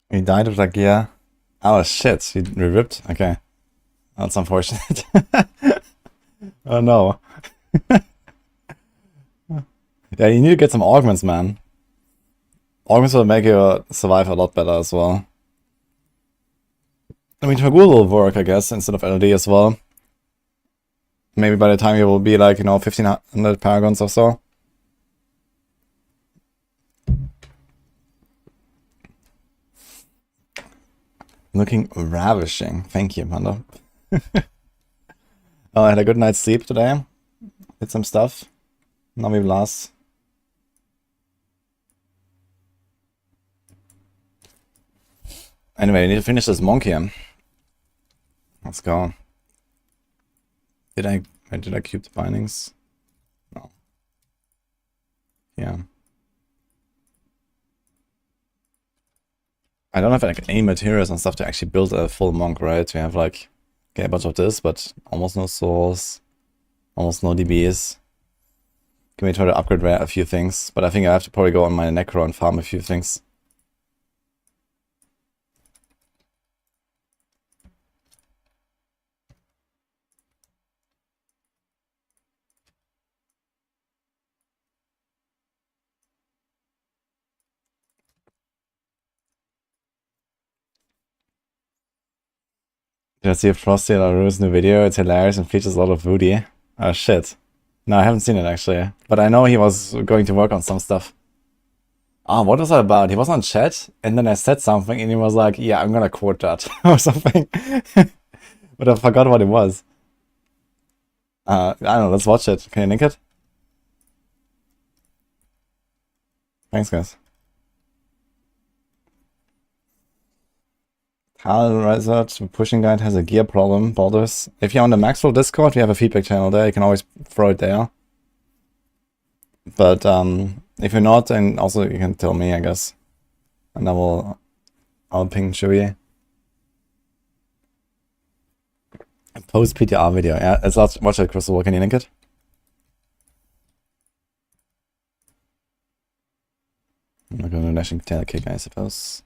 He died with a gear. Oh shit, he re-ripped? Okay. That's unfortunate. Oh no. Yeah, you need to get some augments, man. Augments will make you survive a lot better as well. I mean, Tagul will work, I guess, instead of LD as well. Maybe by the time you will be like, you know, 1500 paragons or so. Looking ravishing. Thank you, Panda. Oh, I had a good night's sleep today. Did some stuff. Now we blast. Anyway, I need to finish this monk here. Let's go. Did I cube the bindings? No. Yeah. I don't have like any materials and stuff to actually build a full monk, right? We have like, okay, a bunch of this, but almost no souls, almost no DBs. Can we try to upgrade a few things? But I think I have to probably go on my Necro and farm a few things. Did I see a Frosty and LaRue's new video? It's hilarious and features a lot of Woody. Oh shit. No, I haven't seen it actually. But I know he was going to work on some stuff. Ah, what was that about? He was on chat and then I said something and he was like, yeah, I'm gonna quote that or something. But I forgot what it was. I don't know, let's watch it. Can you link it? Thanks, guys. Carl Resort, pushing guide has a gear problem, Baldur's. If you're on the Maxwell Discord, we have a feedback channel there, you can always throw it there. But if you're not, then also you can tell me, I guess. And I'll ping Chewie. Post PTR video. Yeah, let's watch it, Crystal. Can you link it? I'm not going to dashing tail kick, I suppose.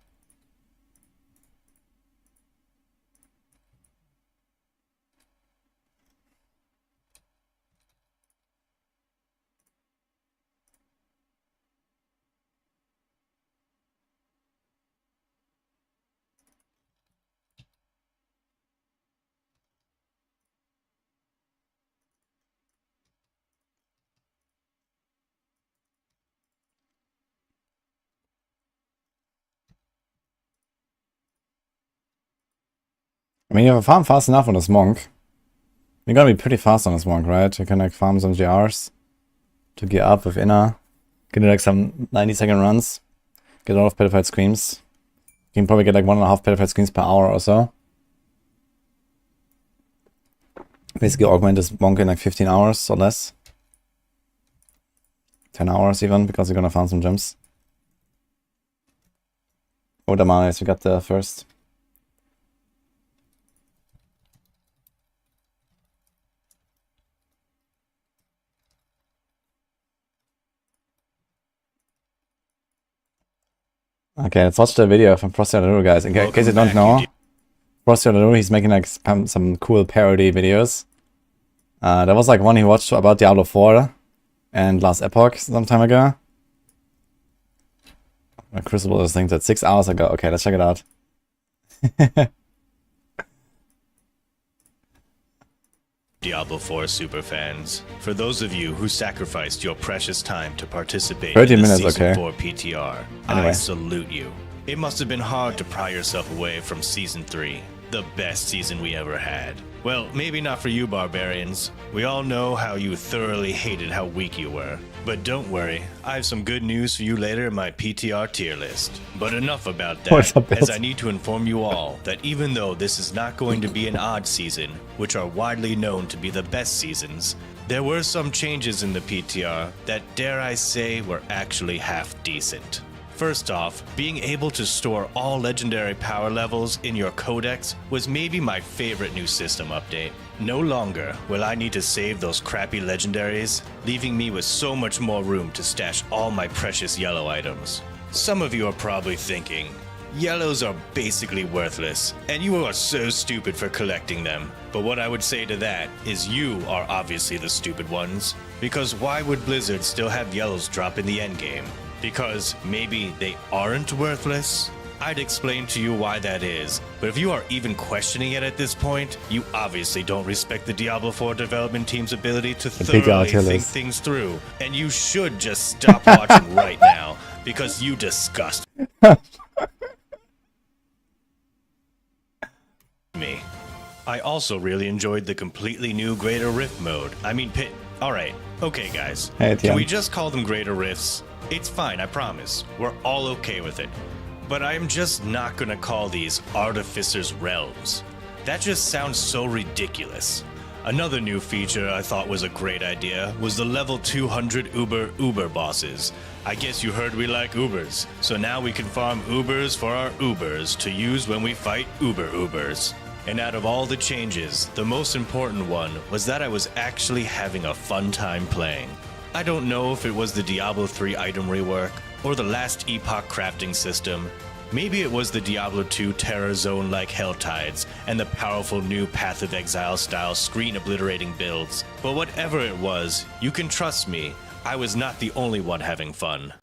I mean, you have a farm fast enough on this monk. You're gonna be pretty fast on this monk, right? You can like farm some GRs to gear up with inner. Get like some 90-second runs. Get a lot of petrified screams. You can probably get like 1.5 petrified screams per hour or so. Basically augment this monk in like 15 hours or less. 10 hours even, because you're gonna farm some gems. Oh, the mana we got there first. Okay, let's watch the video from Frosty, guys. In case you don't know, Frosty, he's making like some cool parody videos. There was like one he watched about Diablo 4 and last Epoch some time ago. Crucible is linked at 6 hours ago. Okay, let's check it out. Diablo 4 superfans, for those of you who sacrificed your precious time to participate 30 in the minutes, Season okay. 4 PTR, Anyway. I salute you. It must have been hard to pry yourself away from Season 3, the best season we ever had. Well, maybe not for you barbarians. We all know how you thoroughly hated how weak you were. But don't worry, I have some good news for you later in my PTR tier list. But enough about What's that, up, Bills? as I need to inform you all that even though this is not going to be an odd season, which are widely known to be the best seasons, there were some changes in the PTR that, dare I say, were actually half decent. First off, being able to store all legendary power levels in your codex was maybe my favorite new system update. No longer will I need to save those crappy legendaries, leaving me with so much more room to stash all my precious yellow items. Some of you are probably thinking, Yellows are basically worthless, and you are so stupid for collecting them. But what I would say to that is you are obviously the stupid ones. Because why would Blizzard still have yellows drop in the endgame? Because maybe they aren't worthless? I'd explain to you why that is, but if you are even questioning it at this point, you obviously don't respect the Diablo 4 development team's ability to thoroughly think things through, and you should just stop watching right now, because you disgust me. I also really enjoyed the completely new Greater Rift mode. Alright, okay guys, can we just call them Greater Rifts? It's fine, I promise. We're all okay with it. But I am just not gonna call these Artificer's Realms. That just sounds so ridiculous. Another new feature I thought was a great idea was the level 200 Uber bosses. I guess you heard we like Ubers, so now we can farm Ubers for our Ubers to use when we fight Ubers. And out of all the changes, the most important one was that I was actually having a fun time playing. I don't know if it was the Diablo 3 item rework, or the last Epoch crafting system. Maybe it was the Diablo 2 Terror Zone-like Helltides, and the powerful new Path of Exile-style screen-obliterating builds. But whatever it was, you can trust me, I was not the only one having fun.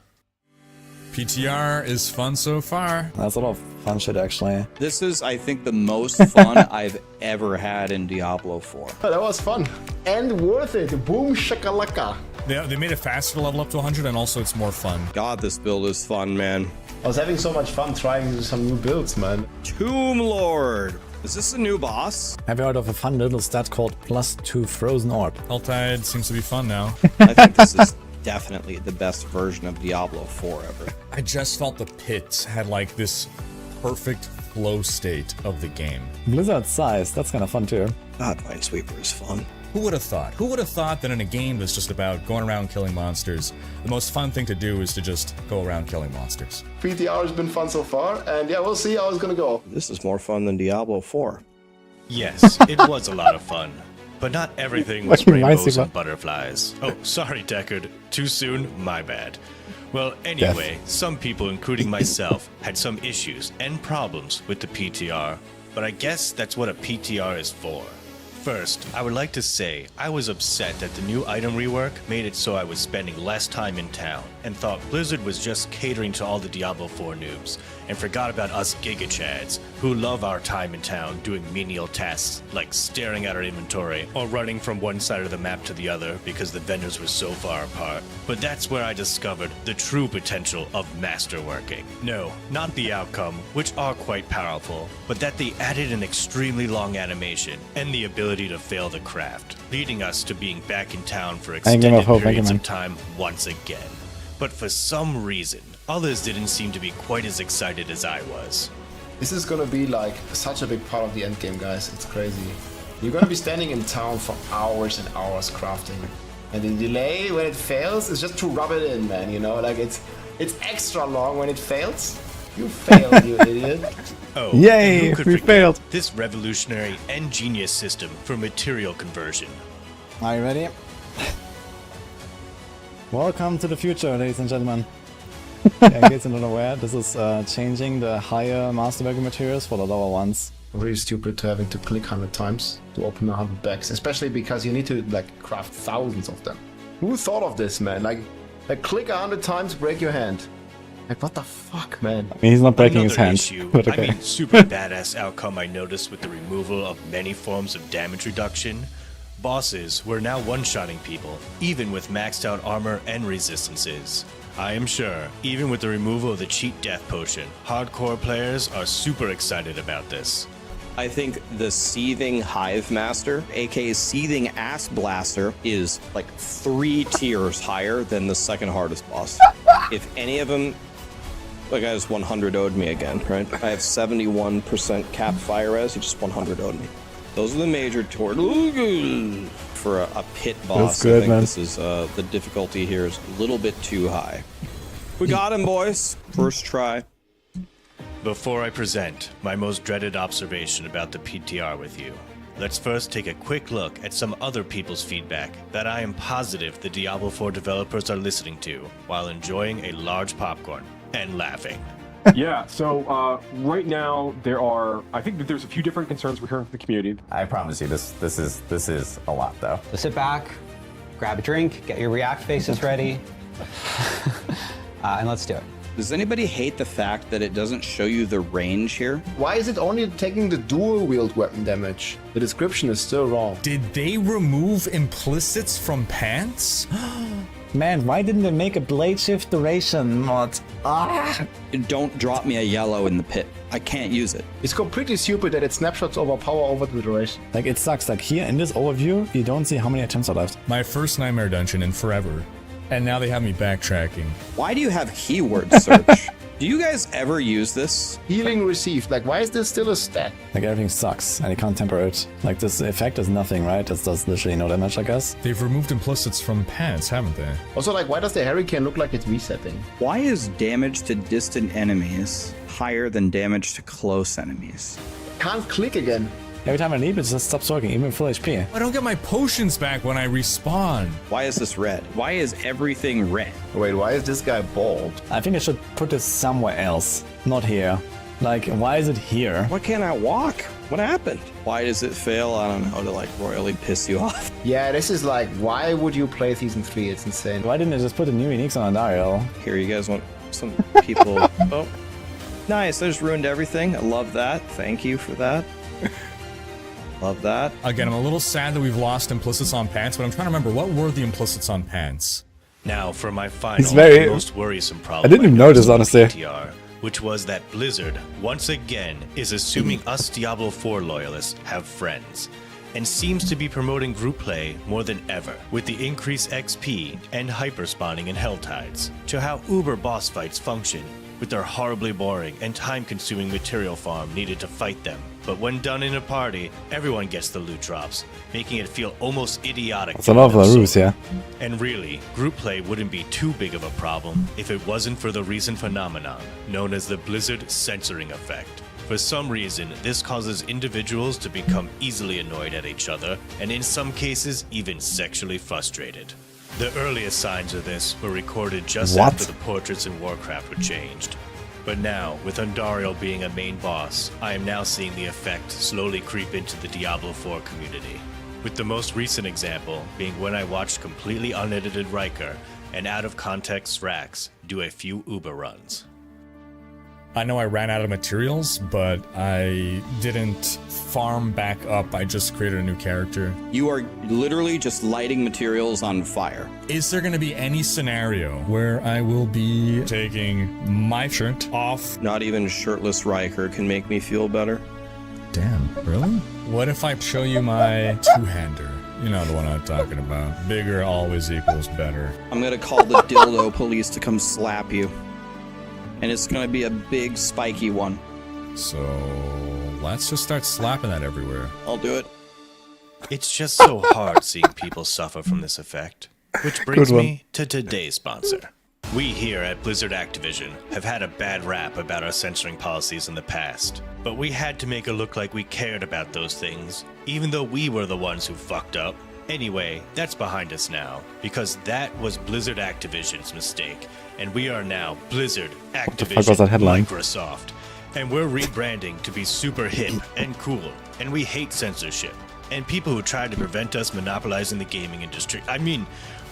PTR is fun so far. That's a lot of fun shit, actually. This is, I think, the most fun I've ever had in Diablo 4. That was fun. And worth it. Boom shakalaka. They made it faster to level up to 100, and also it's more fun. God, this build is fun, man. I was having so much fun trying some new builds, man. Tomb Lord. Is this a new boss? Have you heard of a fun little stat called +2 Frozen Orb? Helltide seems to be fun now. I think this is definitely the best version of Diablo 4 ever. I just felt the pits had like this perfect flow state of the game. Blizzard size, that's kind of fun too. God, Minesweeper is fun. Who would have thought? Who would have thought that in a game that's just about going around killing monsters, the most fun thing to do is to just go around killing monsters? PTR has been fun so far, and yeah, we'll see how it's gonna go. This is more fun than Diablo 4. Yes, it was a lot of fun. But not everything was rainbows and butterflies. Oh, sorry, Deckard. Too soon? My bad. Well, anyway, some people, including myself, had some issues and problems with the PTR, but I guess that's what a PTR is for. First, I would like to say I was upset that the new item rework made it so I was spending less time in town, and thought Blizzard was just catering to all the Diablo 4 noobs, and forgot about us Giga Chads, who love our time in town doing menial tasks like staring at our inventory or running from one side of the map to the other because the vendors were so far apart. But that's where I discovered the true potential of masterworking. No, not the outcome, which are quite powerful, but that they added an extremely long animation and the ability to fail the craft, leading us to being back in town for extended periods of time once again. But for some reason, others didn't seem to be quite as excited as I was. This is gonna be like such a big part of the endgame, guys. It's crazy. You're gonna be standing in town for hours and hours crafting. And the delay when it fails is just to rub it in, man, you know? Like it's extra long when it fails. You failed, you idiot. Oh, yay, we failed. This revolutionary and genius system for material conversion. Are you ready? Welcome to the future, ladies and gentlemen. In case you're not aware, this is changing the higher masterworking materials for the lower ones. Really stupid to having to click 100 times to open 100 bags, especially because you need to like craft thousands of them. Who thought of this, man? Like click 100 times, break your hand. Like what the fuck, man? I mean, he's not breaking his hand. But okay. I mean, super badass outcome I noticed with the removal of many forms of damage reduction. Bosses were now one-shotting people, even with maxed out armor and resistances. I am sure, even with the removal of the cheat death potion, hardcore players are super excited about this. I think the Seething Hive Master, aka Seething Ass Blaster, is like 3 tiers higher than the second hardest boss. If any of them, like I just 100 O'd me again, right? I have 71% cap fire res, he just 100 O'd me. Those are the major torts. For a pit boss, good, I think man. this is, the difficulty here is a little bit too high. We got him, boys. First try. Before I present my most dreaded observation about the PTR with you, let's first take a quick look at some other people's feedback that I am positive the Diablo 4 developers are listening to while enjoying a large popcorn and laughing. Yeah, so right now I think that there's a few different concerns we're hearing from the community. I promise you, this is a lot though. So sit back, grab a drink, get your react faces ready, and let's do it. Does anybody hate the fact that it doesn't show you the range here? Why is it only taking the dual wield weapon damage? The description is still wrong. Did they remove implicits from pants? Man, why didn't they make a blade shift duration mod? Don't drop me a yellow in the pit. I can't use it. It's completely stupid that it snapshots overpower over the duration. Like, it sucks. Like, here in this overview, you don't see how many attempts are left. My first nightmare dungeon in forever. And now they have me backtracking. Why do you have keyword search? Do you guys ever use this? Healing received. Like, why is this still a stat? Like, everything sucks, and you can't temper it. Like, this effect is nothing, right? It does literally no damage, I guess. They've removed implicits from pants, haven't they? Also, like, why does the hurricane look like it's resetting? Why is damage to distant enemies higher than damage to close enemies? Can't click again. Every time I leave, it just stops working, even full HP. I don't get my potions back when I respawn. Why is this red? Why is everything red? Wait, why is this guy bald? I think I should put this somewhere else, not here. Like, why is it here? Why can't I walk? What happened? Why does it fail? I don't know, to like royally piss you off. Yeah, this is like, why would you play Season 3? It's insane. Why didn't I just put the new uniques on Andariel? Here, you guys want some people. Oh, nice. I just ruined everything. I love that. Thank you for that. Love that. Again, I'm a little sad that we've lost implicits on pants, but I'm trying to remember, what were the implicits on pants? Now for my final, It's very- most worrisome problem. I didn't even notice, honestly. PTR, which was that Blizzard, once again, is assuming us Diablo 4 loyalists have friends, and seems to be promoting group play more than ever, with the increased XP and hyper-spawning in Helltides, to how Uber boss fights function, with their horribly boring and time-consuming material farm needed to fight them. But when done in a party, everyone gets the loot drops, making it feel almost idiotic. It's a lot of LaRue's, yeah. And really, group play wouldn't be too big of a problem if it wasn't for the recent phenomenon known as the Blizzard censoring effect. For some reason, this causes individuals to become easily annoyed at each other, and in some cases, even sexually frustrated. The earliest signs of this were recorded just What? after the portraits in Warcraft were changed. But now, with Andariel being a main boss, I am now seeing the effect slowly creep into the Diablo 4 community. With the most recent example being when I watched completely unedited Riker and out-of-context Rax do a few Uber runs. I know I ran out of materials, but I didn't farm back up. I just created a new character. You are literally just lighting materials on fire. Is there going to be any scenario where I will be taking my shirt off? Not even shirtless Riker can make me feel better. Damn, really? What if I show you my two-hander? You know the one I'm talking about. Bigger always equals better. I'm gonna call the dildo police to come slap you. And it's gonna be a big spiky one. So let's just start slapping that everywhere. I'll do it. It's just so hard seeing people suffer from this effect. Which brings Good one. me to today's sponsor. We here at Blizzard Activision have had a bad rap about our censoring policies in the past, but we had to make it look like we cared about those things, even though we were the ones who fucked up. Anyway, that's behind us now, because that was Blizzard Activision's mistake, and we are now Blizzard Activision fuck was that headline? Microsoft. And we're rebranding to be super hip and cool, and we hate censorship. And people who tried to prevent us monopolizing the gaming industry. I mean,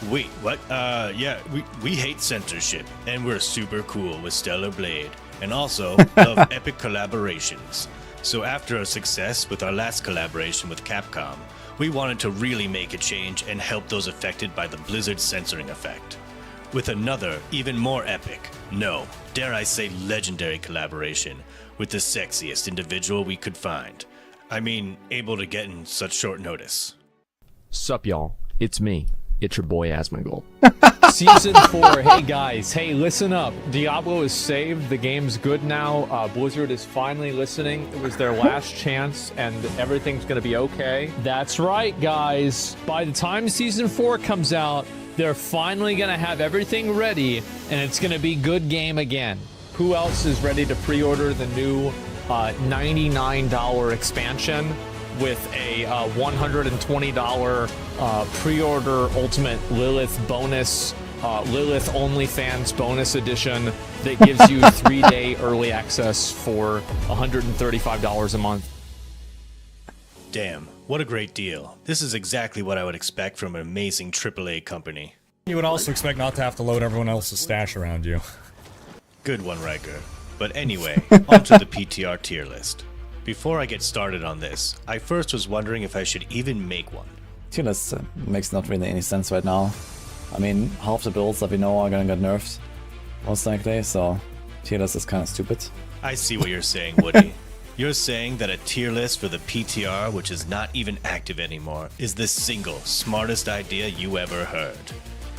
wait, what? Yeah, we hate censorship, and we're super cool with Stellar Blade, and also love epic collaborations. So after a success with our last collaboration with Capcom, we wanted to really make a change and help those affected by the Blizzard censoring effect. With another, even more epic, no, dare I say legendary collaboration with the sexiest individual we could find. I mean, able to get in such short notice. Sup, y'all? It's me. It's your boy Asmongold. Season 4, hey guys, hey, listen up. Diablo is saved, the game's good now, Blizzard is finally listening. It was their last chance, and everything's gonna be okay. That's right, guys. By the time Season 4 comes out, they're finally gonna have everything ready, and it's gonna be good game again. Who else is ready to pre-order the new $99 expansion with a $120 pre-order Ultimate Lilith bonus, Lilith OnlyFans bonus edition that gives you 3-day early access for $135 a month. Damn, what a great deal. This is exactly what I would expect from an amazing AAA company. You would also expect not to have to load everyone else's stash around you. Good one, Riker. But anyway, onto the PTR tier list. Before I get started on this, I first was wondering if I should even make one. Tier list makes not really any sense right now. I mean, half the builds that we know are gonna get nerfed, most likely, so tier list is kind of stupid. I see what you're saying, Woody. You're saying that a tier list for the PTR, which is not even active anymore, is the single smartest idea you ever heard.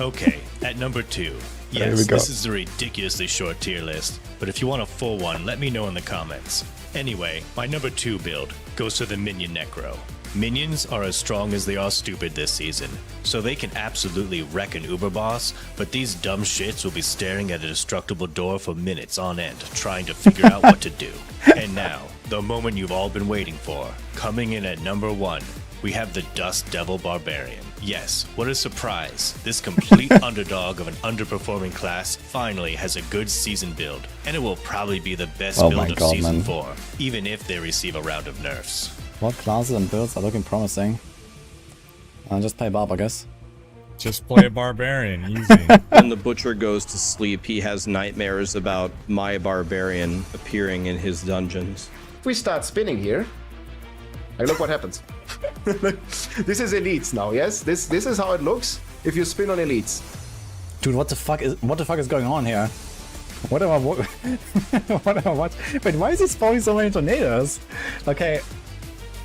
Okay, at number 2. Yes, this is a ridiculously short tier list, but if you want a full one, let me know in the comments. Anyway, my number 2 build goes to the Minion Necro. Minions are as strong as they are stupid this season, so they can absolutely wreck an Uber boss, but these dumb shits will be staring at a destructible door for minutes on end, trying to figure out what to do. And now, the moment you've all been waiting for, coming in at number 1, we have the Dust Devil Barbarian. Yes, what a surprise. This complete underdog of an underperforming class finally has a good season build, and it will probably be the best build of Season 4, even if they receive a round of nerfs. What classes and builds are looking promising? I'll just play Barb, I guess. Just play a Barbarian, easy. When the Butcher goes to sleep, he has nightmares about my Barbarian appearing in his dungeons. If we start spinning here, like, look what happens. This is elites now, yes? This is how it looks if you spin on elites. Dude, what the fuck is going on here? What am I what am I watching? Wait, why is he spawning so many tornadoes? Okay,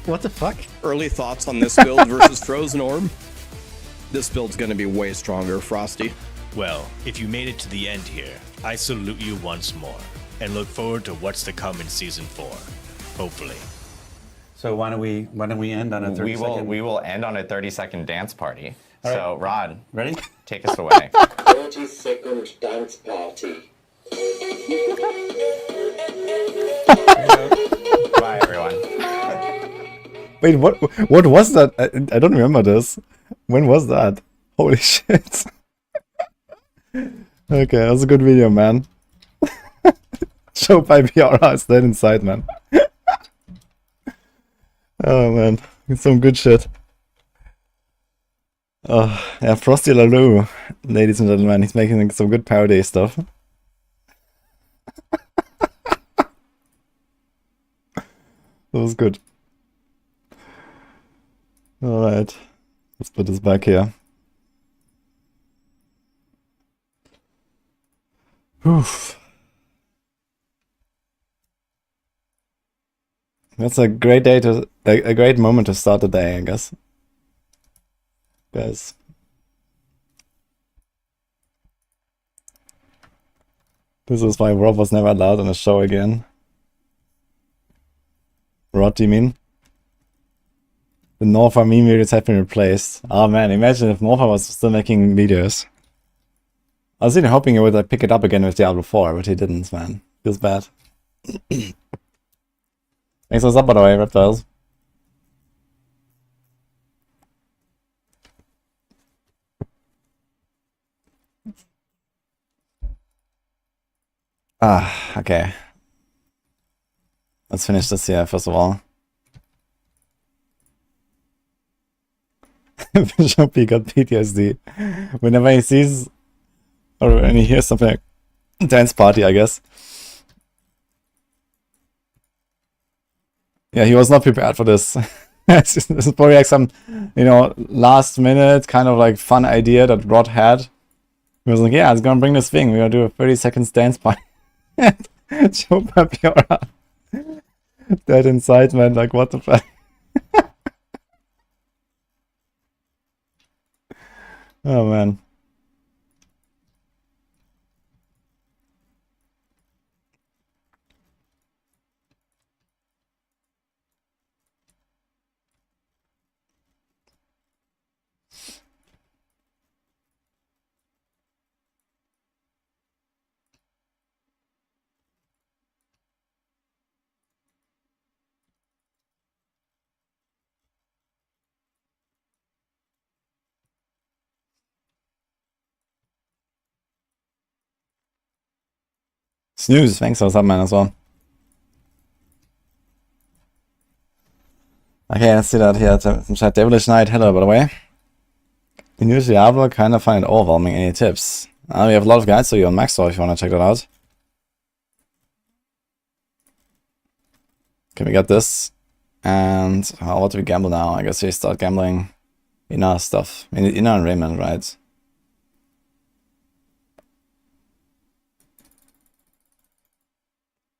what the fuck? Early thoughts on this build versus Frozen Orb? This build's gonna be way stronger, Frosty. Well, if you made it to the end here, I salute you once more, and look forward to what's to come in Season 4. Hopefully. So why don't we end on a 30-second? We will end on a 30-second dance party. All right. So, Rod, ready? Take us away. 30-second dance party. Bye, everyone. Wait, what was that? I don't remember this. When was that? Holy shit. Okay, that was a good video, man. Show by PRR is dead inside, man. Oh man, it's some good shit. Oh, yeah, Frosty Laloo, ladies and gentlemen, he's making some good parody stuff. That was good. Alright, let's put this back here. Oof. That's a great day to a great moment to start the day, I guess. Guys. This is why Rob was never allowed on the show again. Rod, do you mean? The Norfa meme videos have been replaced. Oh man, imagine if Norfa was still making videos. I was even hoping he would like, pick it up again with Diablo 4, but he didn't, man. Feels bad. Thanks for the sub, by the way, Reptiles. Okay. Let's finish this here, first of all. Bishop P got PTSD. Whenever he sees or when he hears something like dance party, I guess. Yeah, he was not prepared for this. This is probably like some, last minute kind of like fun idea that Rod had. He was like, yeah, I was gonna bring this thing. We're gonna do a 30-second dance party. Show Papiora. That inside, man, like what the fuck? Oh man. Snooze, thanks for sub, man, as well. Okay, let's see that here. Some chat. Devilish Knight, hello, by the way. The new Diablo, kind of find it overwhelming. Any tips? We have a lot of guides for you on Max Store if you want to check that out. Okay, we got this. And what do we gamble now? I guess we start gambling Inna stuff. Inna and Raymond, right?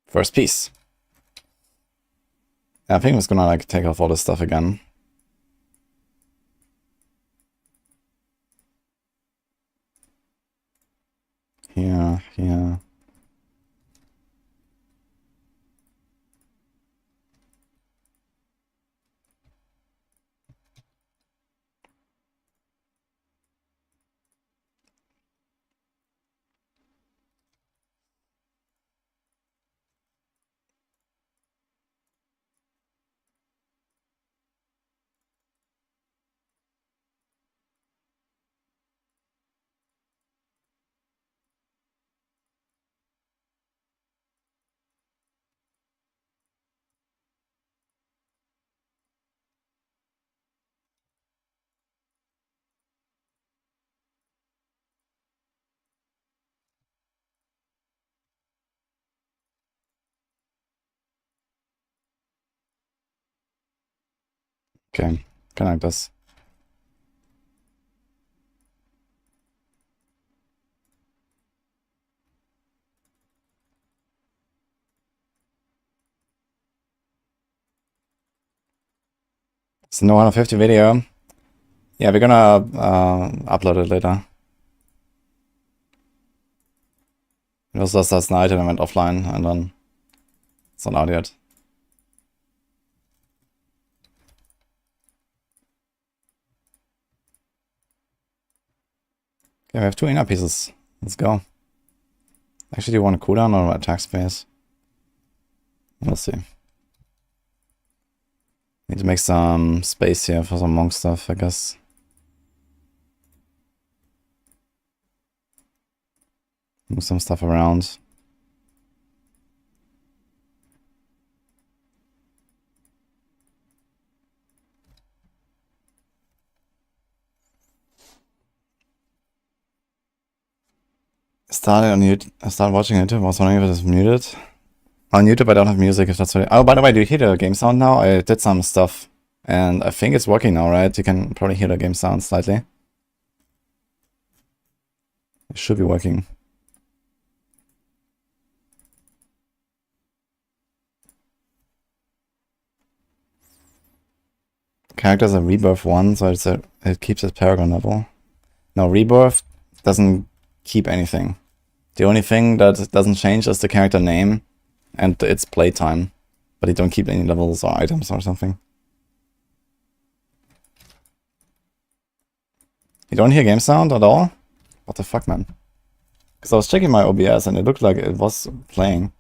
First piece. I think I'm just gonna like take off all this stuff again. Here. Okay, connect this. It's no 150 video. Yeah, we're gonna upload it later. It was just last night and I went offline and then it's not out yet. Okay, we have 2 inner pieces. Let's go. Actually, do you want a cooldown or attack space? We'll see. Need to make some space here for some monk stuff, I guess. Move some stuff around. I started watching YouTube. I was wondering if it is muted. On YouTube, I don't have music. If that's what. Oh, by the way, do you hear the game sound now? I did some stuff, and I think it's working now, right? You can probably hear the game sound slightly. It should be working. Characters are Rebirth 1, so it keeps its Paragon level. No, Rebirth doesn't keep anything. The only thing that doesn't change is the character name and its playtime. But you don't keep any levels or items or something. You don't hear game sound at all? What the fuck, man? Because I was checking my OBS and it looked like it was playing.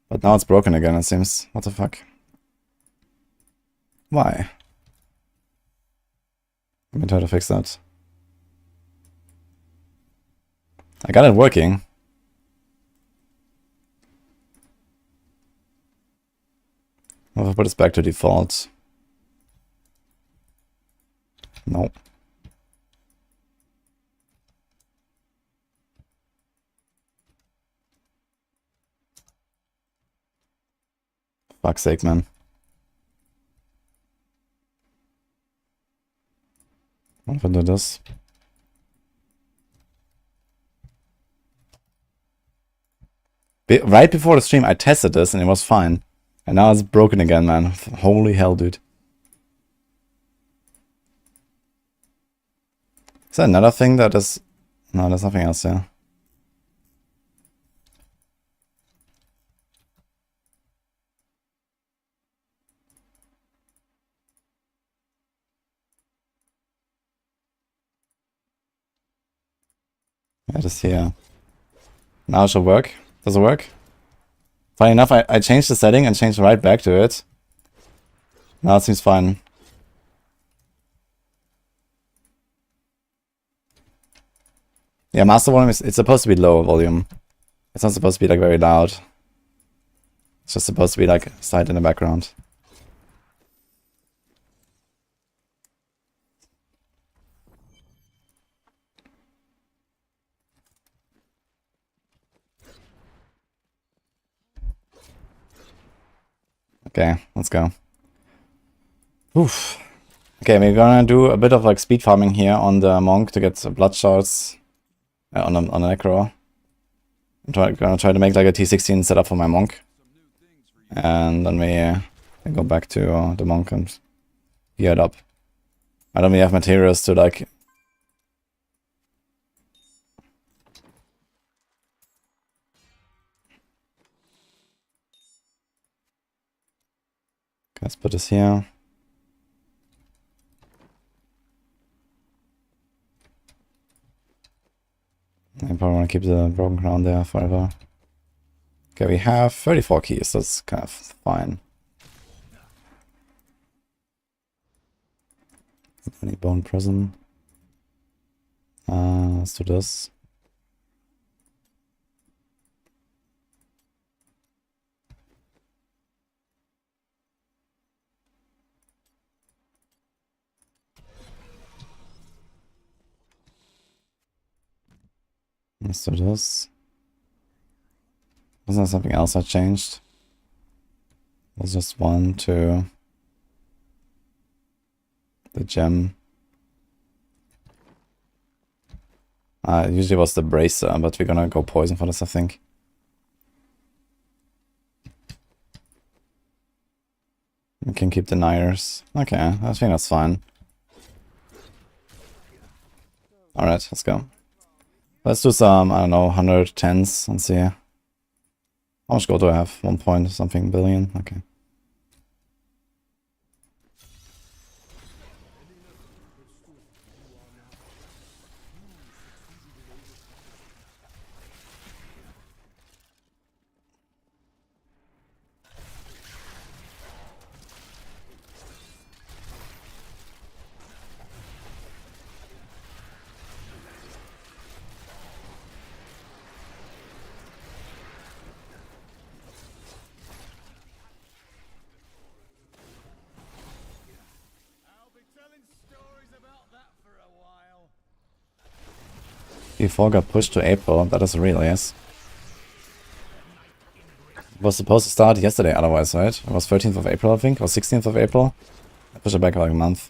But now it's broken again, it seems. What the fuck? Why? Let me try to fix that. I got it working. I'll put this back to default. No. Fuck's sake, man. What if I do this? Right before the stream, I tested this and it was fine. And now it's broken again, man. Holy hell, dude. Is that another thing that is... No, there's nothing else, yeah. Yeah, just here. Now it should work. Does it work? Funny enough, I changed the setting and changed right back to it. Now it seems fine. Yeah, master volume it's supposed to be low volume. It's not supposed to be like very loud. It's just supposed to be like silent in the background. Okay, let's go. Oof. Okay, we're gonna do a bit of like speed farming here on the monk to get blood shards on the Necro. I'm gonna try to make like a T16 setup for my monk. And then we go back to the monk and gear it up. I don't really have materials to like... Let's put this here. I probably want to keep the broken crown there forever. Okay, we have 34 keys, that's kind of fine. Any bone prism. Let's do this. Let's do this. Wasn't there something else I changed? It was just 1, 2. The gem. It usually was the bracer, but we're gonna go poison for this, I think. We can keep the deniers. Okay, I think that's fine. Alright, let's go. Let's do some, I don't know, 110s and see. How much gold do I have? 1 point something billion? Okay. Before got pushed to April, that is real, yes. It was supposed to start yesterday otherwise, right? It was 13th of April, I think, or 16th of April. I pushed it back like a month.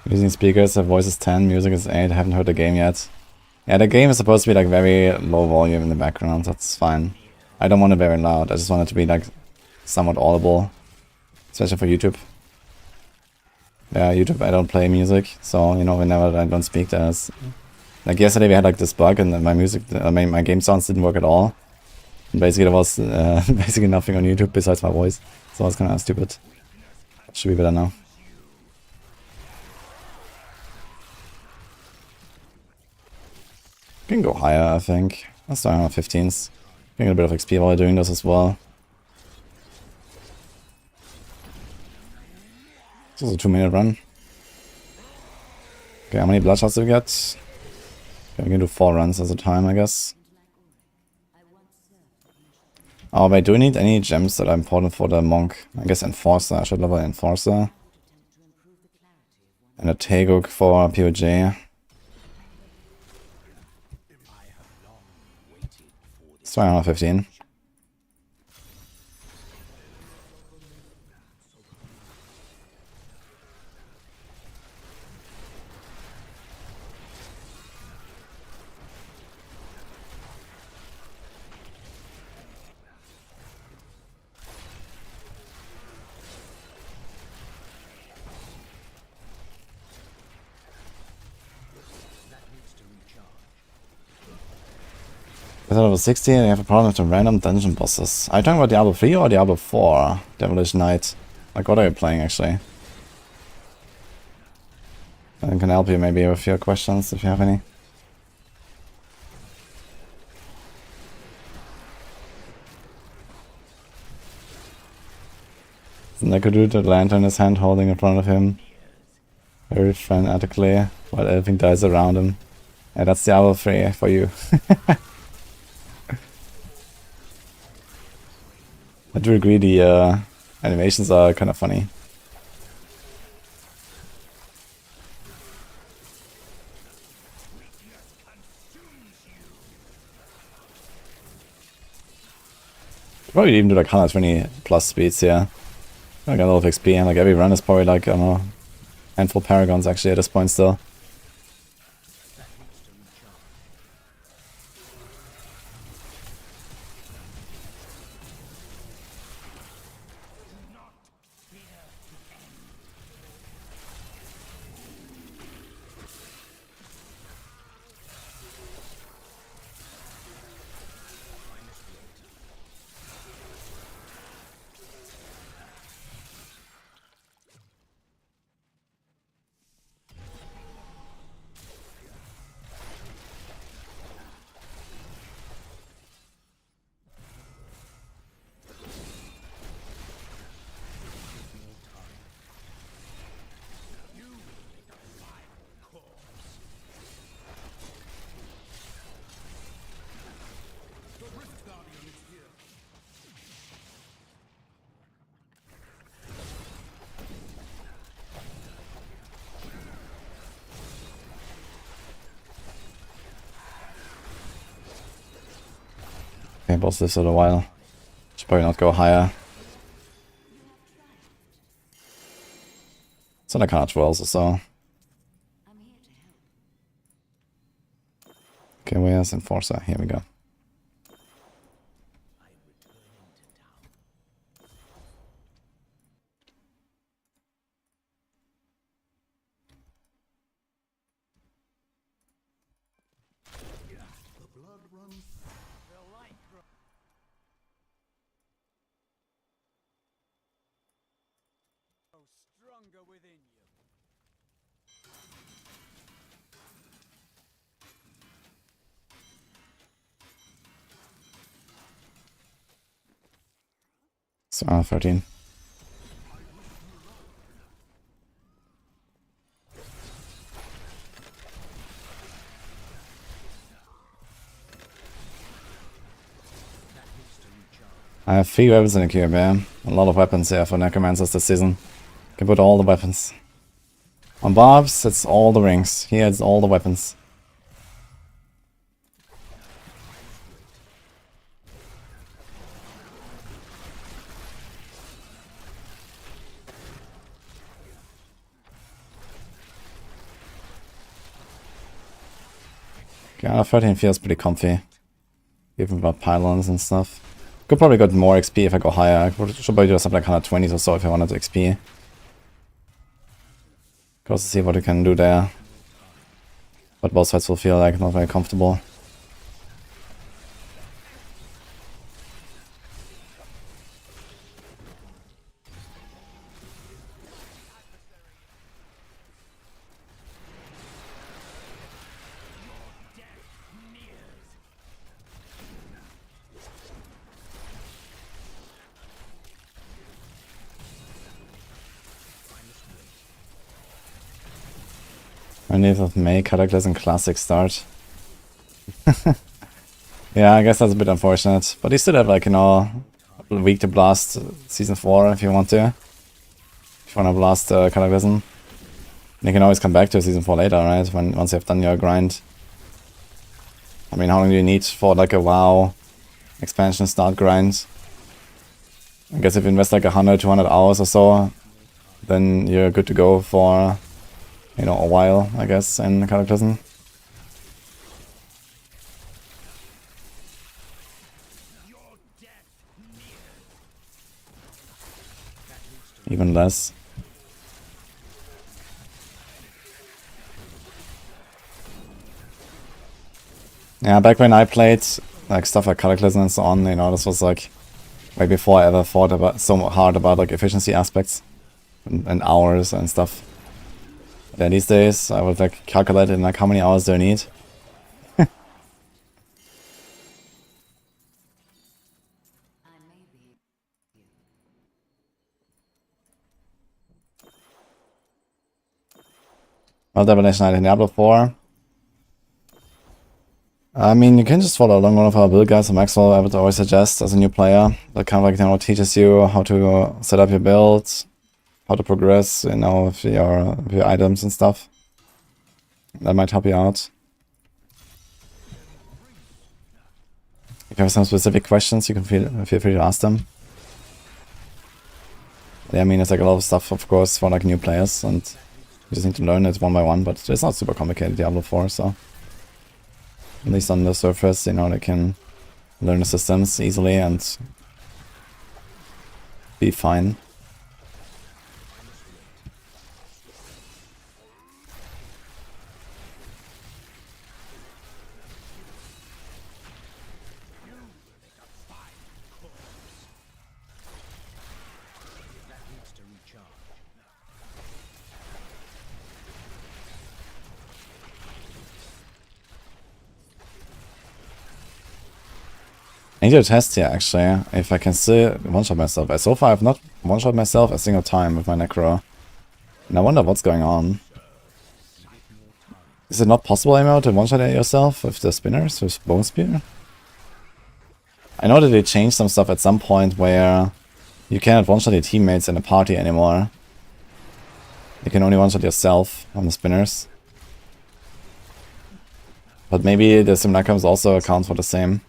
Using speakers, the voice is 10, music is 8, I haven't heard the game yet. Yeah, the game is supposed to be like very low volume in the background, that's fine. I don't want it very loud, I just want it to be like somewhat audible. Especially for YouTube. Yeah, YouTube I don't play music, so you know, whenever I don't speak there's... Like yesterday we had like this bug and my music, my game sounds didn't work at all. And basically there was basically nothing on YouTube besides my voice. So it's kinda stupid. Should be better now. Can go higher, I think. Let's start on 15s. Getting a bit of XP while doing this as well. This is a 2-minute run. Okay, how many bloodshots do we get? Okay, we can do 4 runs at a time, I guess. Oh, wait, do we need any gems that are important for the monk? I guess Enforcer. I should level Enforcer. And a Teguk for POJ. Let's try on 15. With level 60, and you have a problem with the random dungeon bosses. Are you talking about Diablo 3 or Diablo 4? Devilish Knight. Like, what are you playing, actually? I can help you maybe with your questions, if you have any. The Necro dude with a lantern in his hand holding in front of him. Very frantically, while everything dies around him. Yeah, that's Diablo 3 for you. I do agree the animations are kind of funny. Probably even do like 120 plus speeds, yeah. I got a lot of XP, and like every run is probably like, I don't know, handful paragons actually at this point still. Okay, boss lives for a while. Should probably not go higher. It's on a card 12 or so. Okay, where's Enforcer? Here we go. So, 13. I have 3 weapons in the queue, man. A lot of weapons here for Necromancers this season. Can put all the weapons. On Barbs, it's all the rings. Here, it's all the weapons. Yeah, 13 feels pretty comfy. Even about pylons and stuff. Could probably get more XP if I go higher. I should probably do something like 120s or so if I wanted to XP. Go to see what we can do there. But both sides will feel like not very comfortable. I need of May Cataclysm Classic start. Yeah, I guess that's a bit unfortunate. But you still have like, you know, a week to blast Season 4 if you want to. If you want to blast Cataclysm. And you can always come back to Season 4 later, right? Once you've done your grind. I mean, how long do you need for like a WoW expansion start grind? I guess if you invest like 100, 200 hours or so, then you're good to go for, you know, a while, I guess, in Cataclysm. Even less. Yeah, back when I played like stuff like Cataclysm and so on, you know, this was like way before I ever thought about so hard about like efficiency aspects and hours and stuff. But yeah, these days I would like calculate in like how many hours do I need. Well, Divination Knight in Diablo 4. I mean, you can just follow along one of our build guides on Maxwell. I would always suggest as a new player that kind of like, you know, teaches you how to set up your builds, how to progress, you know, with your items and stuff. That might help you out. If you have some specific questions, you can feel free to ask them. Yeah, I mean, it's like a lot of stuff, of course, for like new players, and you just need to learn it one by one, but it's not super complicated, Diablo 4, so... At least on the surface, you know, they can learn the systems easily and be fine. I need to test here, actually, if I can still one-shot myself. So far, I've not one-shot myself a single time with my Necro. And I wonder what's going on. Is it not possible anymore to one-shot yourself with the spinners, with Bone Spear? I know that they changed some stuff at some point where you cannot one-shot your teammates in a party anymore. You can only one-shot yourself on the spinners. But maybe the simulacrums also account for the same.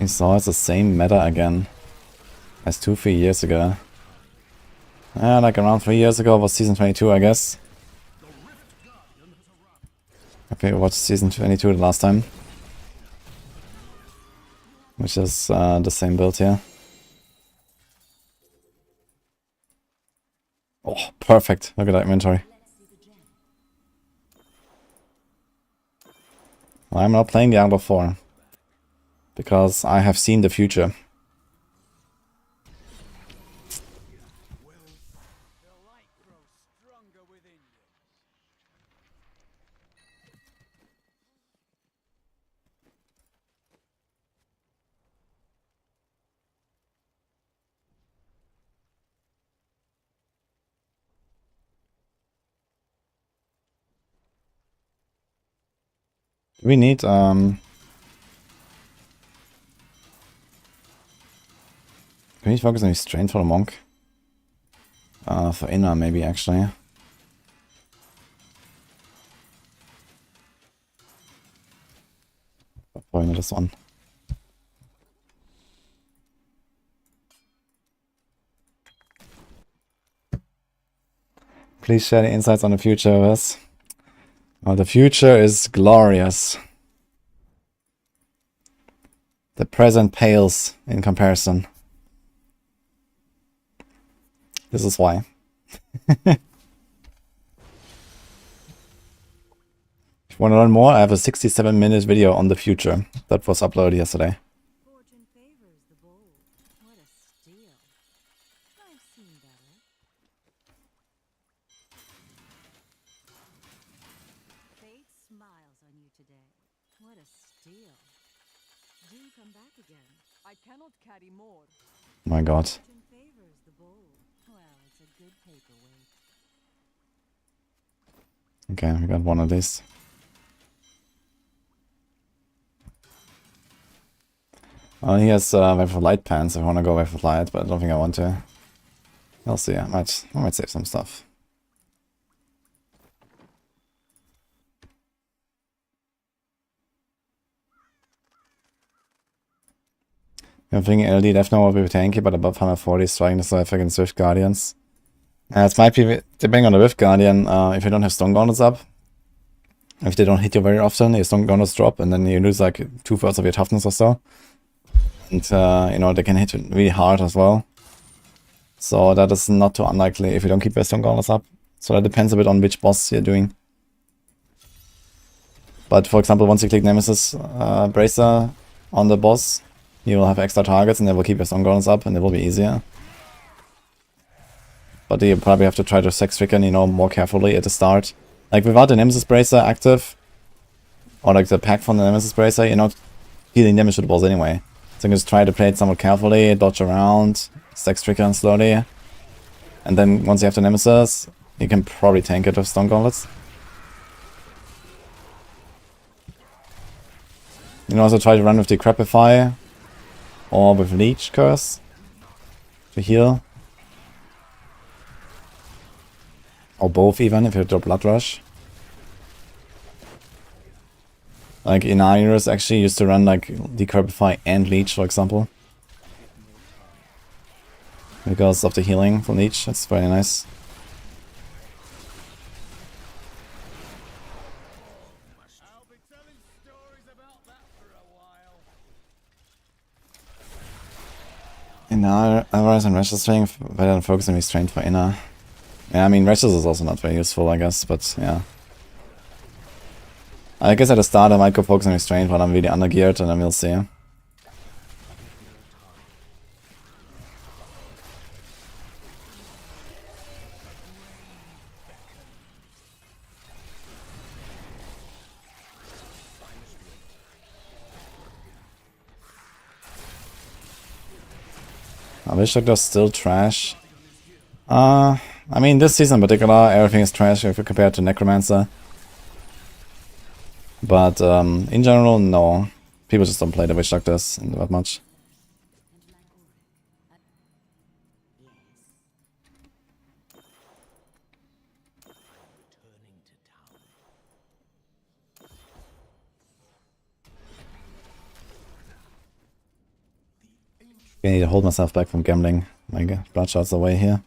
So it's the same meta again as 2-3 years ago. Like around 3 years ago was season 22, I guess. Okay, we watched season 22 the last time. Which is the same build here. Oh, perfect. Look at that inventory. I'm not playing Diablo 4. Because I have seen the future. We need Can we focus on Restraint for the Monk? For Inner, maybe, actually. Probably not this one. Please share the insights on the future with us. Well, the future is glorious. The present pales in comparison. This is why. If you want to learn more, I have a 67-minute video on the future that was uploaded yesterday. Fortune favors the bold. What a steal. I've seen better. Fate smiles on you today. What a steal. Do come back again. I cannot carry more. My God. Fortune favors the bold. Well, it's a good paperweight. Okay, we got one of these. He has Wave of Light pants if I want to go Wave of Light, but I don't think I want to. I'll see, I might save some stuff. I'm thinking LD Death Note will be tanky, but above 140 striking the Swift against Swift Guardians. It might be depending on the Rift Guardian, if you don't have Stone Gauntlets up, if they don't hit you very often, your Stone Gauntlets drop, and then you lose like 2/3 of your toughness or so. And, you know, they can hit really hard as well. So that is not too unlikely if you don't keep your Stone Gauntlets up. So that depends a bit on which boss you're doing. But for example, once you click Nemesis Bracer on the boss, you will have extra targets and they will keep your Stone Gauntlets up and it will be easier. But you probably have to try to sex Stricken, you know, more carefully at the start. Like without the Nemesis Bracer active, or like the pack from the Nemesis Bracer, you're not dealing damage to the boss anyway. So you just try to play it somewhat carefully, dodge around, sex Stricken slowly. And then once you have the Nemesis, you can probably tank it with Stone Gauntlets. You can also try to run with Decrepify or with Leech Curse to heal. Or both even, if you do Blood Rush. Like Enquiries actually used to run like Decrepify and Leech, for example. Because of the healing from Leech, that's very nice. Inner, otherwise on Restless Strength, better than focusing Restraint for Inner. Yeah, I mean, Restless is also not very useful, I guess, but yeah. I guess at the start I might go focus on Restraint when I'm really undergeared, and then we'll see. Wish Doctor's still trash. I mean, this season in particular, everything is trash if you compare it to Necromancer. But in general, no. People just don't play the Witch Doctors that much. I need to hold myself back from gambling. My Bloodshot's away here.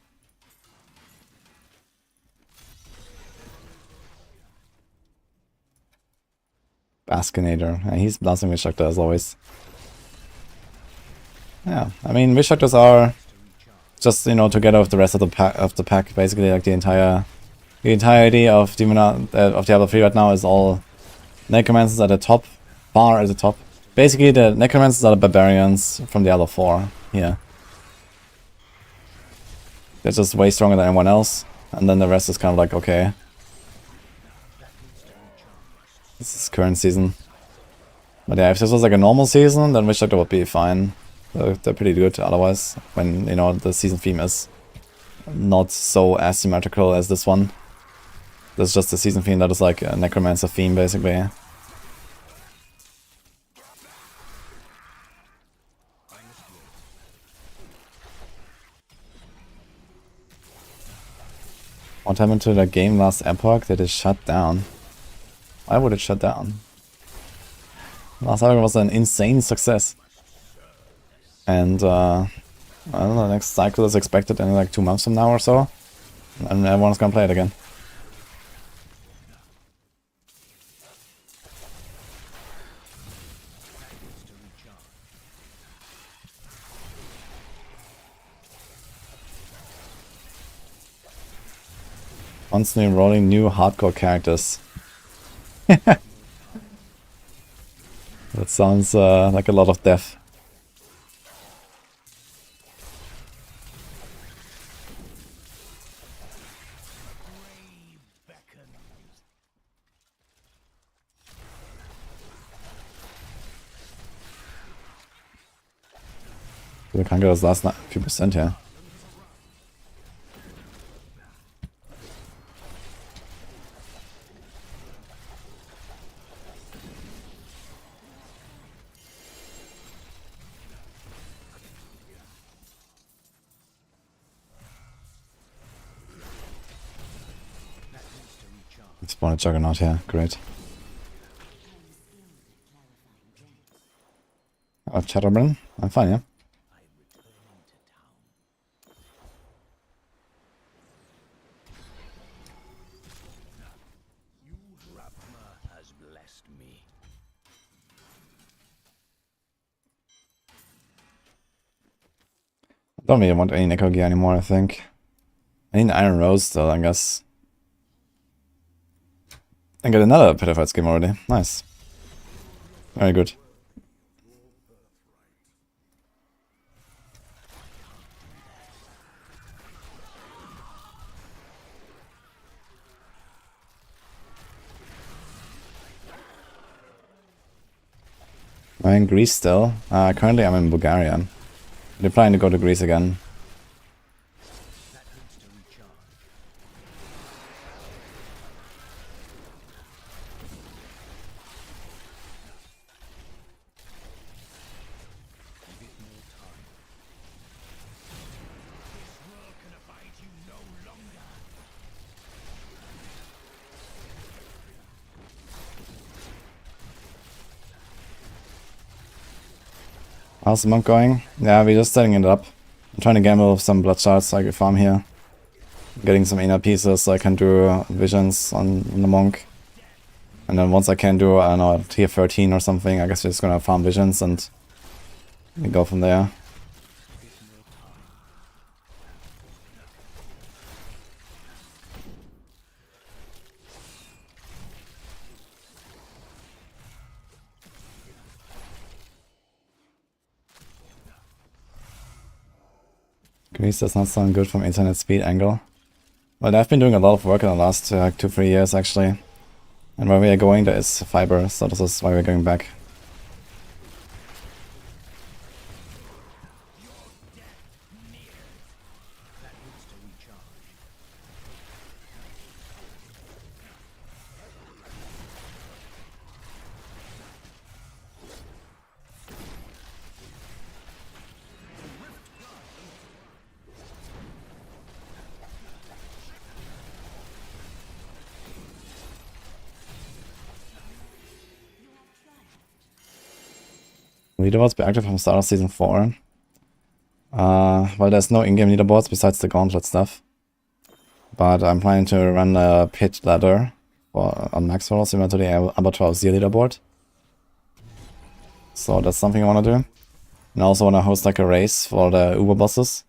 Baskinator. Yeah, he's blasting Witch Doctor as always. Yeah, I mean, Witch Doctors are just, you know, together with the rest of the pack, basically, like the entirety of Diablo 3 right now is all Necromancers at the top, far at the top. Basically, the Necromancers are the Barbarians from Diablo 4 here. They're just way stronger than anyone else, and then the rest is kind of like, okay. This is current season. But yeah, if this was like a normal season, then Witch Doctor would be fine. They're pretty good otherwise, when, you know, the season theme is not so asymmetrical as this one. That's just the season theme that is like a Necromancer theme, basically. What happened to the game last Epoch that is shut down? Why would it shut down? Last Epoch was an insane success. And I don't know, the next cycle is expected in like 2 months from now or so. And everyone's gonna play it again. Constantly enrolling new hardcore characters. That sounds like a lot of death. We can't get those last few percent here. Spawn a Juggernaut here, great. Chatterburn? I'm fine, yeah. Don't really want any Necro gear anymore, I think. I need an Iron Rose still, I guess. I got another PTR skin already. Nice. Very good. I'm in Greece still. Currently I'm in Bulgaria. They're planning to go to Greece again. How's the monk going? Yeah, we're just setting it up. I'm trying to gamble with some blood shards so I can farm here. Getting some inner pieces so I can do visions on the monk. And then once I can do, I don't know, tier 13 or something, I guess we're just gonna farm visions and we go from there. Greece does not sound good from internet speed angle. Well, I've been doing a lot of work in the last 2-3 years actually. And where we are going there is fiber, so this is why we're going back. Leaderboards be active from start of season 4. Well, there's no in-game leaderboards besides the gauntlet stuff. But I'm planning to run a pit ladder on Maxwell, similar to the Abattoir Z leaderboard. So that's something I want to do. And I also want to host like a race for the Uber bosses.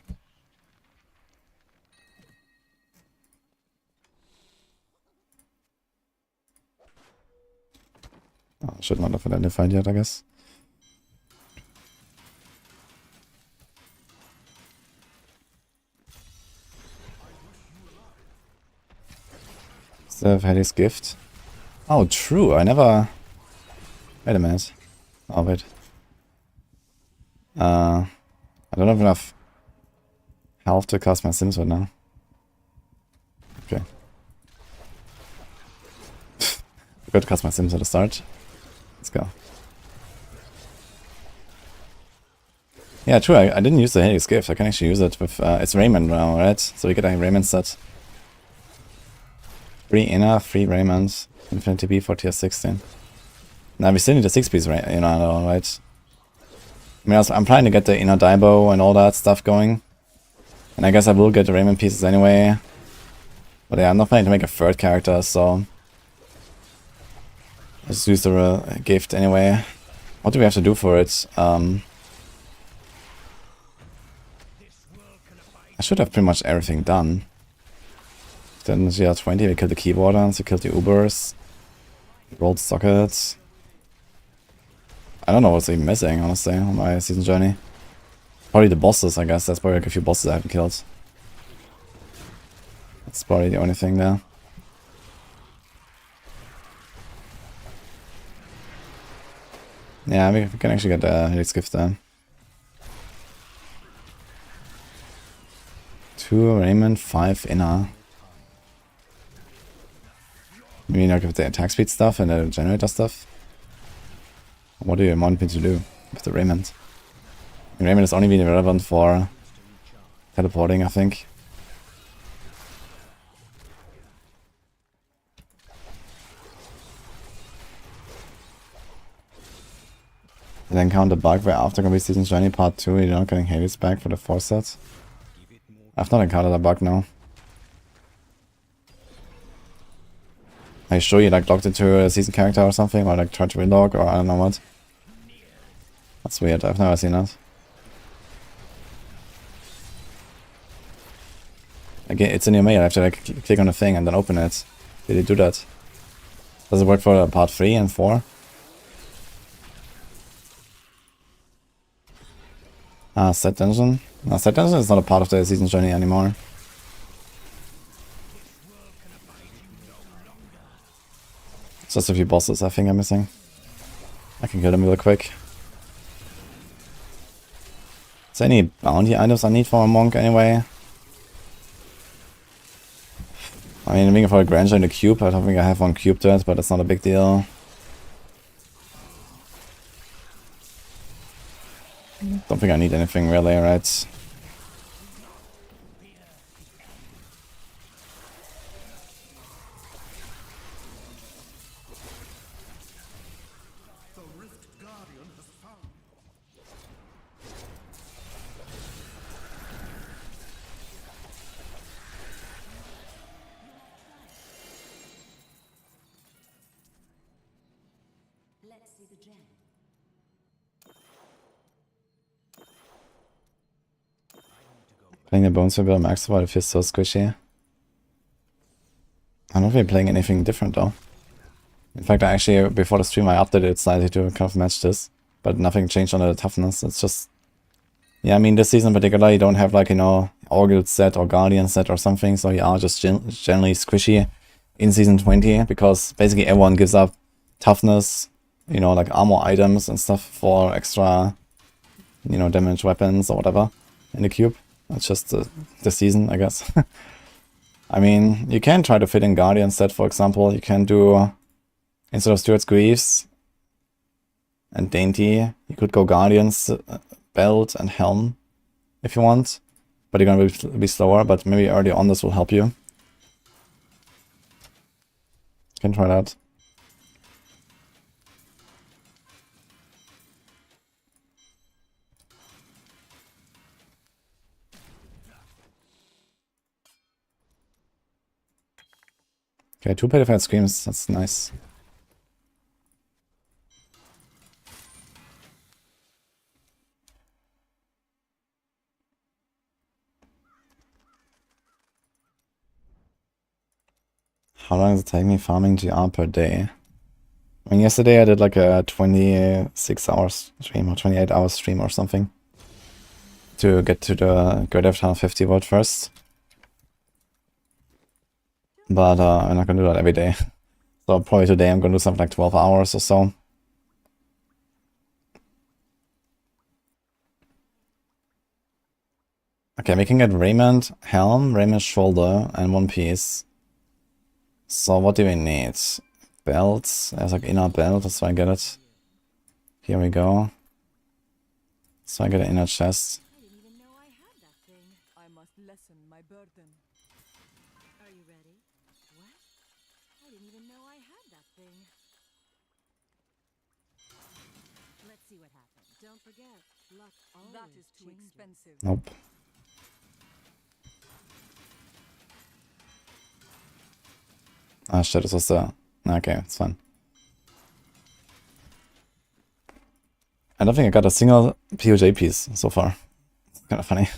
Oh, should not have identified yet, I guess. Still have Hades gift. Oh, true. I never. Wait a minute. Oh, wait. I don't have enough health to cast my Sims right now. Okay. Forgot to cast my Sims at the start. Let's go. Yeah, true. I didn't use the Hades gift. I can actually use it with. It's Raymond now, right? So we get a Raymond set. 3 inner, 3 Raymond, Infinity B for tier 16. Now we still need a 6-piece, right? Right? I mean, I'm trying to get the inner Diablo and all that stuff going. And I guess I will get the Raymond pieces anyway. But yeah, I'm not planning to make a third character, so... I'll just use the gift anyway. What do we have to do for it? I should have pretty much everything done. Then GR20, we killed the keyboarders, we killed the Ubers, rolled sockets. I don't know what's even missing, honestly, on my season journey. Probably the bosses, I guess. That's probably like a few bosses I haven't killed. That's probably the only thing there. Yeah, we can actually get the Helix gift there. 2 Raymond, 5 inner. You mean like with the attack speed stuff and the generator stuff? What do you want me to do with the Raymond? And Raymond is only really relevant for teleporting, I think. And then count the bug where after Complete Season's Journey Part 2 you're not getting Hades back for the 4 sets. I've not encountered a bug now. Are you sure you like logged into a season character or something? Or like tried to relog or I don't know what? That's weird, I've never seen that. it's in your mail. I have to like click on the thing and then open it. Did it do that? Does it work for part 3 and 4? Set dungeon? No, set dungeon is not a part of the season journey anymore. It's just a few bosses I think I'm missing. I can kill them real quick. Is there any bounty items I need for a monk anyway? I mean, I'm looking for a Granger in the cube. I don't think I have one cube to it, but it's not a big deal. Don't think I need anything really, right? Playing the Bones Rebuild max while it feels so squishy. I'm not really playing anything different though. In fact, I actually, before the stream, I updated it slightly to kind of match this. But nothing changed on the toughness. It's just... Yeah, I mean, this season in particular, you don't have like, you know, Orgul set or Guardian set or something. So you are just generally squishy in season 20. Because basically everyone gives up toughness, you know, like armor items and stuff for extra, you know, damage weapons or whatever in the cube. It's just the season, I guess. I mean, you can try to fit in Guardian set, for example. You can do, instead of Stuart's Greaves and Dainty, you could go Guardian's Belt and Helm if you want. But you're gonna be slower, but maybe early on this will help you. You can try that. Okay, 2 Petrified Screams, that's nice. How long does it take me farming GR per day? I mean, yesterday I did like a 26 hours stream or 28 hours stream or something. To get to the Great Avatar 50 volt first. But I'm not gonna do that every day. So probably today I'm gonna do something like 12 hours or so. Okay, we can get Raiment, Helm, Raiment Shoulder, and one piece. So what do we need? Belts. There's like inner belt, that's why I get it. Here we go. So I get an inner chest. I didn't even know I had that thing. I must lessen my burden. Are you ready? What? I didn't even know I had that thing. Let's see what happens. Don't forget, luck always that is too expensive. Nope. Ah shit, this was the... Okay, it's fine. I don't think I got a single POJ piece so far. It's kind of funny.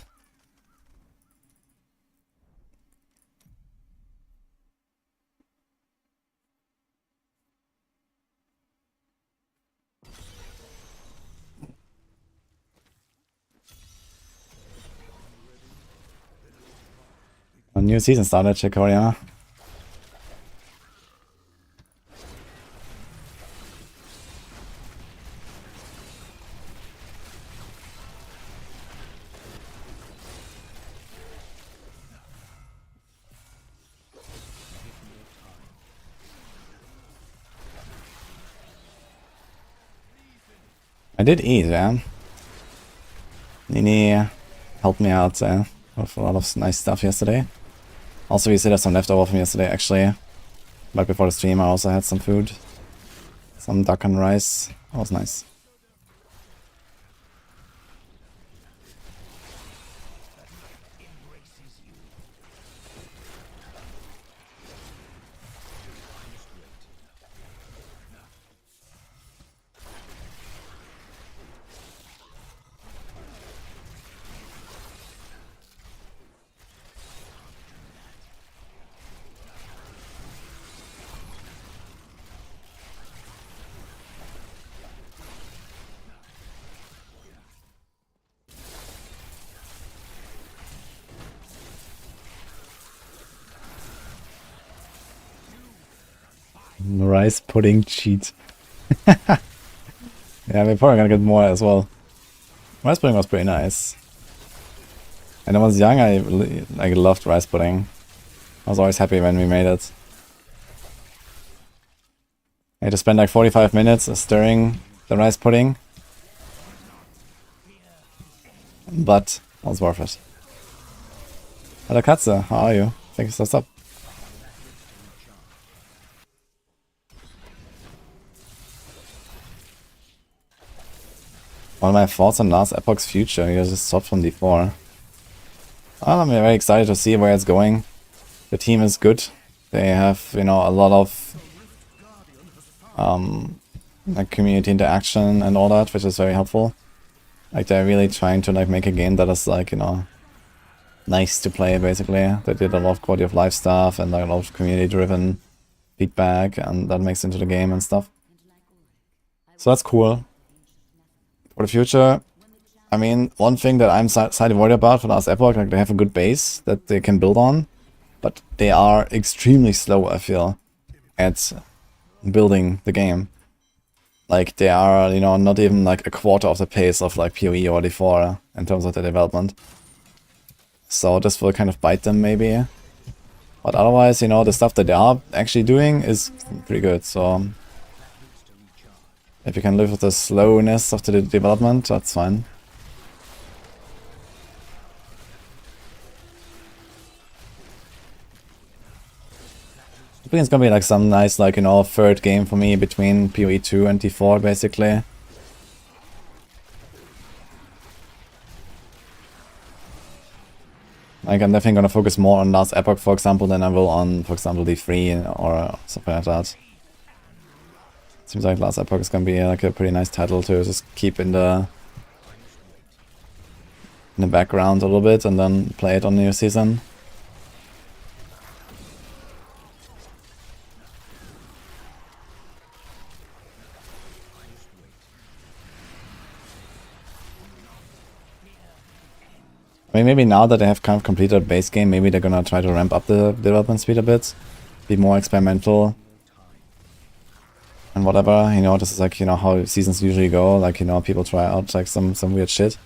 A new season started, check Korea. I did eat, yeah. Nini helped me out with a lot of nice stuff yesterday. Also, we still have some leftover from yesterday, actually. Right before the stream, I also had some food. Some duck and rice. That was nice. Rice pudding cheat. Yeah, we're probably gonna get more as well. Rice pudding was pretty nice. And when I was young, I loved rice pudding. I was always happy when we made it. I had to spend like 45 minutes stirring the rice pudding. But it was worth it. Hello Katze, how are you? Thank you for the sub. One of my thoughts on last Epoch's future, you just stopped from D4. I'm very excited to see where it's going. The team is good. They have, you know, a lot of like community interaction and all that, which is very helpful. Like they're really trying to like make a game that is like, you know, nice to play basically. They did a lot of quality of life stuff and like a lot of community driven feedback, and that makes into the game and stuff. So that's cool. For the future, I mean, one thing that I'm slightly worried about for last Epoch, like they have a good base that they can build on, but they are extremely slow, I feel, at building the game. Like they are, you know, not even like a quarter of the pace of like PoE or D4 in terms of the development. So this will kind of bite them maybe. But otherwise, you know, the stuff that they are actually doing is pretty good, so if you can live with the slowness of the development, that's fine. I think it's gonna be like some nice, like, you know, third game for me between PoE 2 and D4 basically. Like I'm definitely gonna focus more on last Epoch, for example, than I will on, for example, D3 or something like that. Seems like last Epoch is gonna be like a pretty nice title to just keep in the background a little bit and then play it on the new season. I mean, maybe now that they have kind of completed the base game, maybe they're gonna try to ramp up the development speed a bit, be more experimental and whatever. You know, this is like, you know, how seasons usually go. Like, you know, people try out like some weird shit.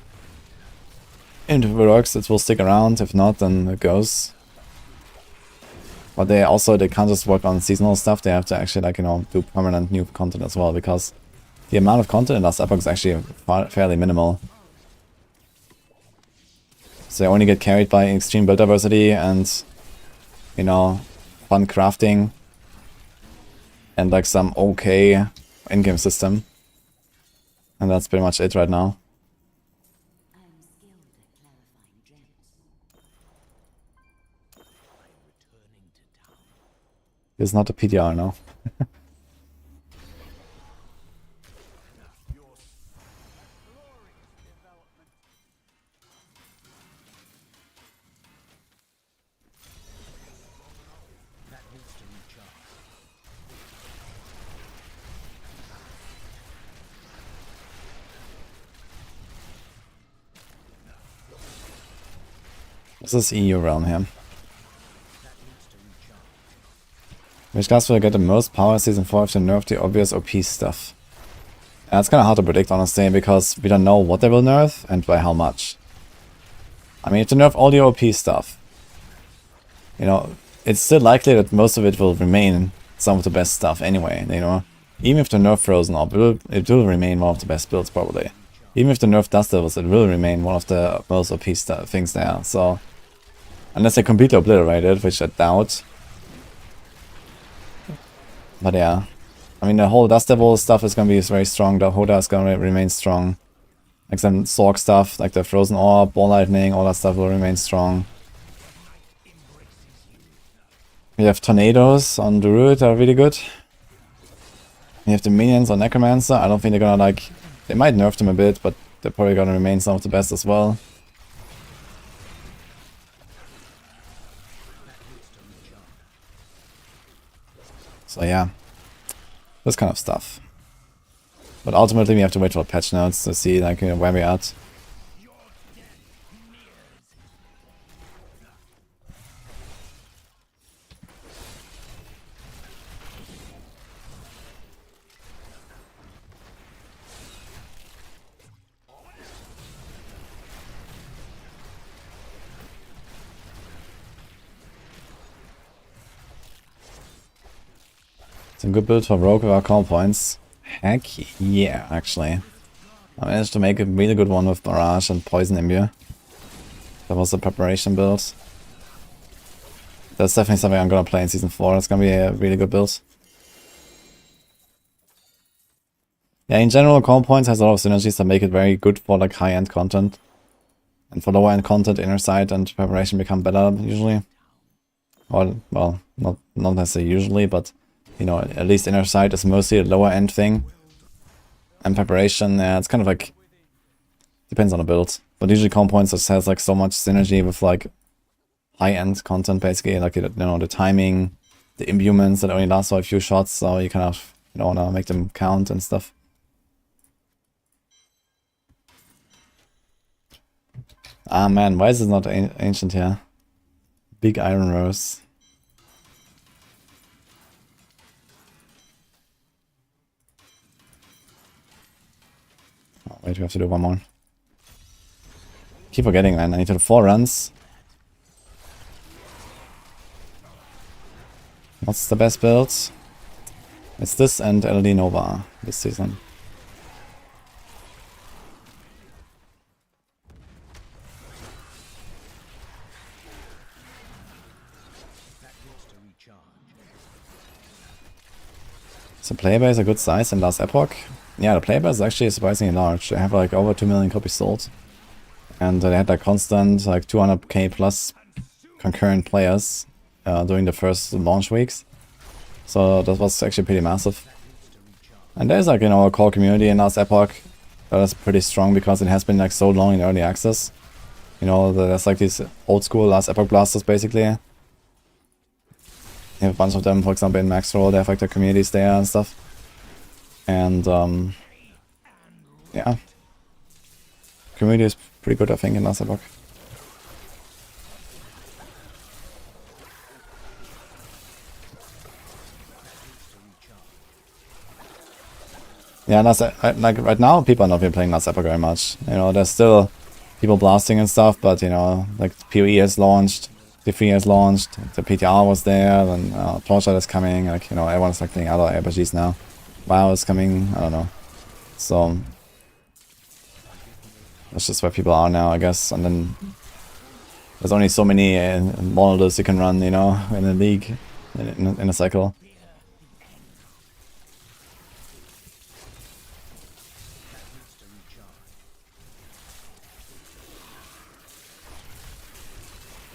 And if it works, it will stick around. If not, then it goes. But they can't just work on seasonal stuff. They have to actually, like, you know, do permanent new content as well, because the amount of content in last Epoch is actually fairly minimal. So they only get carried by extreme build diversity and, you know, fun crafting and like some okay in-game system. And that's pretty much it right now. It's not a PTR now. This is EU realm here. Which class will get the most power season 4 if they nerf the obvious OP stuff? Yeah, it's kinda hard to predict, honestly, because we don't know what they will nerf and by how much. I mean, if they nerf all the OP stuff, you know, it's still likely that most of it will remain some of the best stuff anyway, you know. Even if they nerf Frozen Orb, it will remain one of the best builds, probably. Even if they nerf Dust Devils, it will remain one of the most OP things there, so... Unless they completely obliterate it, which I doubt. But yeah. I mean, the whole Dust Devil stuff is gonna be very strong, the Hoda is gonna remain strong. Like some Sorc stuff, like the Frozen Orb, Ball Lightning, all that stuff will remain strong. We have Tornadoes on Druid, are really good. We have the Minions on Necromancer, I don't think they're gonna like... They might nerf them a bit, but they're probably gonna remain some of the best as well. So yeah, this kind of stuff. But ultimately we have to wait for patch notes to see, like, you know, where we're at. It's a good build for Rogue with our call points. Heck yeah, actually. I managed to make a really good one with Barrage and Poison Imbue. That was the preparation build. That's definitely something I'm gonna play in Season 4. It's gonna be a really good build. Yeah, in general, call points has a lot of synergies that make it very good for like high-end content. And for lower-end content, Inner Sight and Preparation become better usually. Or, well, not necessarily usually, but you know, at least Inner Sight is mostly a lower-end thing. And Preparation, yeah, it's kind of like, depends on the build. But usually call points just has like so much synergy with like high-end content basically, like, you know, the timing, the imbuements that only last for a few shots, so you kind of, you know, wanna make them count and stuff. Ah man, why is it not ancient here? Big Iron Rose. Oh, wait, we have to do one more. Keep forgetting, man. I need to do 4 runs. What's the best build? It's this and LD Nova this season. So player base a good size in last Epoch. Yeah, the player base is actually surprisingly large. They have like over 2 million copies sold. And they had like constant like 200k plus concurrent players during the first launch weeks. So that was actually pretty massive. And there's like, you know, a core community in last Epoch that is pretty strong because it has been like so long in early access. You know, there's like these old school last Epoch blasters basically. You have a bunch of them, for example, in Max Roll, they have like their communities there and stuff. And, yeah. Community is pretty good, I think, in last Epoch. Yeah, like right now, people are not really playing last Epoch very much. You know, there's still people blasting and stuff, but, you know, like PoE has launched. D3 has launched, the PTR was there, then Torchlight is coming, like, you know, everyone's like playing other RPGs now. WoW is coming, I don't know. So, that's just where people are now, I guess, and then there's only so many monoliths you can run, you know, in a league, in a cycle.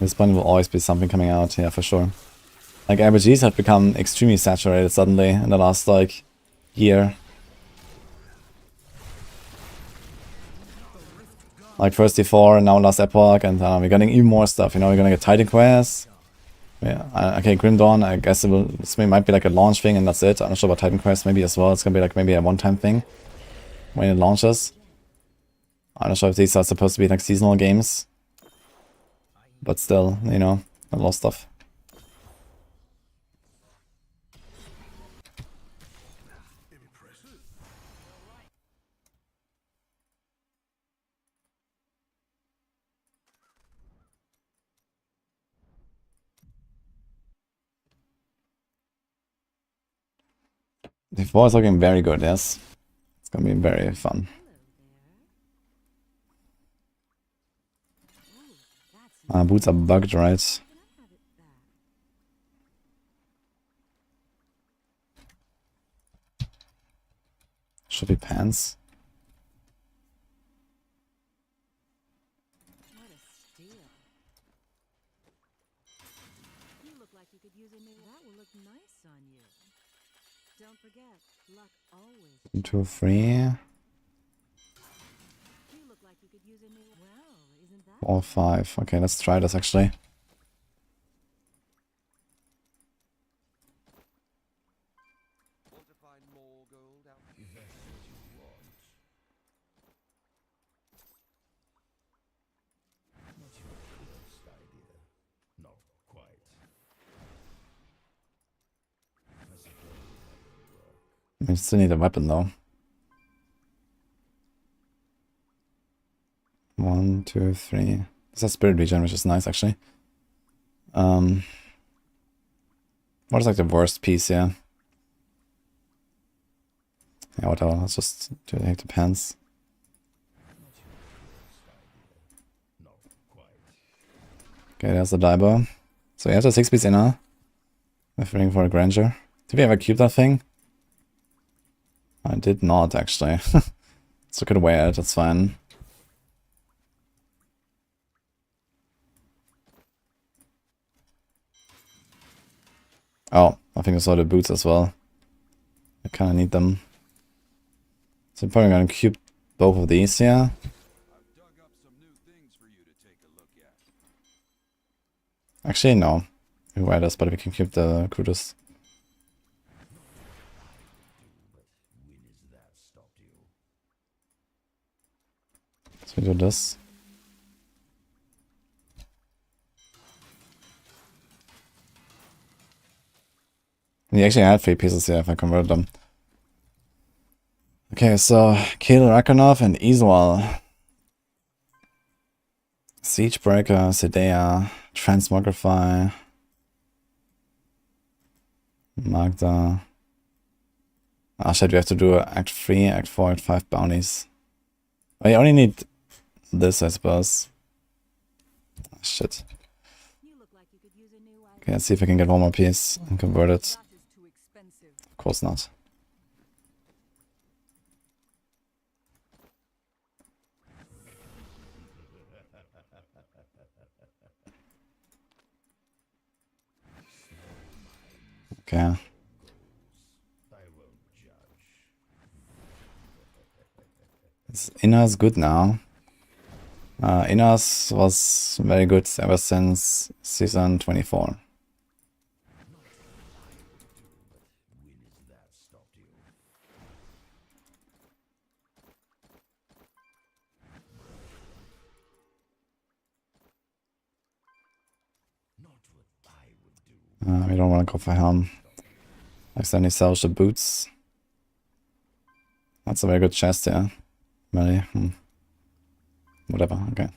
This point will always be something coming out, yeah, for sure. Like, RPGs have become extremely saturated suddenly in the last, like, year. Like, first D4, and now last Epoch, and we're getting even more stuff, you know, we're gonna get Titan Quest. Yeah, okay, Grim Dawn, I guess this might be like a launch thing, and that's it. I'm not sure about Titan Quest, maybe as well. It's gonna be like maybe a one-time thing when it launches. I'm not sure if these are supposed to be like seasonal games. But still, you know, a lot of stuff. The 4 is looking very good, yes. It's gonna be very fun. Boots are bugged, right? Should be pants. What a steal. You look like you could use a new. That will look nice on you. Don't forget, luck always. 1, 2, 3. You look like you could use a new. Well, isn't that? 4, 5. Okay, let's try this actually. We still need a weapon though. 1, 2, 3. This has Spirit Regen, which is nice actually. What is like the worst piece here? Yeah, whatever. Let's just take the pants. Okay, there's the Diablo. So he has a 6-piece inner. We're waiting for a Granger. Did we ever cube that thing? I did not, actually. So I could wait, that's fine. Oh, I think I saw the boots as well. I kind of need them. So I'm probably going to cube both of these here. Actually, no. We wear this, but we can keep the Kudos. So we do this. And he actually had 3 pieces here if I converted them. Okay, so kill Rakanov and Iswal. Siegebreaker, Sedea, Transmogrify, Magda. Ah shit, we have to do Act 3, Act 4, Act 5 bounties. Oh, you only need this, I suppose. Ah, shit. Okay, let's see if I can get one more piece and convert it. Of course not. Okay. This inner is good now. Inners was very good ever since season 24. We don't want to go for Helm. Accidentally sells the boots. That's a very good chest, yeah. Really? Whatever, okay.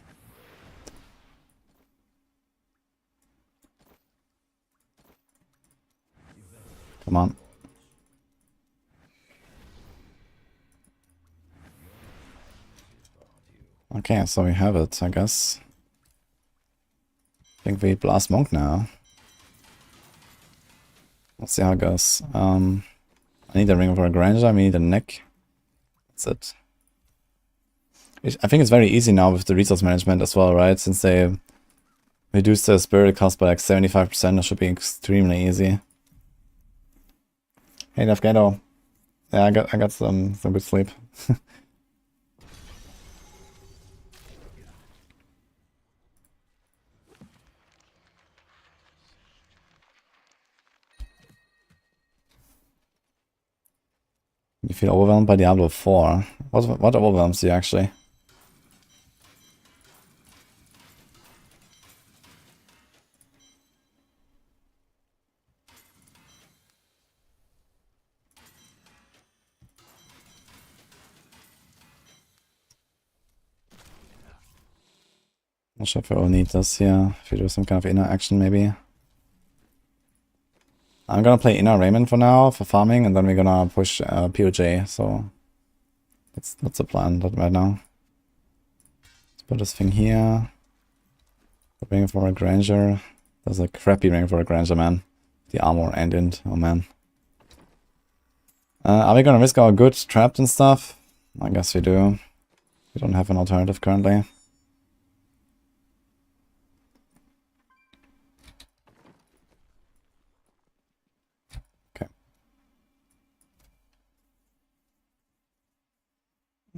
Come on. Okay, so we have it, I guess. I think we blast Monk now. Let's see how it goes. I need a ring for a Granger, we need a neck. That's it. I think it's very easy now with the resource management as well, right? Since they reduced the spirit cost by like 75%, it should be extremely easy. Hey, Nafgado. Yeah, I got some good sleep. You feel overwhelmed by Diablo 4. What overwhelms you actually? Not sure if we all need this here. If we do some kind of inner action maybe. I'm gonna play inner Raymond for now, for farming, and then we're gonna push POJ, so that's the plan right now. Let's put this thing here. Ring for a Granger. There's a crappy ring for a Granger, man. The armor ended, oh man. Are we gonna risk our goods trapped and stuff? I guess we do. We don't have an alternative currently.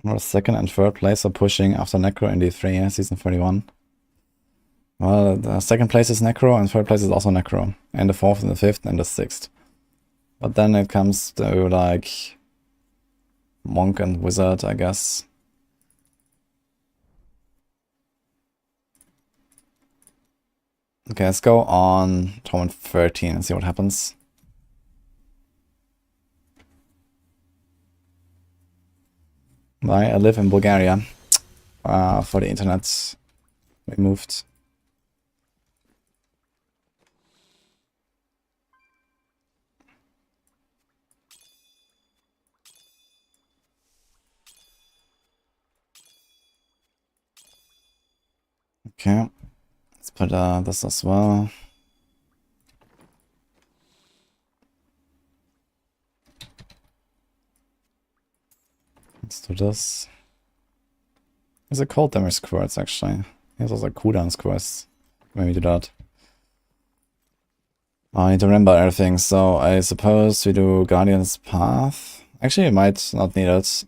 Our second and third place are pushing after Necro in D3, season 31. Well, the second place is Necro and third place is also Necro. And the fourth and the fifth and the sixth. But then it comes to like Monk and Wizard, I guess. Okay, let's go on tournament 13 and see what happens. I live in Bulgaria. For the internet, we moved. Okay. Let's put this as well. Let's do this. There's a cold damage quartz actually. There's also cooldown quartz. Maybe do that. Oh, I need to remember everything, so I suppose we do Guardian's Path. Actually, we might not need it.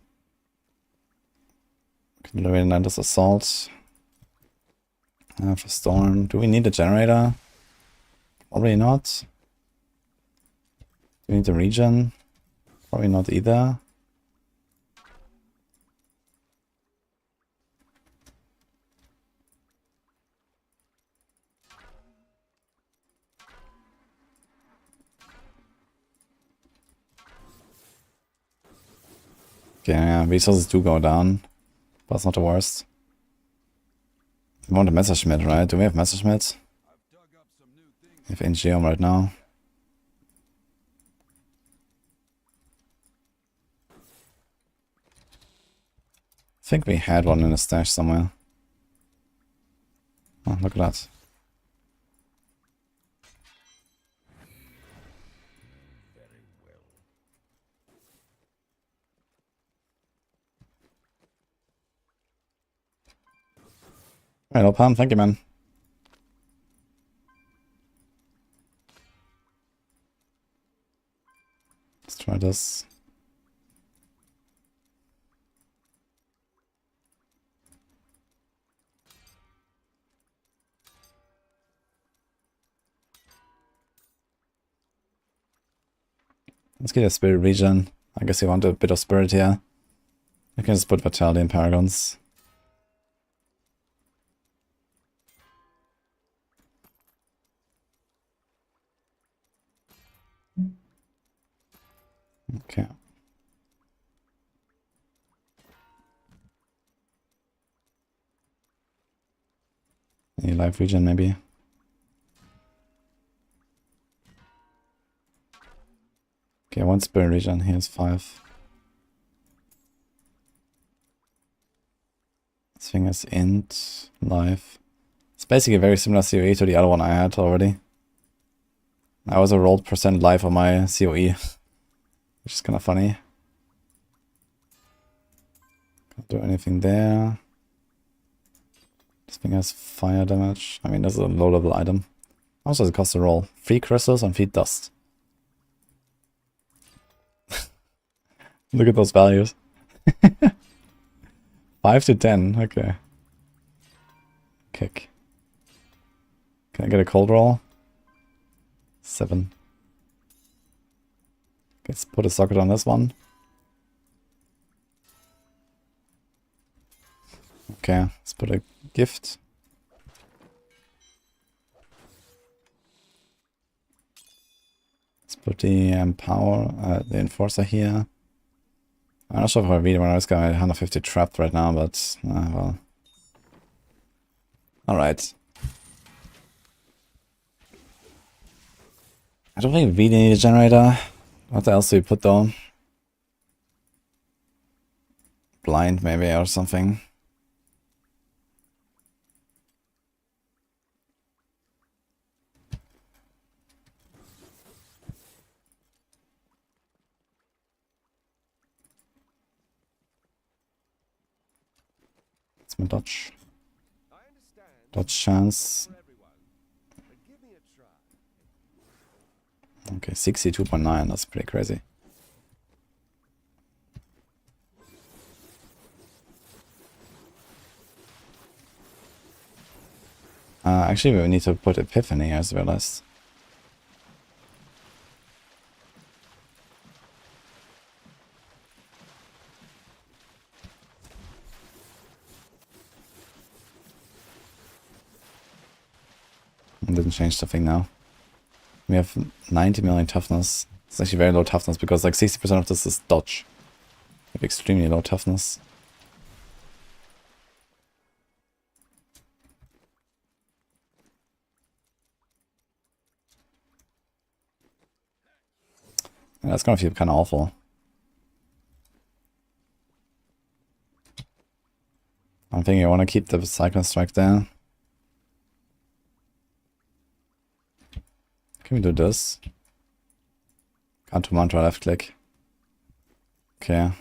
Can do Relentless Assault. For Storm. Do we need a generator? Probably not. Do we need a regen? Probably not either. Okay, yeah, resources do go down, but it's not the worst. We want a Messerschmitt, right? Do we have Messerschmitt? We have Ingeom right now. I think we had one in the stash somewhere. Oh, look at that. Alright, Alpan, thank you, man. Let's try this. Let's get a spirit regen. I guess you want a bit of spirit here. I can just put Vitality and Paragons. Okay. Any life regen maybe? Okay, one spirit regen, here's 5. This thing is int, life. It's basically a very similar COE to the other one I had already. I also rolled % life on my COE. Which is kind of funny. Can't do anything there. This thing has fire damage. I mean, this is a low level item. How much does it cost to roll? 3 crystals and 3 dust. Look at those values. 5 to 10, okay. Kick. Can I get a cold roll? 7. Let's put a socket on this one. Okay, let's put a gift. Let's put the the enforcer here. I'm not sure if I really want to risk 150 trapped right now, but well. Alright. I don't think we really need a generator. What else do we put though? Blind maybe or something. It's my dodge. Dodge chance. Okay, 62.9, that's pretty crazy. Actually, we need to put Epiphany, I just realized. Didn't change the thing now. We have 90 million toughness. It's actually very low toughness because like 60% of this is dodge. We have extremely low toughness. Yeah, that's gonna feel kind of awful. I'm thinking I want to keep the Cyclone Strike there. Can we do this? Can't do mantra left click. Okay.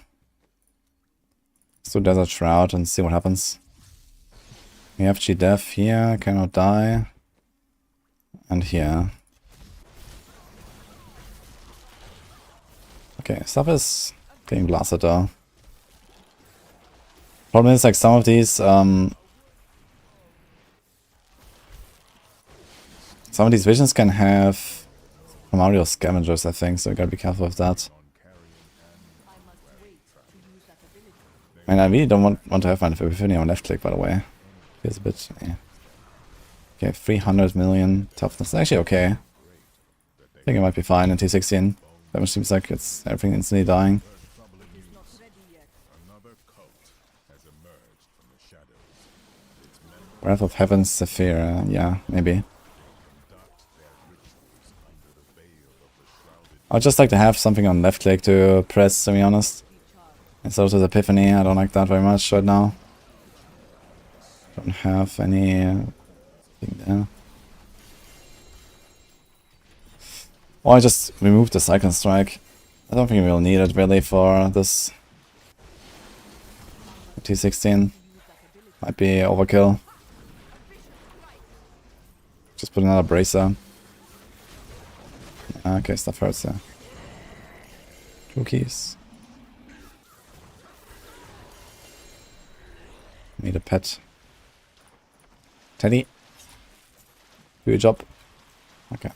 Let's do Desert Shroud and see what happens. We have G-Def here, cannot die. And here. Okay, stuff is getting blasted though. Problem is, like, some of these, some of these visions can have primordial scavengers, I think, so you gotta be careful with that. And I really don't want to have my Epiphany on left click, by the way. Feels a bit, yeah. Okay, 300 million toughness. Actually, okay. I think it might be fine in T16. That seems like it's everything instantly dying. Wrath of Heaven, Sapphire, yeah, maybe. I'd just like to have something on left click to press, to be honest. Instead of the Epiphany, I don't like that very much right now. Don't have any thing there. Or I just remove the Cyclone Strike. I don't think we'll need it really for this T16. Might be overkill. Just put another Bracer. Okay, stuff hurts, yeah. 2 keys. Need a pet. Teddy. Do your job. Okay.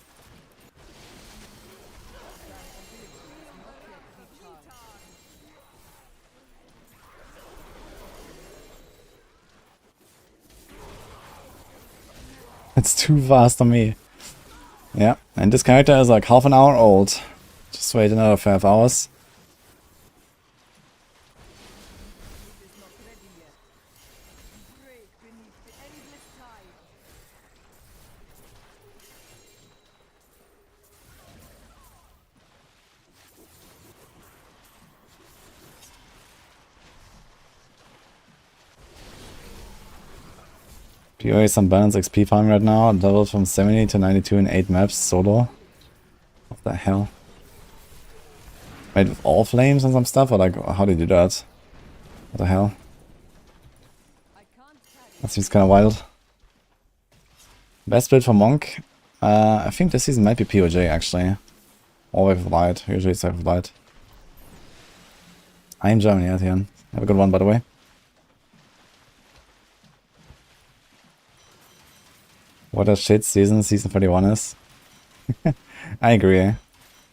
It's too fast on me. Yeah, and this character is like half an hour old. Just wait another 5 hours. POA some balance XP farming right now, leveled from 70 to 92 in 8 maps solo. What the hell? Wait, with all flames and some stuff, or like, how do you do that? What the hell? That seems kinda wild. Best build for Monk? I think this season might be POJ actually. Or Wave of Light, usually it's Wave of Light. I am Germany, Etienne. Have a good one, by the way. What a shit season 31 is. I agree.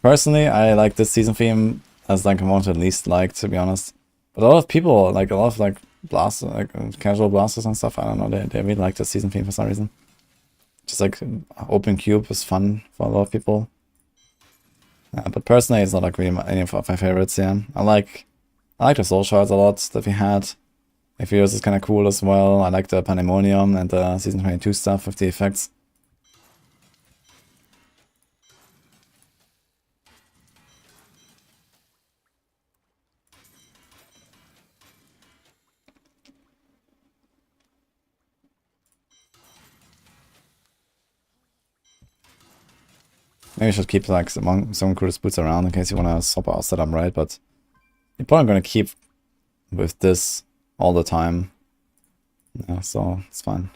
Personally, I like this season theme as like one of the least liked, to be honest. But a lot of people, like a lot of like blasters, like casual blasters and stuff, I don't know, they really like this season theme for some reason. Just like open cube is fun for a lot of people. But personally, it's not like really any of my favorites. Yeah, I like the soul shards a lot that we had. Enquiries is kind of cool as well. I like the Pandemonium and the Season 22 stuff with the effects. Maybe I should keep like some Cruise Boots around in case you want to swap out setup, right? But you're probably going to keep with this all the time. Yeah, so it's fine.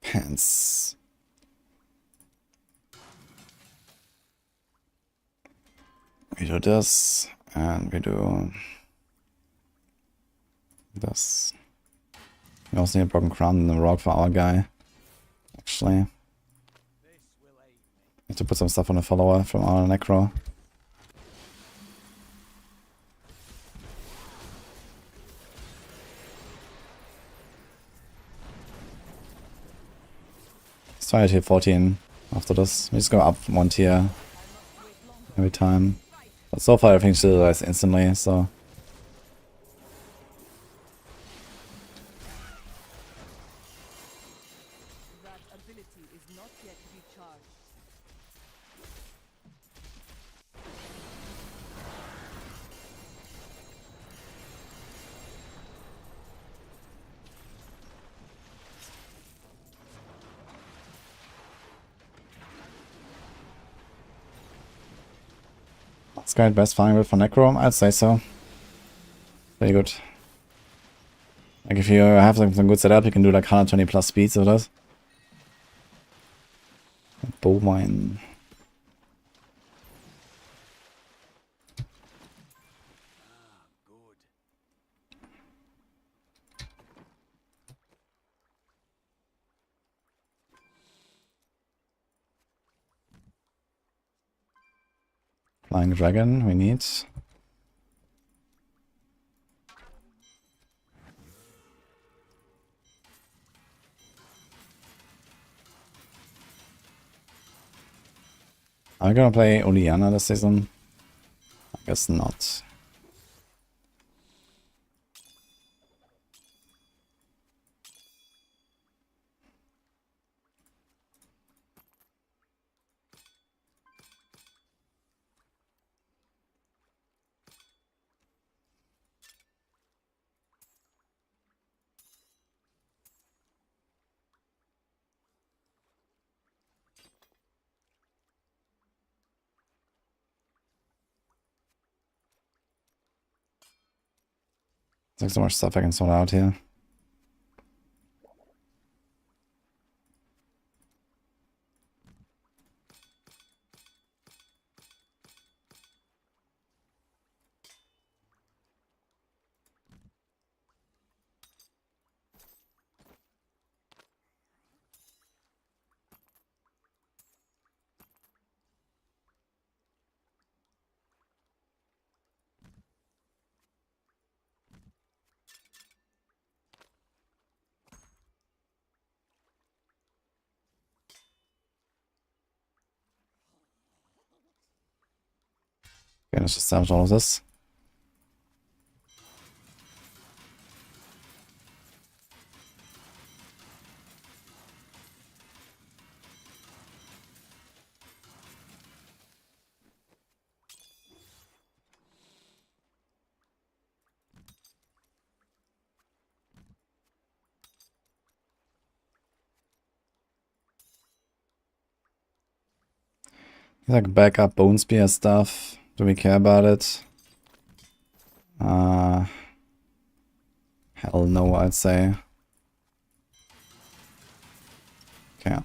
Pants. We do this, and we do this. We also need a broken crown and a rock for our guy. Actually, need to put some stuff on the follower from our Necro. Let's try to hit 14 after this. We just go up 1 tier every time. But so far everything still dies instantly, so... This guy best flying with for Necro? I'd say so. Very good. Like if you have like some good setup, you can do like 120 plus speeds with that. Bovine. Flying Dragon, we need. Are we gonna play Oleana this season? I guess not. There's so much stuff I can sort out here. Okay, let's just salvage all of this. Like backup bone spear stuff. Do we care about it? Hell no, I'd say. Okay.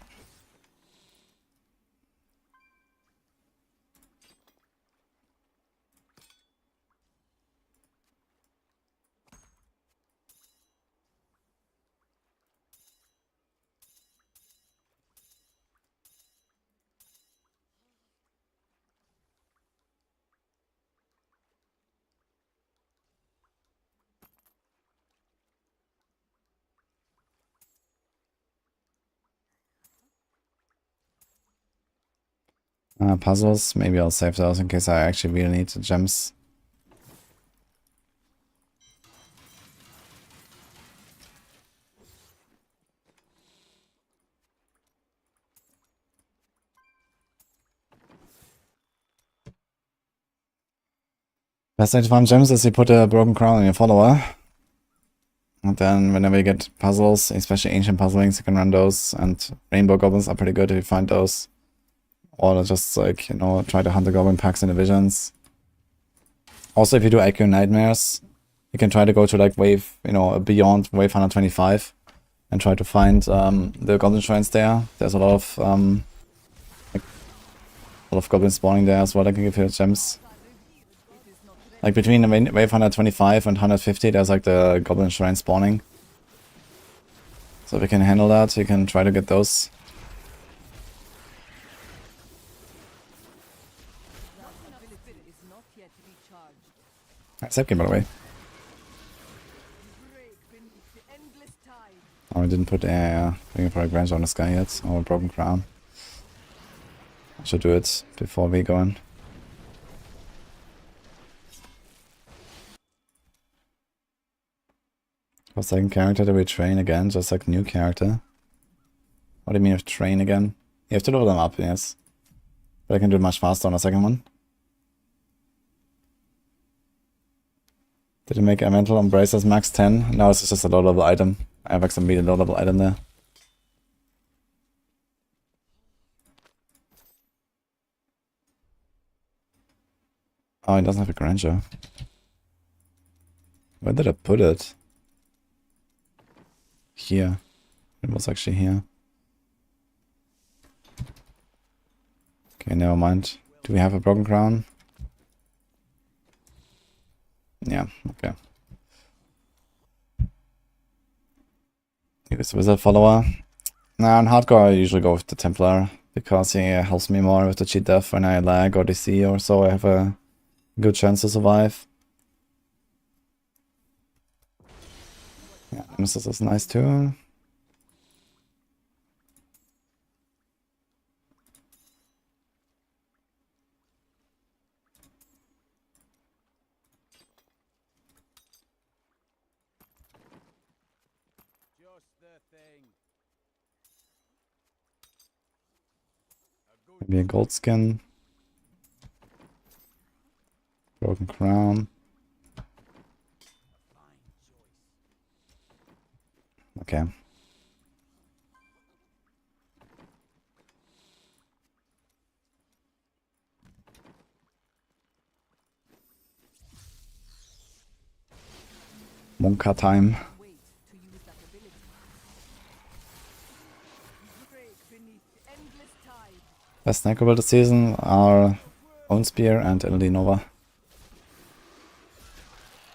Puzzles, maybe I'll save those in case I actually really need the gems. Best way to farm gems is you put a broken crown on your follower. And then whenever you get puzzles, especially ancient puzzlings, you can run those. And rainbow goblins are pretty good if you find those. Or just like, you know, try to hunt the goblin packs in the visions. Also, if you do Echo Nightmares, you can try to go to like wave, you know, beyond wave 125 and try to find the goblin shrines there. There's a lot of goblins spawning there as well that can give you gems. Like between the wave 125 and 150, there's like the goblin shrine spawning. So if you can handle that, you can try to get those. Save game, by the way. Oh, I didn't put a Advantage on this guy yet, or a Broken Crown. I should do it before we go in. For second character, do we train again? Just like new character? What do you mean with train again? You have to level them up, yes. But I can do it much faster on the second one. Did you make Elemental Embracers max 10? No, it's just a low level item. I have like some really low level item there. Oh, he doesn't have a grandeur. Where did I put it? Here. It was actually here. Okay, never mind. Do we have a broken crown? Yeah, okay. He was wizard follower. Nah, on hardcore I usually go with the Templar because he helps me more with the cheat death when I lag or DC or so. I have a good chance to survive. Yeah, Nemesis is nice too. Maybe a gold skin. Broken crown. Okay. Monka time. Best Necro build this season are Own Spear and Elodie Nova.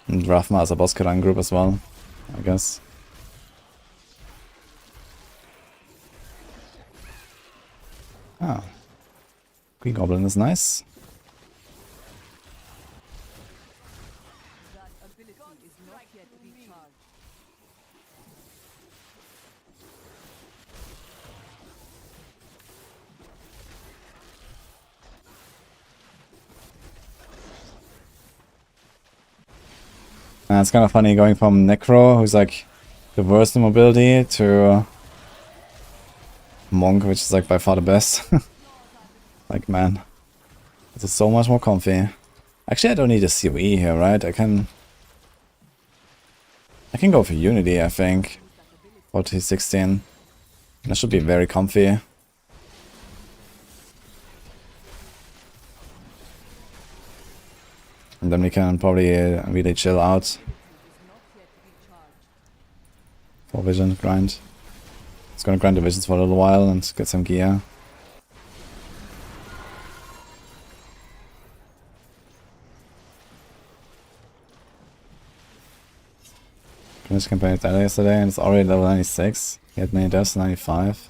And Rathma as a boss Karan group as well, I guess. Ah. Green Goblin is nice. It's kind of funny going from Necro, who's like the worst in mobility, to Monk, which is like by far the best. Like, man, this is so much more comfy. Actually, I don't need a COE here, right? I can go for Unity, I think. 4016. That should be very comfy. And then we can probably really chill out. For vision grind. It's gonna grind the visions for a little while and get some gear. Finished campaign with Data yesterday and it's already level 96. He had many deaths, 95.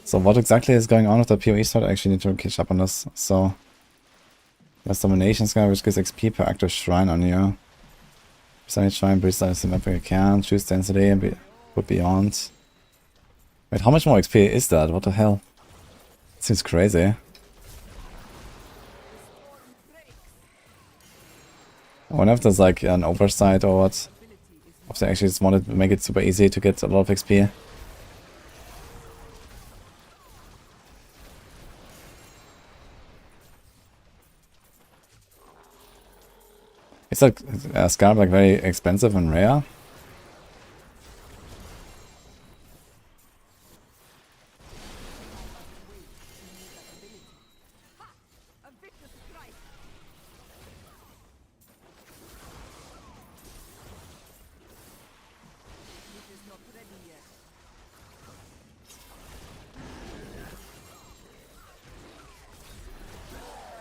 So what exactly is going on with the PoE start? I actually need to catch up on this. So there's domination sky which gives XP per active shrine on you. Percentage shrine, breach size, symmetric account, choose density and put beyond. Wait, how much more XP is that? What the hell? Seems crazy. I wonder if there's like an oversight or what. If they actually just wanted to make it super easy to get a lot of XP. Is like Scarab like very expensive and rare?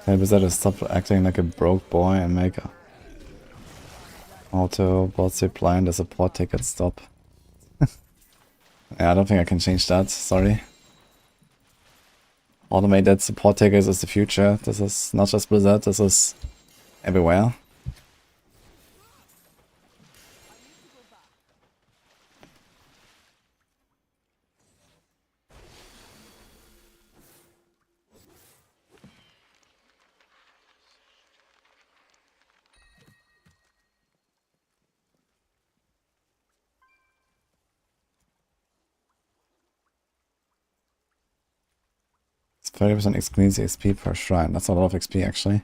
Maybe better stop acting like a broke boy and make a auto bot supply and the support ticket stop. Yeah, I don't think I can change that, sorry. Automated support tickets is the future. This is not just Blizzard, this is everywhere. It's 30% excludes XP per shrine. That's a lot of XP actually.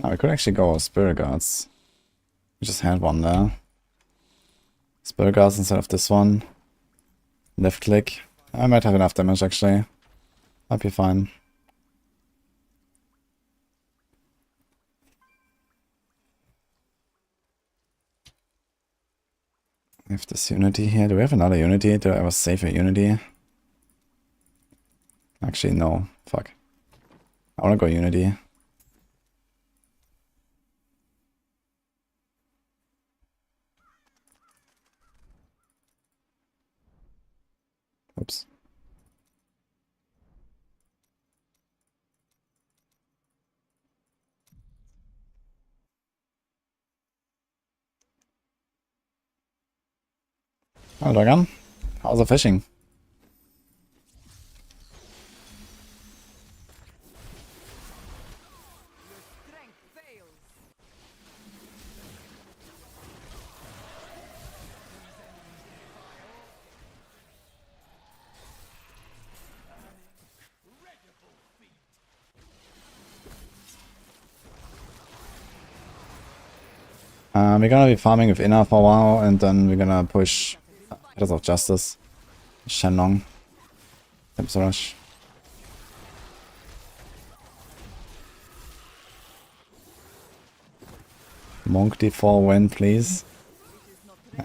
Oh, we could actually go Spirit Guards. We just had one there. Spirit Guards instead of this one. Left click. I might have enough damage actually. Might be fine. We have this Unity here. Do we have another Unity? Do I ever save a Unity? Actually, no. Fuck. I wanna go Unity. Oops. Oh, Logan. How's the fishing? We're gonna be farming with Inner for a while, and then we're gonna push Pillars of Justice, Shenlong, Tempest Rush. Monk D4 win, please.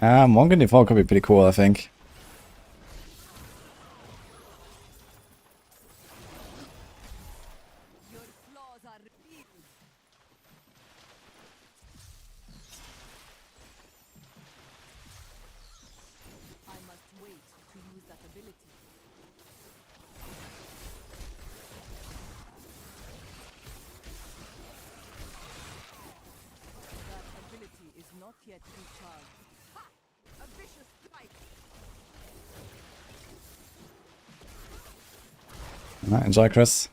Monk in D4 could be pretty cool, I think. Enjoy, Chris.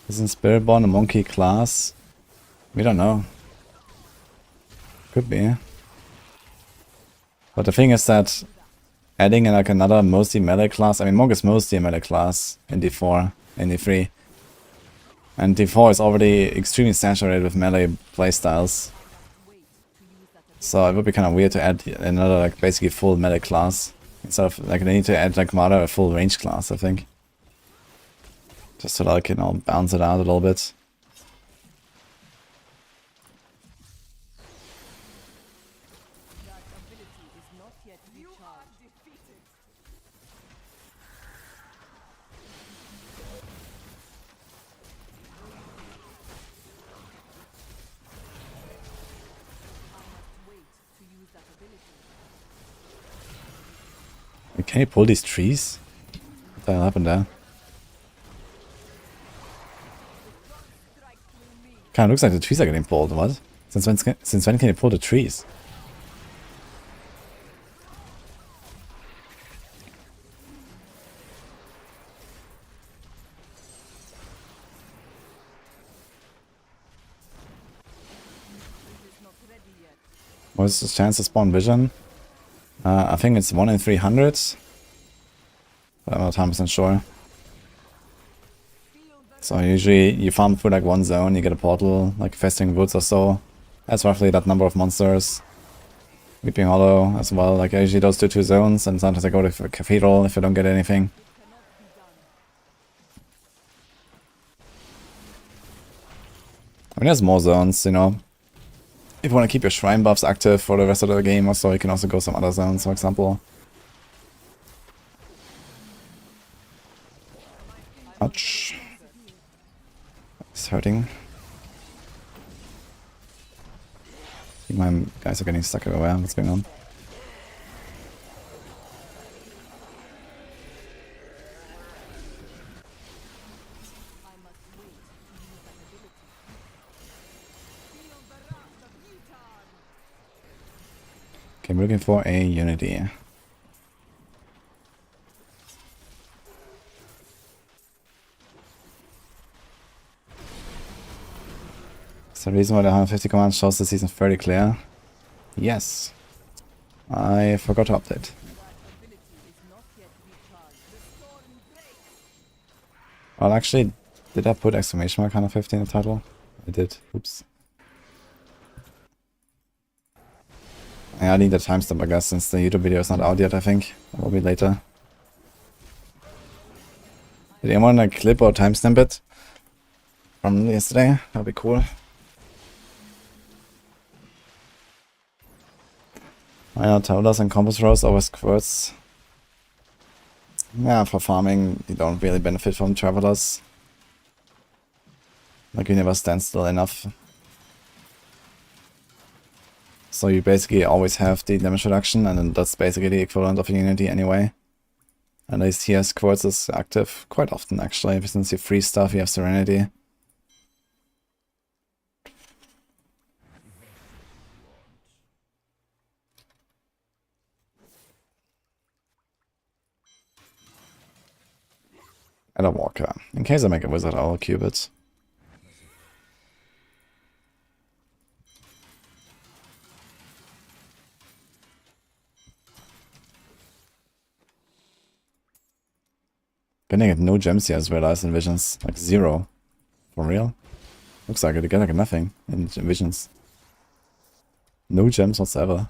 Isn't Spiritborn a monkey class? We don't know. Could be. But the thing is that adding in like another mostly melee class, I mean Monk is mostly a melee class in D4, in D3. And D4 is already extremely saturated with melee playstyles. So it would be kind of weird to add another like basically full melee class. Instead of like they need to add like rather a full range class, I think. Just to like, you know, balance it out a little bit. Can you pull these trees? What the hell happened there? Kinda looks like the trees are getting pulled, what? Since when can you pull the trees? What's the chance to spawn vision? I think it's 1 in 300. But I'm not 100% sure. So usually you farm through like one zone, you get a portal, like Festing Woods or so. That's roughly that number of monsters. Weeping Hollow as well, like I usually those two zones, and sometimes I go to Cathedral if I don't get anything. I mean there's more zones, you know. If you want to keep your shrine buffs active for the rest of the game or so, you can also go some other zones, for example. Ouch. It's hurting. I think my guys are getting stuck everywhere. What's going on? Okay, I'm looking for a Unity. Is the reason why the 150 command shows the season 30 clear? Yes. I forgot to update. Well, actually, Did I put exclamation mark 150 in the title? I did. Oops. Yeah, I need the timestamp, I guess, since the YouTube video is not out yet, I think. It will be later. Did anyone like clip or timestamp it from yesterday? That'd be cool. I know Taulas and Compass Rose always squirts. Yeah, for farming, you don't really benefit from Travelers. Like, you never stand still enough. So you basically always have the damage reduction, and then that's basically the equivalent of Unity anyway. And at least here, Squirts is active quite often, actually. Since you free stuff, you have Serenity. And a Walker. In case I make a Wizard, I'll cube it. Gonna get no gems here as realized in Visions. Like 0. For real? Looks like it. You get like nothing in Visions. No gems whatsoever.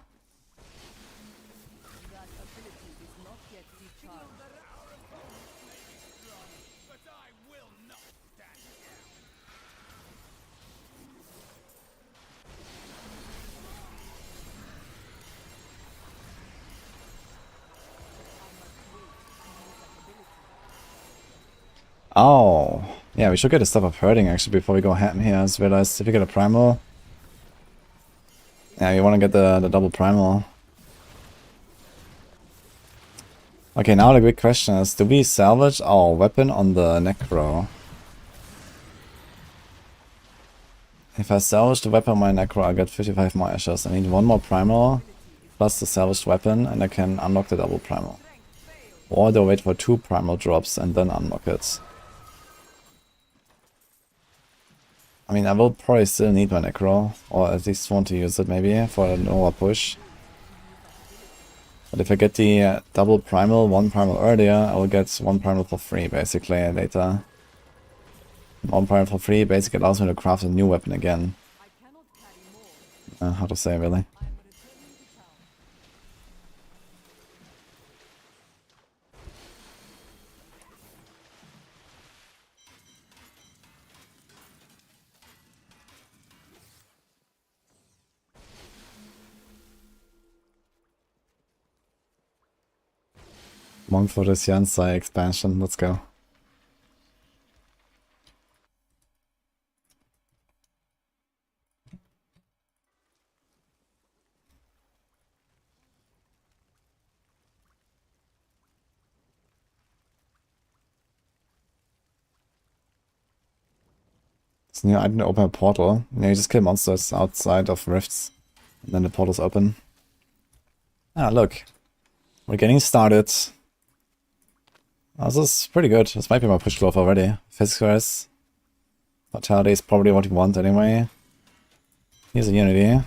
Oh, yeah, we should get a step up hurting actually before we go ham here. I just realized if you get a primal, yeah, you want to get the double primal. Okay, now the big question is, do we salvage our weapon on the Necro? If I salvage the weapon on my Necro, I get 55 more ashes. I need one more primal plus the salvaged weapon, and I can unlock the double primal. Or do I wait for 2 primal drops and then unlock it? I mean, I will probably still need my Necro, or at least want to use it maybe for an over push. But if I get the double primal, 1 primal earlier, I will get 1 primal for free basically later. 1 primal for free basically allows me to craft a new weapon again. How to say really? One for the Yansai expansion, let's go. It's new item to open a portal. Yeah, you just kill monsters outside of rifts, and then the portal's open. Ah, look. We're getting started. Oh, this is pretty good. This might be my push glove already. Physics Vitality is probably what you want anyway. Here's a Unity.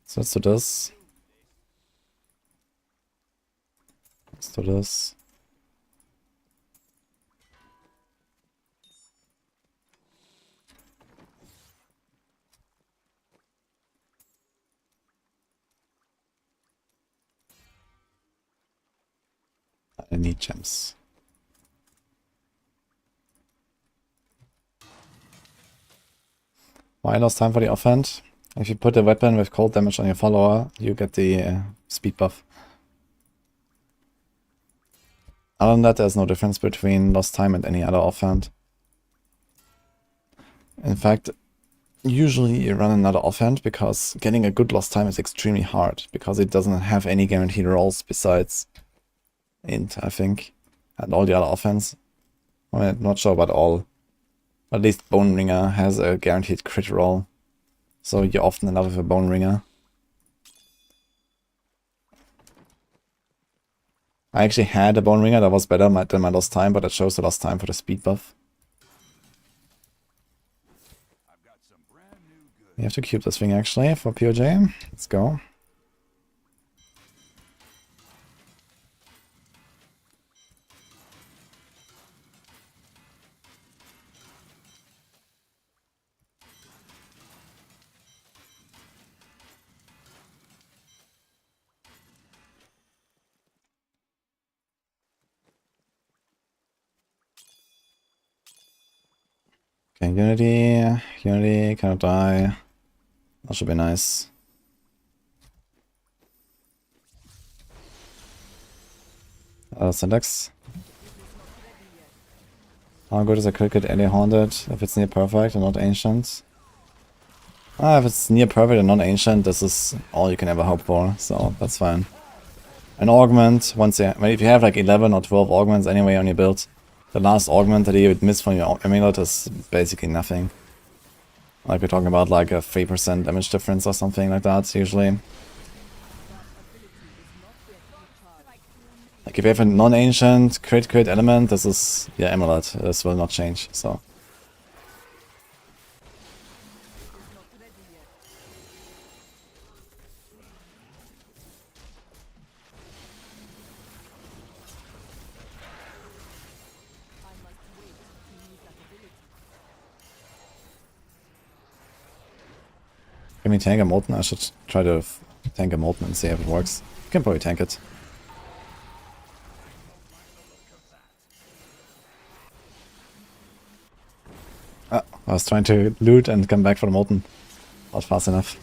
So let's do this. Let's do this. I need gems. Why I lost time for the offhand? If you put a weapon with cold damage on your follower, you get the speed buff. Other than that, there's no difference between lost time and any other offhand. In fact, usually you run another offhand because getting a good lost time is extremely hard, because it doesn't have any guaranteed rolls besides int, I think, and all the other offense. I mean, I'm not sure about all. At least Bone Ringer has a guaranteed crit roll, so you often end up with a Bone Ringer. I actually had a Bone Ringer that was better than my lost time, but I chose the lost time for the speed buff. We have to cube this thing actually for POJ. Let's go. Okay, Unity. Unity cannot die. That should be nice. Syntax. How good is a cricket any haunted if it's near perfect and not ancient? If it's near perfect and not ancient, this is all you can ever hope for, so that's fine. An augment, if you have like 11 or 12 augments anyway on your build, the last augment that you would miss from your amulet is basically nothing. Like we're talking about like a 3% damage difference or something like that, usually. Like if you have a non-ancient crit element, this is your amulet. This will not change, so. Can we tank a Molten? I should try to tank a Molten and see if it works. You can probably tank it. I was trying to loot and come back for the Molten. Not fast enough.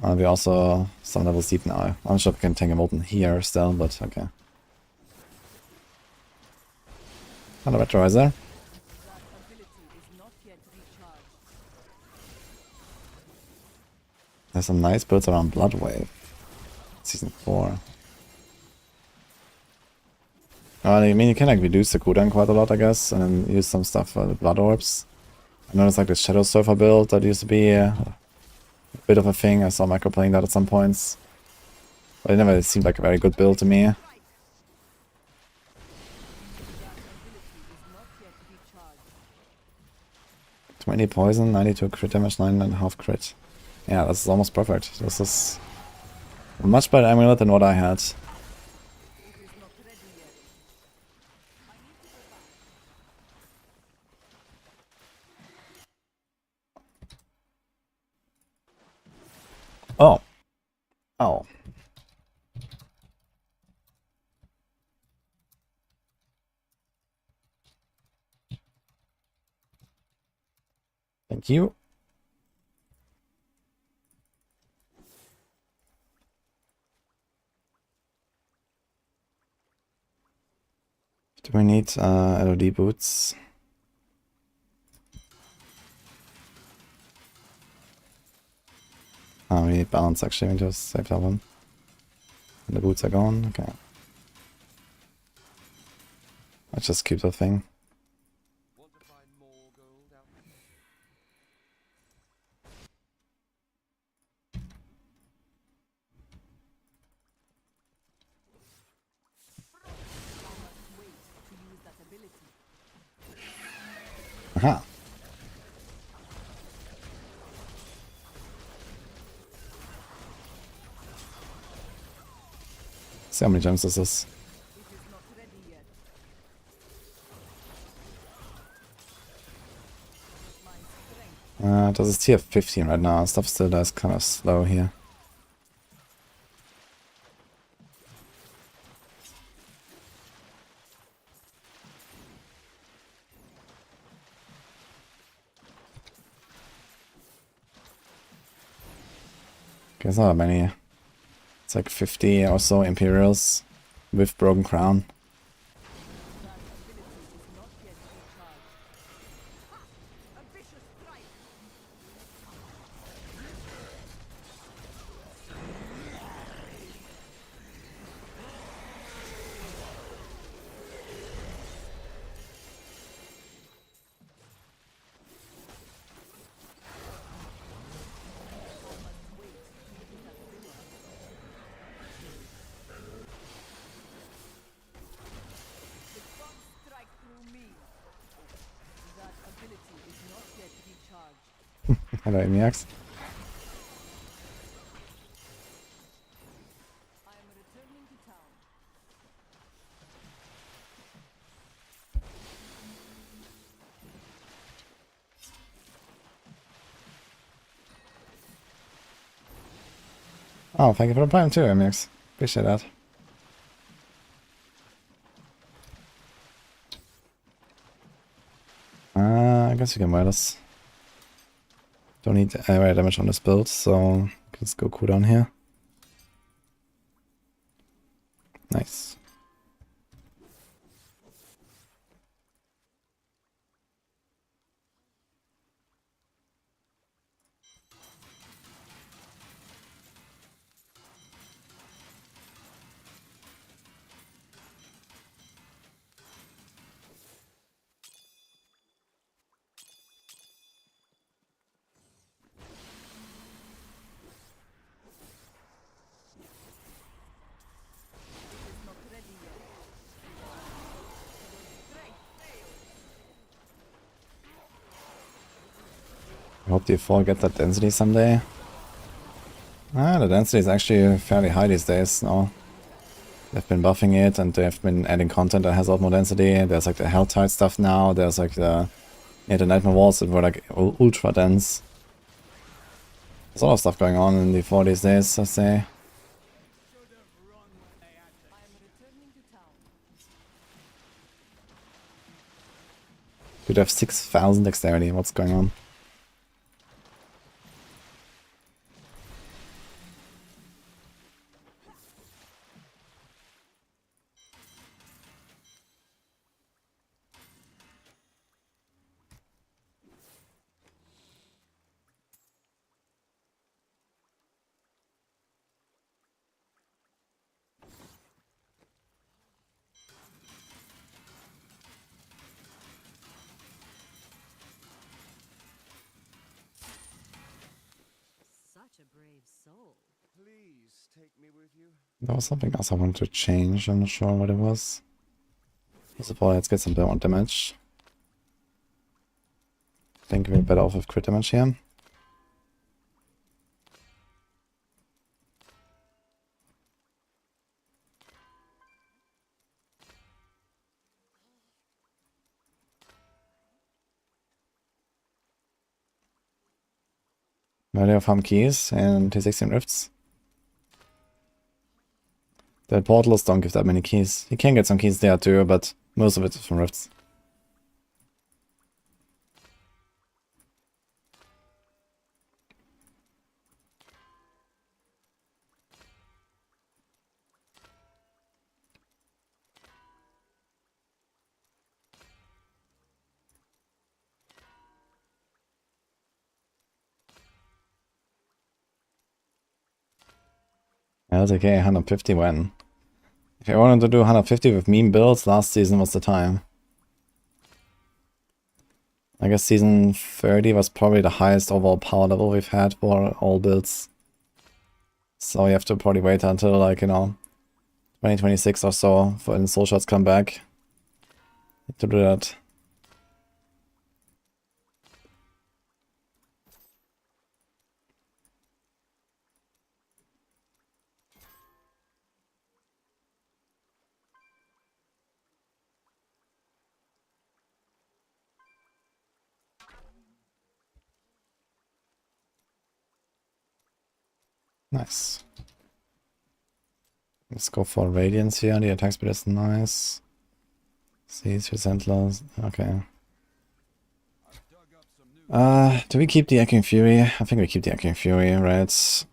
We also some levels deep now. I'm not sure if we can tank a Molten here still, but okay. And a Retterizer. There's some nice builds around Bloodwave. Season 4. I mean, you can like reduce the cooldown quite a lot, I guess, and then use some stuff for the Blood Orbs. I know it's like the Shadow Surfer build that used to be a bit of a thing. I saw Micro playing that at some points. But it never seemed like a very good build to me. $20 poison, 92 crit damage, 9.5 crit. Yeah, this is almost perfect. This is a much better amulet than what I had. Oh. Oh. Thank you. Do we need LOD boots? Oh, we need balance actually, we just save that one. And the boots are gone, okay. Let's just keep the thing. Aha. See how many gems this is. This is tier 15 right now. Stuff still does kind of slow here. Okay, it's not that many. It's like 50 or so Imperials with Broken Crown. Hello, Emiax. Oh, thank you for the prime too, Emiax. Appreciate that. I guess you can wear this. Don't need area damage on this build, so let's go cooldown here. Nice. I hope the 4 get that density someday. Ah, the density is actually fairly high these days now. They've been buffing it and they've been adding content that has a lot more density. There's like the Helltide stuff now. There's like the Nightmare Walls that were like ultra dense. There's a lot of stuff going on in the 4 these days, I say. Could have 6,000 dexterity. What's going on? There was something else I wanted to change. I'm not sure what it was. First of all, let's get some more damage. I think we're better off with crit damage here. Value of Harm Keys and T16 Rifts. The portals don't give that many keys. You can get some keys there too, but most of it is from Rifts. LTK 150 when? If I wanted to do 150 with meme builds, last season was the time. I guess season 30 was probably the highest overall power level we've had for all builds. So you have to probably wait until, like, you know, 2026 or so for when soul shots come back to do that. Nice. Let's go for Radiance here. The attack speed is nice. Seize, Resentless. Okay. Do we keep the Echoing Fury? I think we keep the Echoing Fury, right? It's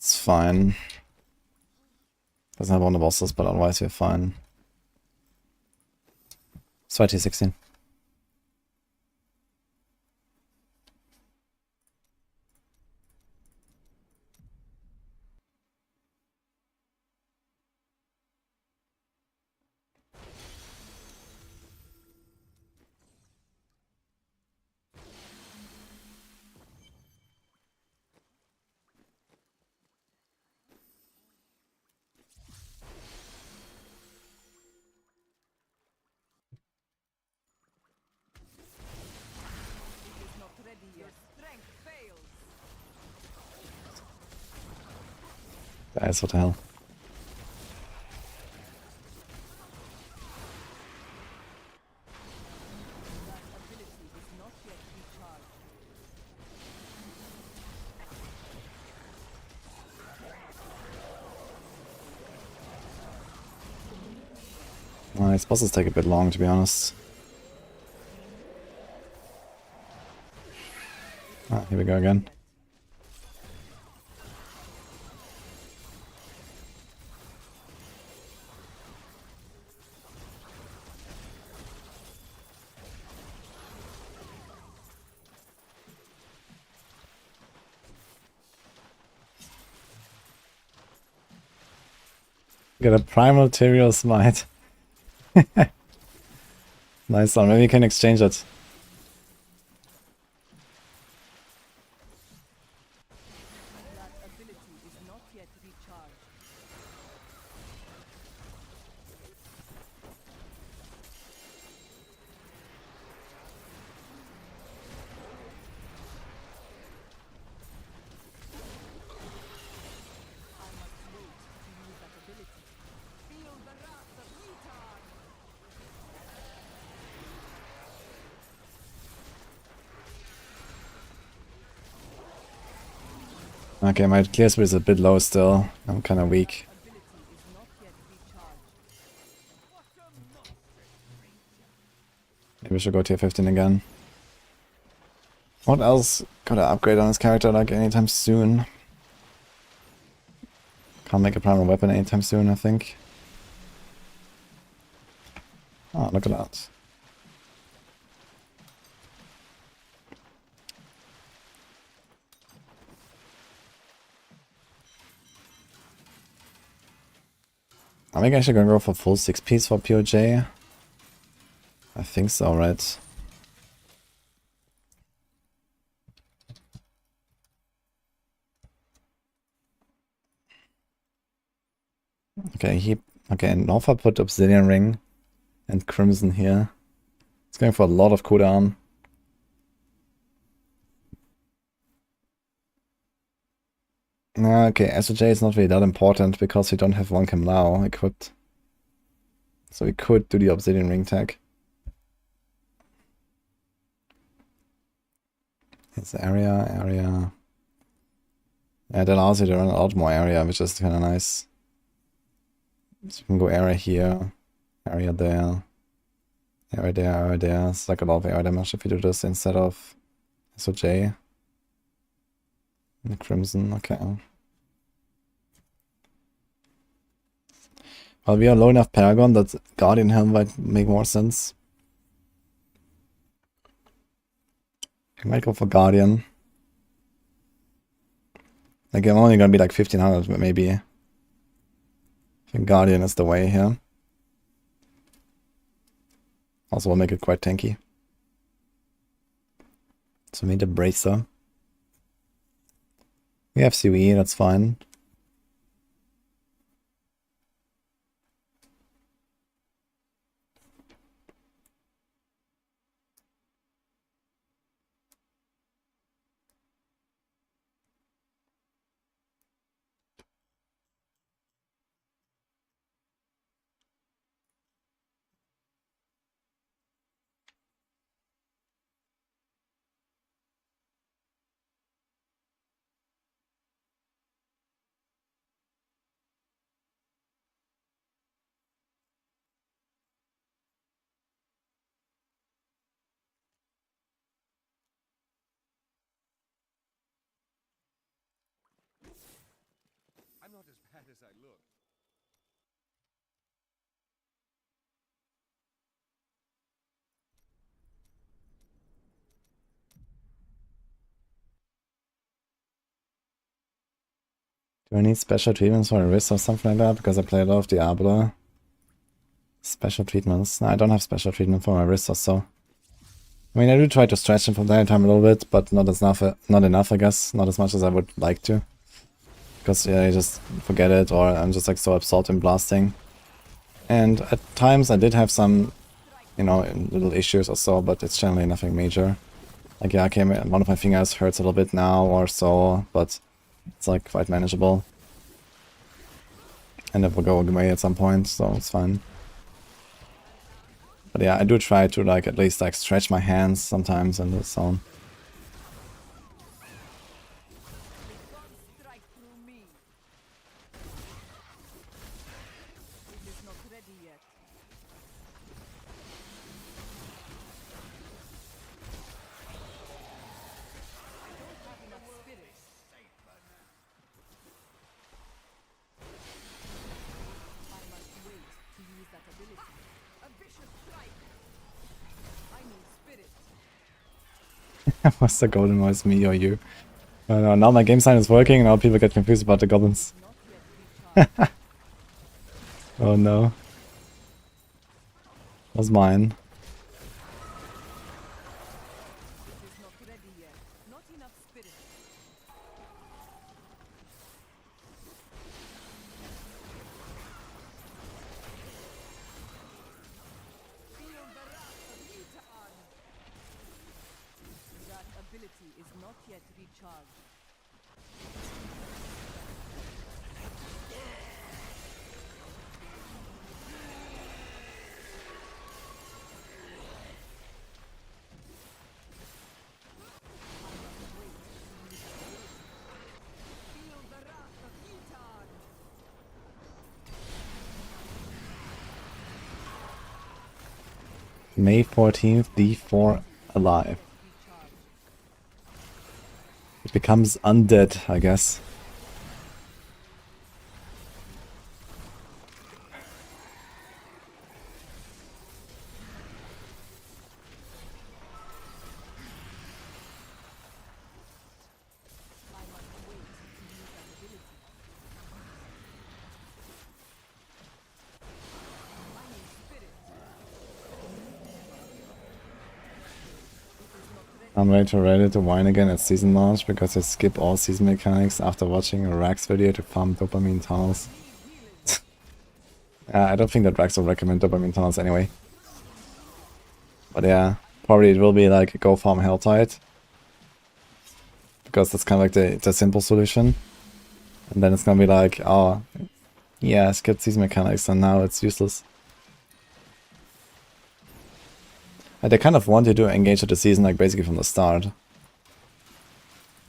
fine. Doesn't have one of the bosses, but otherwise we're fine. Sweaty 16. Guys, what the hell? These bosses take a bit long, to be honest. Ah, here we go again. Get a primal Tyrael smite. Nice one. Maybe you can exchange it. That ability is not yet recharged. I must wait to use that ability. Feel the wrath of Retard! Okay, my clear speed is a bit low still. I'm kind of weak. Ability is not yet recharged. Maybe we should go tier 15 again. What else could I upgrade on this character like anytime soon? Can't make a primal weapon anytime soon, I think. Oh, look at that. I think I should go for full 6-piece for POJ. I think so, right? Okay, Norfa put Obsidian Ring and Crimson here. It's going for a lot of cooldown. Okay, SOJ is not really that important because we don't have Wonkam now equipped. So we could do the Obsidian Ring tag. It's area. Yeah, that allows you to run a lot more area, which is kind of nice. So we can go area here, area there, area there, area there. It's like a lot of area damage if you do this instead of SOJ. And Crimson, okay. Well, we are low enough Paragon that Guardian Helm might make more sense. I might go for Guardian. Like, I'm only gonna be like 1500, but maybe. I think Guardian is the way here. Also will make it quite tanky. So we need a Bracer. We have CWE, that's fine. I'm not as bad as I look. Do I need special treatments for a wrist or something like that? Because I play a lot of Diablo. Special treatments? No, I don't have special treatment for my wrist or so. I mean, I do try to stretch them from time to time a little bit, but not enough, I guess. Not as much as I would like to. Because, yeah, I just forget it, or I'm just like so absorbed in blasting. And at times I did have some, you know, little issues or so, but it's generally nothing major. Like, yeah, okay, one of my fingers hurts a little bit now or so, but it's like quite manageable. And it will go away at some point, so it's fine. But yeah, I do try to like at least like stretch my hands sometimes in the zone. Was the golden voice me or you? No, now my game sign is working and now people get confused about the goblins. Oh no. Was mine. May 14th, D4 alive. It becomes undead, I guess. I'm ready to whine again at season launch because I skip all season mechanics after watching a Rax video to farm dopamine tunnels. I don't think that Rax will recommend dopamine tunnels anyway. But yeah, probably it will be like go farm Helltide. Because that's kind of like the simple solution. And then it's gonna be like, oh, yeah, I skipped season mechanics and now it's useless. They kind of want you to engage with the season like basically from the start.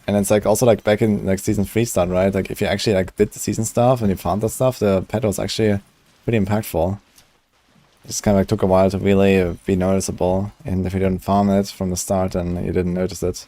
And it's like also like back in like season 3 start, right? Like if you actually like did the season stuff and you farmed that stuff, the pet was actually pretty impactful. It just kind of like took a while to really be noticeable, and if you didn't farm it from the start then you didn't notice it.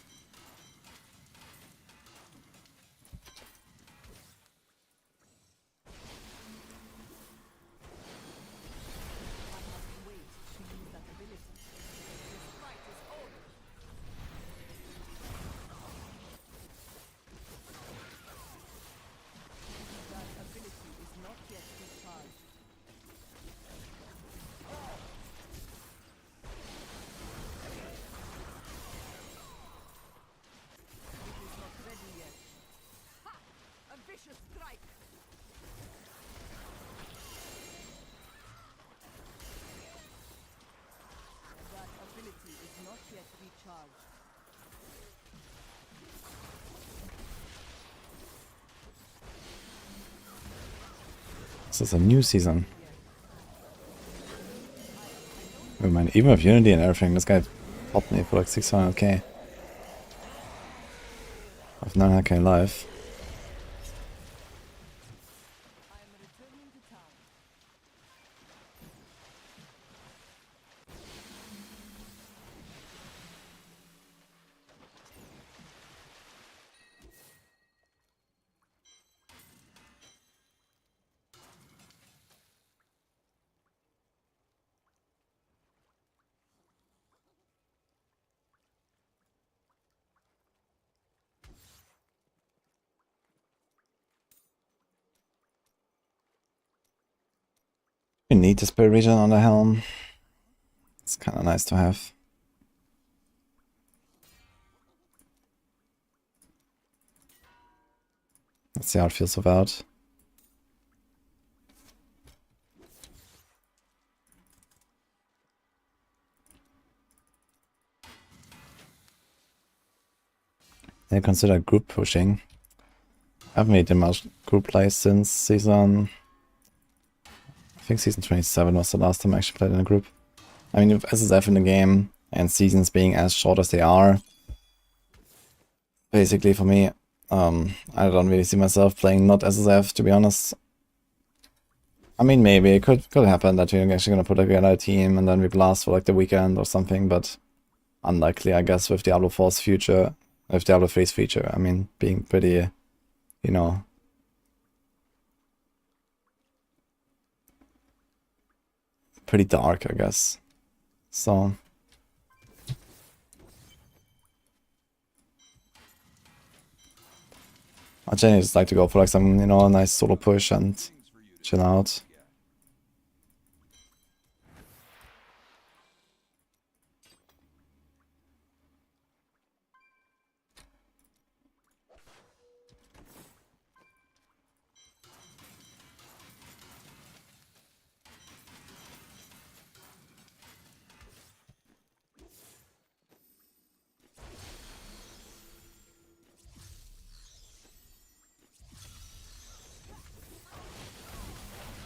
This is a new season. I mean, even with Unity and everything, this guy popped me for like 600k. Of 900k life. You need the spirit region on the helm. It's kind of nice to have. Let's see how it feels without. They consider group pushing. I haven't really done much group play since season... I think season 27 was the last time I actually played in a group. I mean, with SSF in the game, and seasons being as short as they are, basically for me, I don't really see myself playing not SSF, to be honest. I mean, maybe it could happen that you're actually gonna put together a team and then we blast for like the weekend or something, but unlikely, I guess, with Diablo 4's future, with Diablo 3's future. I mean, being pretty, you know, pretty dark, I guess. So I generally just like to go for like some, you know, a nice solo push and chill out.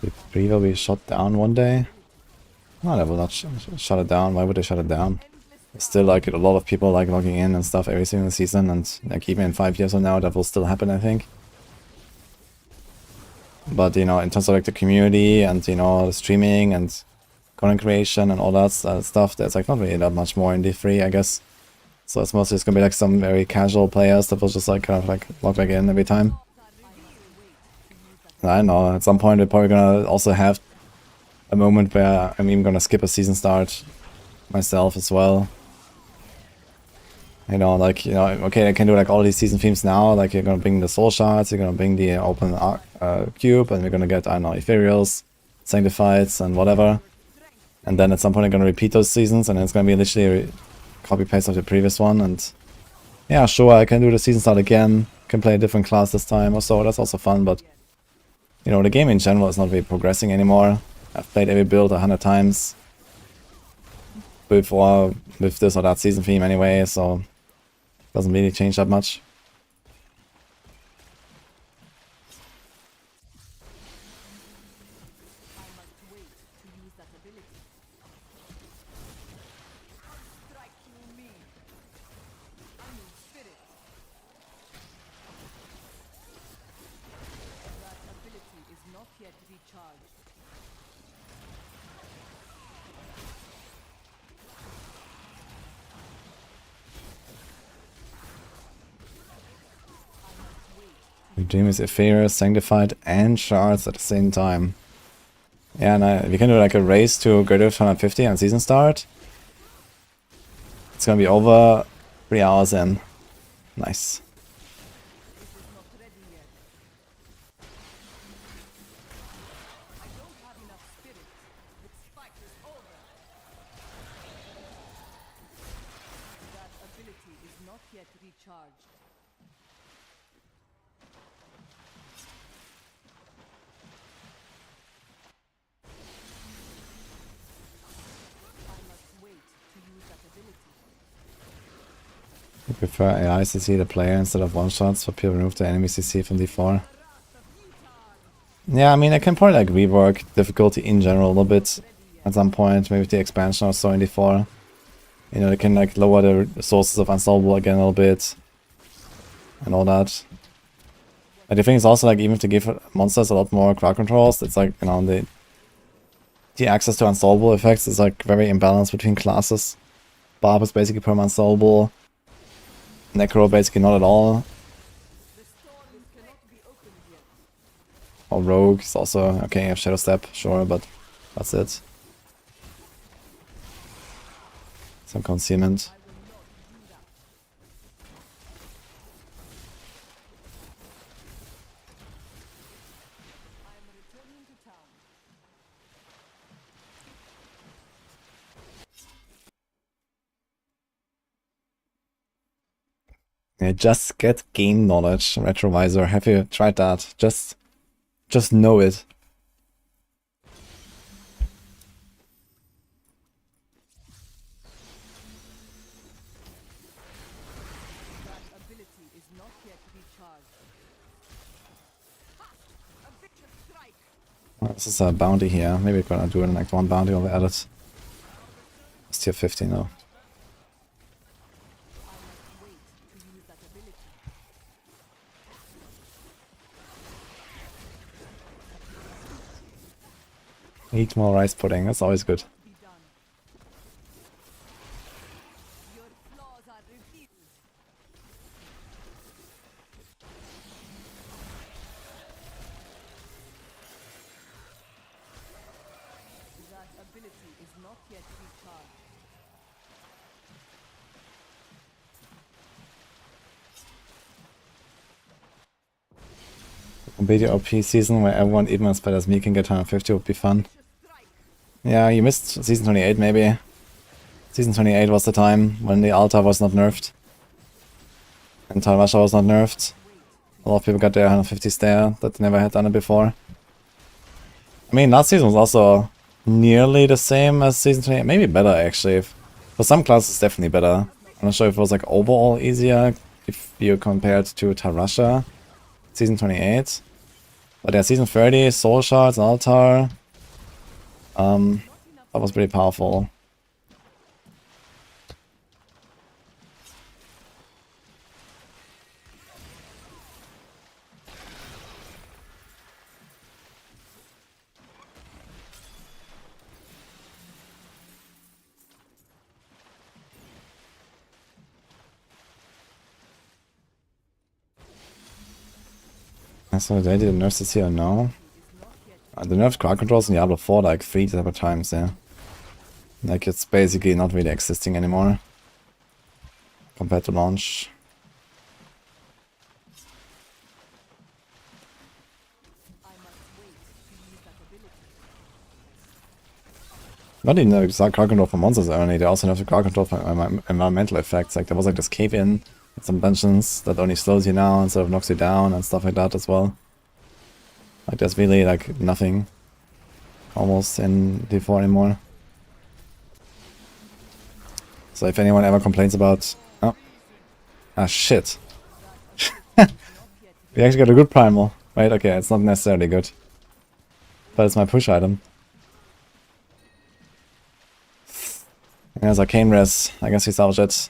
The Bree will be shot down one day. No, they will not shut it down. Why would they shut it down? There's still like a lot of people like logging in and stuff every single season, and like even in 5 years from now that will still happen, I think. But you know, in terms of like the community and you know the streaming and content creation and all that stuff, there's like not really that much more in D3, I guess. So it's mostly just gonna be like some very casual players that will just like kind of like log back in every time. I don't know, at some point we're probably gonna also have a moment where I'm even gonna skip a season start myself as well. You know, like, you know, okay, I can do like all these season themes now, like you're gonna bring the soul shards, you're gonna bring the open cube, and we're gonna get, I don't know, ethereals, sanctifieds, and whatever. And then at some point I'm gonna repeat those seasons, and it's gonna be literally a copy-paste of the previous one, and yeah, sure, I can do the season start again, can play a different class this time or so, that's also fun, but you know, the game in general is not really progressing anymore. I've played every build 100 times before with this or that season theme anyway, so it doesn't really change that much. Redeem is Ethereal, Sanctified, and Shards at the same time. Yeah, and we can do like a race to greater 150 on season start. It's gonna be over 3 hours in. Nice. I prefer AI CC the player instead of one-shots for pure remove the enemy CC from D4. Yeah, I mean, I can probably like rework difficulty in general a little bit at some point, maybe with the expansion or so in D4. You know, they can like lower the sources of unsolvable again a little bit and all that. But the thing is also like, even if they give monsters a lot more crowd controls, it's like, you know, the access to unsolvable effects is like very imbalanced between classes. Barb is basically perma unsolvable. Necro basically not at all. Or Rogue is also, okay, you have Shadow Step, sure, but that's it. Some concealment. Yeah, just get game knowledge, Retrovisor. Have you tried that? Just know it. This is a bounty here. Maybe we're gonna do an Act 1 bounty over edit. It's tier 50 now. Eat more rice pudding, that's always good. Video OP season where everyone even as bad as me can get 150 would be fun. Yeah, you missed season 28 maybe. Season 28 was the time when the altar was not nerfed. And Talvasha was not nerfed. A lot of people got their 150s there that never had done it before. I mean, last season was also nearly the same as season 28. Maybe better actually. For some classes definitely better. I'm not sure if it was like overall easier if you compared to Tarasha. Season 28. But yeah, season 30, Soul Shards, Altar. That was pretty powerful. So they did nerfs this year, no? The nerfed crowd controls in Diablo 4 like 3 separate times, yeah. Like it's basically not really existing anymore. Compared to launch. Not even the crowd control for monsters only, they also have the crowd control for environmental effects. Like there was like this cave-in in some dungeons that only slows you now instead of knocks you down and stuff like that as well. Like there's really like nothing almost in D4 anymore. So if anyone ever complains about... Oh. Ah shit. We actually got a good primal. Wait, okay, it's not necessarily good. But it's my push item. And there's Arcane Res. I guess we salvage it.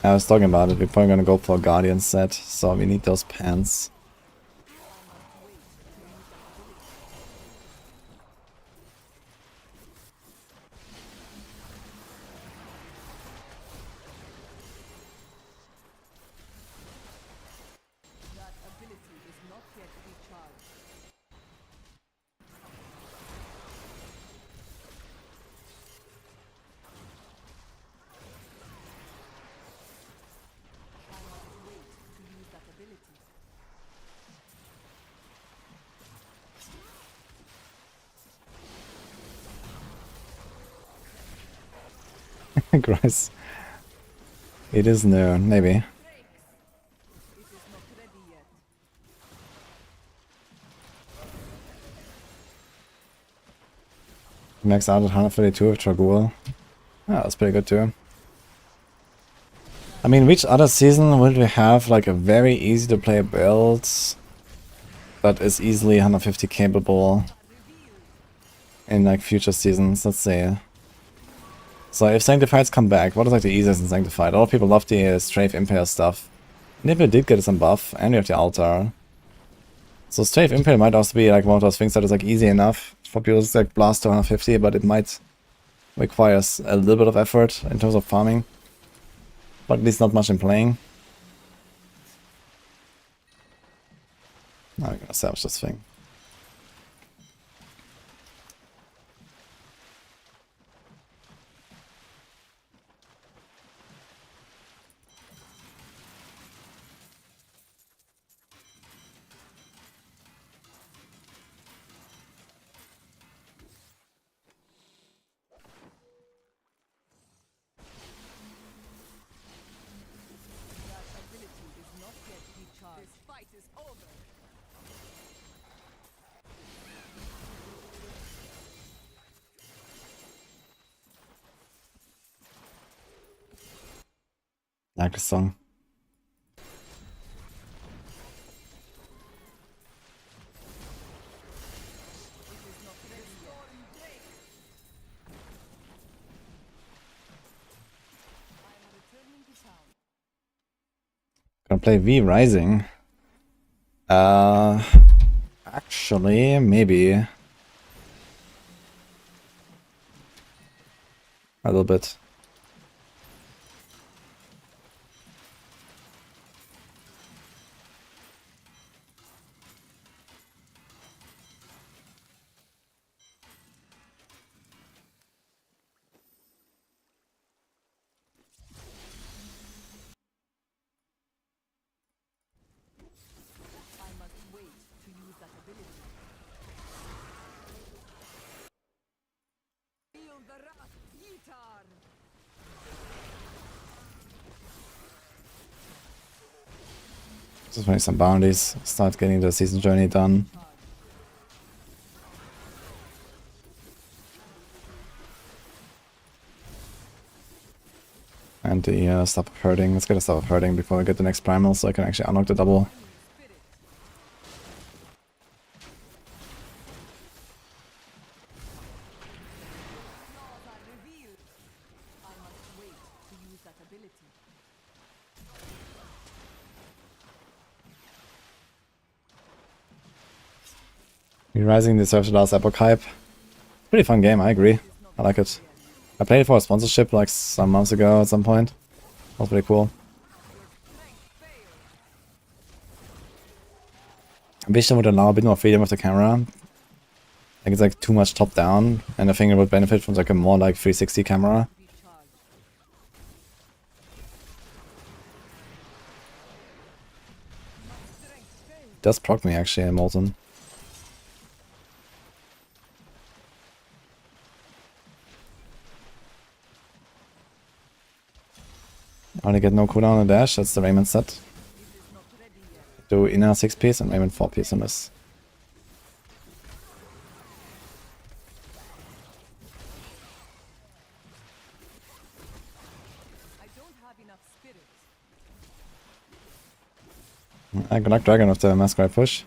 I was talking about it, we're probably gonna go for a Guardian set, so we need those pants. Gross. It is no, maybe. Max out at 132 with Tragul. Ah, that's pretty good too. I mean, which other season would we have like a very easy to play build that is easily 150 capable in like future seasons? Let's see. So if Sanctifieds come back, what is like the easiest in Sanctified? A lot of people love the Strafe Impale stuff. Nibble did get some buff, and we have the Altar. So Strafe Impale might also be like one of those things that is like easy enough for people to like blast to 150, but it might require a little bit of effort in terms of farming. But at least not much in playing. Now we're gonna salvage this thing. Like the song. Gonna play V Rising. Actually, maybe a little bit. Just make some bounties, start getting the season journey done. And the stop hurting. Let's get a stop hurting before we get the next primal so I can actually unlock the double. Rising deserves the last Epoch hype. Pretty fun game, I agree. I like it. I played it for a sponsorship like some months ago at some point. That was pretty cool. I wish they would allow a bit more freedom with the camera. Like it's like too much top down, and I think it would benefit from like a more like 360 camera. It does proc me actually in Molten. I only get no cooldown on the dash, that's the Raymond set. Do inner 6 piece and Raymond 4 piece on this. I can knock Dragon with the Masquerade push.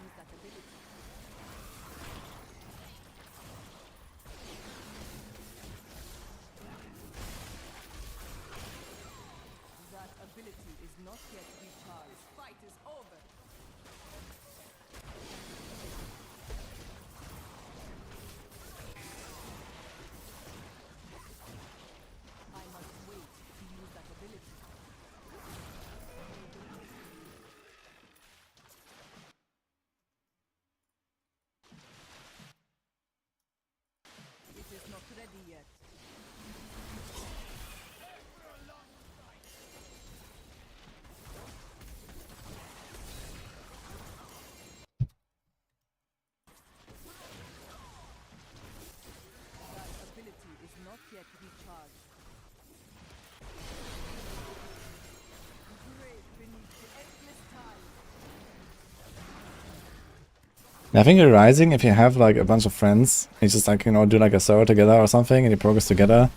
I think you're Rising, if you have like a bunch of friends, you just like, you know, do like a server together or something and you progress together,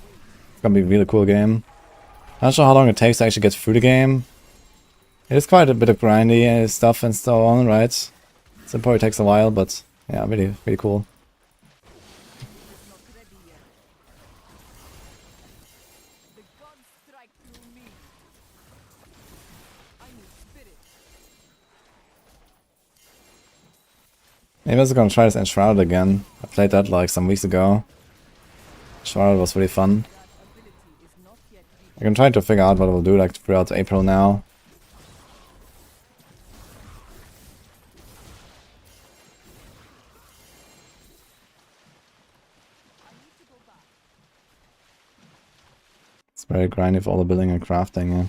it's gonna be a really cool game. I'm not sure how long it takes to actually get through the game. It is quite a bit of grindy stuff and so on, right? So it probably takes a while, but yeah, really, really cool. Maybe I was gonna try this Enshrouded again. I played that like some weeks ago. Enshrouded was really fun. I'm trying to figure out what we'll do like throughout April now. It's very grindy for all the building and crafting, yeah.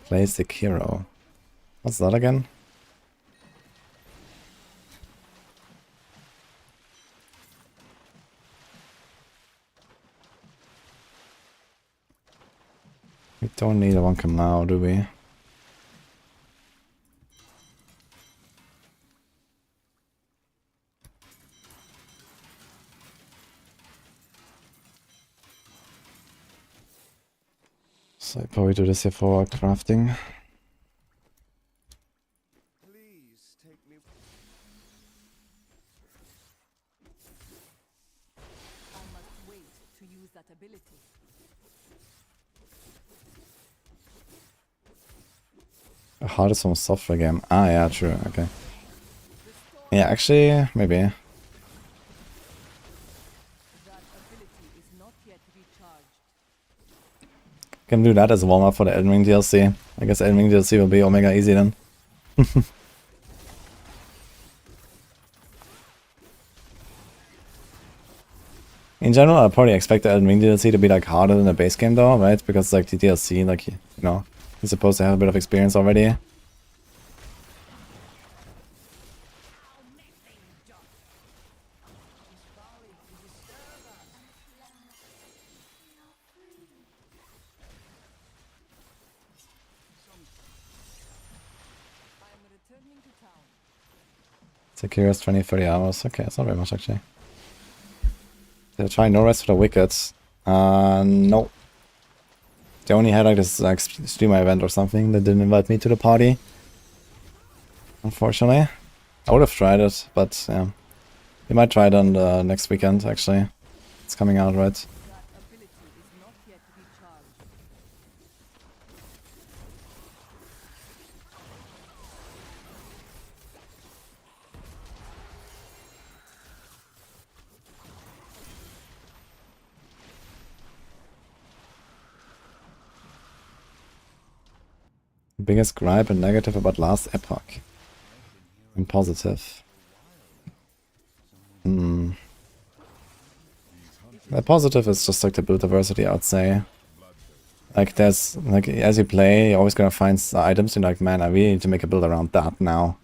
Play Sekiro. What's that again? We don't need a one come now, do we? So I probably do this here for crafting. Please take me. I must wait to use that ability. A hardest from a software game. Ah, yeah, true. Okay. Yeah, actually, maybe. That ability is not yet recharged. Can do that as a warm-up for the Elden Ring DLC. I guess Elden Ring DLC will be Omega easy then. In general, I probably expect the Elden Ring DLC to be like harder than the base game though, right? Because like the DLC, like, you know, you're supposed to have a bit of experience already. Secures 20-30 hours. Okay, it's not very much actually. Did I try no rest for the wicked? No. They only had like this like streamer event or something. They didn't invite me to the party. Unfortunately. I would have tried it, but yeah. We might try it on the next weekend actually. It's coming out, right? Biggest gripe and negative about last Epoch. And positive. The positive is just like the build diversity, I would say. Like there's like as you play, you're always gonna find items you're like, man, I really need to make a build around that now.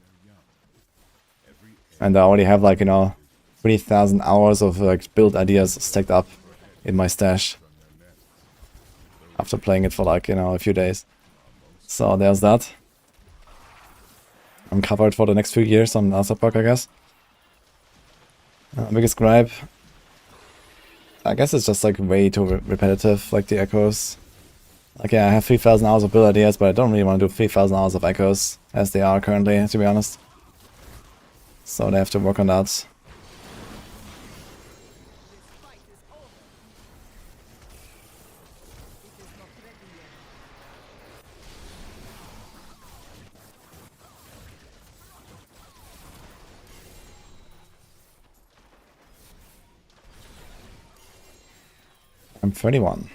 And I already have like, you know, 3,000 hours of like build ideas stacked up in my stash. After playing it for like, you know, a few days. So there's that. I'm covered for the next few years on Epoch, I guess. Biggest gripe. I guess it's just like way too repetitive, like the echoes. Like yeah, I have 3,000 hours of build ideas, but I don't really want to do 3,000 hours of echoes as they are currently, to be honest. So they have to work on that. I'm 31.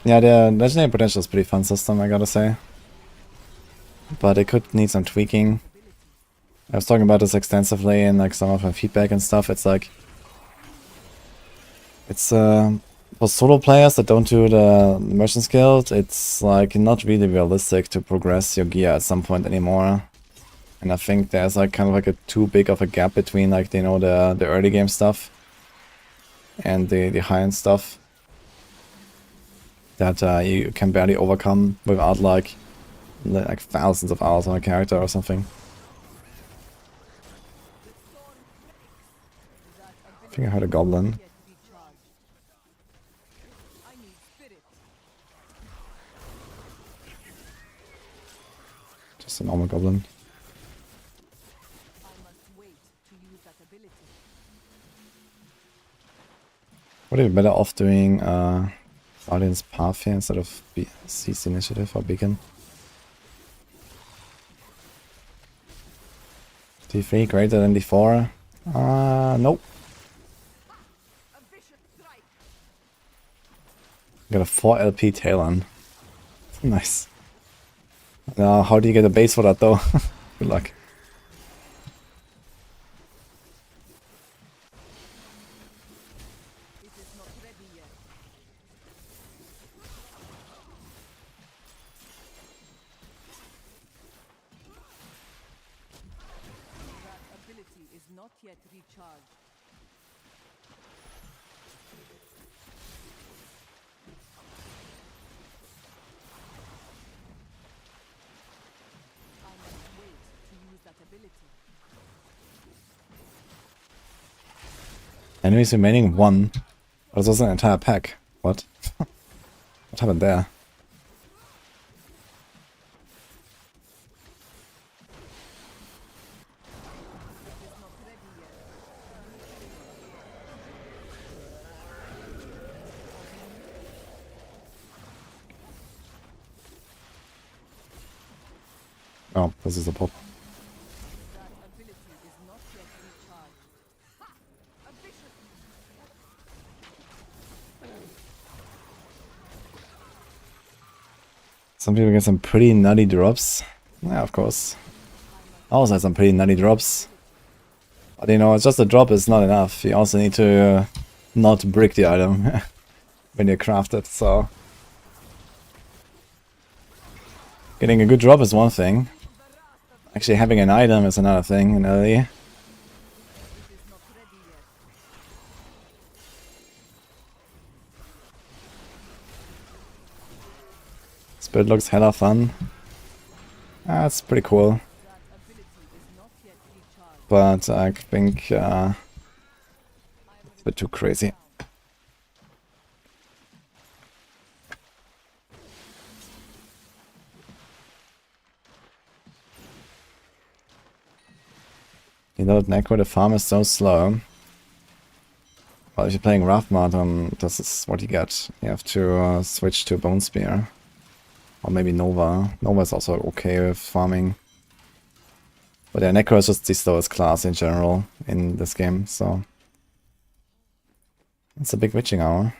Yeah, the legendary potential is pretty fun system, I gotta say. But it could need some tweaking. I was talking about this extensively in like some of my feedback and stuff. It's like it's for solo players that don't do the Merchant's Guild, it's like not really realistic to progress your gear at some point anymore. And I think there's like kind of like a too big of a gap between like, you know, the early game stuff and the high-end stuff that you can barely overcome without like thousands of hours on a character or something. I think I heard a goblin. Just a normal goblin. Would it be better off doing Guardian's Path here instead of Siege Initiative or Beacon? D3 greater than D4? Nope. Got a 4 LP Talon. Nice. Now, how do you get a base for that though? Good luck. Enemies remaining 1. Oh, this was an entire pack. What? What happened there? Oh, this is a pop. Some people get some pretty nutty drops. Yeah, of course. I also had some pretty nutty drops. But you know, it's just a drop is not enough. You also need to not brick the item when you craft it, so... Getting a good drop is one thing. Actually having an item is another thing in LE. This build looks hella fun. That's pretty cool. But I think it's a bit too crazy. You know that Necro, the farm is so slow. Well, if you're playing rough mod, this is what you get. You have to switch to Bone Spear. Or maybe Nova. Nova is also okay with farming. But yeah, Necro is just the slowest class in general in this game, so... It's a big witching hour.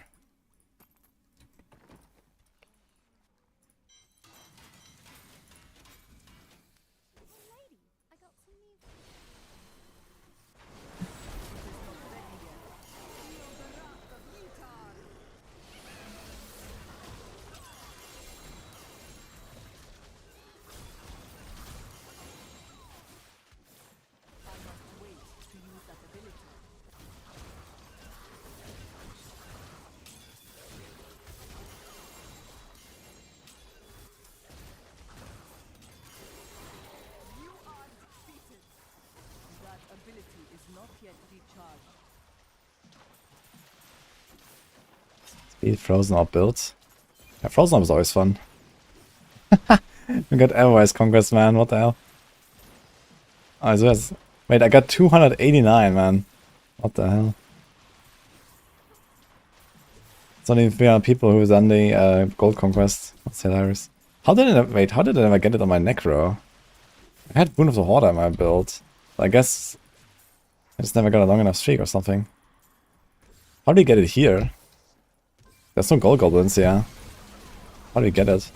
Speed Frozen Orb builds. Yeah, Frozen Orb is always fun. We got Everwise Conquest, man. What the hell? Oh, so that's... Wait, I got 289, man. What the hell? It's only 300 people who've done the Gold Conquest. That's hilarious. How did I... Wait, how did I never get it on my Necro? I had Boon of the Horde in my build. I guess... I just never got a long enough streak or something. How do you get it here? There's no gold goblins, yeah. How do you get it?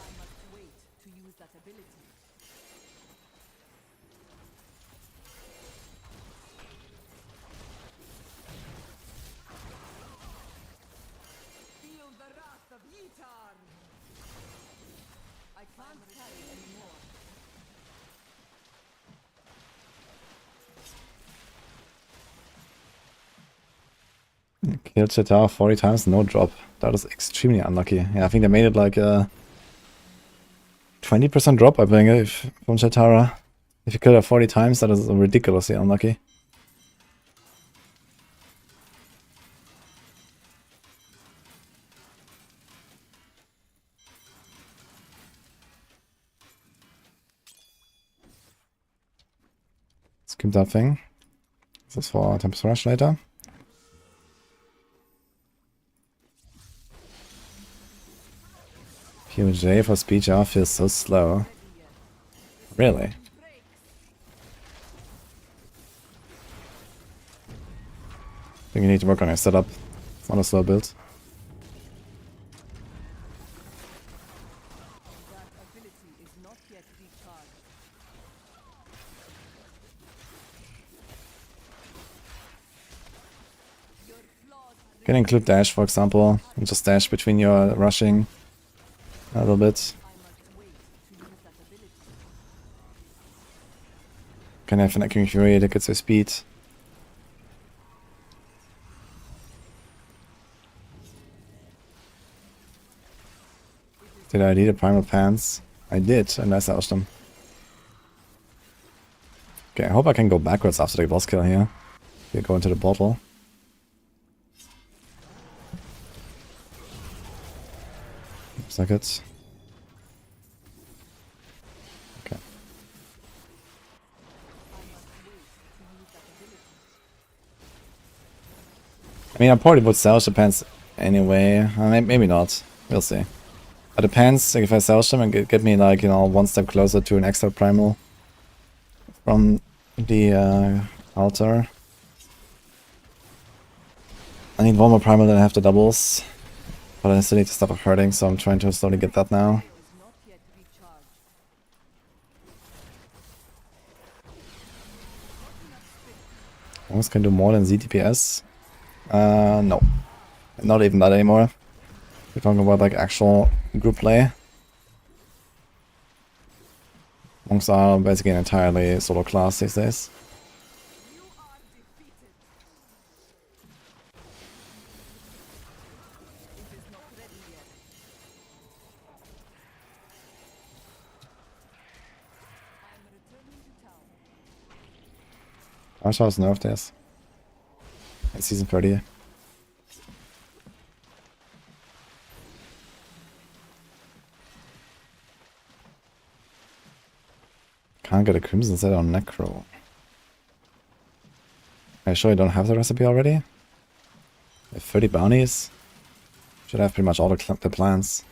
Killed Chetar 40 times, no drop. That is extremely unlucky. Yeah, I think they made it like a 20% drop, I think, from Chetara. If you kill her 40 times, that is ridiculously unlucky. Skip that thing. This is for Tempest Rush later. PMJ for speech off feels so slow. Really? I think you need to work on your setup. It's not a slow build. You can include dash, for example, and just dash between your rushing a little bit. Can have an Echoing Fury that gets your speed. Did I need a Primal Pants? I did, and I salvaged them. Okay, I hope I can go backwards after the boss kill here. We go into the bottle. Looks like it. Okay. I mean, I probably would salvage the pants anyway. Maybe not. We'll see. But the pants, like if I salvage them and get me like, you know, one step closer to an extra primal from the altar. I need one more primal, then I have the doubles. But I still need to stop hurting, so I'm trying to slowly get that now. Almost can do more than ZTPS. No. Not even that anymore. We're talking about like actual group play. Monks are basically an entirely solo class these days. I saw nerf this. In season 30. Can't get a Crimson set on Necro. Are you sure you don't have the recipe already? We have 30 bounties. Should have pretty much all the plans.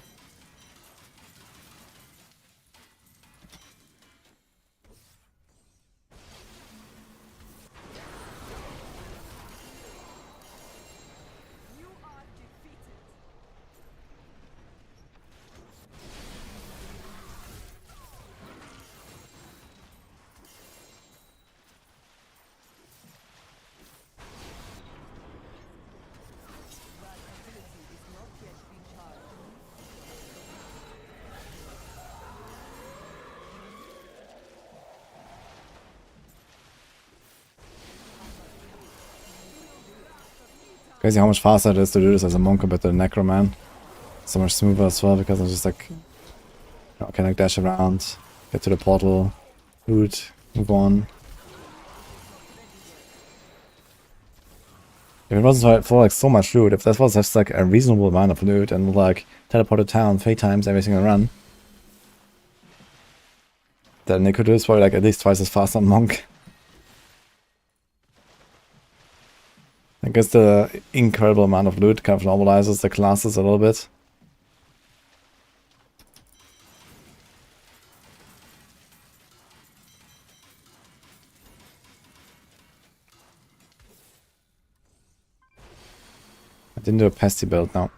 Crazy how much faster it is to do this as a monk compared to the Necro, man. So much smoother as well, because I'm just like, you know, can like dash around, get to the portal, loot, move on. If it wasn't for like so much loot, if that was just like a reasonable amount of loot and like teleport to town 3 times every single run, then they could do this probably like at least twice as fast on monk. I guess the incredible amount of loot kind of normalizes the classes a little bit. I didn't do a pesty build now.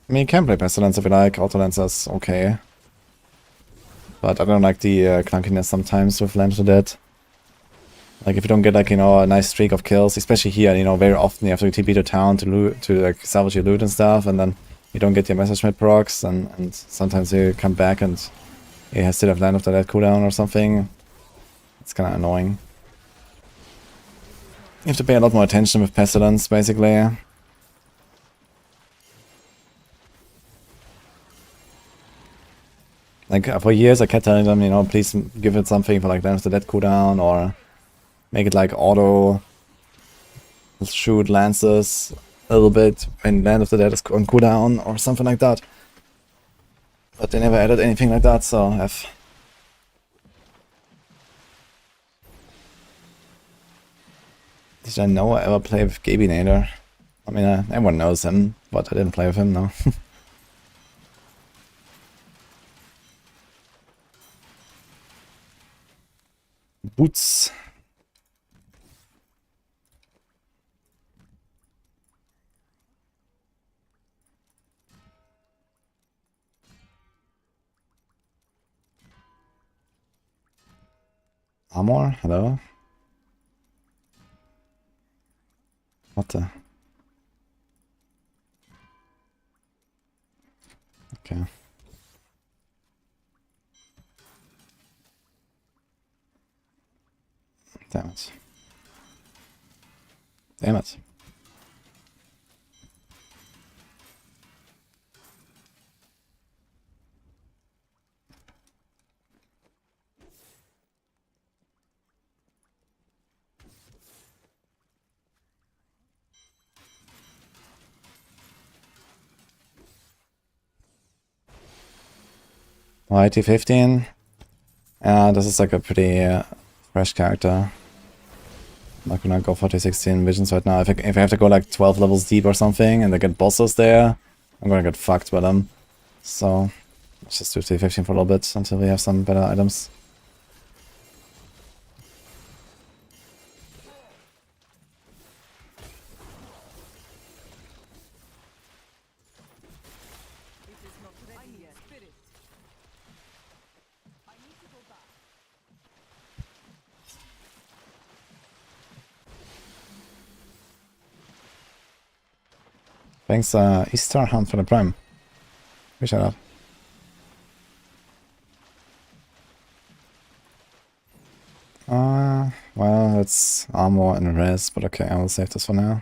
I mean, you can play Pestilence if you like, Autolancer's okay. But I don't like the clunkiness sometimes with Land of the Dead. Like if you don't get like, you know, a nice streak of kills, especially here, you know, very often you have to TP to town to loot, to like salvage your loot and stuff, and then you don't get your Messerschmitt procs, and sometimes you come back and you have still have Land of the Dead cooldown or something. It's kind of annoying. You have to pay a lot more attention with Pestilence, basically. Like for years I kept telling them, you know, please give it something for like Land of the Dead cooldown, or make it like auto shoot lances a little bit when Land of the Dead is on cooldown or something like that. But they never added anything like that, so F. Did I know I ever play with Gabinator? I mean, everyone knows him, but I didn't play with him, no. Boots. Armor? Hello? What the? Okay. Damn it. Damn it. Well, IT-15. This is like a pretty fresh character. I'm not gonna go for T16 visions right now. If I have to go like 12 levels deep or something and I get bosses there, I'm gonna get fucked by them. So let's just do T15 for a little bit until we have some better items. Thanks, Easter Hunt for the Prime. Appreciate that. Well, it's armor and res, but okay, I will save this for now.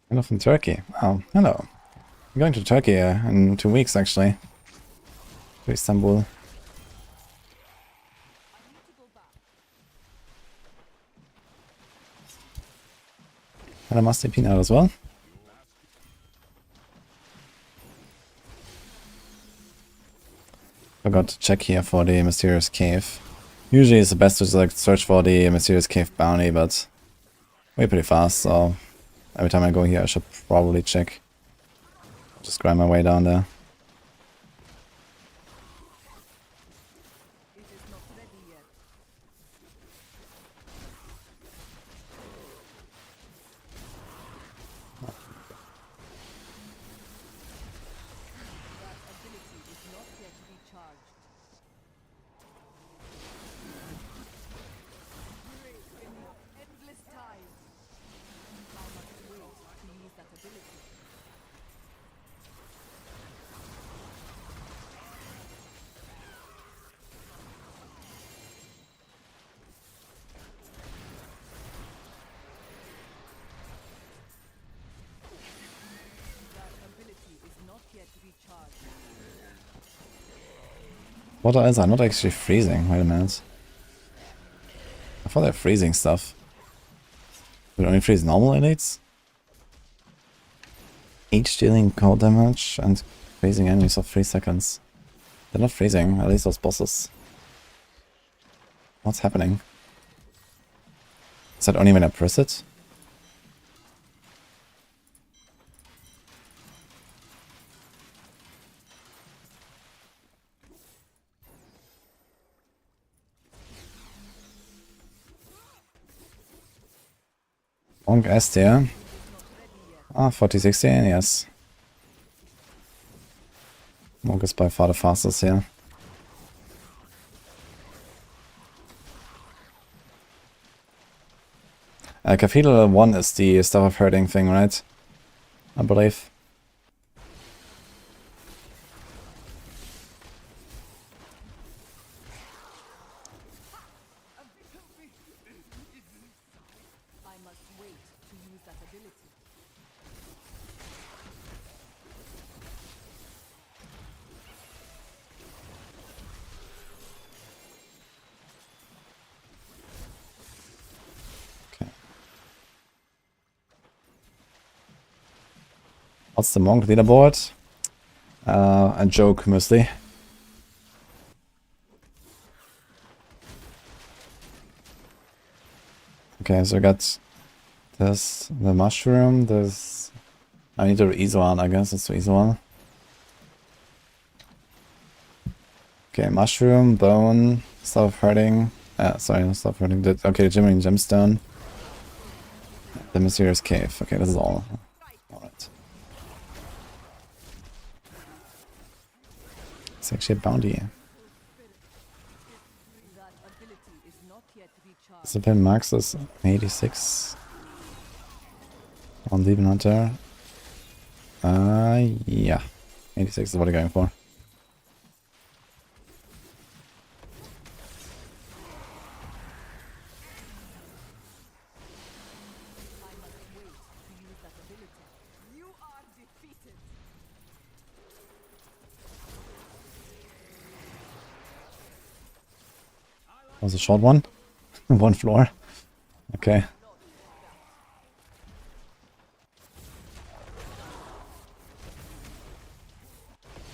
Hello from Turkey. Oh, hello. I'm going to Turkey in 2 weeks, actually. To Istanbul. And I must be peanut as well. Forgot to check here for the mysterious cave. Usually it's the best to like search for the mysterious cave bounty, but way pretty fast, so every time I go here I should probably check. Just grind my way down there. What is I'm not actually freezing. Wait a minute. I thought they're freezing stuff. Would it only freeze normal elites? Each dealing cold damage and freezing enemies of 3 seconds. They're not freezing, at least those bosses. What's happening? Is that only when I press it? Monk S tier. Ah, 4016, yes. Monk is by far the fastest here. Cathedral 1 is the stuff of hurting thing, right? I believe. What's the monk leaderboard? A joke mostly. Okay, so I got this, the mushroom, this... I need to easy one, I guess it's the easy one. Okay, mushroom, bone, stuff hurting. Sorry, not stuff hurting. Okay, Jimmering gemstone. The mysterious cave. Okay, this is all. Alright. It's actually a bounty. Discipline max is 86 on Demon Hunter. Yeah. 86 is what I'm going for. That was a short one. One floor. Okay.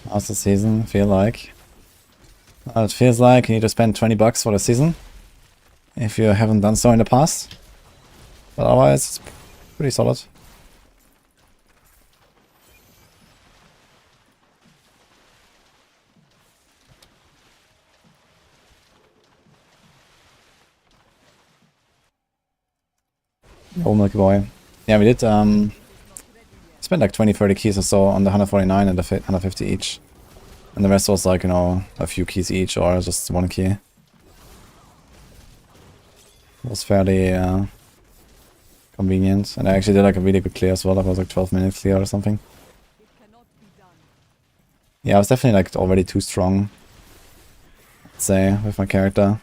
How's the season feel like? It feels like you need to spend 20 bucks for the season. If you haven't done so in the past. But otherwise, it's pretty solid. Oh, Milky Boy. Yeah, we did spend like 20-30 keys or so on the 149 and the 150 each. And the rest was like, you know, a few keys each or just one key. It was fairly convenient. And I actually did like a really good clear as well. That was like 12 minutes clear or something. Yeah, I was definitely like already too strong, I'd say, with my character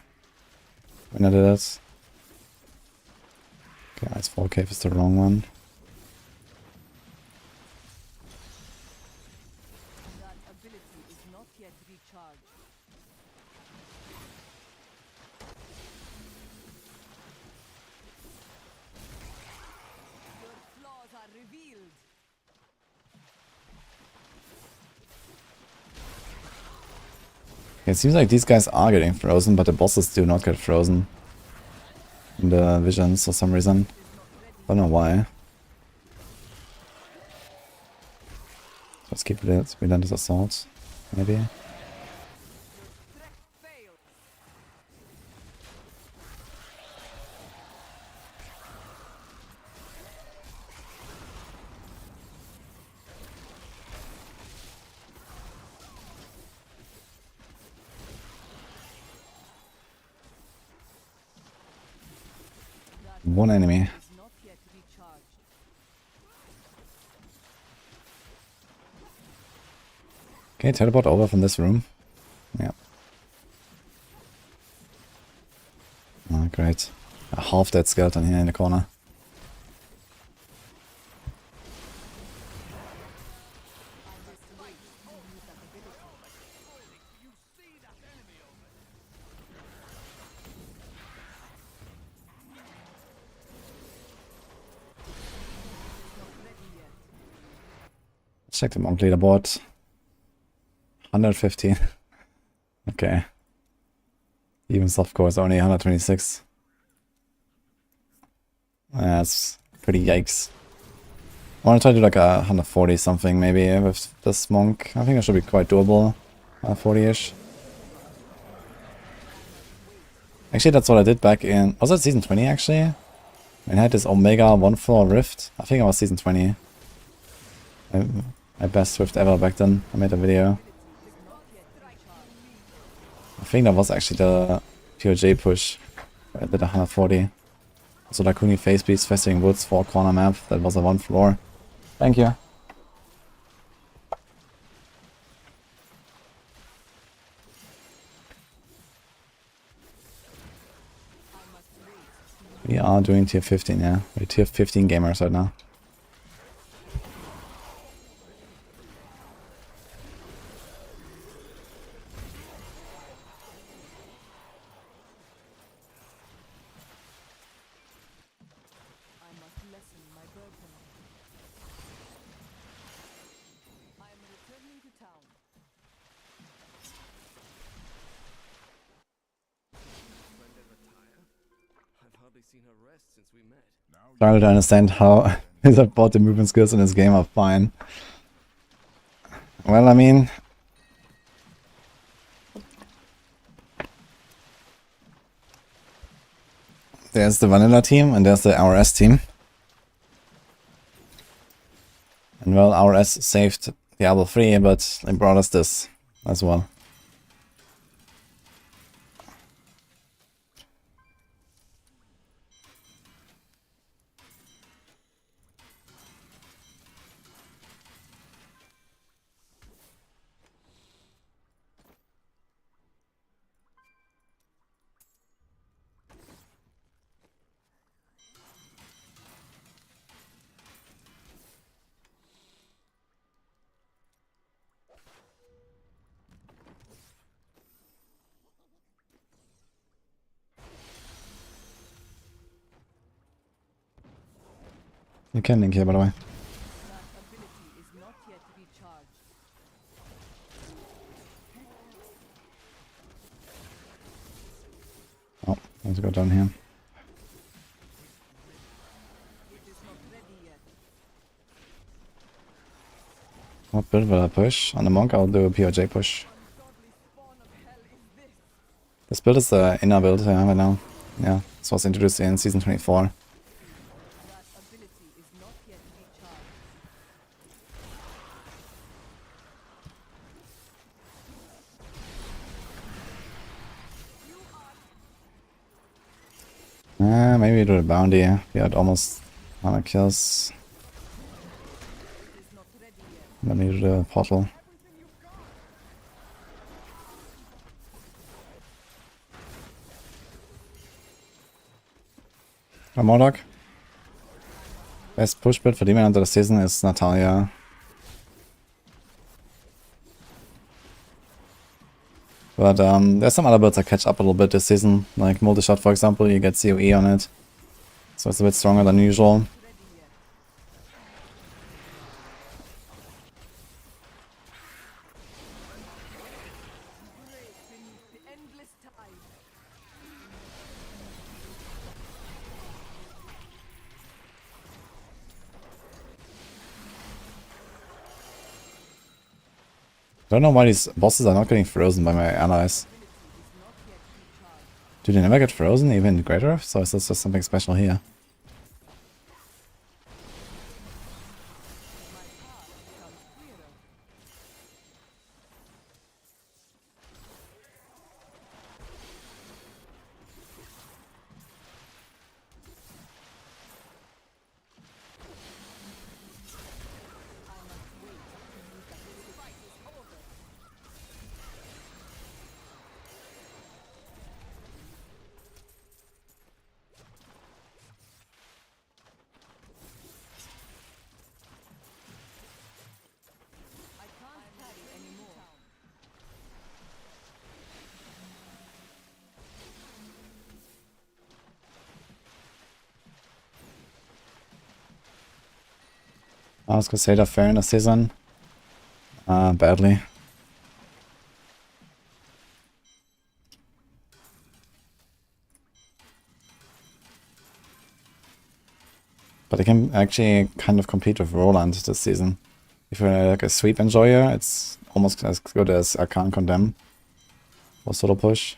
when I did it. Okay, Ice Fall Cave is the wrong one. That ability is not yet recharged. Your flaws are revealed. It seems like these guys are getting frozen, but the bosses do not get frozen. In the visions for some reason. Don't know why. Let's keep it Relentless Assault, maybe. One enemy. Okay, teleport over from this room. Yeah. Oh, great. A half dead skeleton here in the corner. Check the monk leaderboard. 115. Okay. Even softcore is only 126. That's pretty yikes. I want to try to do like a 140 something maybe with this monk. I think it should be quite doable. 40-ish. Actually, that's what I did back in... Was that season 20 actually? I had this Omega 1 floor rift. I think I was season 20. My best rift ever back then. I made a video. I think that was actually the POJ push. I did 140. So Lakuni Face Beast, Festering Woods, 4 corner map. That was a 1 floor. Thank you. We are doing tier 15, yeah. We're tier 15 gamers right now. Trying to understand how I bought the movement skills in this game are fine. Well, I mean... There's the vanilla team and there's the RS team. And well, RS saved Diablo 3, but they brought us this as well. You can link here, by the way. Oh, let's go down here. What build will I push? On the monk, I'll do a POJ push. This build is the inner build right now. Yeah, this was introduced in season 24. Maybe do the bounty. We had almost 100 kills. Let me do the portal. A Mordok. Best push build for Demon Hunter this season is Natalia. But there's some other builds that catch up a little bit this season, like multi-shot for example, you get COE on it. So it's a bit stronger than usual. I don't know why these bosses are not getting frozen by my allies. Do they never get frozen, even in Greater? So is this just something special here? I was Crusader fair in the season. Badly. But I can actually kind of compete with Roland this season. If you're like a sweep enjoyer, it's almost as good as I Can't Condemn for solo push.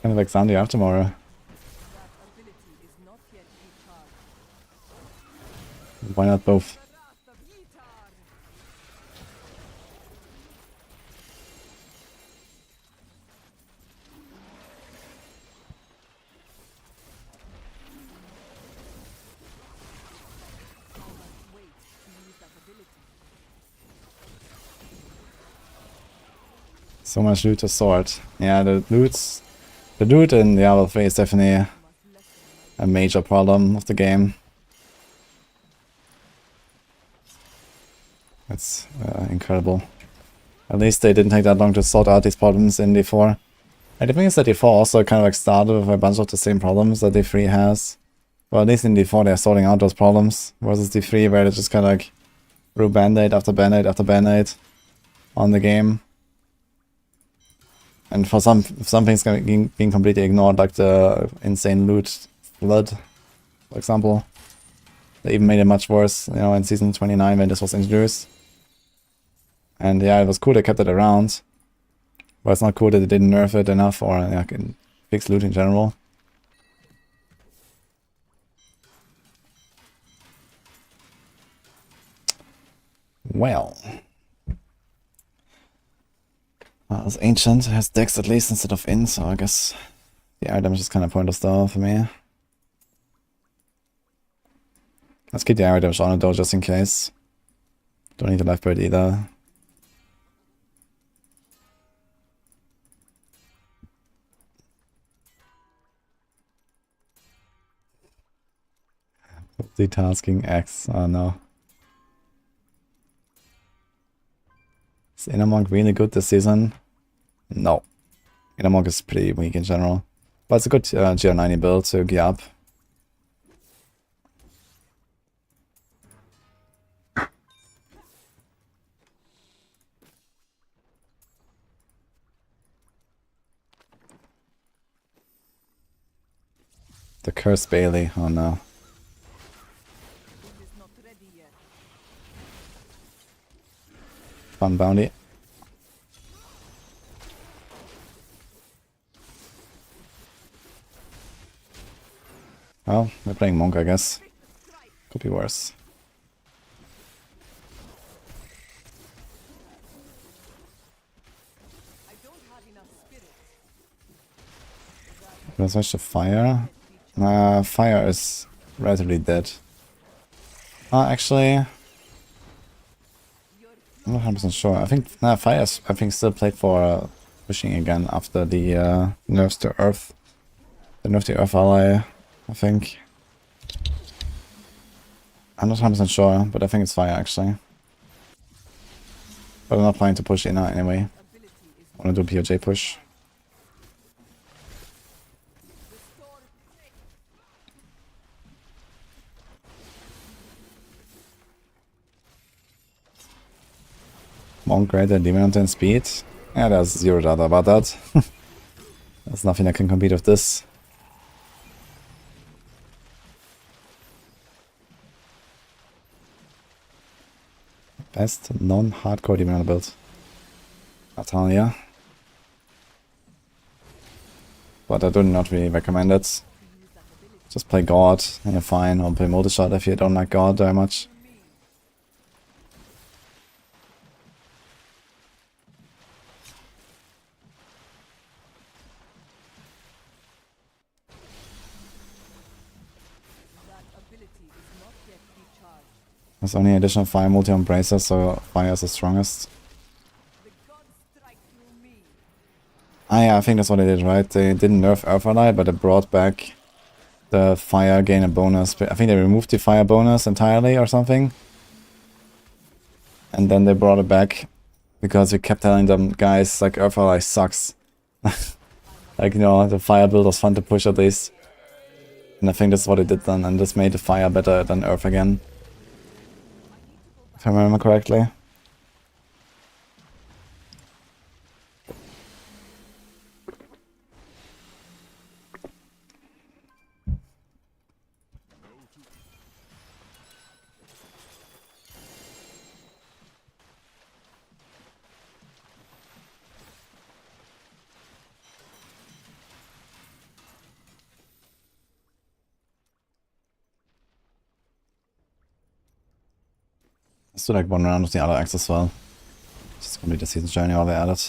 Kind of like Sandy after tomorrow. Why not both? So much loot to sort. Yeah, the loot in Diablo 3 is definitely a major problem of the game. It's incredible. At least they didn't take that long to sort out these problems in D4. And the thing is that D4 also kind of like started with a bunch of the same problems that D3 has. Well, at least in D4 they're sorting out those problems, versus D3 where they just kind of like threw band-aid after band-aid after band-aid on the game. And for some things being completely ignored, like the insane loot flood, for example. They even made it much worse, you know, in Season 29 when this was introduced. And yeah, it was cool they kept it around. But it's not cool that they didn't nerf it enough or like, fix loot in general. Well. As Ancient has Dex at least instead of In, so I guess the item is just kind of pointless though for me. Let's keep the items on it though, just in case. Don't need the life bird either. Multitasking X, oh no. Is Inner Monk really good this season? No. Inner Monk is pretty weak in general. But it's a good GR90 build to gear up. The Cursed Bailey, oh no. Fun bounty. Well, we're playing Monk, I guess. Could be worse. Let's switch to fire. Fire is relatively dead. Actually, I'm not 100% sure. I think fire is, I think, still played for pushing again after the nerfs to Earth. The nerf to Earth ally, I think. I'm not 100% sure, but I think it's fire actually. But I'm not planning to push Inna anyway. I want to do a POJ push. Monk greater Demon Hunter in speed. Yeah, there's zero data about that. There's nothing that can compete with this. Best non-hardcore Demon Hunter build. Natalia. But I do not really recommend it. Just play God and you're fine, or play Multi-Shot if you don't like God very much. There's only additional fire multi on Bracer, so fire is the strongest. Yeah, I think that's what they did, right? They didn't nerf Earth Ally, but they brought back the fire gain a bonus. I think they removed the fire bonus entirely or something. And then they brought it back because we kept telling them, guys, like, Earth Ally sucks. Like, you know, the fire build was fun to push at least. And I think that's what they did then, and this made the fire better than Earth again. If I remember correctly. Let's do like one round with the other axe as well. Just complete the season journey all they added.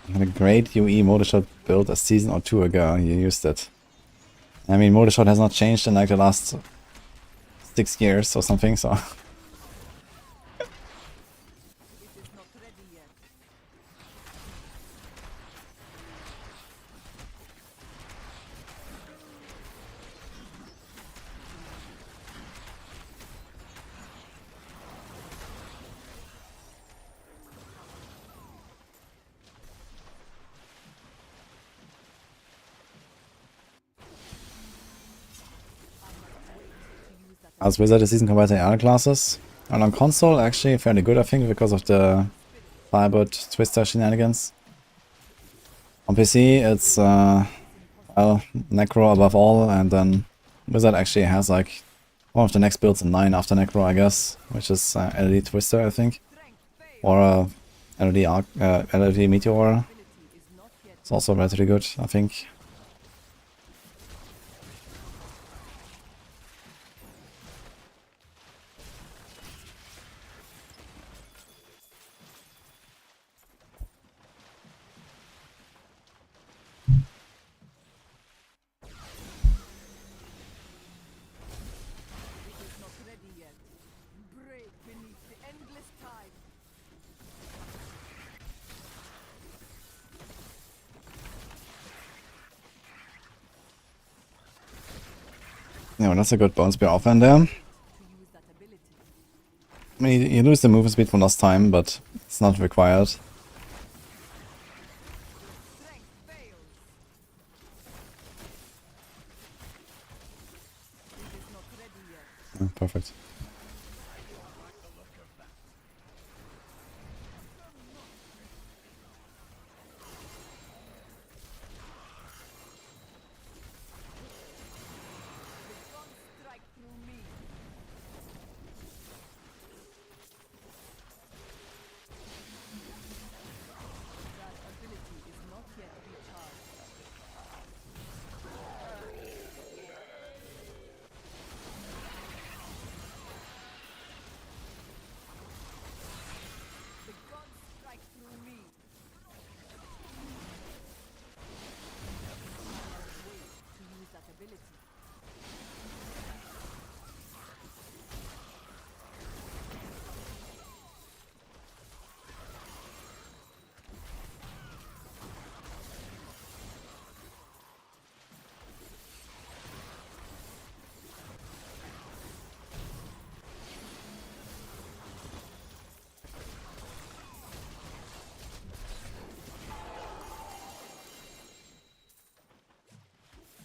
I had a great UE Motorshot build a season or two ago. You used it. I mean, Motorshot has not changed in like the last 6 years or something, so. As Wizard, the season compared to other classes. And on console, actually fairly good, I think, because of the Firebird Twister shenanigans. On PC, it's, well, Necro above all, and then Wizard actually has, like, one of the next builds in line after Necro, I guess, which is LED Twister, I think. Or LED Meteor. It's also relatively good, I think. Yeah, well, that's a good Bone Spear offhand there. I mean, you lose the movement speed from last time, but it's not required. Oh, perfect.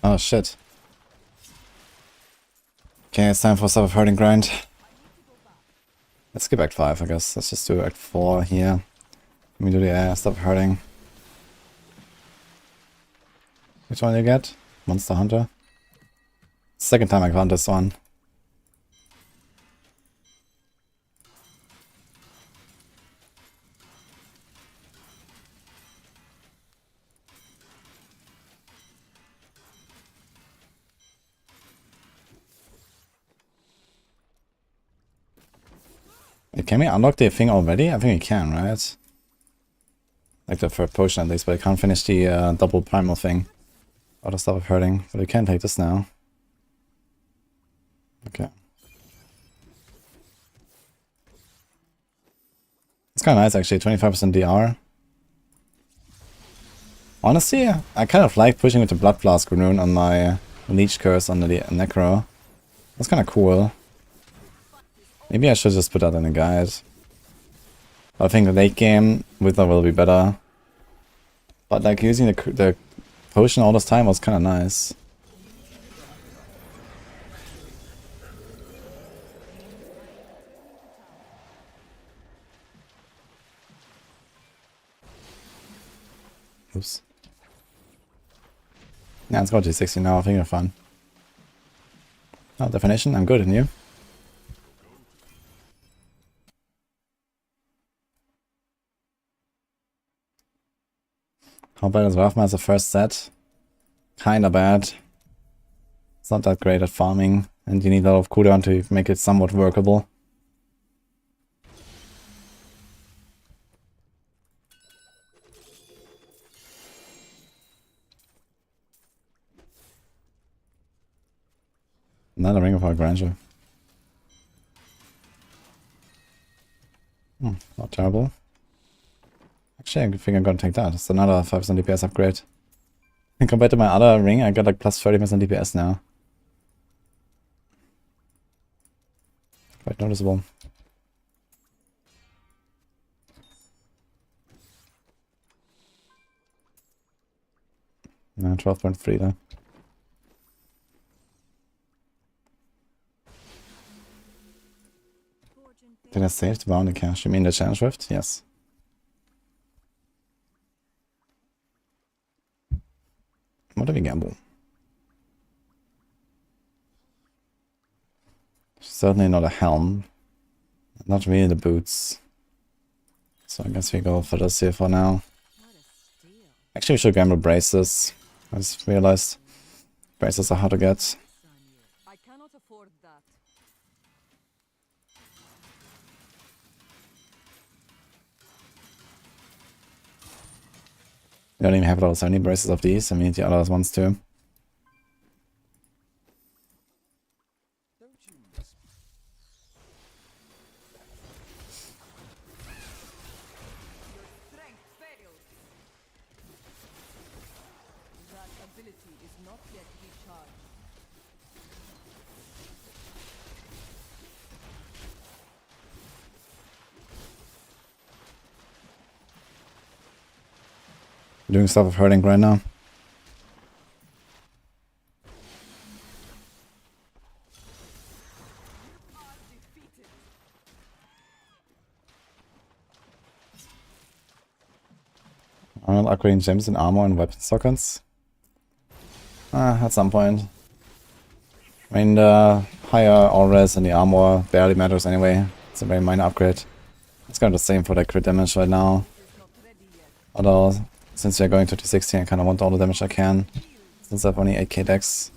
Oh shit. Okay, it's time for Stuff of Hurting grind. Let's skip Act 5, I guess. Let's just do Act 4 here. Let me do the Stuff of Hurting. Which one do you get? Monster Hunter? Second time I found this one. Can we unlock the thing already? I think we can, right? Like the third potion at least, but I can't finish the double primal thing. Or the Stuff of Hurting, but we can take this now. Okay. It's kind of nice actually, 25% DR. Honestly, I kind of like pushing with the Blood Flask rune on my Leech Curse under the Necro. That's kind of cool. Maybe I should just put that in a guide. I think the late game, Wither will be better. But like using the potion all this time was kind of nice. Oops. Yeah, let's go to 60 now, I think you're fun. Oh, definition, I'm good, and you? How bad is Wrathma as a first set? Kinda bad. It's not that great at farming, and you need a lot of cooldown to make it somewhat workable. Another Ring of Our Grandeur. Not terrible. Actually, I think I'm gonna take that. It's another 5% DPS upgrade. And compared to my other ring, I got like plus 30% DPS now. Quite noticeable. No, 12.3 though. Did I save the bounty cache? You mean the challenge rift? Yes. What do we gamble? Certainly not a helm. Not really the boots. So I guess we go for this here for now. Actually, we should gamble braces. I just realized braces are hard to get. I cannot afford that. We don't even have a lot of 70 braces of these. I mean, the other ones too. Doing Stuff of Hurting right now. I'm not upgrading gems and armor and weapon sockets. At some point. I mean, the higher all-res and the armor barely matters anyway. It's a very minor upgrade. It's kind of the same for the crit damage right now. Although, since we're going to T16, I kind of want all the damage I can. Since I have only 8k dex.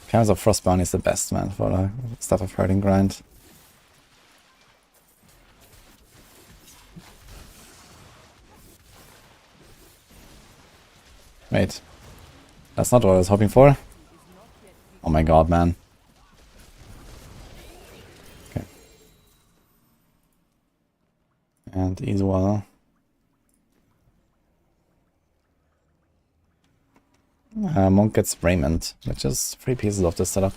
Cameras of Frost Bounty is the best, man, for the Stuff of Hurting grind. Wait. That's not what I was hoping for. Oh my god, man. Okay. And Iswell. Monk gets Raiment, which is 3 pieces of this setup.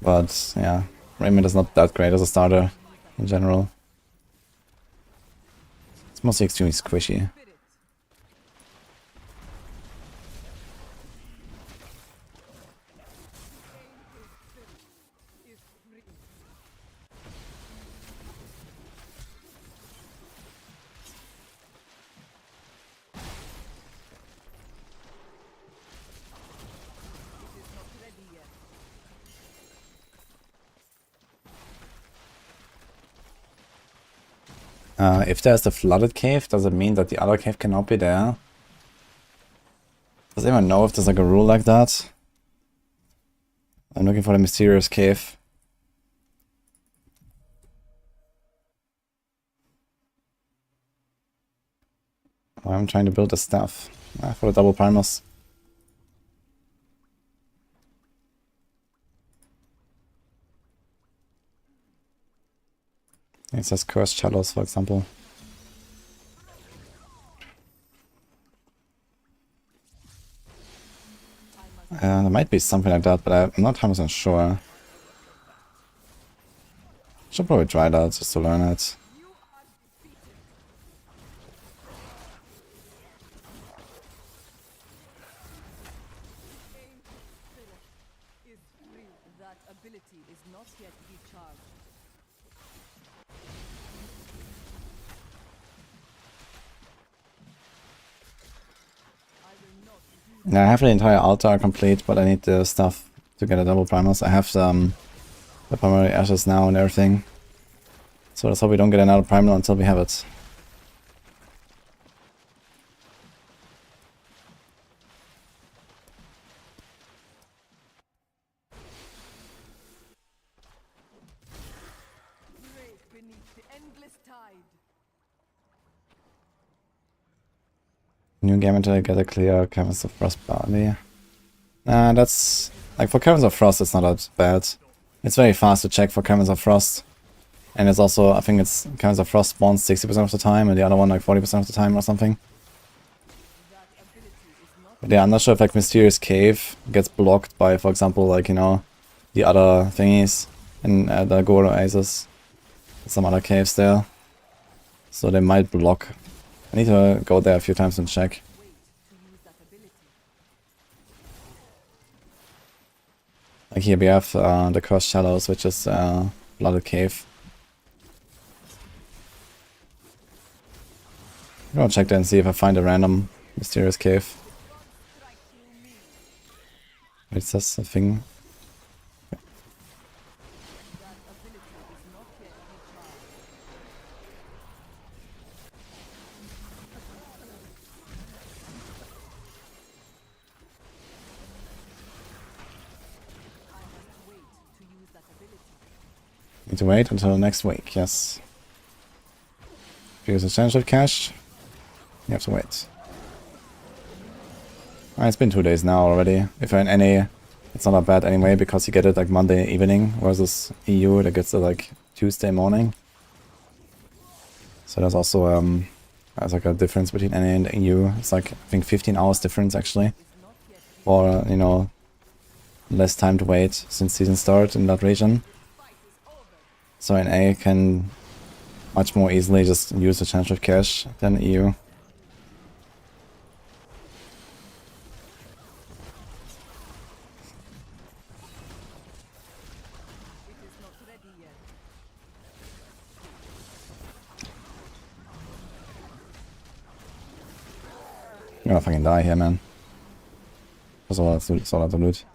But yeah, Raiment is not that great as a starter in general. It's mostly extremely squishy. If there's the flooded cave, does it mean that the other cave cannot be there? Does anyone know if there's like a rule like that? I'm looking for the mysterious cave. I'm trying to build the stuff for the double primals. It says cursed shadows, for example. There might be something like that, but I'm not 100% sure. Should probably try that just to learn it. That ability is not yet recharged. Yeah, I have the entire altar complete, but I need the stuff to get a double primals. I have the primary ashes now and everything. So let's hope we don't get another primal until we have it. New game until I get a clear Caverns of Frost Barley. Nah, that's... like for Caverns of Frost it's not that bad. It's very fast to check for Caverns of Frost. And it's also, I think it's Caverns of Frost spawns 60% of the time and the other one like 40% of the time or something. But yeah, I'm not sure if like Mysterious Cave gets blocked by, for example, like, you know, the other thingies in the Gold Oasis. Some other caves there. So they might block. I need to go there a few times and check. Like here we have the Cursed Shadows, which is Blooded Cave. I'm gonna check there and see if I find a random mysterious cave. Wait, is this a thing? Need to wait until next week, yes. Because the challenge of cash, you have to wait. It's been 2 days now already. If you're in NA, it's not that bad anyway, because you get it like Monday evening, versus EU that gets it like Tuesday morning. So there's also there's like a difference between NA and EU. It's like, I think 15 hours difference actually. Or, you know, less time to wait since season start in that region. So NA can much more easily just use the challenge of cash than EU. I'm gonna fucking die here, man. That's all that's all to loot.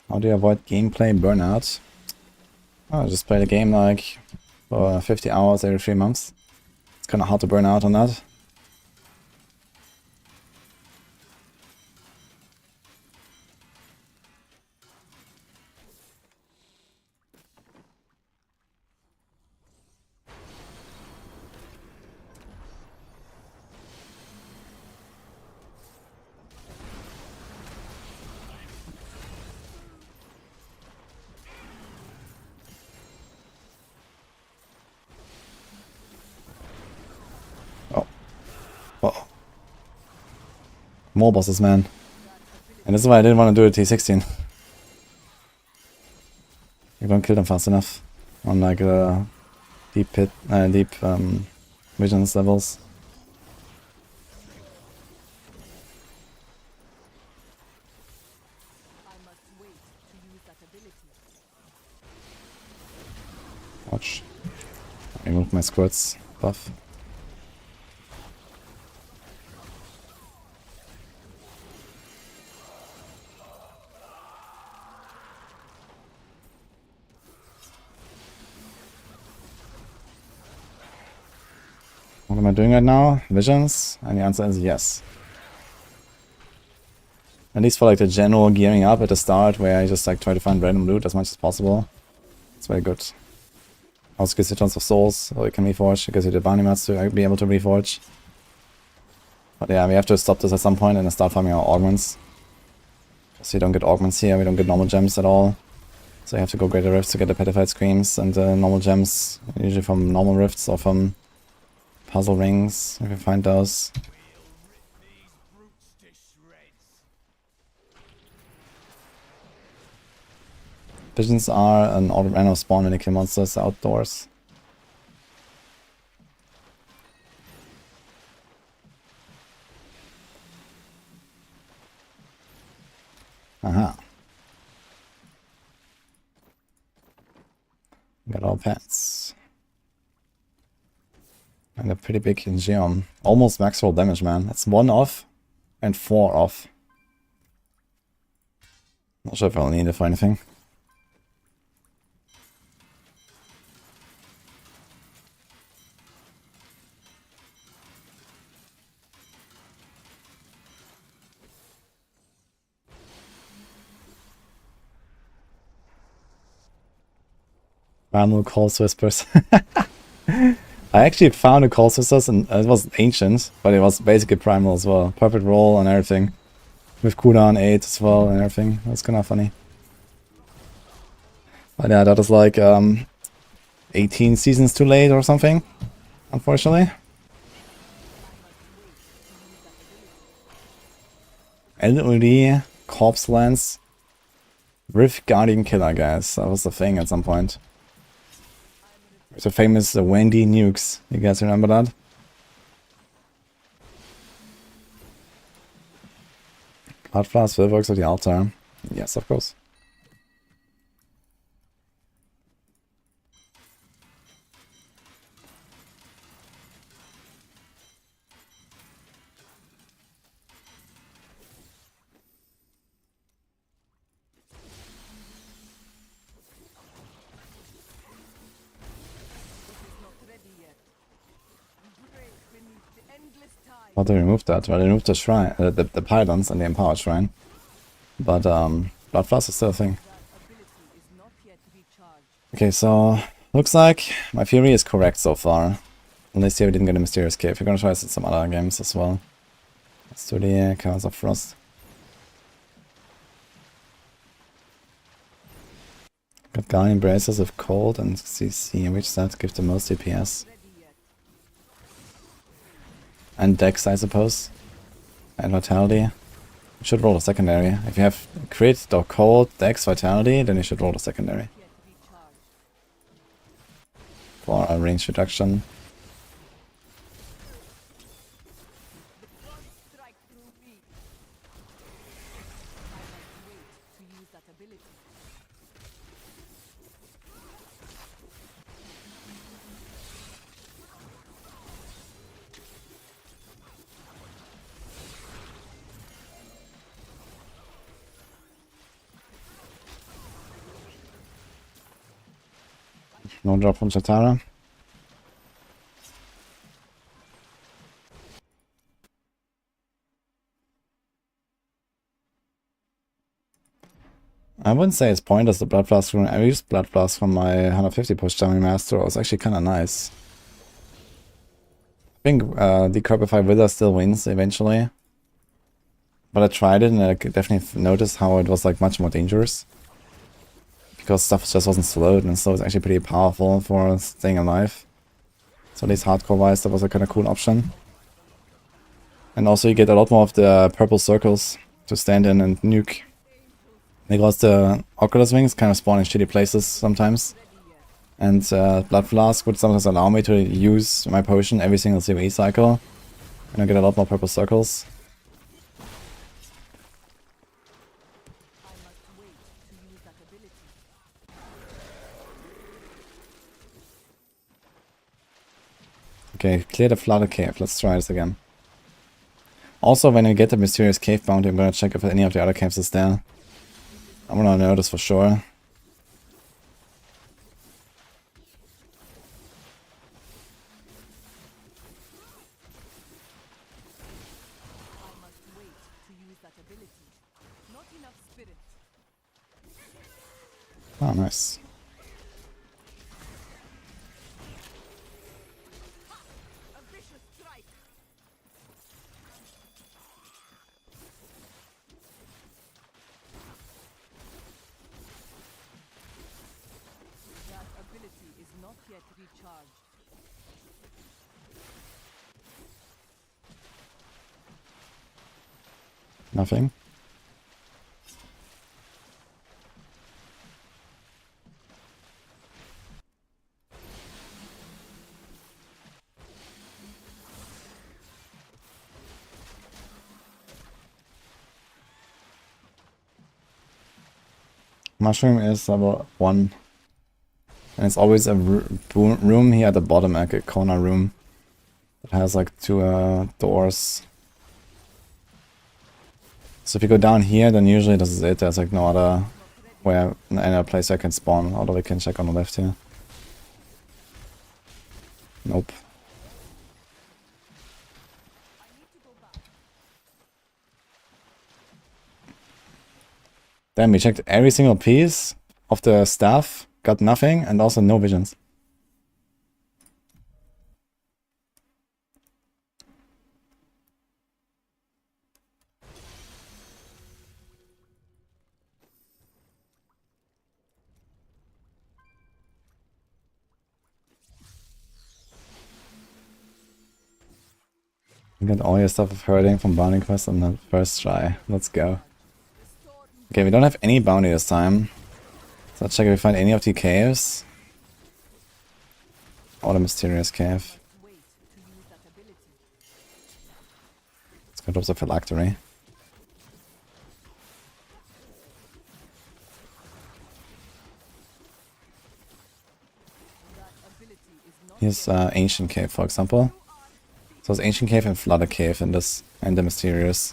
How do you avoid gameplay burnout? Oh, just play the game like for 50 hours every 3 months. It's kinda hard to burn out on that. Oh. More bosses, man. And this is why I didn't want to do a T16. You don't kill them fast enough on like deep visions levels. Watch. I remove my squirts buff. What am I doing right now? Visions? And the answer is yes. At least for like the general gearing up at the start, where I just like try to find random loot as much as possible. It's very good. Also gives you tons of souls, or you can reforge. It gives you the bounty mats to be able to reforge. But yeah, we have to stop this at some point and start farming our augments. So you don't get augments here, we don't get normal gems at all. So you have to go Greater Rifts to get the Petrified Screams and the normal gems, usually from normal rifts or from puzzle rings, if you find those. Visions are an auto random spawn when they kill monsters outdoors. Aha. Got all pets. And a pretty big geom. Almost max roll damage, man. That's 1 off and 4 off. Not sure if I'll need it for anything. Primal Cold Whispers. I actually found a Cold Whispers and it was ancient, but it was basically primal as well. Perfect roll and everything. With cooldown 8 as well and everything. That's kind of funny. But yeah, that is like 18 seasons too late or something, unfortunately. LOD, Corpse Lance, Rift Guardian Killer, guys. That was the thing at some point. The famous Wendy nukes. You guys remember that? Blood Flask works at the altar. Yes, of course. How do they remove that? Well, they removed the shrine, the pylons and the empowered shrine. But Blood Flask is still a thing. Okay, so looks like my theory is correct so far. Unless here we didn't get a mysterious cave. We're gonna try this in some other games as well. Let's do the Chaos of Frost. Got Guardian Braces of Cold and CC, which that give the most DPS. And Dex, I suppose. And Vitality. You should roll a secondary. If you have Crit or Cold, Dex, Vitality, then you should roll a secondary. For a range reduction. No drop from Chatara. I wouldn't say it's pointless, the Blood Flask. I used Blood Flask from my 150 push Jamming Master. It was actually kind of nice. I think the Curbify Wither still wins eventually. But I tried it and I definitely noticed how it was like much more dangerous. Because stuff just wasn't slowed, and so it's actually pretty powerful for staying alive. So at least hardcore wise, that was a kind of cool option. And also you get a lot more of the purple circles to stand in and nuke Because the Oculus Wings kind of spawn in shitty places sometimes. And Blood Flask would sometimes allow me to use my potion every single COE cycle. And I get a lot more purple circles. Okay, clear the flooded cave. Let's try this again. Also, when we get the mysterious cave bounty, I'm gonna check if any of the other caves is there. I wanna know this for sure. Oh, nice. Nothing. Mushroom is level 1. And it's always a room here at the bottom, like a corner room. That has like 2 doors. So if you go down here, then usually this is it. There's like no other where any other place I can spawn. Although we can check on the left here. Nope. Damn, we checked every single piece of the staff, got nothing, and also no visions. You get all your stuff of herding from bounty quest on the first try. Let's go. Okay, we don't have any bounty this time. So let's check if we find any of the caves. Or the mysterious cave. Let's go towards the phylactery. Here's Ancient Cave, for example. So it's Ancient Cave and Flooded Cave in this, and the Mysterious.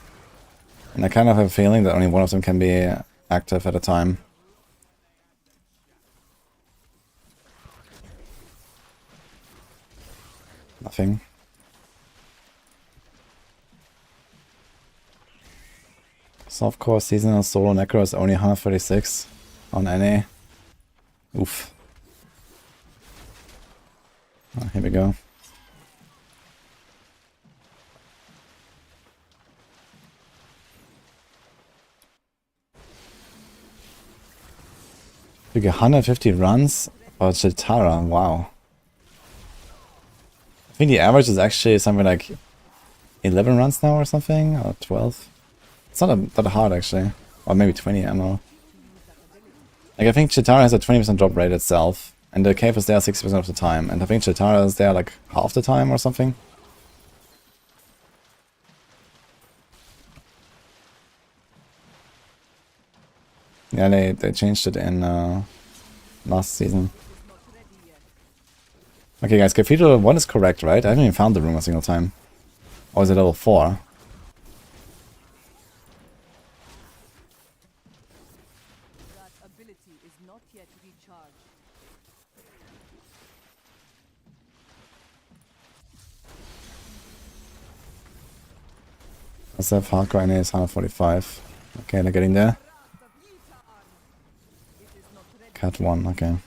And I kind of have a feeling that only one of them can be active at a time. Nothing. Softcore seasonal solo Necro is only 136 on NA. Oof. Oh, here we go. We get 150 runs for Chitara, wow. I think the average is actually something like 11 runs now or something, or 12. It's not that hard actually, or maybe 20, I don't know. Like I think Chitara has a 20% drop rate itself, and the cave is there 60% of the time, and I think Chitara is there like half the time or something. Yeah, they changed it in last season. Okay guys, Cathedral 1 is correct, right? I haven't even found the room a single time. Or is it level 4? SF hardcore NA is 145. Okay, they're getting there. Cat 1, okay.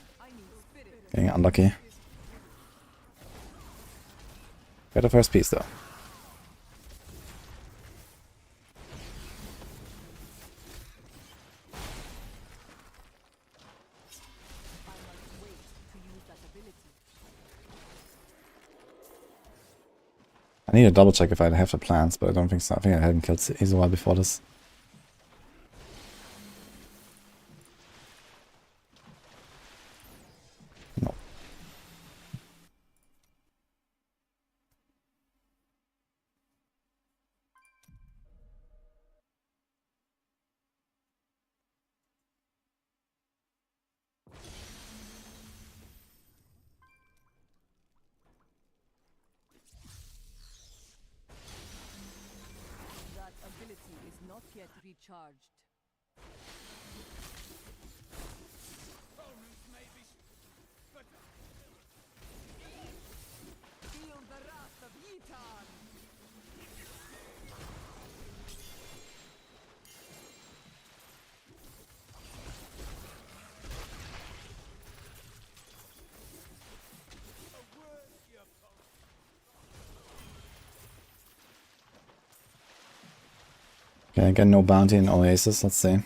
Getting unlucky. Got the first piece though. I need to double check if I have the plans, but I don't think so. I think I hadn't killed Izuwa before this. not yet recharged. Feel the wrath of Yitan! Okay, again, no bounty in Oasis, let's see.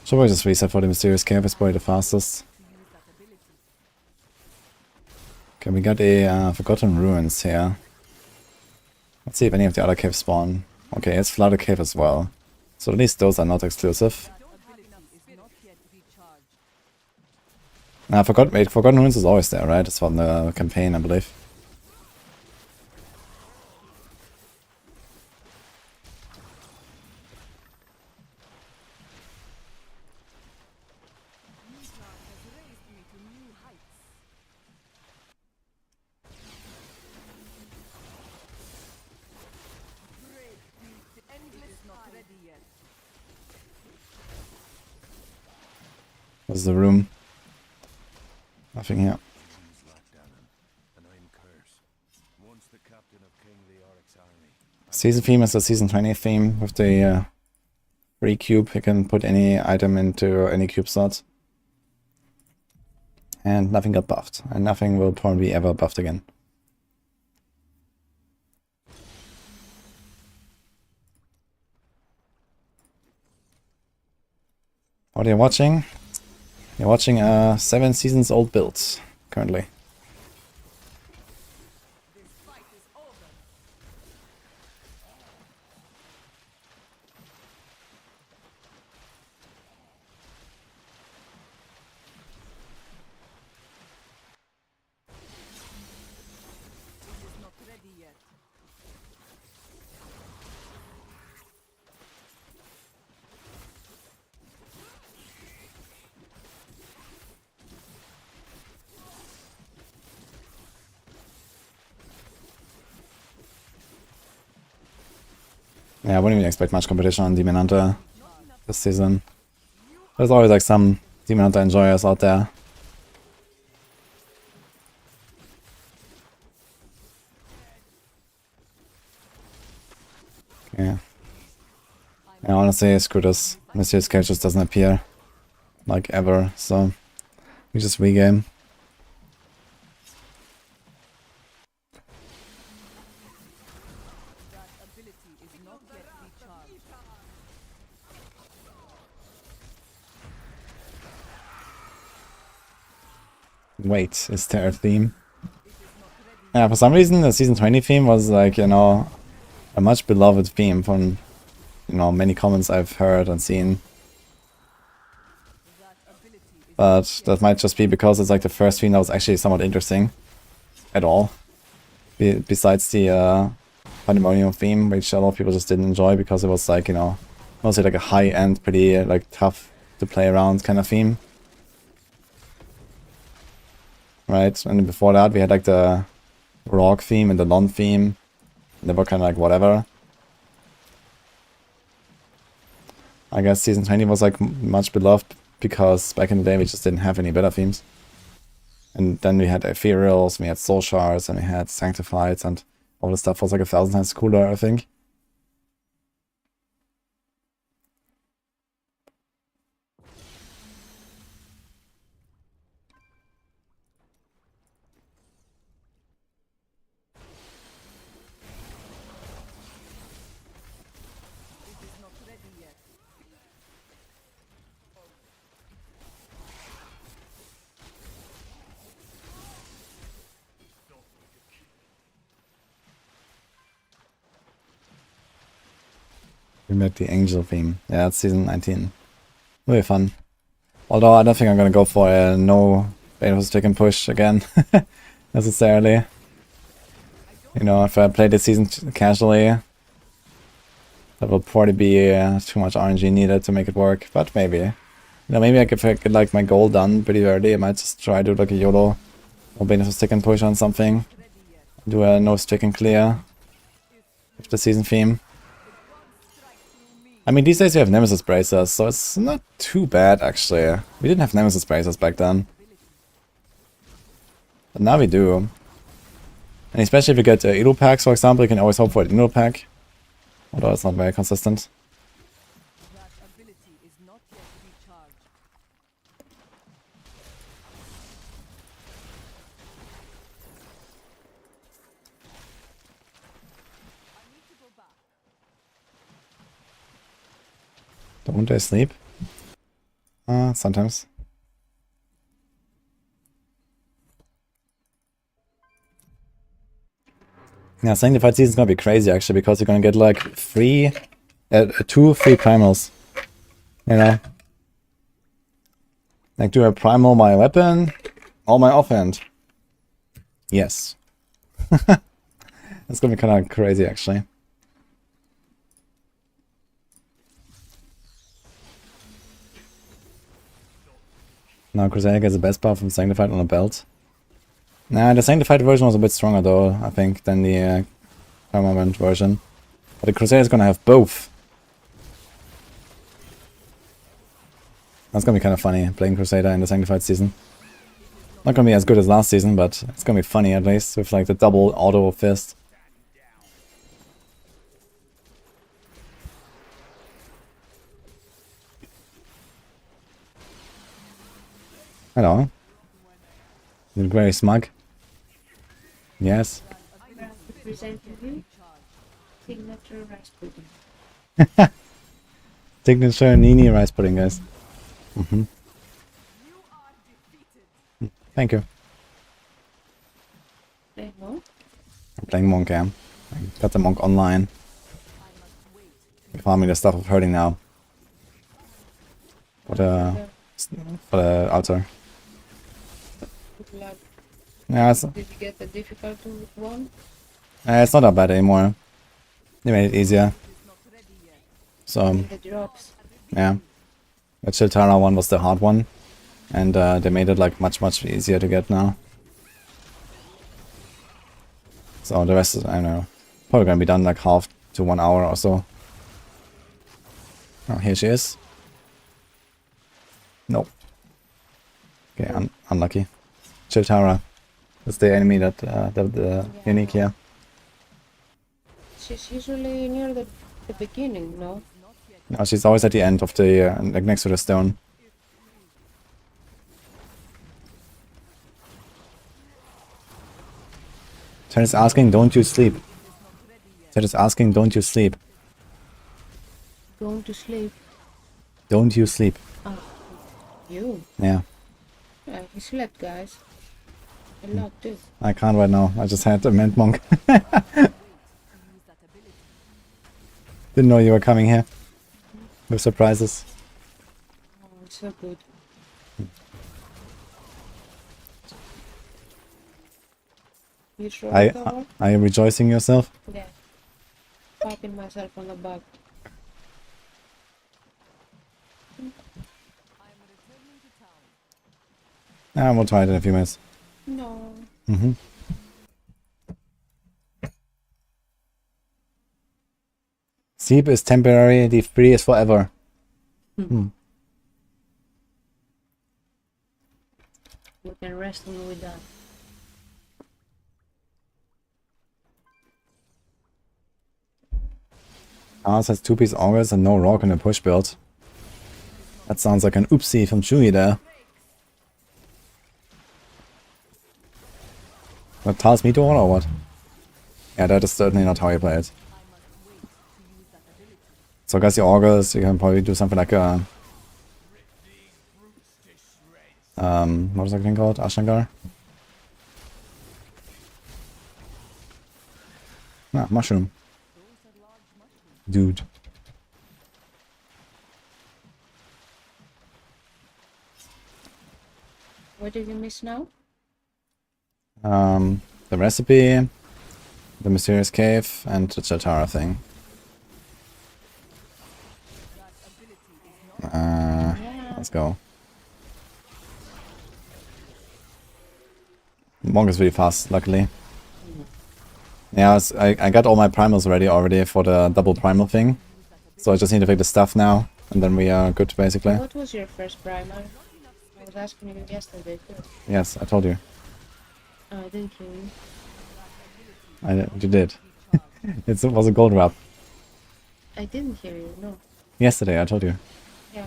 Should we just reset for the Mysterious Cave? It's probably the fastest. Okay, we got a Forgotten Ruins here. Let's see if any of the other caves spawn. Okay, it's Flooded Cave as well. So at least those are not exclusive. Forgotten Ruins is always there, right? It's from the campaign, I believe. Where's the room? Nothing here. Season theme is the season 20 theme with the free cube. You can put any item into any cube slot. And nothing got buffed. And nothing will probably ever buffed again. What are you watching? You're watching a 7 seasons old build currently. Yeah, I wouldn't even expect much competition on Demon Hunter this season. There's always like some Demon Hunter enjoyers out there. Yeah. Yeah, honestly, screw this. Mysterious Cage just doesn't appear. Like ever, so we just regame. Wait, is there a theme? Yeah, for some reason the season 20 theme was like, you know, a much beloved theme from, you know, many comments I've heard and seen. But that might just be because it's like the first theme that was actually somewhat interesting at all. Besides the Pandemonium theme, which a lot of people just didn't enjoy because it was like, you know, mostly like a high-end, pretty like tough to play around kind of theme. Right, and before that we had like the Rock theme and the Lon theme. They were kind of like whatever. I guess season 20 was like much beloved because back in the day we just didn't have any better themes. And then we had Ethereals, we had Soul Shards, and we had Sanctifieds, and all the stuff was like 1,000 times cooler, I think. We met the Angel theme. Yeah, it's season 19. Really fun. Although I don't think I'm gonna go for a no Bane vs. Chicken push again, necessarily. You know, if I play this season casually, that will probably be too much RNG needed to make it work. But maybe, you know, maybe if I get like my goal done pretty early, I might just try to do like a YOLO or benefit stick and push on something. Do a no stick and clear with the season theme. I mean, these days we have Nemesis Bracers, so it's not too bad actually. We didn't have Nemesis Bracers back then. But now we do. And especially if you get Elo packs, for example, you can always hope for an Elo pack. Although it's not very consistent. Don't I sleep? Sometimes. Yeah, Sanctified Season's gonna be crazy actually, because you're gonna get like 2 free primals. You know? Like, do I primal my weapon or my offhand? Yes. That's gonna be kinda crazy actually. Now Crusader gets the best buff from Sanctified on a belt. Nah, the Sanctified version was a bit stronger though, I think, than the Permanent version. But the Crusader is gonna have both. That's gonna be kind of funny, playing Crusader in the Sanctified season. Not gonna be as good as last season, but it's gonna be funny at least, with like the double auto fist. Hello. You're very smug. Yes. Signature rice pudding. Signature Nini rice pudding, guys. Thank you. Playing Monk? I'm playing Monk, yeah. I got the Monk online. We're farming the stuff of hurting now. For the altar. Good luck. Yeah, Did you get the difficult one? it's not that bad anymore. They made it easier. So, The drops. yeah. The Chiltara one was the hard one. And they made it like much easier to get now. So the rest is, I don't know, probably gonna be done like half to 1 hour or so. Oh, here she is. Nope. Okay, unlucky. Chiltara. That's the enemy that, the unique here. She's usually near the beginning, no? No, she's always at the end of the, like next to the stone. Ted is asking, don't you sleep? Ted is asking, don't you sleep? Going to sleep. Don't you sleep? Oh, you? Yeah. Yeah, he slept, guys. A lot too. I can't right now. I just had the Mint Monk. Didn't know you were coming here. With surprises. Oh, it's so good. You sure? Are you rejoicing yourself? Yeah. Patting myself on the back. We'll try it in a few minutes. No. Sleep is temporary, the free is forever. We can rest when we're done. Ours has 2-piece augers and no rock in a push build. That sounds like an oopsie from Chewy there. That tells me to all or what? Yeah, that is certainly not how you play it. So guys, the augers, you can probably do something like a... what was that thing called? Ashangar? Ah, mushroom. Dude. What did you miss now? The recipe, the mysterious cave and the Chatara thing. Let's go. Monk is really fast, luckily. Yeah, I got all my primals ready already for the double primal thing. So I just need to pick the stuff now, and then we are good, basically. What was your first primer? I was asking you yesterday too. Yes, I told you. Oh, I didn't hear you. You did. It was a gold wrap. I didn't hear you, no. Yesterday, I told you. Yeah.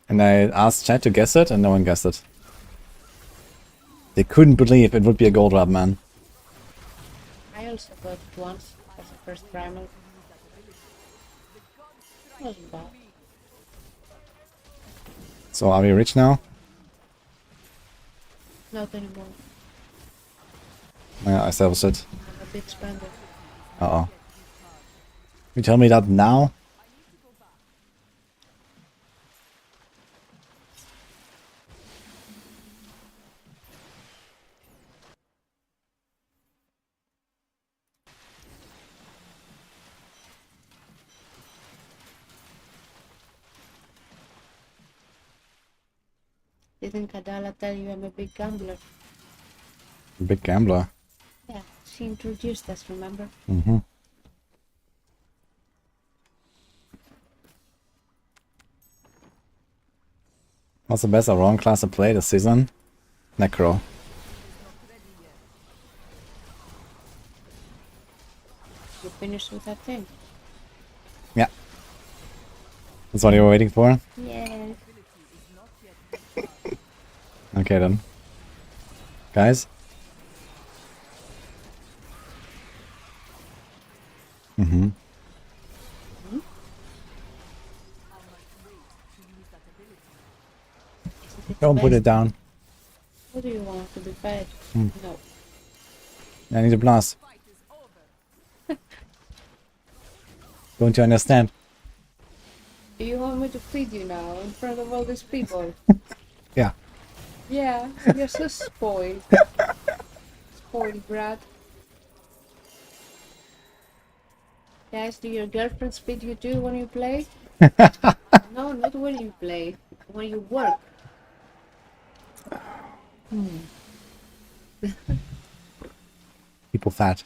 And I asked chat to guess it, and no one guessed it. They couldn't believe it would be a gold wrap, man. I also got it once as a first primer. Wasn't bad. So are we rich now? Not anymore. Yeah, I established it. I'm a big spender. Uh-oh. You tell me that now? Didn't Kadala tell you I'm a big gambler? Big gambler. Yeah, she introduced us, remember? Mm-hmm. What's the best Aron class to play this season? Necro. You finished with that thing? Yeah. That's what you were waiting for? Yeah. Okay then. Guys? Mm-hmm. Don't put it down. What do you want to be fed? Hmm. No. I need a blast. Don't you understand? Do you want me to feed you now in front of all these people? Yeah. Yeah, you're so spoiled. Spoiled brat. Guys, do your girlfriends feed you too when you play? No, not when you play. When you work. People fat.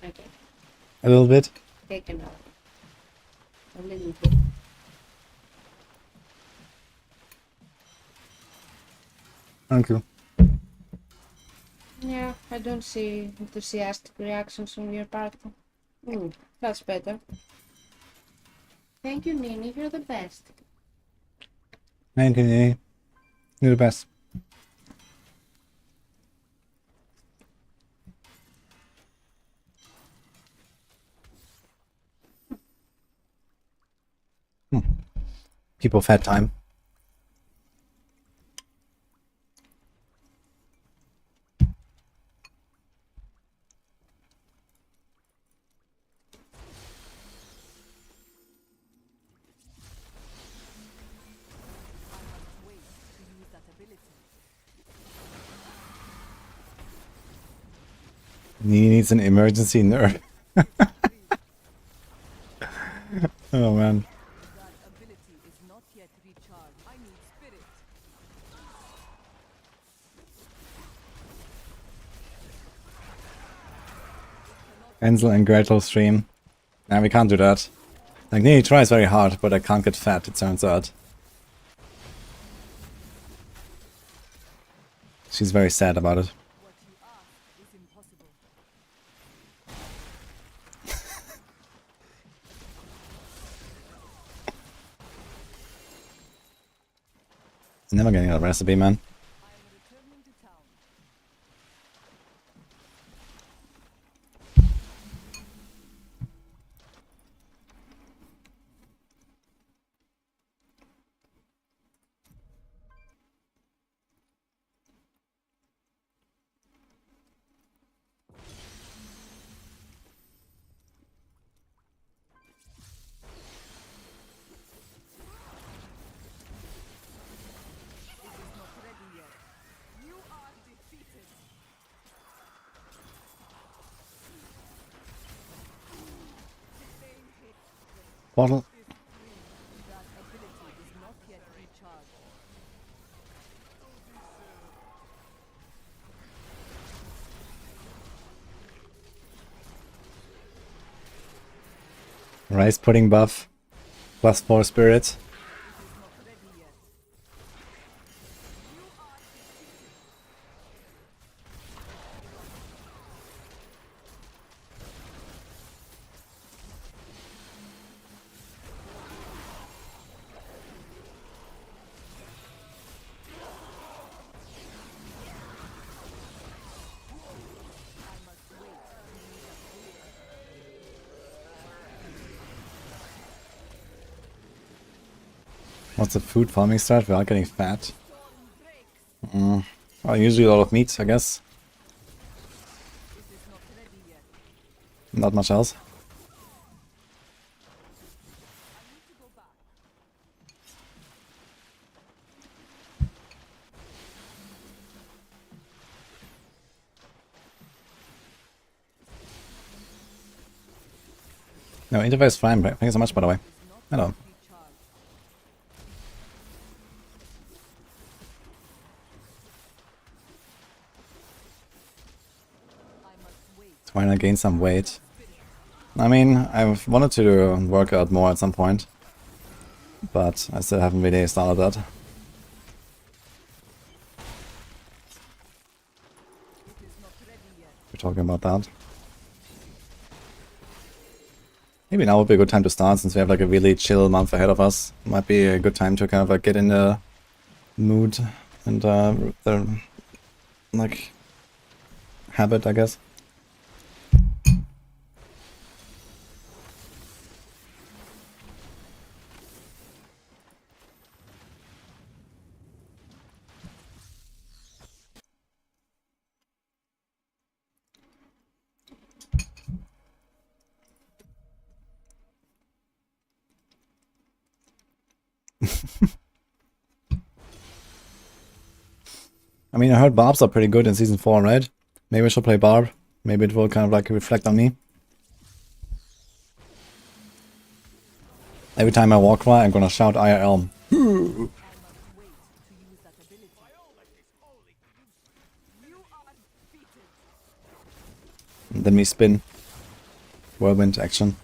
Okay. A little bit. Taken out. A little bit. Thank you. Yeah, I don't see enthusiastic reactions on your part. That's better. Thank you, Nini. You're the best. Thank you, Nini. You're the best. People fat time. He needs an emergency nerf. Oh man. Ansel and Gretel stream. Nah, we can't do that. Like, Nini tries very hard, but I can't get fat, it turns out. She's very sad about it. Never getting a recipe, man. Bottle. Rice pudding buff. +4 spirit. What's the food farming strat without getting fat? Well, usually a lot of meat, I guess. Not much else. No, interface fine, thank you so much, by the way. Hello. Trying to gain some weight. I mean, I've wanted to work out more at some point, but I still haven't really started that. We're talking about that. Maybe now would be a good time to start, since we have like a really chill month ahead of us. Might be a good time to kind of like get in the mood and the like habit, I guess. I mean, I heard Barbs are pretty good in Season 4, right? Maybe I should play Barb. Maybe it will kind of like reflect on me. Every time I walk by, I'm gonna shout IRL. And then we spin. Whirlwind action.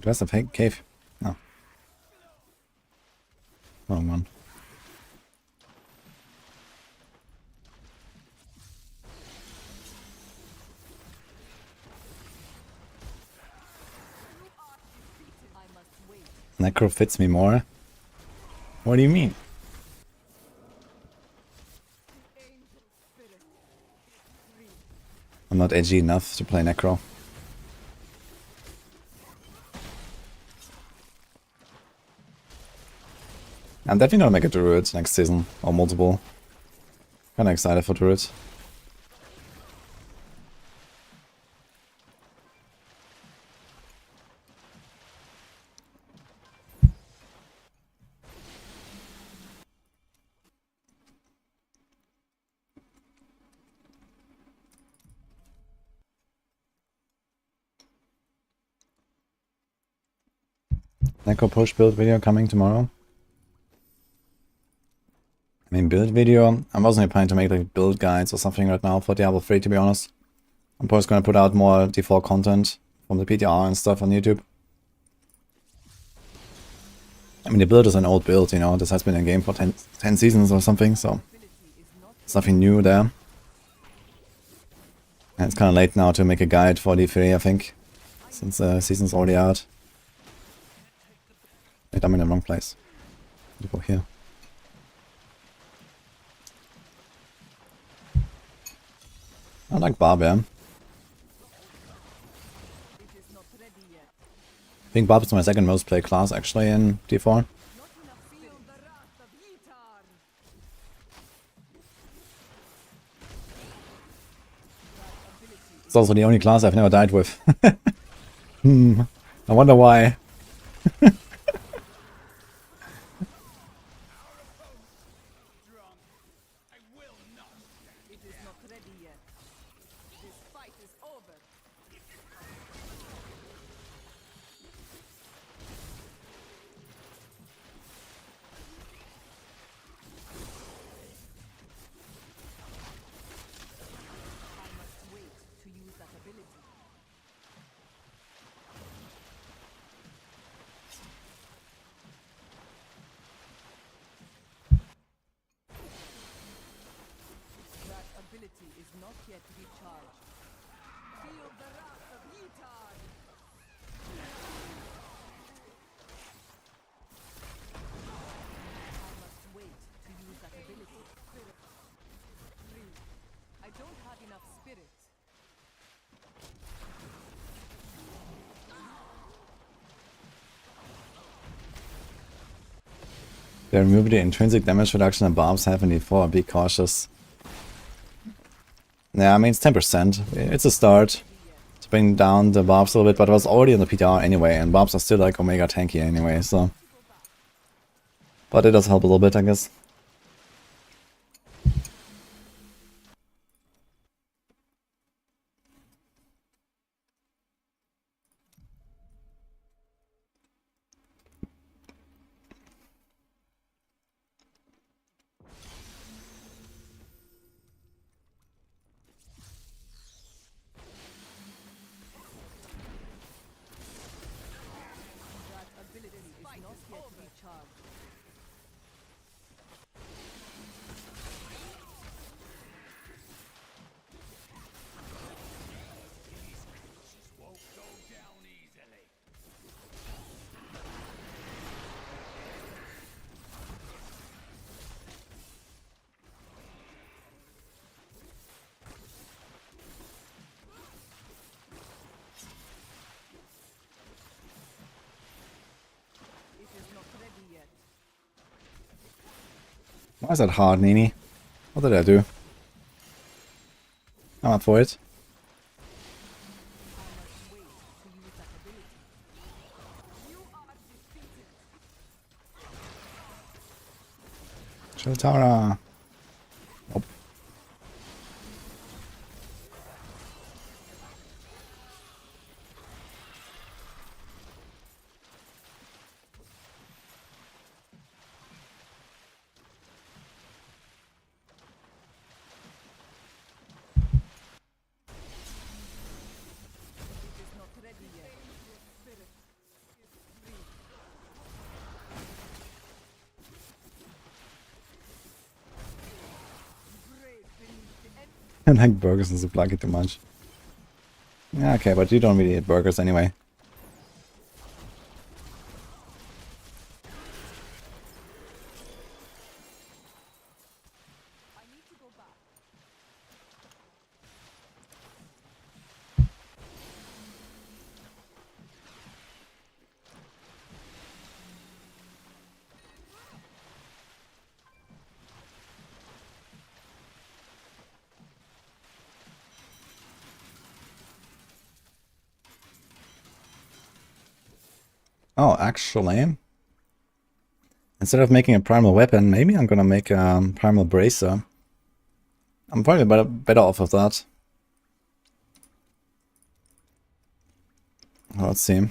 Where's the fake cave? Oh. Wrong one. Necro fits me more. What do you mean? I'm not edgy enough to play Necro. I'm definitely gonna make a Druid next season, or multiple. Kinda excited for Druid. Necro push build video coming tomorrow. I mean, build video, I wasn't planning to make like build guides or something right now for Diablo 3, to be honest. I'm probably gonna put out more default content from the PTR and stuff on YouTube. I mean, the build is an old build, you know, this has been in game for 10 seasons or something, so it's nothing new there. And it's kinda late now to make a guide for D3, I think, since the season's already out. Wait, I'm in the wrong place. I'll go here. I like Barb, yeah. I think Barb is my second most played class actually in D4. It's also the only class I've never died with. I wonder why. They removed the intrinsic damage reduction and Barbs have in D4. Be cautious. Yeah, I mean, it's 10%. It's a start to bring down the Barbs a little bit, but it was already on the PTR anyway, and Barbs are still like Omega tanky anyway, so. But it does help a little bit, I guess. Why is that hard, Nini? What did I do? I'm up for it. Chiltara. Nope. I like burgers and Zuplaki too much. Yeah, okay, but you don't really eat burgers anyway. Oh, actually, instead of making a primal weapon, maybe I'm gonna make a primal bracer. I'm probably better off of that. Let's see.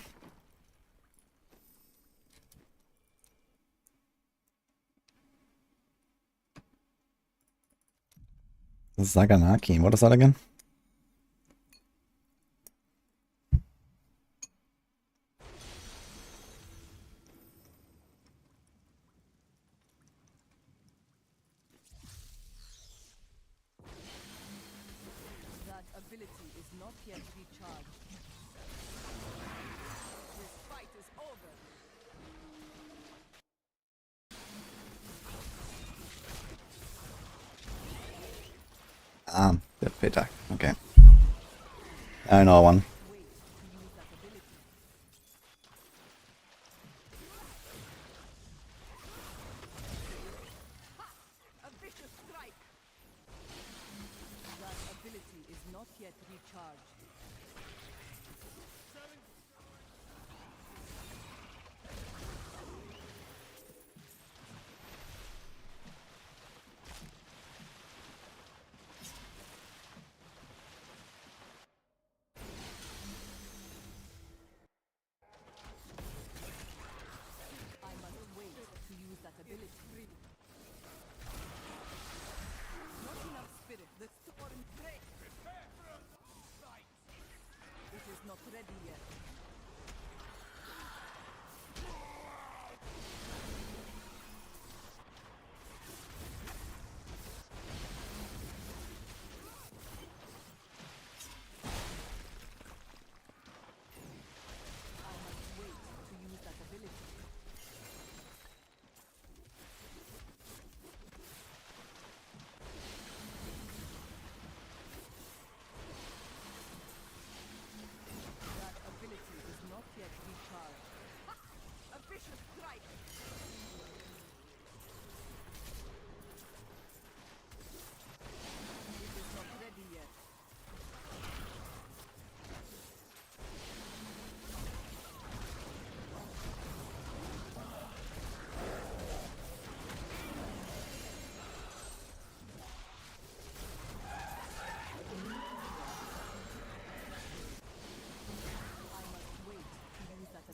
Zaganaki, what is that again? Good payback. Okay. I know one.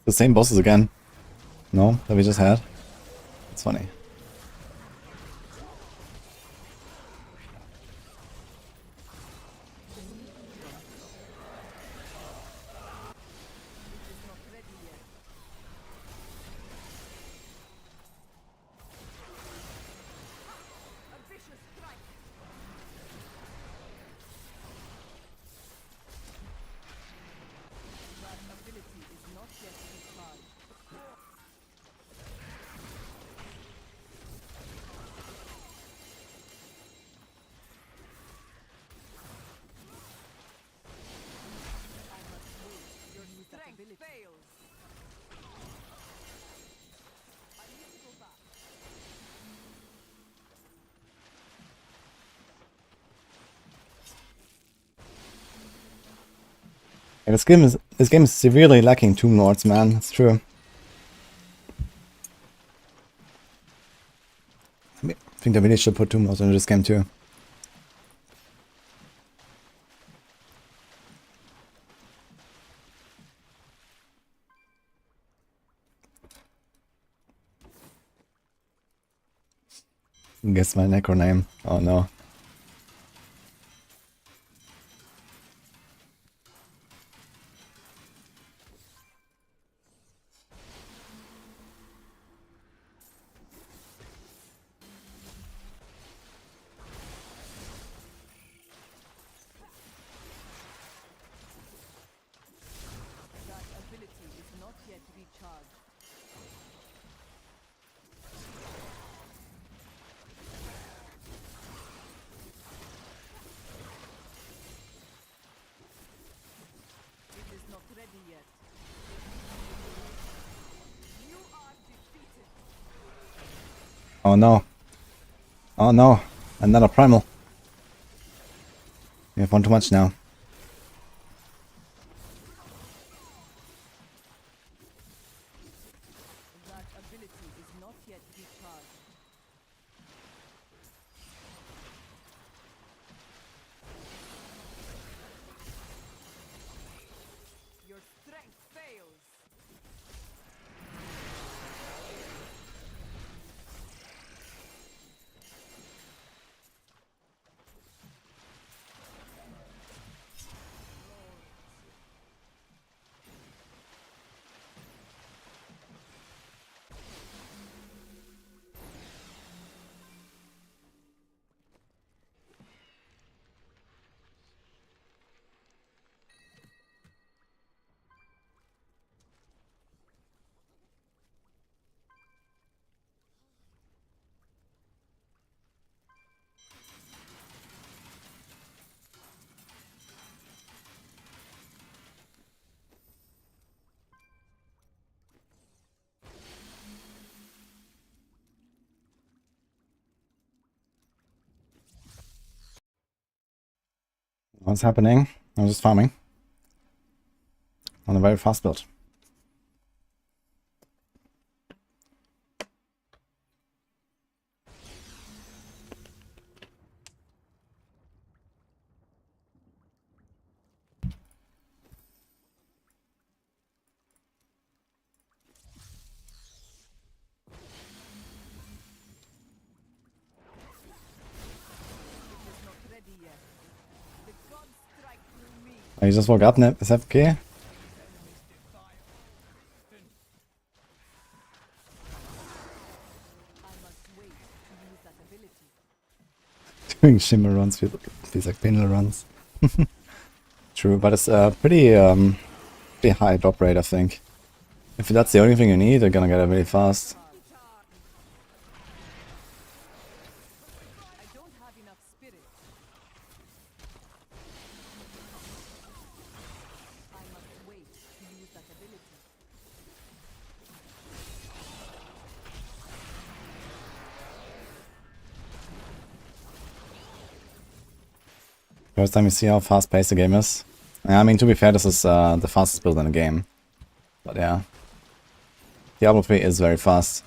The same bosses again. No, that we just had. It's funny. Yeah, this game is severely lacking Tomb Lords, man. It's true. I think they really should put Tomb Lords into this game too. Guess my Necro name. Oh no. Oh no. Oh no. Another primal. We have one too much now. What's happening? I'm just farming. On a very fast build. Oh, you just woke up, Nip? Is that okay? Doing shimmer runs feels like pinel runs. True, but it's pretty high drop rate, I think. If that's the only thing you need, you're gonna get it really fast. First time you see how fast paced the game is. I mean, to be fair, this is the fastest build in the game. But yeah. Diablo 3 is very fast.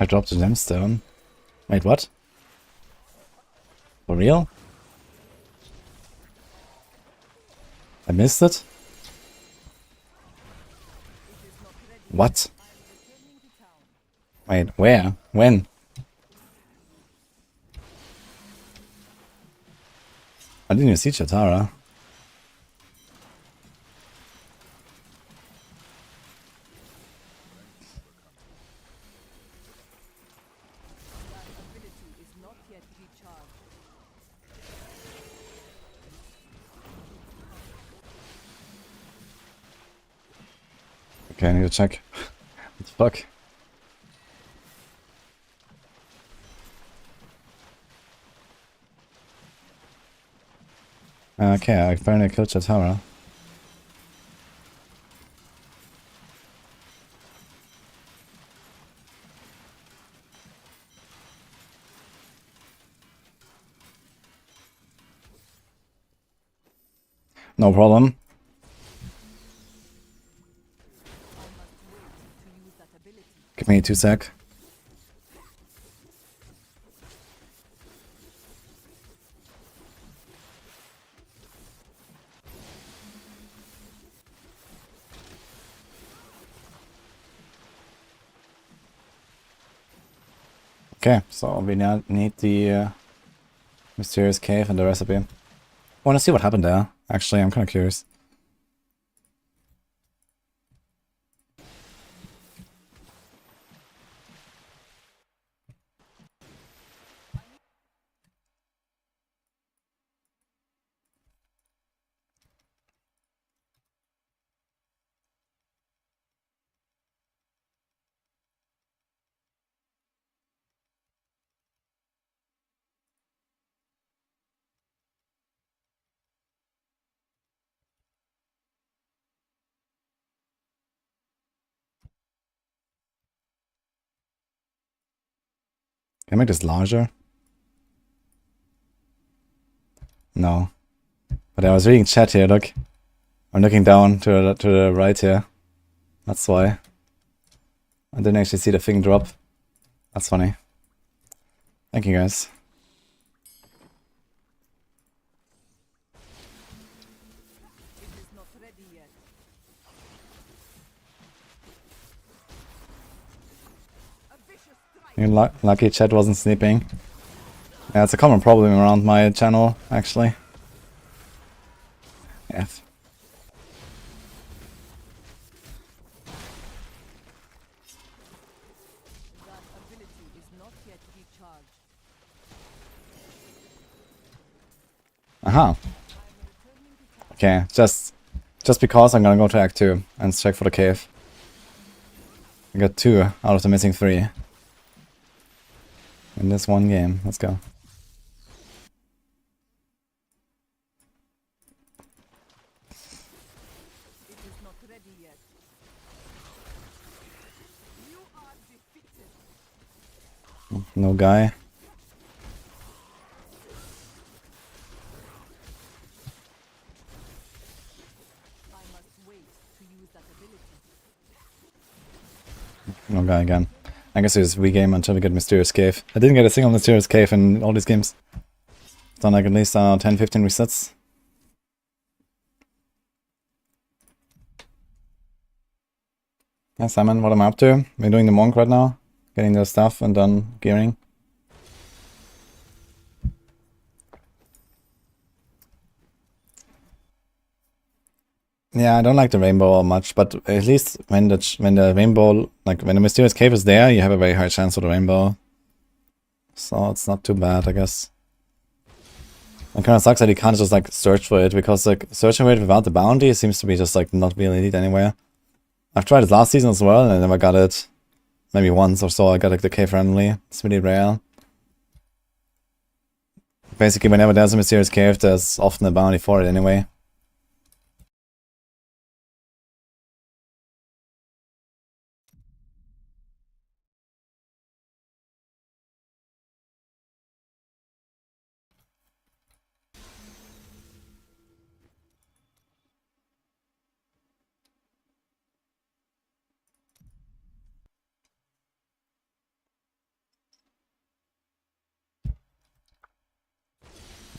I dropped a gemstone. Wait, what? For real? I missed it? What? Wait, where? When? I didn't even see Chatara. Okay, I need to check. What the fuck? Okay, I finally killed Chatara. No problem. Give me 2 sec. Okay, so we now need the mysterious cave and the recipe. I want to see what happened there. Actually, I'm kind of curious. Can I make this larger? No. But I was reading chat here, look. I'm looking down to the right here. That's why. I didn't actually see the thing drop. That's funny. Thank you, guys. You're lucky chat wasn't sleeping. Yeah, it's a common problem around my channel, actually. F. Aha. Okay, just because I'm gonna go to Act 2 and check for the cave. I got 2 out of the missing 3. In this one game. Let's go. No guy. No guy again. I guess it's regame until we get Mysterious Cave. I didn't get a single Mysterious Cave in all these games. Done like at least 10-15 resets. Yeah, Simon, what am I up to? We're doing the monk right now. Getting the stuff and then gearing. Yeah, I don't like the rainbow much, but at least when the rainbow, like when the Mysterious Cave is there, you have a very high chance for the rainbow. So it's not too bad, I guess. It kind of sucks that you can't just like search for it, because like searching for it without the bounty seems to be just like not really neat anywhere. I've tried it last season as well and I never got it. Maybe once or so I got like the cave randomly. It's really rare. Basically whenever there's a Mysterious Cave, there's often a bounty for it anyway.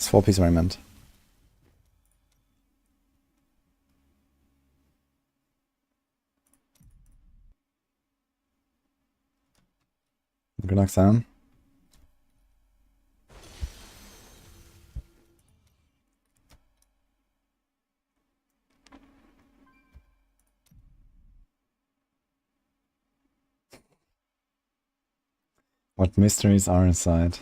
It's 4-piece variant. Good luck, Sam. What mysteries are inside?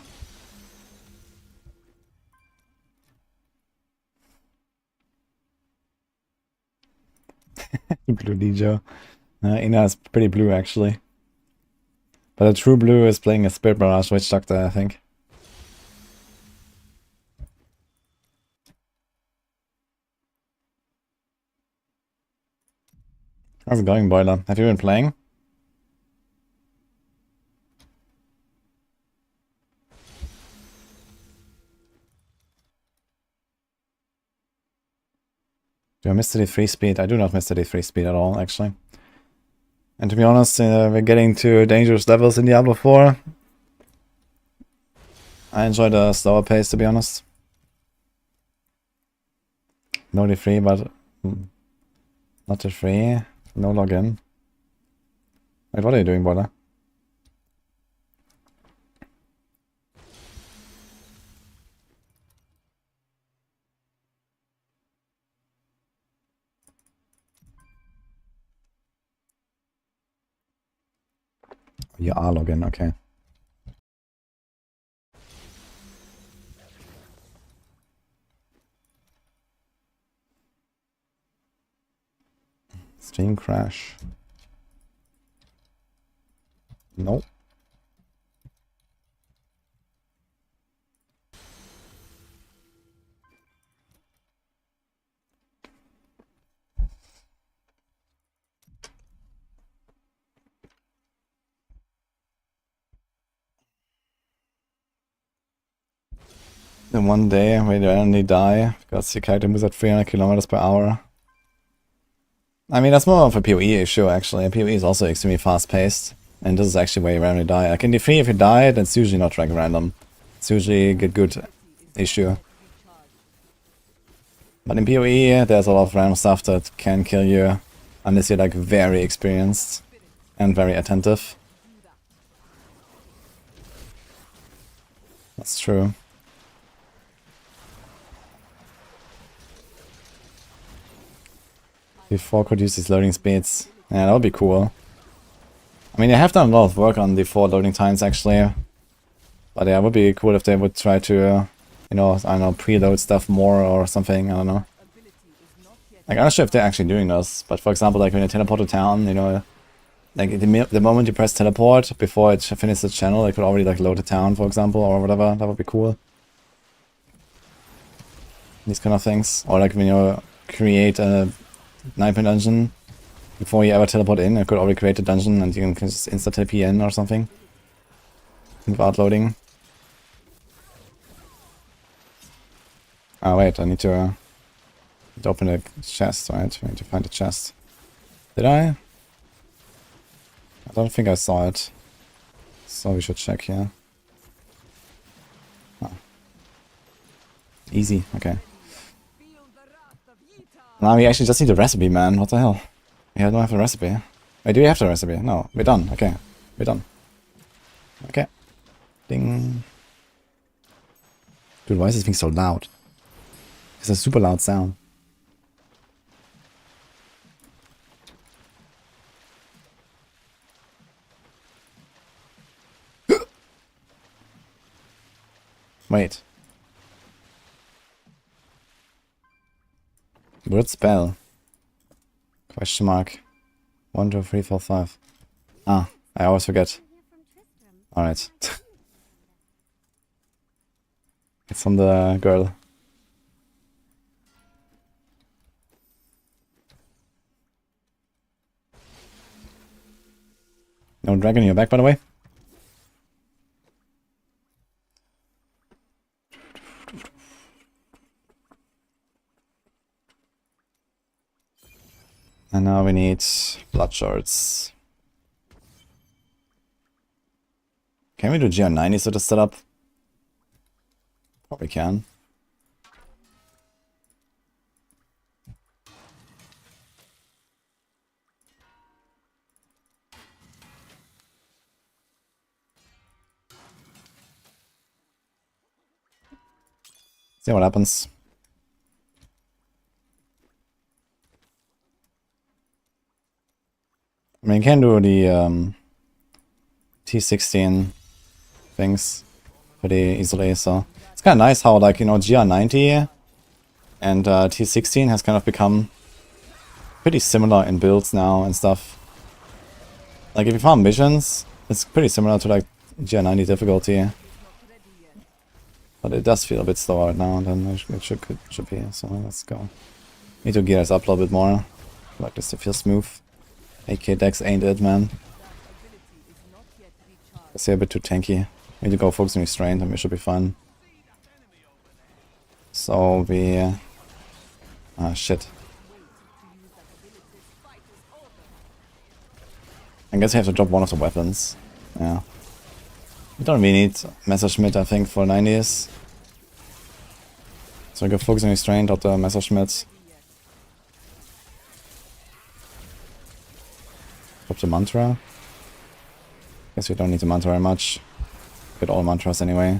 Blue Dijo. Ina is pretty blue actually. But a true blue is playing a Spirit Barrage Witch Doctor, I think. How's it going, Boiler? Have you been playing? Do I miss the free speed? I do not miss the free speed at all, actually. And to be honest, we're getting to dangerous levels in Diablo 4. I enjoy the slower pace, to be honest. No D3, but not D3. No login. Wait, what are you doing, Boiler? You are login, okay. Stream crash. Nope. Then one day where you only die because your character moves at 300 kilometers per hour. I mean, that's more of a PoE issue actually. PoE is also extremely fast paced. And this is actually where you randomly die. Like in D3, if you die, that's usually not like random. It's usually a good issue. But in PoE, there's a lot of random stuff that can kill you unless you're like very experienced and very attentive. That's true. D4 could use these loading speeds. Yeah, that would be cool. I mean, they have done a lot of work on D4 loading times actually. But yeah, it would be cool if they would try to, you know, I don't know, preload stuff more or something, I don't know. Like, I'm not sure if they're actually doing this, but for example, like when you teleport to town, you know, like the moment you press teleport, before it finishes the channel, it could already like load the town, for example, or whatever. That would be cool. These kind of things. Or like when you create a 9-pin dungeon, before you ever teleport in, it could already create a dungeon and you can just insta-TP in or something. Without loading. Oh wait, I need to open the chest, right? I need to find the chest. Did I? I don't think I saw it. So we should check here. Oh. Easy, okay. Now we actually just need a recipe, man. What the hell? Yeah, I don't have a recipe. Wait, do we have the recipe? No, we're done. Okay, we're done. Okay. Ding. Dude, why is this thing so loud? It's a super loud sound. Wait. Word spell. Question mark. 1, 2, 3, 4, 5. Ah, I always forget. Alright. It's from the girl. No dragon in your back, by the way? And now we need blood shards. Can we do GR90 so to set up? Probably can. See what happens. I mean, you can do the T16 things pretty easily, so it's kind of nice how, like, you know, GR90 and T16 has kind of become pretty similar in builds now and stuff. Like, if you farm missions, it's pretty similar to, like, GR90 difficulty. But it does feel a bit slower right now than it should be, so let's go. Need to gear this up a little bit more. Like this to feel smooth. AK Dex ain't it, man. It's a bit too tanky. Need to go focus on restraint and we should be fine. So we... ah, shit. I guess we have to drop one of the weapons. Yeah. We don't really need Messerschmitt, I think, for 90s. So we go focus on restraint, drop the Messerschmitt. Drop the mantra. Guess we don't need the mantra very much. Get all mantras anyway.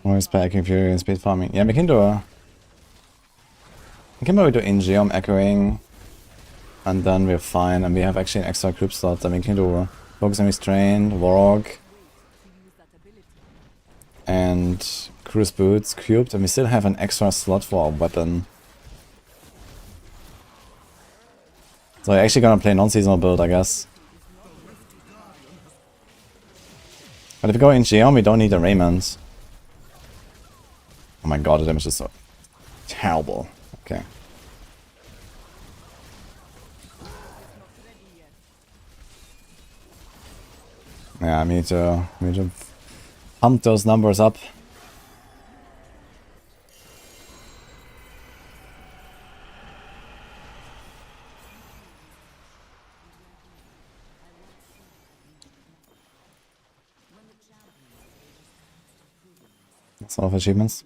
Always packing fury and speed farming. Yeah, we can do a... we can probably do Ingeum echoing. And then we're fine. And we have actually an extra group slot. And we can do Focus on Restraint, Warog. And Cruise Boots cubed. And we still have an extra slot for our weapon. So we're actually gonna play non-seasonal build, I guess. But if we go Ingeum, we don't need a Raymond. Oh my god, the damage is so terrible. Okay. Yeah, I need to pump those numbers up. That's a lot of achievements.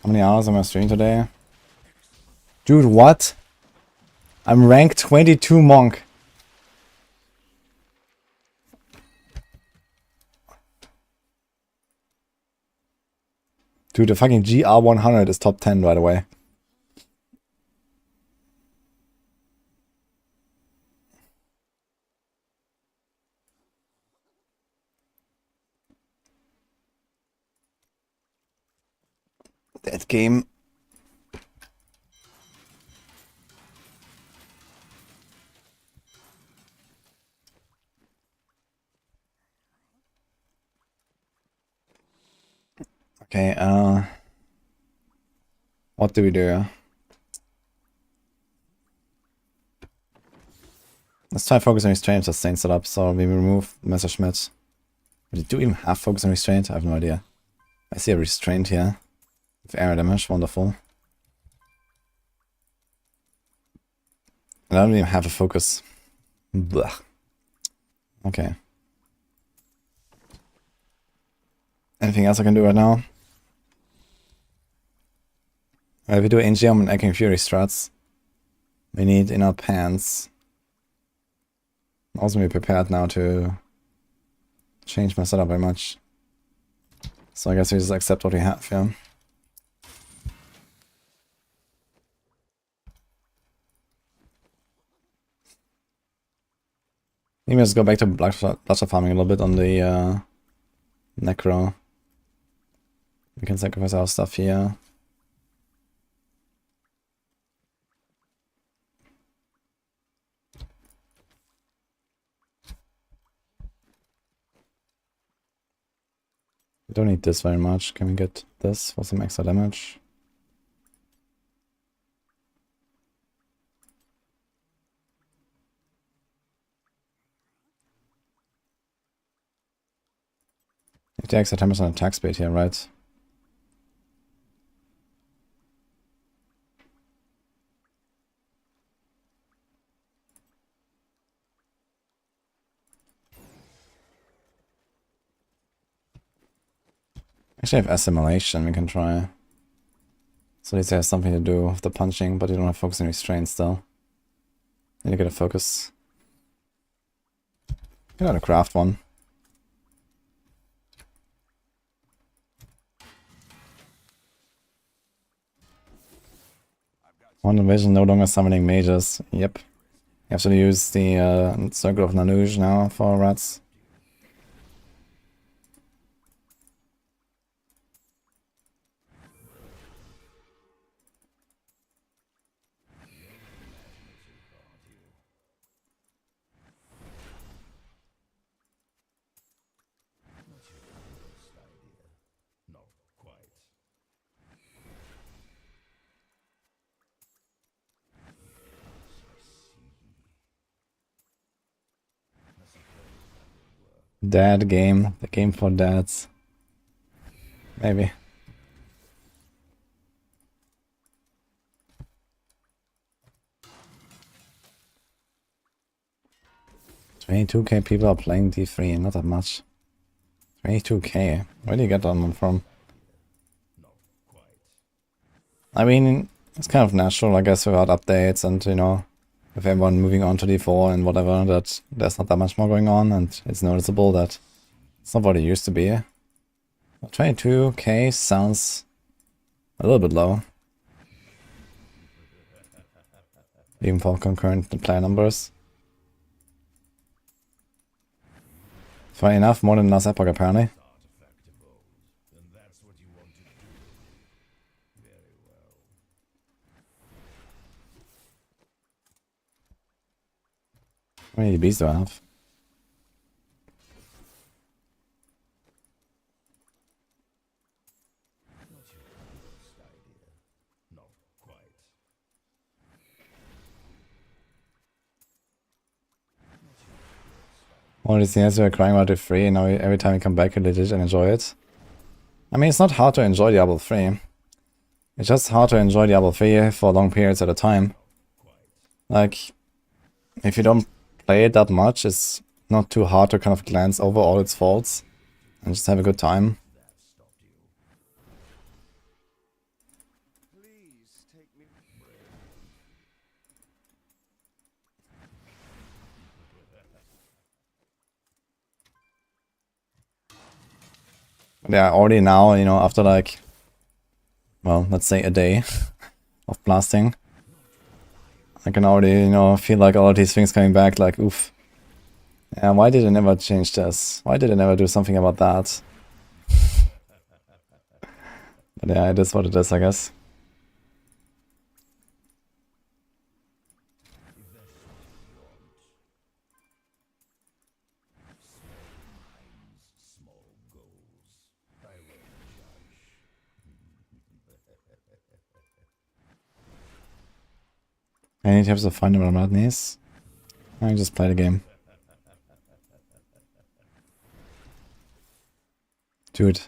How many hours am I streaming today? Dude, what? I'm rank 22 monk. Dude, the fucking GR100 is top 10, by the way. That game. Okay, what do we do? Let's try focus on restraint, just staying set up, so we remove Messerschmitt. Do we even have focus on restraint? I have no idea. I see a restraint here. With air damage, wonderful. I don't even have a focus. Blah. Okay. Anything else I can do right now? If we do Ingeum and Echoing Fury strats, we need inner pants. I'm also be prepared now to change my setup very much. So I guess we just accept what we have, yeah. Maybe let's go back to bloodshot farming a little bit on the Necro. We can sacrifice our stuff here. Don't need this very much. Can we get this for some extra damage? If the extra 10% attack speed here, right? Actually, I have assimilation we can try. So at least it has something to do with the punching, but you don't have focus and restraint still. Need to get a focus. Get out a craft one. One division no longer summoning mages. Yep. You have to use the Circle of Nanuj now for rats. Dad game. The game for dads. Maybe. $22k people are playing D3, not that much. 22k. Where do you get that one from? I mean, it's kind of natural, I guess, without updates and, you know, with everyone moving on to D4 and whatever, that there's not that much more going on, and it's noticeable that it's not what it used to be. 22k sounds a little bit low. Even for concurrent player numbers. Funny enough, more than last Epoch apparently. How many DBs do I have? All these years we were crying about it free, and now every time we come back we legit and enjoy it. I mean, it's not hard to enjoy Diablo 3. It's just hard to enjoy Diablo 3 for long periods at a time. Like, if you don't play it that much, it's not too hard to kind of glance over all its faults and just have a good time. Yeah, already now, you know, after like, well, let's say a day of blasting, I can already, you know, feel like all of these things coming back, like, oof. Yeah, why did I never change this? Why did I never do something about that? But yeah, it is what it is, I guess. Any tips to find them on knees? I just play the game. Dude.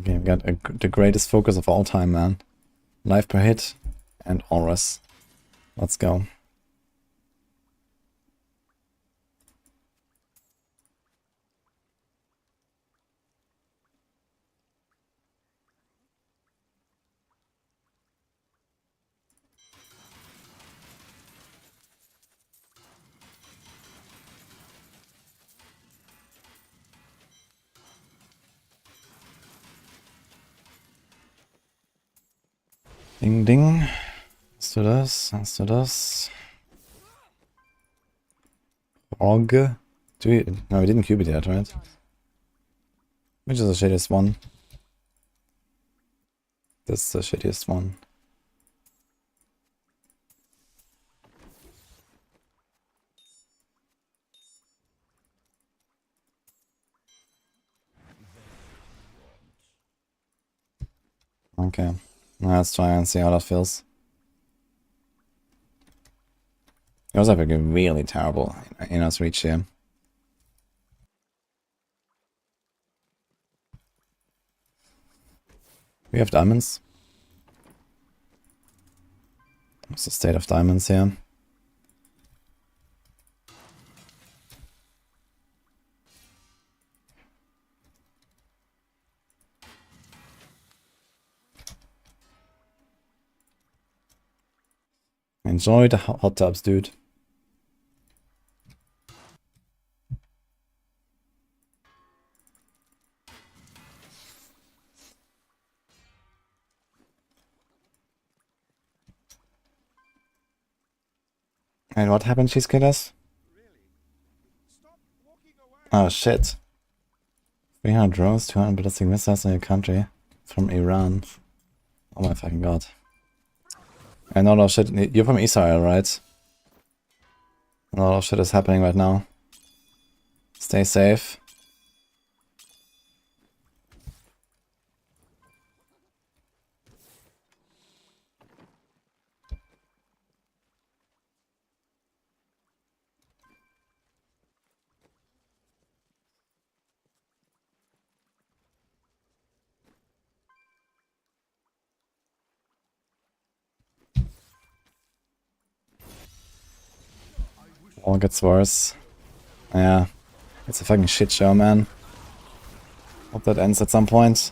Okay, I've got the greatest focus of all time, man. Life per hit and auras. Let's go. Ding ding. Let's do this. Let's do this. Og. No, we didn't cube it yet, right? Which is the shittiest one. This is the shittiest one. Okay, let's try and see how that feels. It was like a really terrible in us reach here. We have diamonds. What's the state of diamonds here? Enjoy the hot tubs, dude. And what happened, cheese killers? Oh shit. 300 drones, 200 ballistic missiles in your country. From Iran. Oh my fucking god. And a lot of shit. You're from Israel, right? A lot of shit is happening right now. Stay safe. All gets worse. Yeah. It's a fucking shit show, man. Hope that ends at some point.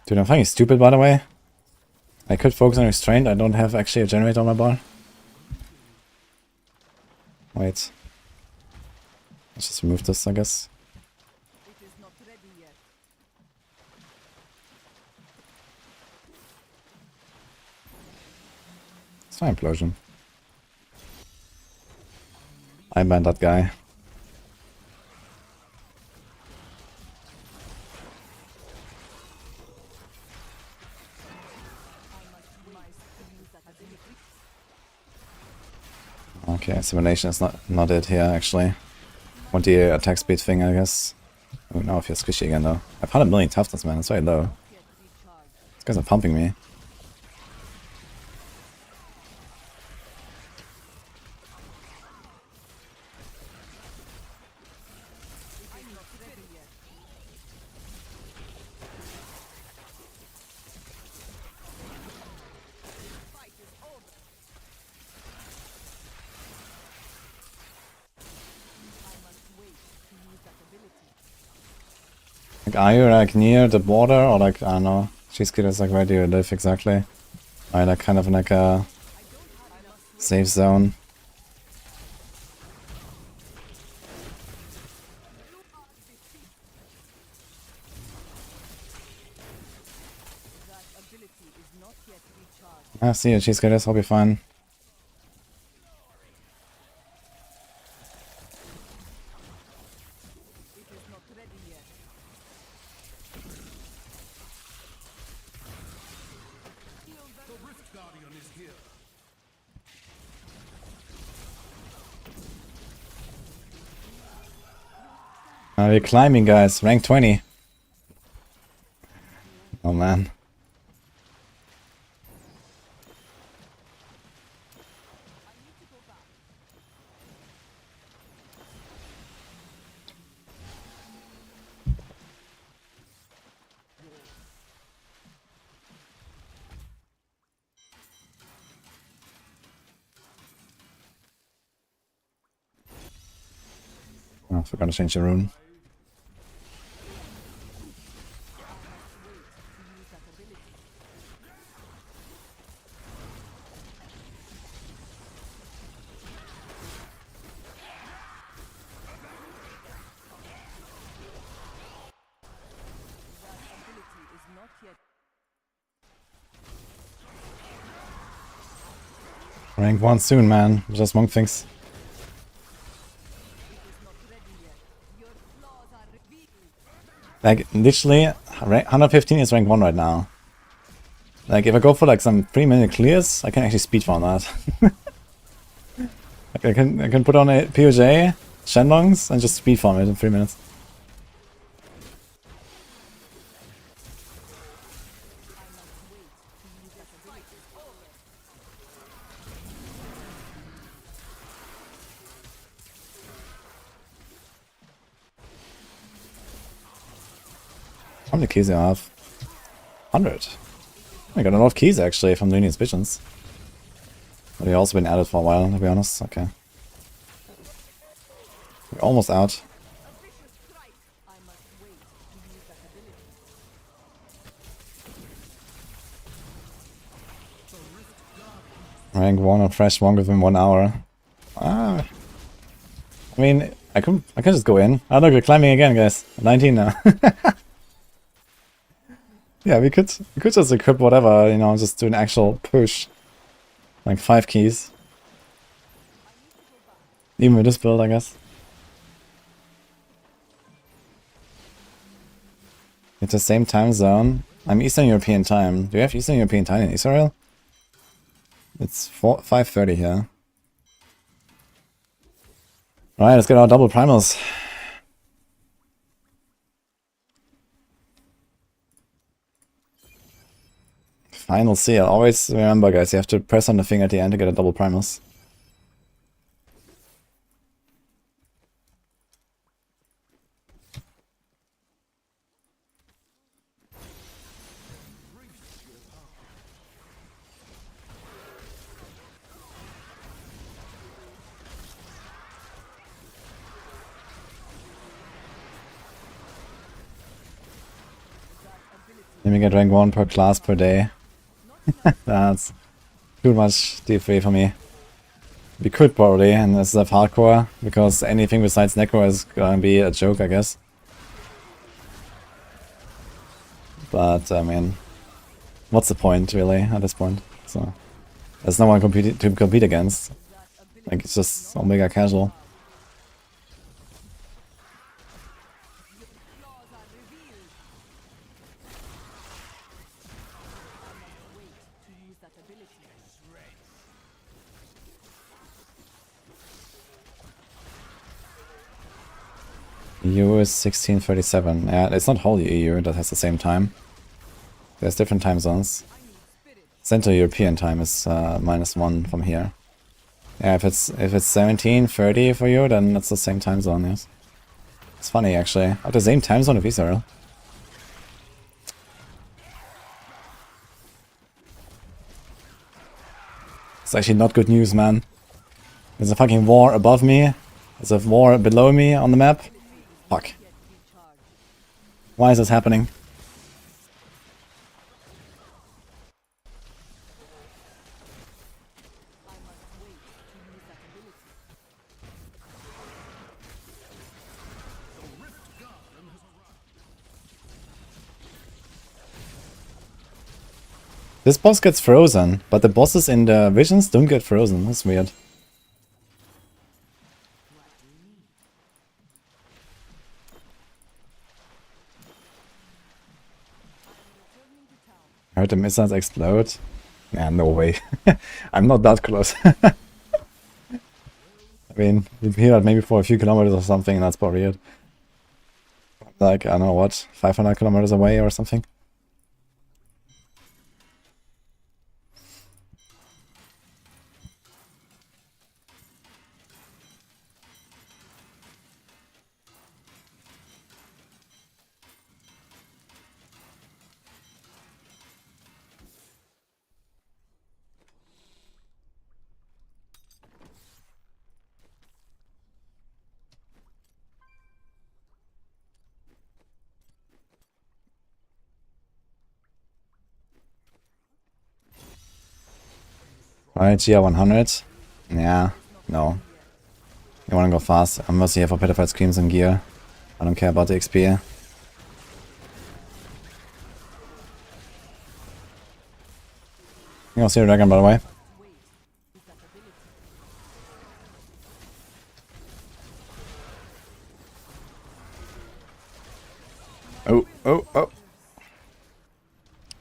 Dude, I'm fucking stupid, by the way. I could focus on restraint. I don't have actually a generator on my bar. Wait. Let's just remove this, I guess. It's not implosion. I banned that guy. Okay, simulation is not it here actually. Want the attack speed thing, I guess. Oh, now I feel squishy again though. I've had a million toughness, man. It's very low. These guys are pumping me. Like, are you like near the border or like, I don't know, cheese kid is like where do you live exactly? Are you like kind of in like a safe zone? I see you, cheese kid, hope you're fine. We're climbing, guys. Rank 20. Oh, man. Oh, I forgot to change the rune. Rank 1 soon, man. Just monk things. Like, literally, 115 is rank 1 right now. Like, if I go for like some 3-minute clears, I can actually speedrun that. Like, I can put on a POJ, Shenlongs, and just speedrun it in 3 minutes. How many keys do I have? 100. I got a lot of keys actually from doing these visions. But they've also been added for a while, to be honest. Okay. We're almost out. Rank 1 on fresh 1 within 1 hour. Ah. I mean, I can just go in. Oh look, we're climbing again, guys. 19 now. Yeah, we could just equip whatever, you know, just do an actual push. Like 5 keys. Even with this build, I guess. It's the same time zone. I'm Eastern European time. Do you have Eastern European time in Israel? It's 5:30 here. Alright, let's get our double primals. Final seal. Always remember, guys, you have to press on the thing at the end to get a double primals. Let me get rank 1 per class per day. That's too much D3 for me. We could probably, and this is a hardcore, because anything besides Necro is gonna be a joke, I guess. But, I mean, what's the point, really, at this point? So, there's no one to compete against. Like, it's just Omega casual. EU is 1637. Yeah, it's not whole EU that has the same time. There's different time zones. Central European time is -1 from here. Yeah, if it's 1730 for you, then it's the same time zone, yes. It's funny actually. At the same time zone of Israel. It's actually not good news, man. There's a fucking war above me. There's a war below me on the map. Fuck. Why is this happening? This boss gets frozen, but the bosses in the visions don't get frozen. That's weird. I heard the missiles explode. Yeah, no way. I'm not that close. I mean, you hear that maybe for a few kilometers or something, and that's probably it. Like, I don't know what, 500 kilometers away or something. Alright, GR 100. Yeah, no. You wanna go fast? I'm mostly here for Petrified Screams and gear. I don't care about the XP. You'll see a dragon, by the way. Oh, oh, oh.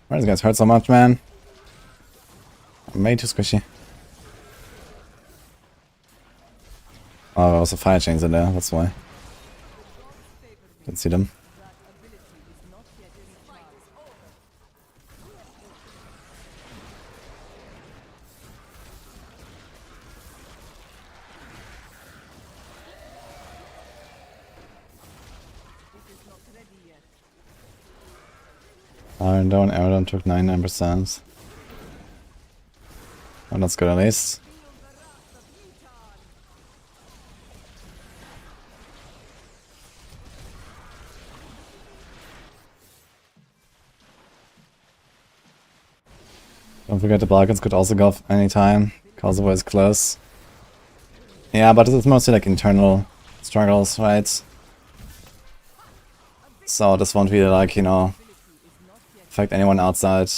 Why are these guys hurt so much, man? I'm way too squishy. Oh, there was a fire chains in there, that's why. Didn't see them. Iron Down took 99%. Well, that's good at least. Don't forget the Balkans could also go off anytime. Kosovo is close. Yeah, but it's mostly like internal struggles, right? So this won't really like, you know, affect anyone outside.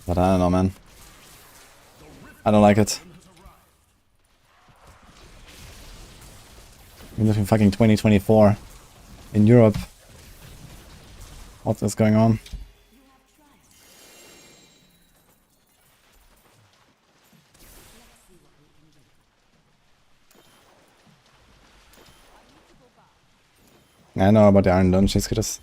But I don't know, man. I don't like it. We live in fucking 2024 in Europe. What is going on? I know about the Iron Dome, she's good as.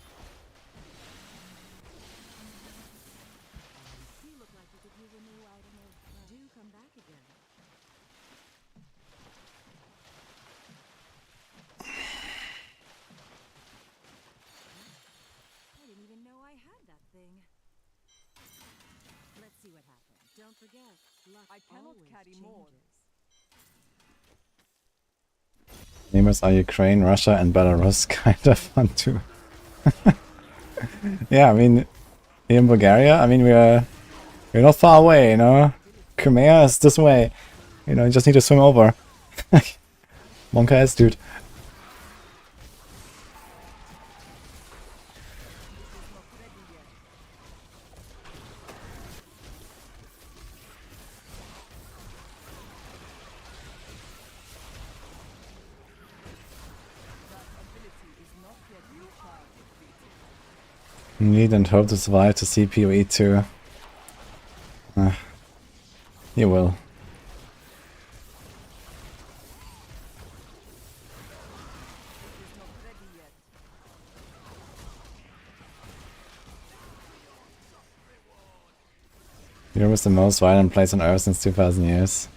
Neighbors are Ukraine, Russia, and Belarus. Kind of fun too. Yeah, I mean, here in Bulgaria, I mean, we're not far away, you know. Crimea is this way. You know, you just need to swim over. Monka ass dude. Need and hope to survive to see PoE 2. You will. Europe is the most violent place on Earth since 2000 years.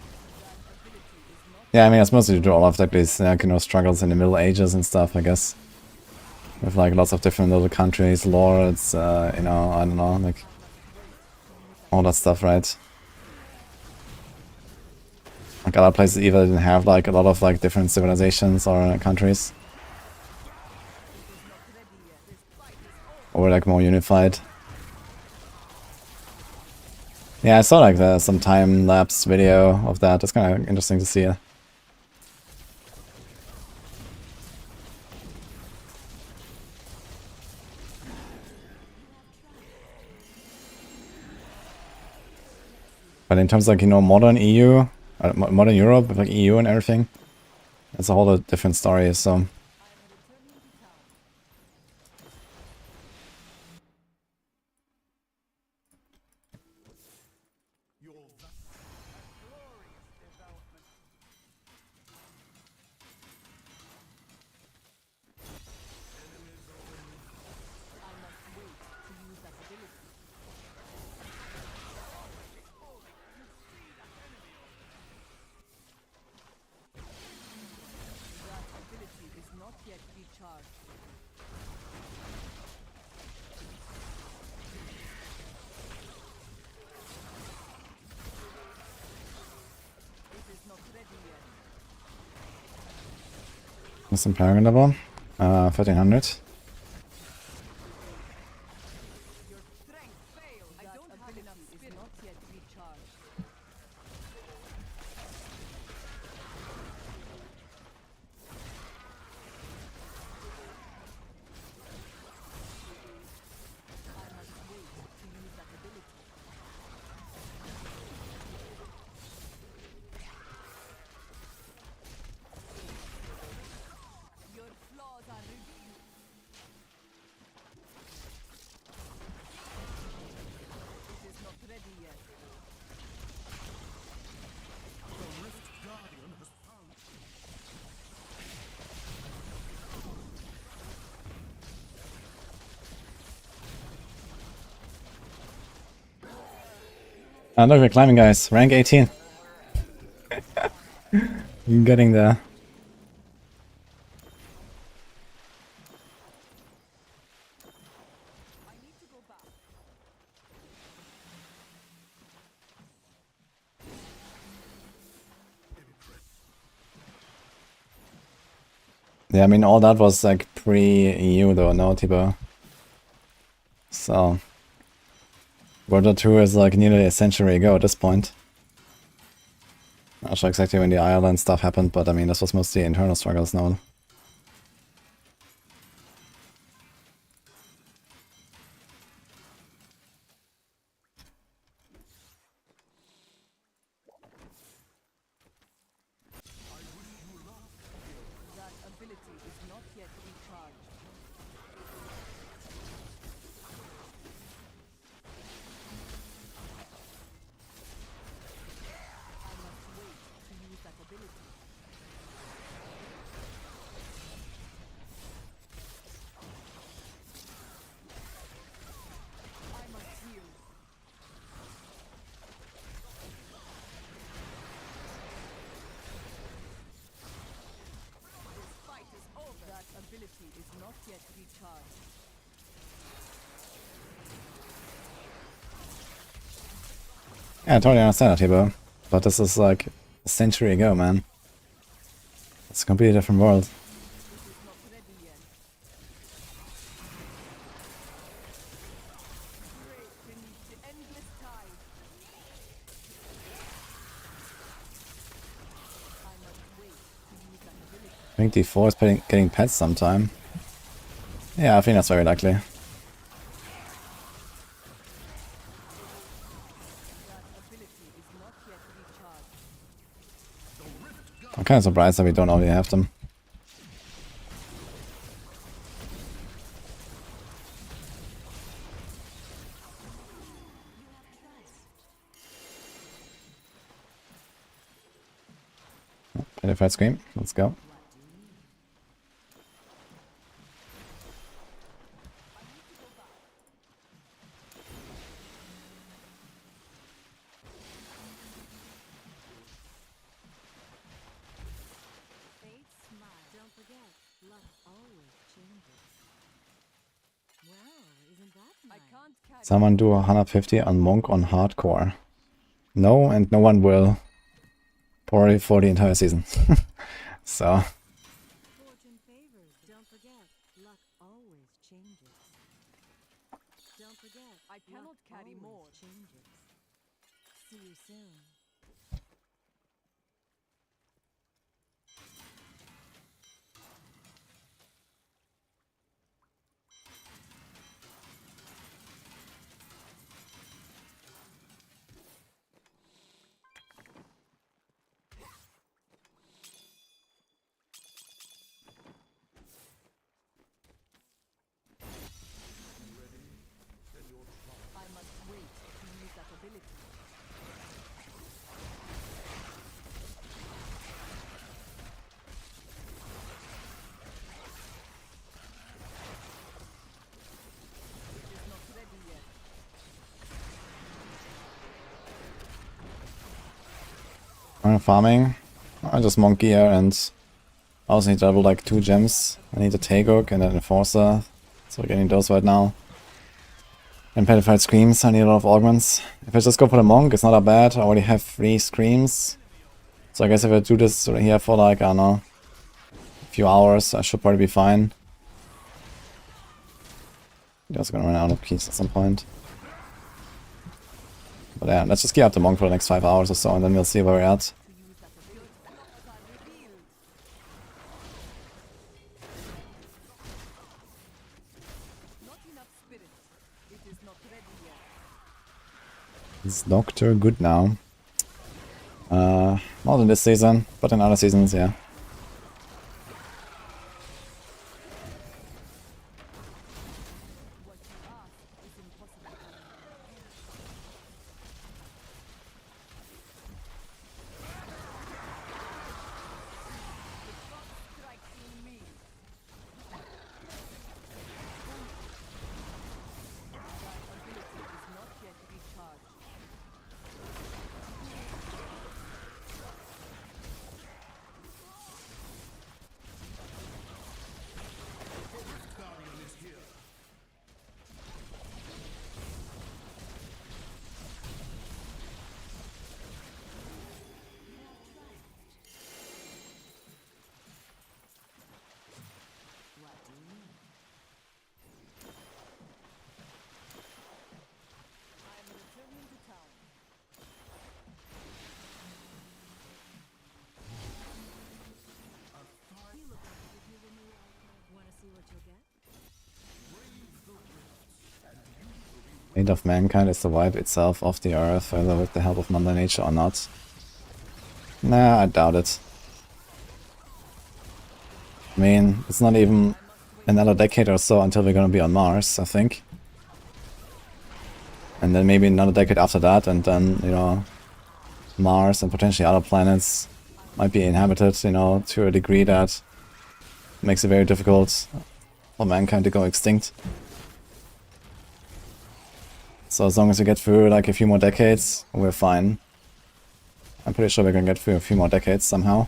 Yeah, I mean, it's mostly due to all of like these, you know, struggles in the Middle Ages and stuff, I guess. With like lots of different little countries, lords, you know, I don't know, like all that stuff, right? Like other places either didn't have like a lot of like different civilizations or countries, or like more unified. Yeah, I saw like some time lapse video of that. It's kind of interesting to see it. But in terms of, like, you know, modern EU, modern Europe, with like EU and everything, it's a whole different story, so. Some Paragon level, 1300. Look, we're climbing, guys. Rank 18. Getting there. Yeah, I mean, all that was like pre-EU though, no, Tibo? So, World War II is like nearly a century ago at this point. Not sure exactly when the Ireland stuff happened, but I mean, this was mostly internal struggles now. Yeah, I totally understand that, Tibo. But this is like a century ago, man. It's a completely different world. I think D4 is getting pets sometime. Yeah, I think that's very likely. I'm kind of surprised that we don't already have them. Petrified Scream, let's go. Someone do 150 on Monk on Hardcore. No, and no one will. Probably for the entire season. So. Fortune favors. Don't forget, luck always changes. Don't forget, I cannot carry more. Changes. See you soon. I'm farming. I just monk gear and I also need to double like 2 gems. I need a Taeguk and an Enforcer. So we're getting those right now. And Petrified Screams, I need a lot of augments. If I just go for the monk, it's not that bad. I already have 3 screams. So I guess if I do this here for like, I don't know, a few hours, I should probably be fine. Just gonna run out of keys at some point. But yeah, let's just gear up the monk for the next 5 hours or so, and then we'll see where we're at. Is Doctor good now? Not in this season, but in other seasons, yeah. Fate of mankind is to wipe itself off the earth, whether with the help of Mother Nature or not. Nah, I doubt it. I mean, it's not even another decade or so until we're gonna be on Mars, I think. And then maybe another decade after that, and then, you know, Mars and potentially other planets might be inhabited, you know, to a degree that makes it very difficult for mankind to go extinct. So as long as we get through like a few more decades, we're fine. I'm pretty sure we're gonna get through a few more decades somehow.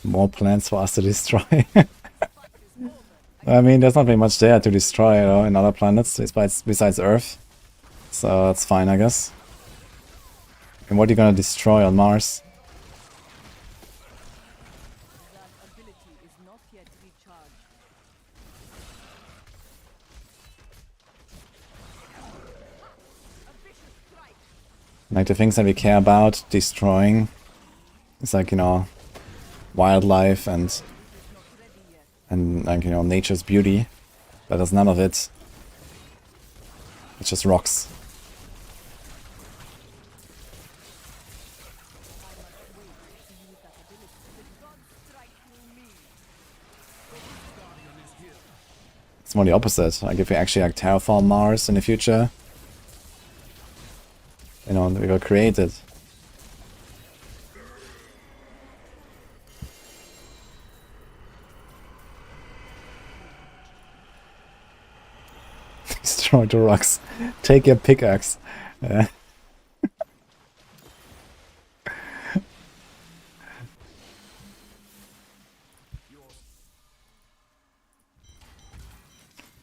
More planets for us to destroy. I mean, there's not very much there to destroy, you know, in other planets besides Earth. So that's fine, I guess. And what are you gonna destroy on Mars? Like the things that we care about destroying, it's like, you know, wildlife and like, you know, nature's beauty, but there's none of it. It's just rocks. It's more the opposite. Like if we actually like terraform Mars in the future, you know, we will create it. Destroy the rocks. Take your pickaxe. Yeah.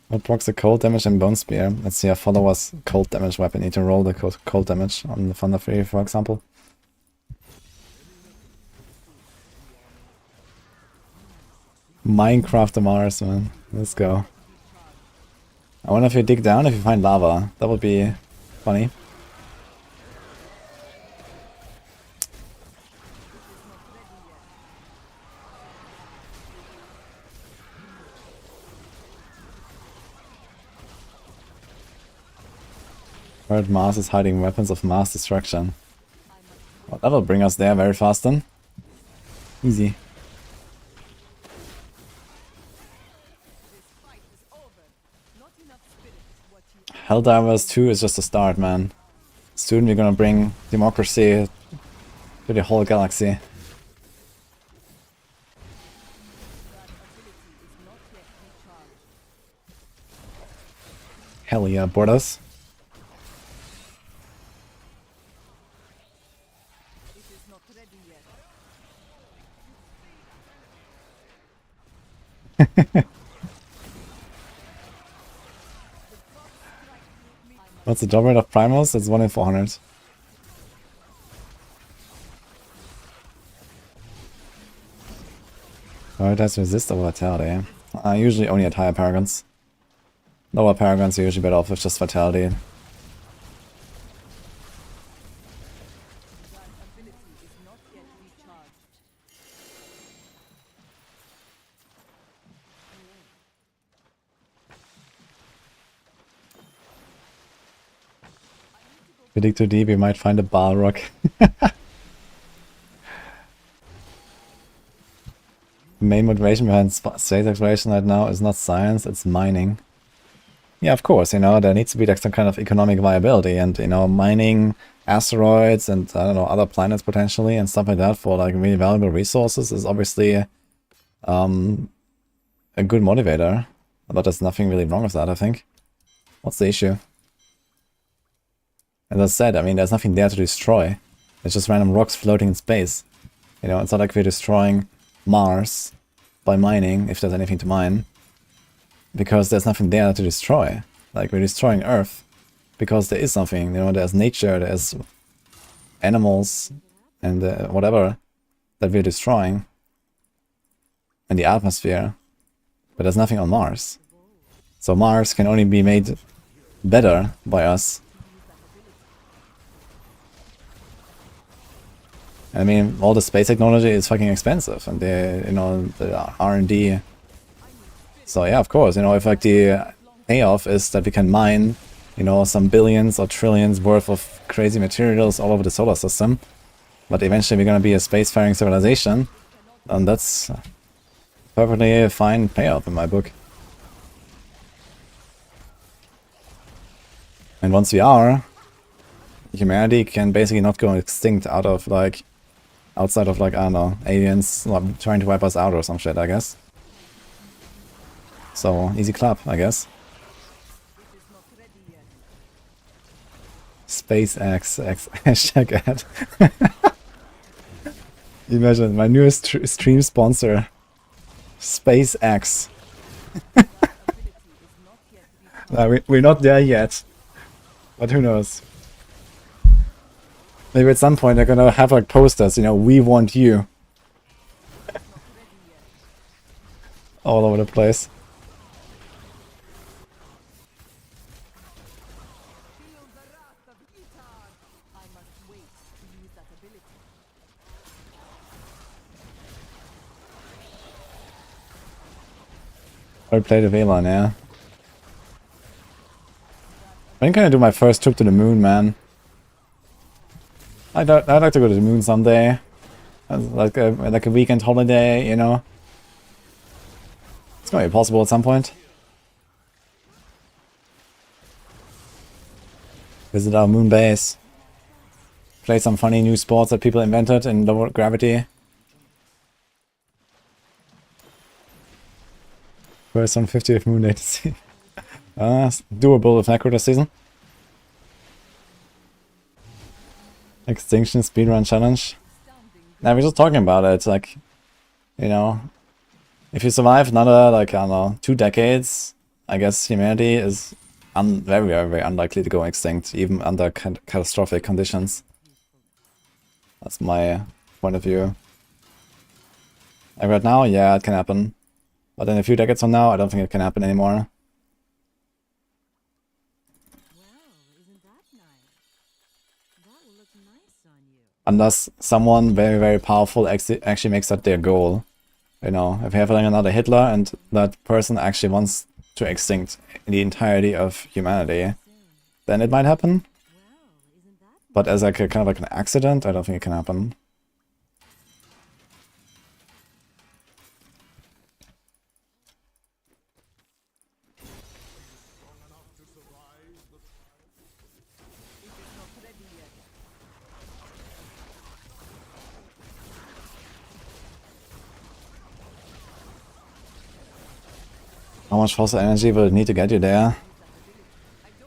What procs the cold damage and bone spear? Let's see a follower's cold damage weapon. Need to roll the cold damage on the Thunder Fury, for example. Minecraft the Mars, man. Let's go. I wonder if you dig down if you find lava. That would be funny. Word Mars is hiding weapons of mass destruction. Well, that'll bring us there very fast then. Easy. Helldivers 2 is just a start, man. Soon we're gonna bring democracy to the whole galaxy. Hell yeah, borders. What's the job rate of primals? It's 1 in 400. Prioritize resist over vitality. Usually only at higher paragons. Lower paragons are usually better off with just vitality. If we dig too deep, we might find a Balrog. The main motivation behind space exploration right now is not science, it's mining. Yeah, of course, you know, there needs to be like some kind of economic viability, and, you know, mining asteroids and, I don't know, other planets potentially and stuff like that for like really valuable resources is obviously a good motivator. But there's nothing really wrong with that, I think. What's the issue? As I said, I mean, there's nothing there to destroy. It's just random rocks floating in space. You know, it's not like we're destroying Mars by mining, if there's anything to mine. Because there's nothing there to destroy. Like, we're destroying Earth because there is something, you know, there's nature, there's animals, and whatever that we're destroying. And the atmosphere. But there's nothing on Mars. So Mars can only be made better by us. I mean, all the space technology is fucking expensive, and the, you know, the R&D. So yeah, of course, you know, if like the payoff is that we can mine, you know, some billions or trillions worth of crazy materials all over the solar system, but eventually we're gonna be a spacefaring civilization, and that's perfectly a fine payoff in my book. And once we are, humanity can basically not go extinct out of like, outside of like, I don't know, aliens trying to wipe us out or some shit, I guess. So, easy clap, I guess. SpaceX, hashtag ad. Imagine, my newest stream sponsor. SpaceX. No, we're not there yet. But who knows? Maybe at some point they're gonna have like posters, you know, we want you. All over the place. I played the Velon, yeah. When can I do my first trip to the moon, man? I'd like to go to the moon someday. Like a weekend holiday, you know? It's gonna be possible at some point. Visit our moon base. Play some funny new sports that people invented in low gravity. First on 50th moon latency. Doable with Necro this season. Extinction speedrun challenge. Now we're just talking about it, like, you know, if you survive another, like, I don't know, 2 decades, I guess humanity is very, very, very unlikely to go extinct, even under catastrophic conditions. That's my point of view. And right now, yeah, it can happen. But in a few decades from now, I don't think it can happen anymore. Unless someone very, very powerful actually makes that their goal. You know, if you have like another Hitler and that person actually wants to extinct the entirety of humanity, then it might happen. But as like a kind of like an accident, I don't think it can happen. How much fossil energy will it need to get you there?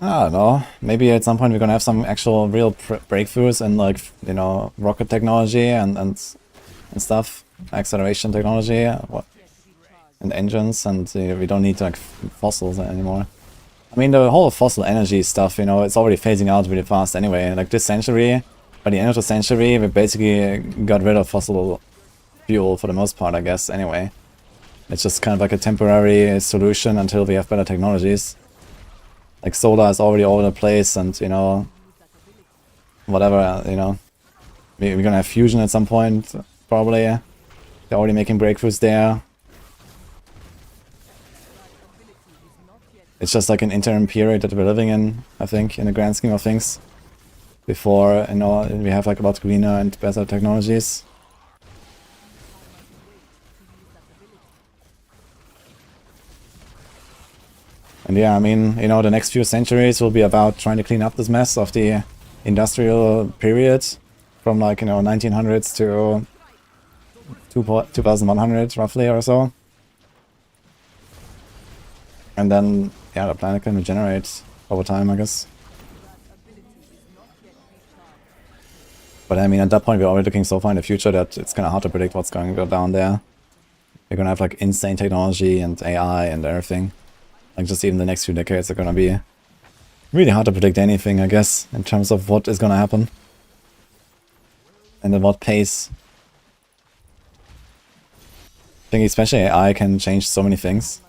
I don't know. Maybe at some point we're gonna have some actual real breakthroughs in like, you know, rocket technology and stuff, acceleration technology, and engines, and we don't need like fossils anymore. I mean, the whole fossil energy stuff, you know, it's already phasing out really fast anyway. Like this century, by the end of the century, we basically got rid of fossil fuel for the most part, I guess. Anyway. It's just kind of like a temporary solution until we have better technologies. Like solar is already all over the place, and you know, whatever, you know. We're gonna have fusion at some point, probably. They're already making breakthroughs there. It's just like an interim period that we're living in, I think, in the grand scheme of things. Before, you know, we have like a lot greener and better technologies. And yeah, I mean, you know, the next few centuries will be about trying to clean up this mess of the industrial period from like, you know, 1900s to 2100 roughly or so. And then, yeah, the planet can regenerate over time, I guess. But I mean, at that point, we're already looking so far in the future that it's kind of hard to predict what's going to go down there. We're going to have like insane technology and AI and everything. Like just even the next few decades are gonna be really hard to predict anything, I guess, in terms of what is gonna happen. And at what pace. I think especially AI can change so many things.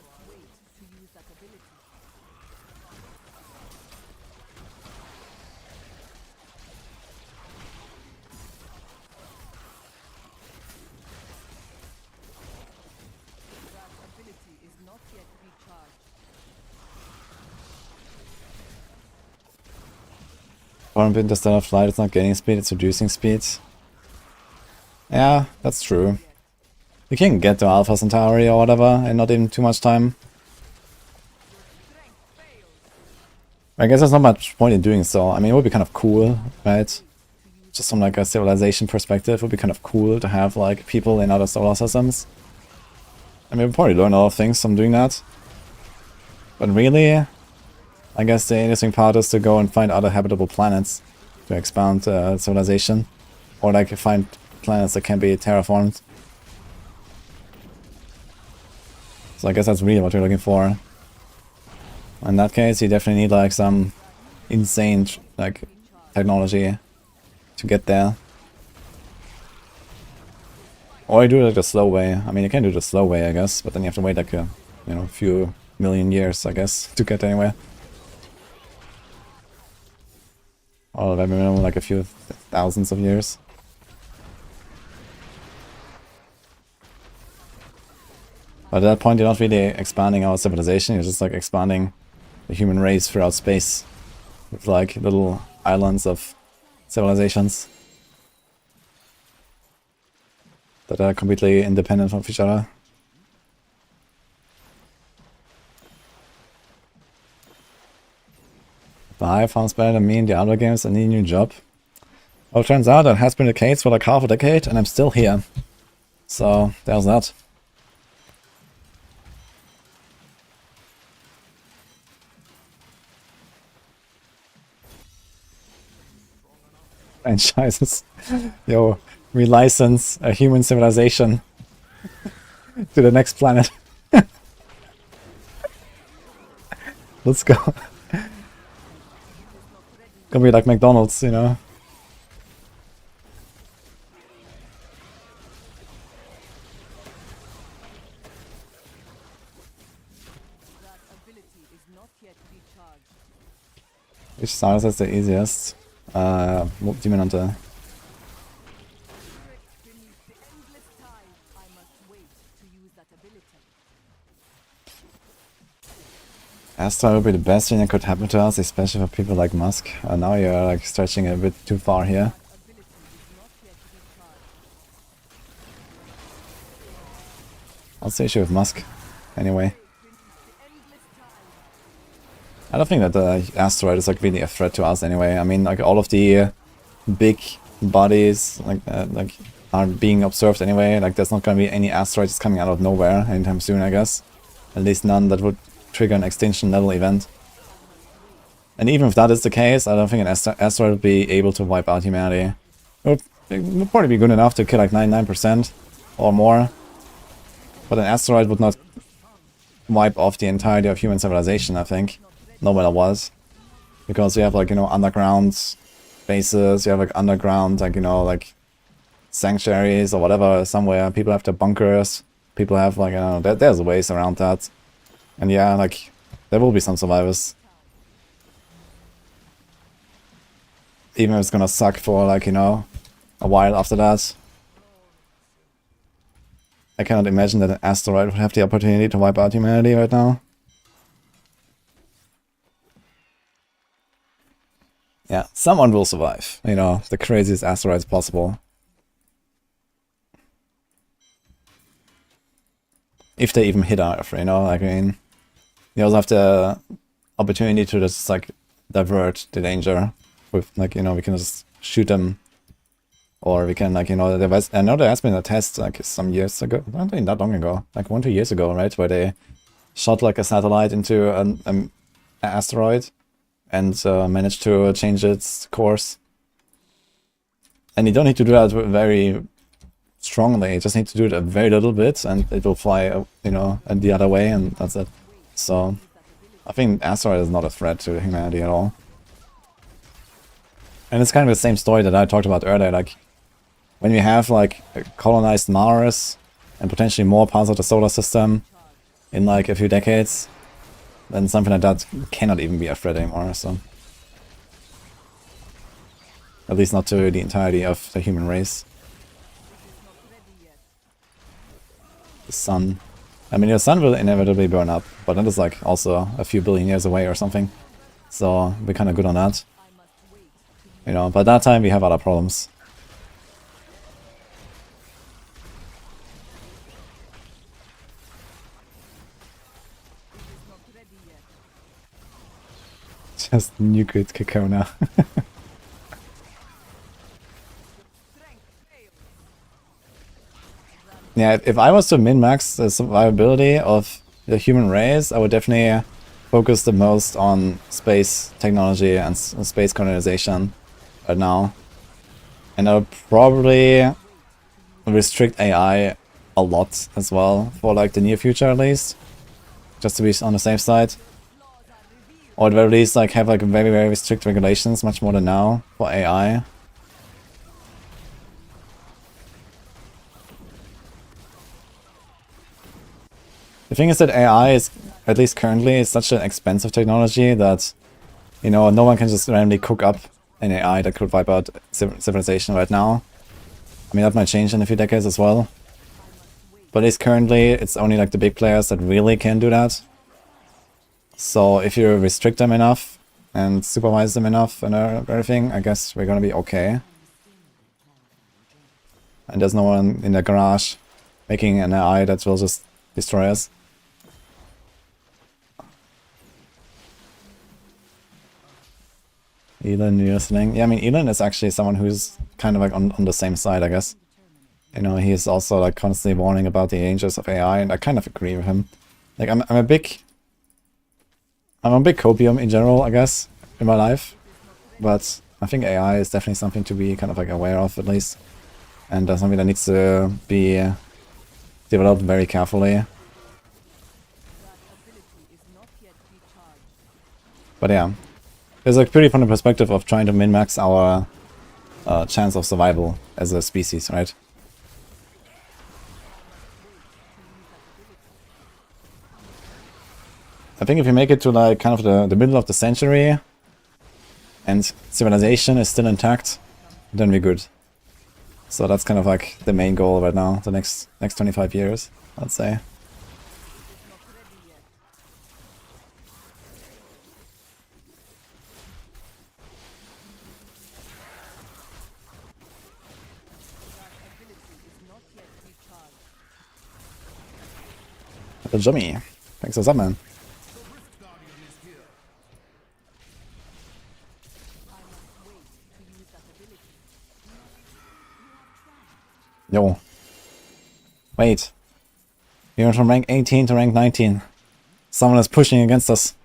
Foreign interstellar flight, it's not gaining speed, it's reducing speed. Yeah, that's true. You can get to Alpha Centauri or whatever in not even too much time. I guess there's not much point in doing so. I mean, it would be kind of cool, right? Just from like a civilization perspective, it would be kind of cool to have like people in other solar systems. I mean, we'll probably learn a lot of things from doing that. But really, I guess the interesting part is to go and find other habitable planets to expand civilization. Or like find planets that can be terraformed. So I guess that's really what you're looking for. In that case, you definitely need like some insane like technology to get there. Or you do it like the slow way. I mean, you can do it the slow way, I guess, but then you have to wait like a, you know, few million years, I guess, to get anywhere. Or maybe like a few thousands of years. But at that point, you're not really expanding our civilization, you're just like expanding the human race throughout space with like little islands of civilizations that are completely independent from each other. The Hive sounds better than me in Diablo games. I need a new job. Well, it turns out that has been the case for like half a decade and I'm still here. So, there's that. Franchises. Yo, we license a human civilization to the next planet. Let's go. Gonna be like McDonald's, you know. Which stars is the easiest? Demon Hunter. Astra would be the best thing that could happen to us, especially for people like Musk. Now you're like stretching a bit too far here. What's the issue with Musk, anyway? I don't think that the asteroid is like really a threat to us anyway. I mean, like all of the big bodies like are being observed anyway. Like there's not gonna be any asteroids coming out of nowhere anytime soon, I guess. At least none that would trigger an extinction level event. And even if that is the case, I don't think an asteroid would be able to wipe out humanity. It would probably be good enough to kill like 99% or more. But an asteroid would not wipe off the entirety of human civilization, I think. No matter what. Because you have like, you know, underground bases, you have like underground, like, you know, like sanctuaries or whatever somewhere. People have their bunkers. People have like, you know, there's ways around that. And yeah, like, there will be some survivors. Even if it's gonna suck for like, you know, a while after that. I cannot imagine that an asteroid would have the opportunity to wipe out humanity right now. Yeah, someone will survive. You know, the craziest asteroids possible. If they even hit Earth, you know, like, I mean, you also have the opportunity to just, like, divert the danger with, like, you know, we can just shoot them. Or we can, like, you know, I know there has been a test, like, some years ago, not even that long ago, like 1-2 years ago, right, where they shot, like, a satellite into an asteroid and managed to change its course. And you don't need to do that very strongly, you just need to do it a very little bit and it will fly, you know, the other way and that's it. So, I think asteroid is not a threat to humanity at all. And it's kind of the same story that I talked about earlier, like, when we have, like, colonized Mars and potentially more parts of the solar system in, like, a few decades, then something like that cannot even be a threat anymore, so. At least not to the entirety of the human race. The sun. I mean, the sun will inevitably burn up, but that is like also a few billion years away or something. So we're kind of good on that. You know, by that time we have other problems. Just nuke it, Kakao now. Yeah, if I was to min-max the survivability of the human race, I would definitely focus the most on space technology and space colonization right now. And I would probably restrict AI a lot as well, for like the near future at least. Just to be on the safe side. Or at the very least like have like very, very strict regulations, much more than now, for AI. The thing is that AI is, at least currently, is such an expensive technology that, you know, no one can just randomly cook up an AI that could wipe out civilization right now. I mean, that might change in a few decades as well. But at least currently, it's only like the big players that really can do that. So if you restrict them enough and supervise them enough and everything, I guess we're gonna be okay. And there's no one in the garage making an AI that will just destroy us. Elon, you're listening? Yeah, I mean, Elon is actually someone who's kind of like on the same side, I guess. You know, he's also like constantly warning about the dangers of AI, and I kind of agree with him. Like, I'm a big copium in general, I guess, in my life. But I think AI is definitely something to be kind of like aware of, at least. And something that needs to be developed very carefully. But yeah, it's like pretty from the perspective of trying to min-max our chance of survival as a species, right? I think if you make it to like kind of the middle of the century and civilization is still intact, then we're good. So that's kind of like the main goal right now, the next 25 years, I'd say. Jummy, thanks for that, man. Yo. Wait. We went from rank 18 to rank 19. Someone is pushing against us.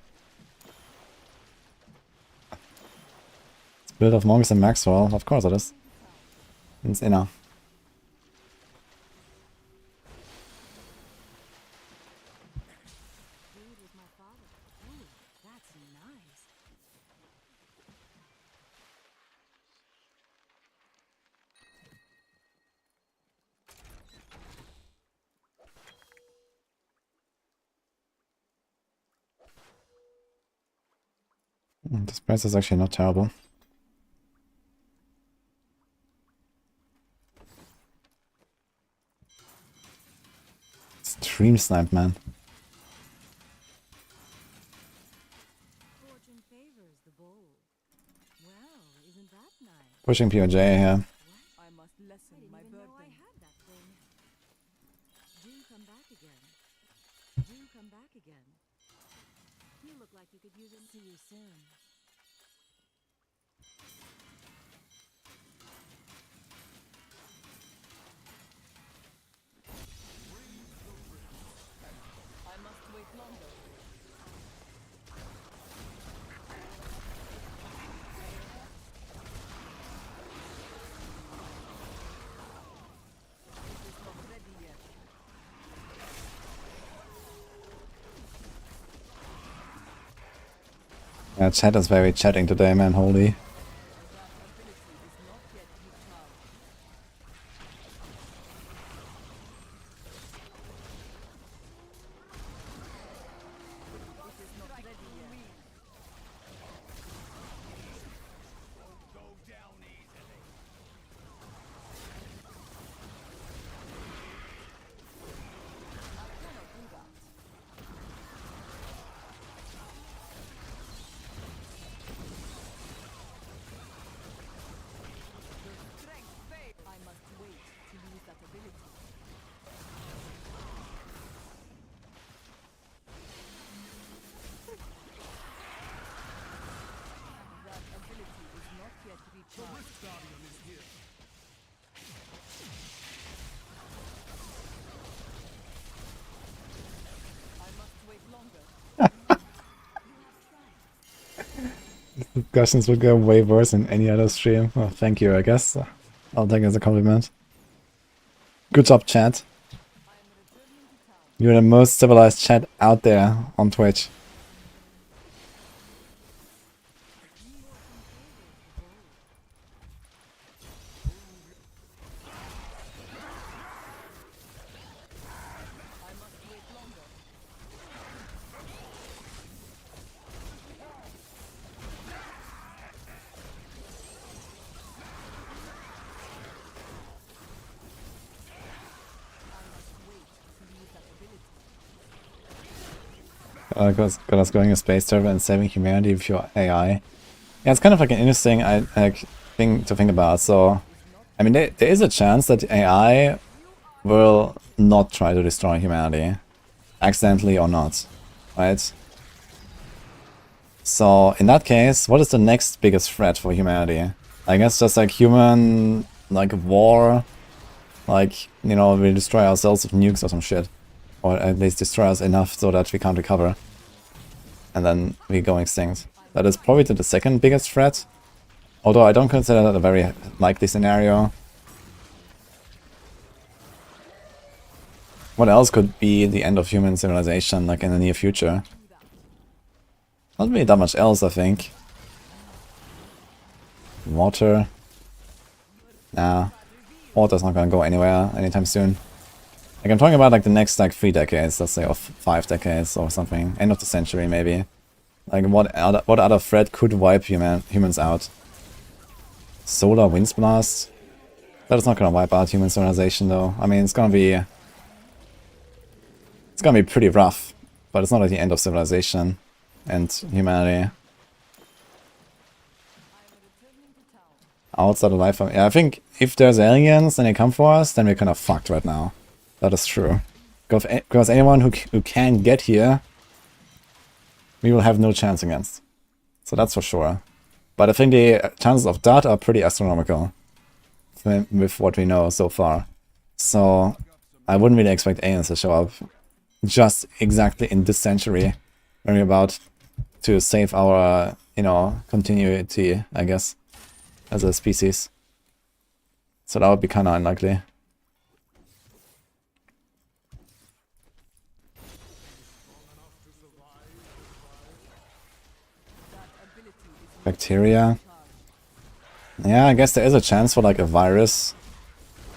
It's build of Monks and Maxwell. Of course it is. It's inner. This price is actually not terrible. Stream snipe, man. Pushing POJ here. I must lessen my burden. I had that thing. Do come back again. Do come back again. You look like you could use it. See you soon. I must wait longer. Yeah, chat is very chatting today, man, holy. discussions would go way worse in any other stream. Oh, thank you, I guess. I'll take it as a compliment. Good job, chat. You're the most civilized chat out there on Twitch. Got us going a space server and saving humanity with your AI. Yeah, it's kind of like an interesting thing to think about. So, I mean, there is a chance that AI will not try to destroy humanity, accidentally or not, right? So, in that case, what is the next biggest threat for humanity? I guess just like human, like war, like, you know, we destroy ourselves with nukes or some shit. Or at least destroy us enough so that we can't recover. And then we go extinct. That is probably the second biggest threat. Although I don't consider that a very likely scenario. What else could be the end of human civilization, like in the near future? Not really that much else, I think. Water. Nah. Water's not gonna go anywhere anytime soon. Like, I'm talking about like the next like 3 decades, let's say, or 5 decades or something. End of the century, maybe. Like, what other threat could wipe humans out? Solar winds blast? That is not gonna wipe out human civilization, though. I mean, it's gonna be pretty rough, but it's not like the end of civilization and humanity. Outside of life, yeah, I think if there's aliens and they come for us, then we're kind of fucked right now. That is true. Because anyone who can get here, we will have no chance against. So that's for sure. But I think the chances of that are pretty astronomical with what we know so far. So I wouldn't really expect aliens to show up just exactly in this century when we're about to save our, you know, continuity, I guess, as a species. So that would be kind of unlikely. Bacteria. Yeah, I guess there is a chance for like a virus.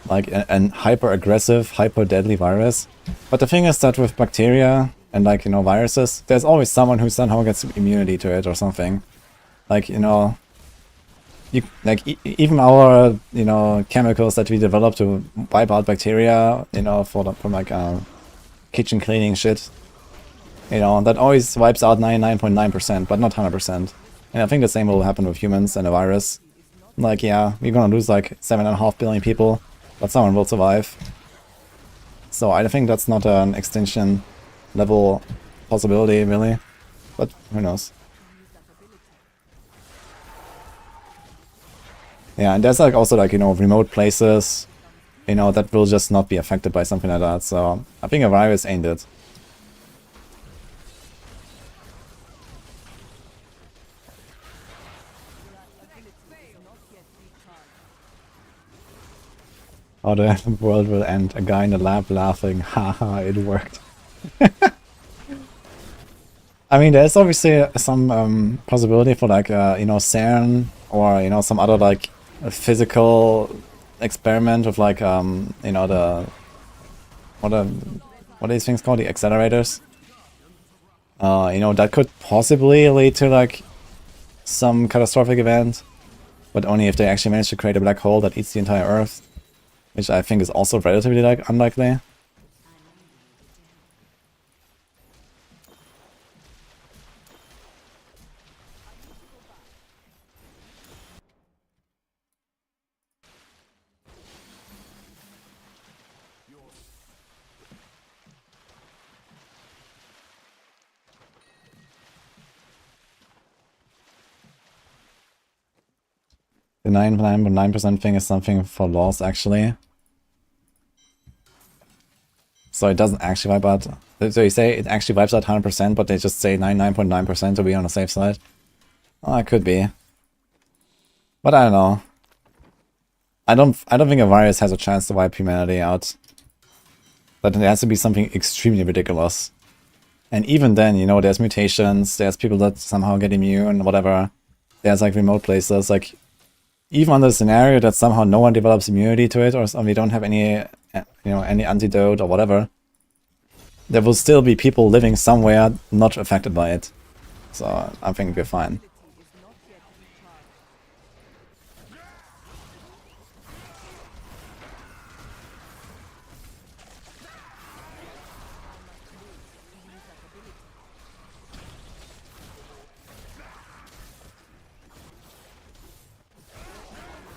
Like an hyper-aggressive, hyper-deadly virus. But the thing is that with bacteria and like, you know, viruses, there's always someone who somehow gets immunity to it or something. Like, you know, even our, you know, chemicals that we develop to wipe out bacteria, you know, from like kitchen cleaning shit. You know, that always wipes out 99.9%, but not 100%. And I think the same will happen with humans and a virus. Like, yeah, we're gonna lose like 7.5 billion people, but someone will survive. So I think that's not an extinction level possibility, really. But who knows? Yeah, and there's like also like, you know, remote places, you know, that will just not be affected by something like that. So I think a virus ain't it. Oh, the world will end. A guy in the lab laughing. Haha, it worked. I mean, there's obviously some possibility for like, you know, CERN or, you know, some other like physical experiment with like, you know, what are these things called? The accelerators. You know, that could possibly lead to like some catastrophic event, but only if they actually manage to create a black hole that eats the entire Earth. Which I think is also relatively like unlikely. The 9.9% thing is something for laws, actually. So it doesn't actually wipe out... So you say it actually wipes out 100%, but they just say 99.9% to be on the safe side? Oh, it could be. But I don't know. I don't think a virus has a chance to wipe humanity out. But there has to be something extremely ridiculous. And even then, you know, there's mutations, there's people that somehow get immune, whatever. There's like remote places, like even under the scenario that somehow no one develops immunity to it, or we don't have any, you know, any antidote or whatever, there will still be people living somewhere not affected by it. So I think we're fine.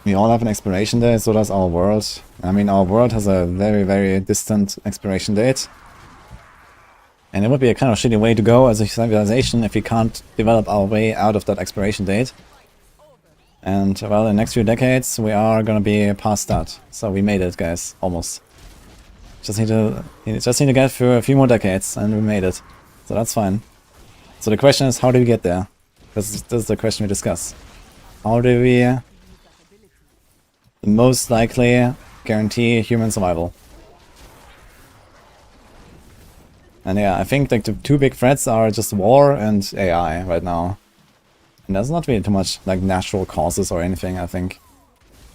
We all have an expiration date, so does our world. I mean, our world has a very, very distant expiration date. And it would be a kind of shitty way to go as a civilization if we can't develop our way out of that expiration date. And, well, in the next few decades, we are gonna be past that. So we made it, guys. Almost. Just need to get through a few more decades, and we made it. So that's fine. So the question is, how do we get there? This is the question we discuss. How do we most likely guarantee human survival? And yeah, I think like the two big threats are just war and AI right now. And there's not really too much like natural causes or anything, I think.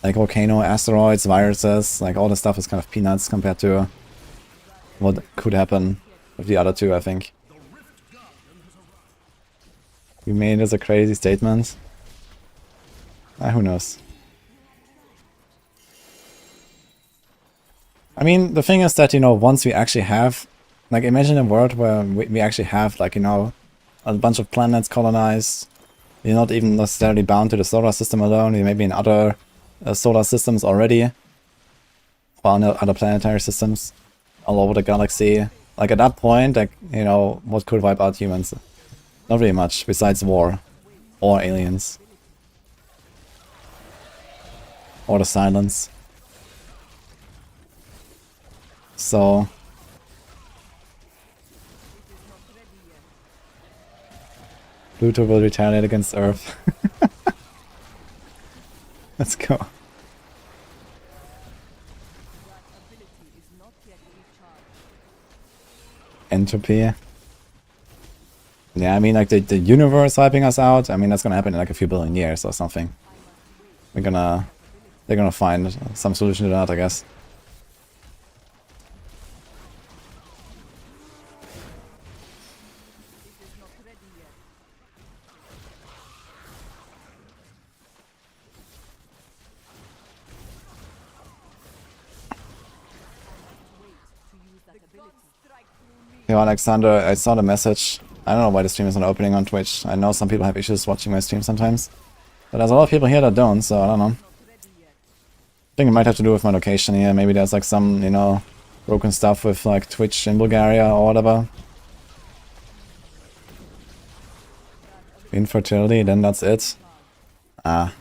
Like volcano, asteroids, viruses, like all the stuff is kind of peanuts compared to what could happen with the other two, I think. We made it as a crazy statement. Who knows? I mean, the thing is that, you know, once we actually have, like, imagine a world where we actually have, like, you know, a bunch of planets colonized. You're not even necessarily bound to the solar system alone. You may be in other solar systems already. Or in other planetary systems all over the galaxy. Like, at that point, like, you know, what could wipe out humans? Not really much, besides war. Or aliens. Or the silence. So Pluto will retaliate against Earth. Let's go. Entropy. Yeah, I mean, like the universe wiping us out. I mean, that's gonna happen in like a few billion years or something. They're gonna find some solution to that, I guess. Yo, Alexander, I saw the message. I don't know why the stream is not opening on Twitch. I know some people have issues watching my stream sometimes. But there's a lot of people here that don't, so I don't know. I think it might have to do with my location here. Maybe there's like some, you know, broken stuff with like Twitch in Bulgaria or whatever. Infertility, then that's it. That's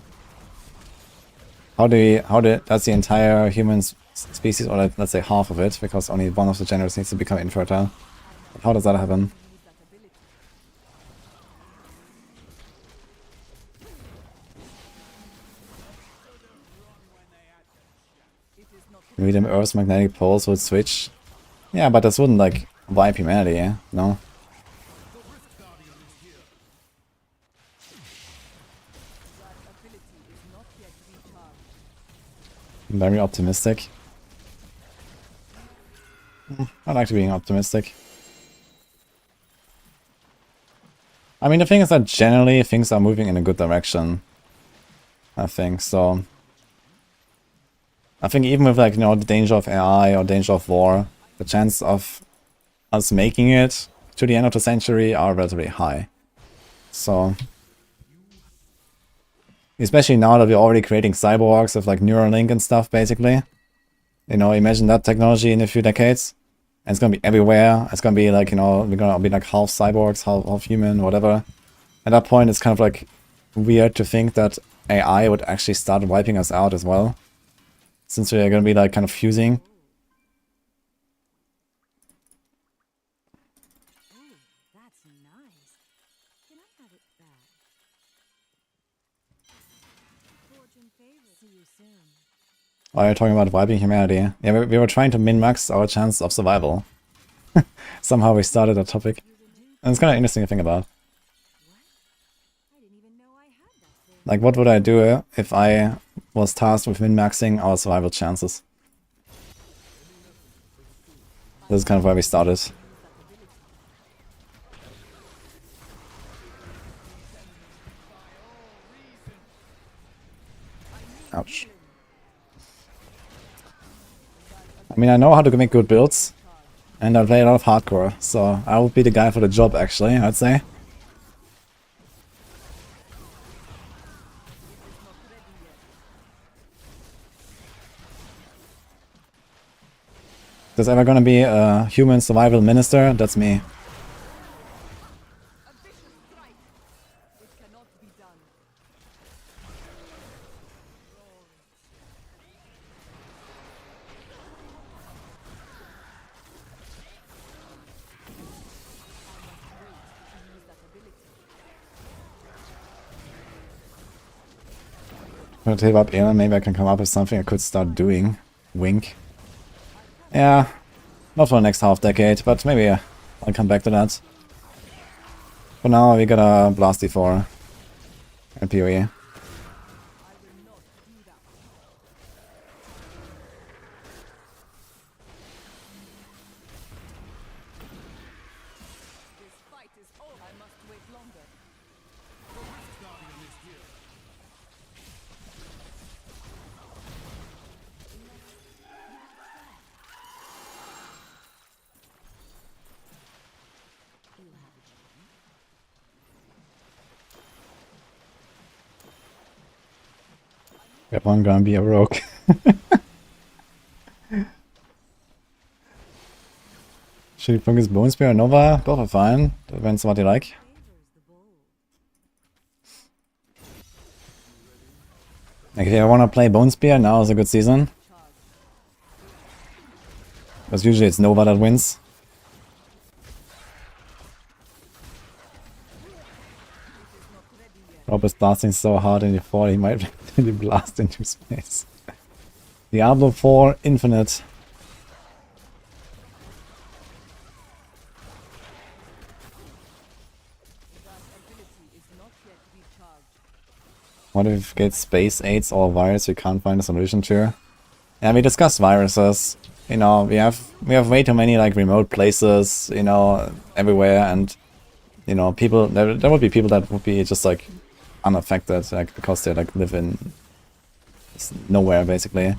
the entire human species, or let's say half of it, because only one of the genders needs to become infertile. How does that happen? Medium Earth's magnetic poles would switch. Yeah, but this wouldn't like wipe humanity, yeah? No? Very optimistic. I like being optimistic. I mean, the thing is that generally things are moving in a good direction. I think, so. I think even with like, you know, the danger of AI or danger of war, the chance of us making it to the end of the century are relatively high. So. Especially now that we're already creating cyborgs with like Neuralink and stuff, basically. You know, imagine that technology in a few decades. And it's gonna be everywhere. It's gonna be like, you know, we're gonna be like half cyborgs, half human, whatever. At that point, it's kind of like weird to think that AI would actually start wiping us out as well. Since we're gonna be like kind of fusing. Why are you talking about wiping humanity? Yeah, we were trying to min-max our chances of survival. Somehow we started a topic. And it's kind of interesting to think about. Like, what would I do if I was tasked with min-maxing our survival chances? This is kind of where we started. Ouch. I mean, I know how to make good builds, and I play a lot of hardcore, so I would be the guy for the job, actually, I'd say. If there's ever gonna be a human survival minister, that's me. I'm gonna tape up here, maybe I can come up with something I could start doing. Wink. Yeah, not for the next half decade, but maybe I'll come back to that. For now, we got a Blast D4 and PoE. Yep, I'm gonna be a rogue. Should we focus Bone Spear or Nova? Both are fine. Depends on what you like. Like, if I wanna play Bone Spear, now is a good season. Because usually it's Nova that wins. Rob is blasting so hard in the 4 he might really blast into space. Diablo 4 Infinite. What if we get space AIDS or virus we can't find a solution to? Yeah, we discussed viruses. You know, we have way too many like remote places, you know, everywhere, and you know, people there would be people that would be just like unaffected, like because they like live in nowhere basically.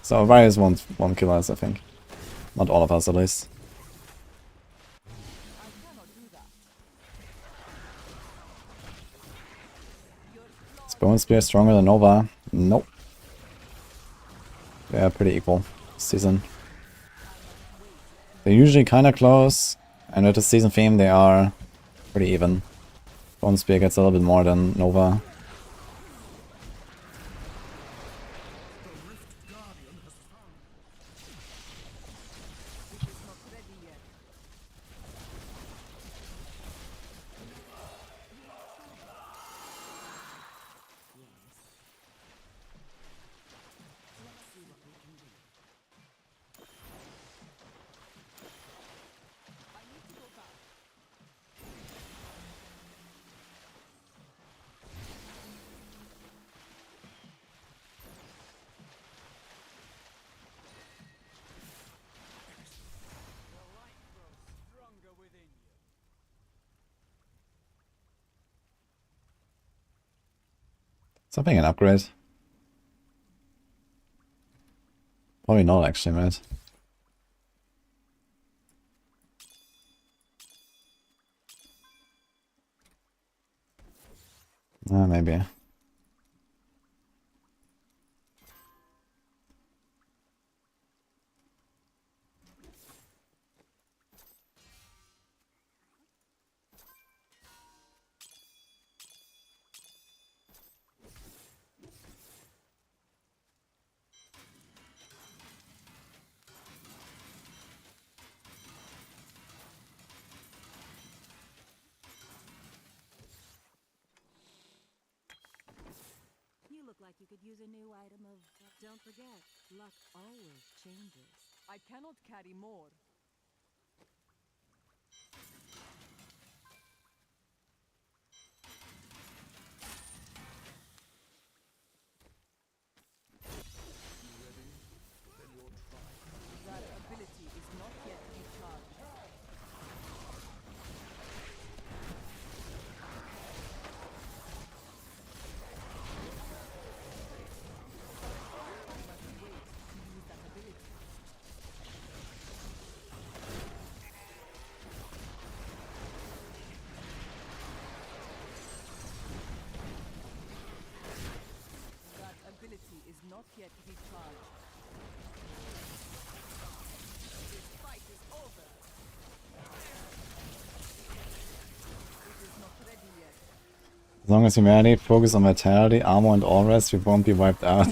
So a virus won't kill us, I think. Not all of us at least. Is Bone Spear stronger than Nova? Nope. They are pretty equal this season. They're usually kinda close, and with the season theme they are pretty even. Bone Spear gets a little bit more than Nova. Something an upgrade. Probably not actually, mate. Maybe. like you could use a new item of. Don't forget, luck always changes. I cannot carry more. That ability is not yet recharged. Ability is not yet recharged. This fight is over. It is not ready yet. As long as humanity focus on vitality, armor, and all rest, we won't be wiped out.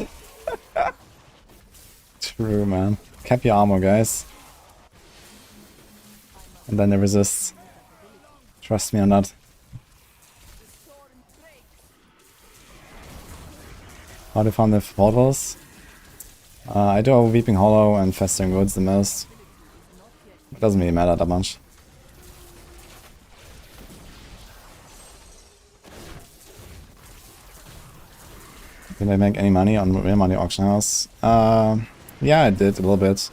True, man. Cap your armor, guys. And then it resists. Trust me on that. How to farm the portals? I do Weeping Hollow and Festering Woods the most. It doesn't really matter that much. Did I make any money on Real Money Auction House? Yeah, I did a little bit.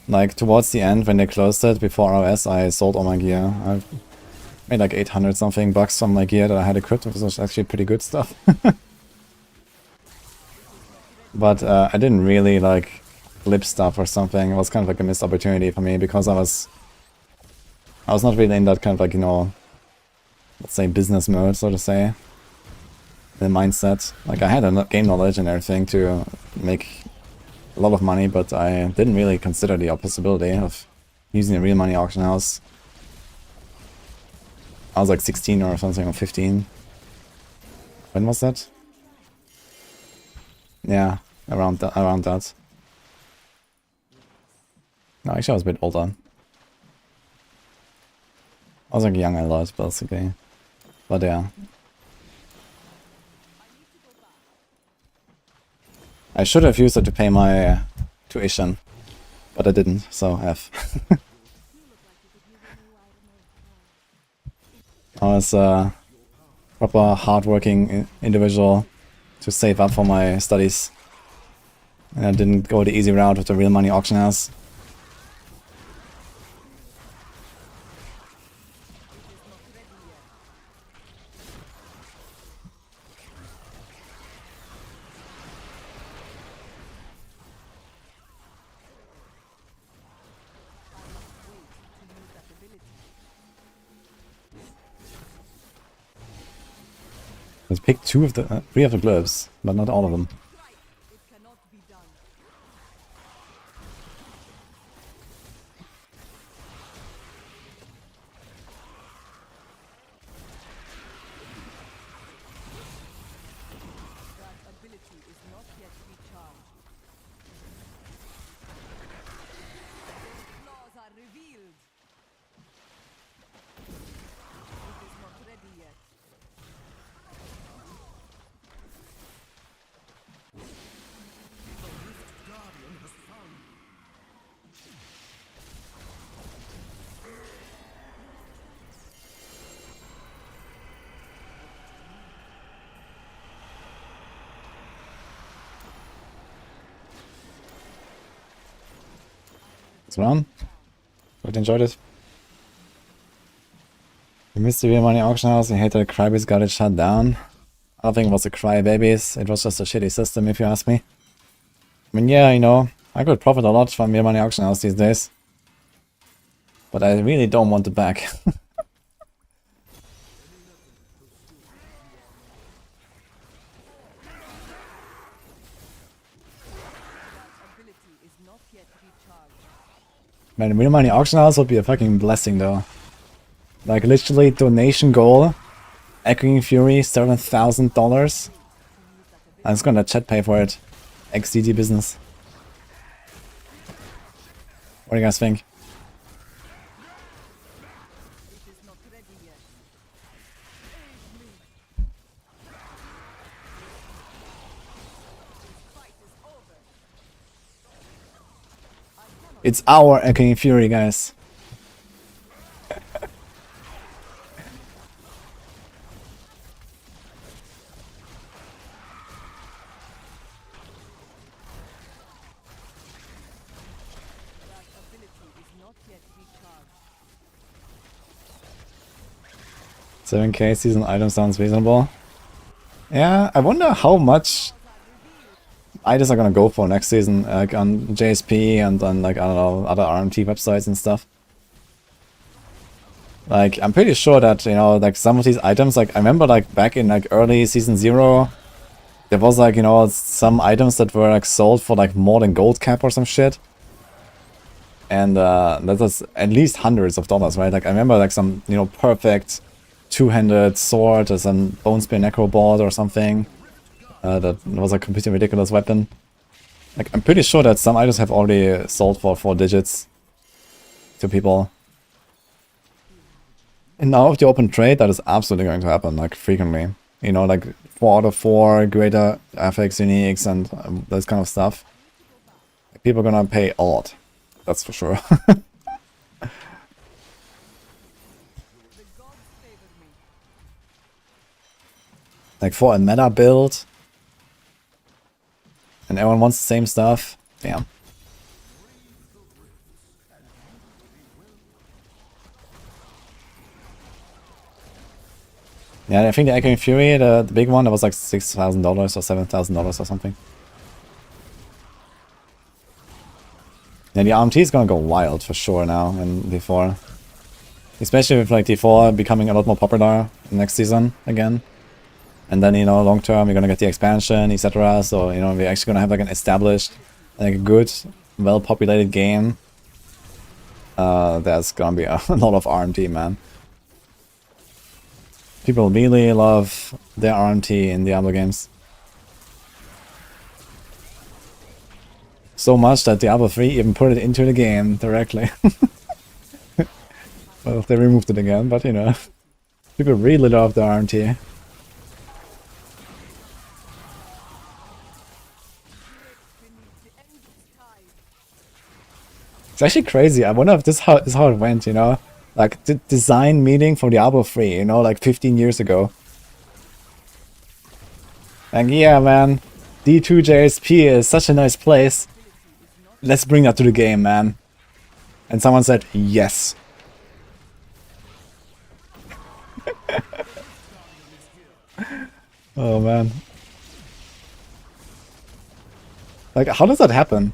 Like towards the end when they closed it, before ROS, I sold all my gear. I made like 800 something bucks from my gear that I had equipped, which was actually pretty good stuff. But I didn't really like flip stuff or something. It was kind of like a missed opportunity for me because I was not really in that kind of like, you know, let's say business mode, so to say. The mindset. Like I had a game knowledge and everything to make a lot of money, but I didn't really consider the possibility of using a Real Money Auction House. I was like 16 or something, or 15. When was that? Yeah, around that. No, actually I was a bit older. I was like young a lot, basically. But yeah. I should have used it to pay my tuition, but I didn't, so F. I was a proper hardworking individual to save up for my studies. And I didn't go the easy route with the Real Money Auction House. Let's pick three of the gloves, but not all of them. Round. Hope you enjoyed it. You missed the Real Money Auction House. You hate that Crybabies got it shut down. I don't think it was the Crybabies. It was just a shitty system, if you ask me. I mean, yeah, you know, I could profit a lot from Real Money Auction House these days. But I really don't want it back. Man, Real Money Auction House would be a fucking blessing though. Like literally donation goal, Echoing Fury, $7,000. I'm just gonna chat pay for it. XDD business. What do you guys think? It's our Echoing Fury, guys. $7K season item sounds reasonable. Yeah, I wonder how much items are gonna go for next season, like on JSP and on, like, I don't know, other RMT websites and stuff. Like, I'm pretty sure that, you know, like some of these items, like I remember like back in like early season 0, there was like, you know, some items that were like sold for like more than gold cap or some shit. And that was at least hundreds of dollars, right? Like I remember like some, you know, perfect two-handed sword or some bone spear necro board or something. That was a completely ridiculous weapon. Like I'm pretty sure that some items have already sold for 4 digits to people. And now with the open trade, that is absolutely going to happen, like frequently. You know, like 4 out of 4 greater FX uniques and this kind of stuff. People are gonna pay a lot. That's for sure. Like for a meta build, and everyone wants the same stuff. Damn. Yeah, I think the Echoing Fury, the big one, that was like $6,000 or $7,000 or something. Yeah, the RMT is gonna go wild for sure now in D4. Especially with like D4 becoming a lot more popular next season again. And then, you know, long term we're gonna get the expansion, etc. So, you know, we're actually gonna have like an established, like a good, well-populated game. There's gonna be a lot of RMT, man. People really love their RMT in Diablo games. So much that Diablo 3 even put it into the game directly. Well, they removed it again, but you know, people really love the RMT. It's actually crazy. I wonder if this is how it went, you know? Like, the design meeting for Diablo 3, you know, like 15 years ago. Like, yeah, man, D2 JSP is such a nice place. Let's bring that to the game, man. And someone said, yes. Oh, man. Like, how does that happen?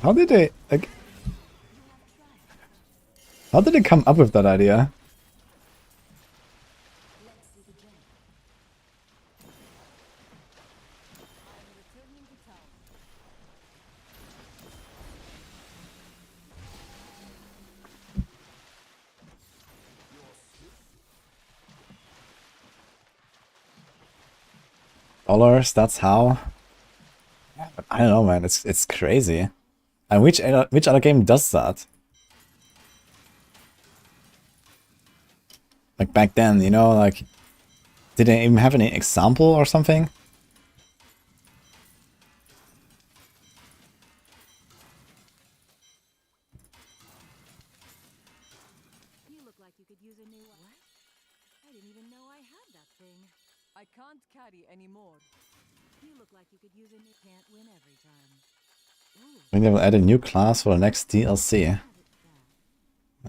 How did they, like... How did they come up with that idea? Dollars, that's how? Yeah, but I don't know, man, it's crazy. And which other game does that? Like back then, you know, like, did they even have any example or something? You look like you could use a new one. I didn't even know I had that thing. I can't carry anymore. You look like you could use a new. Can't win every time. I think they will add a new class for the next DLC.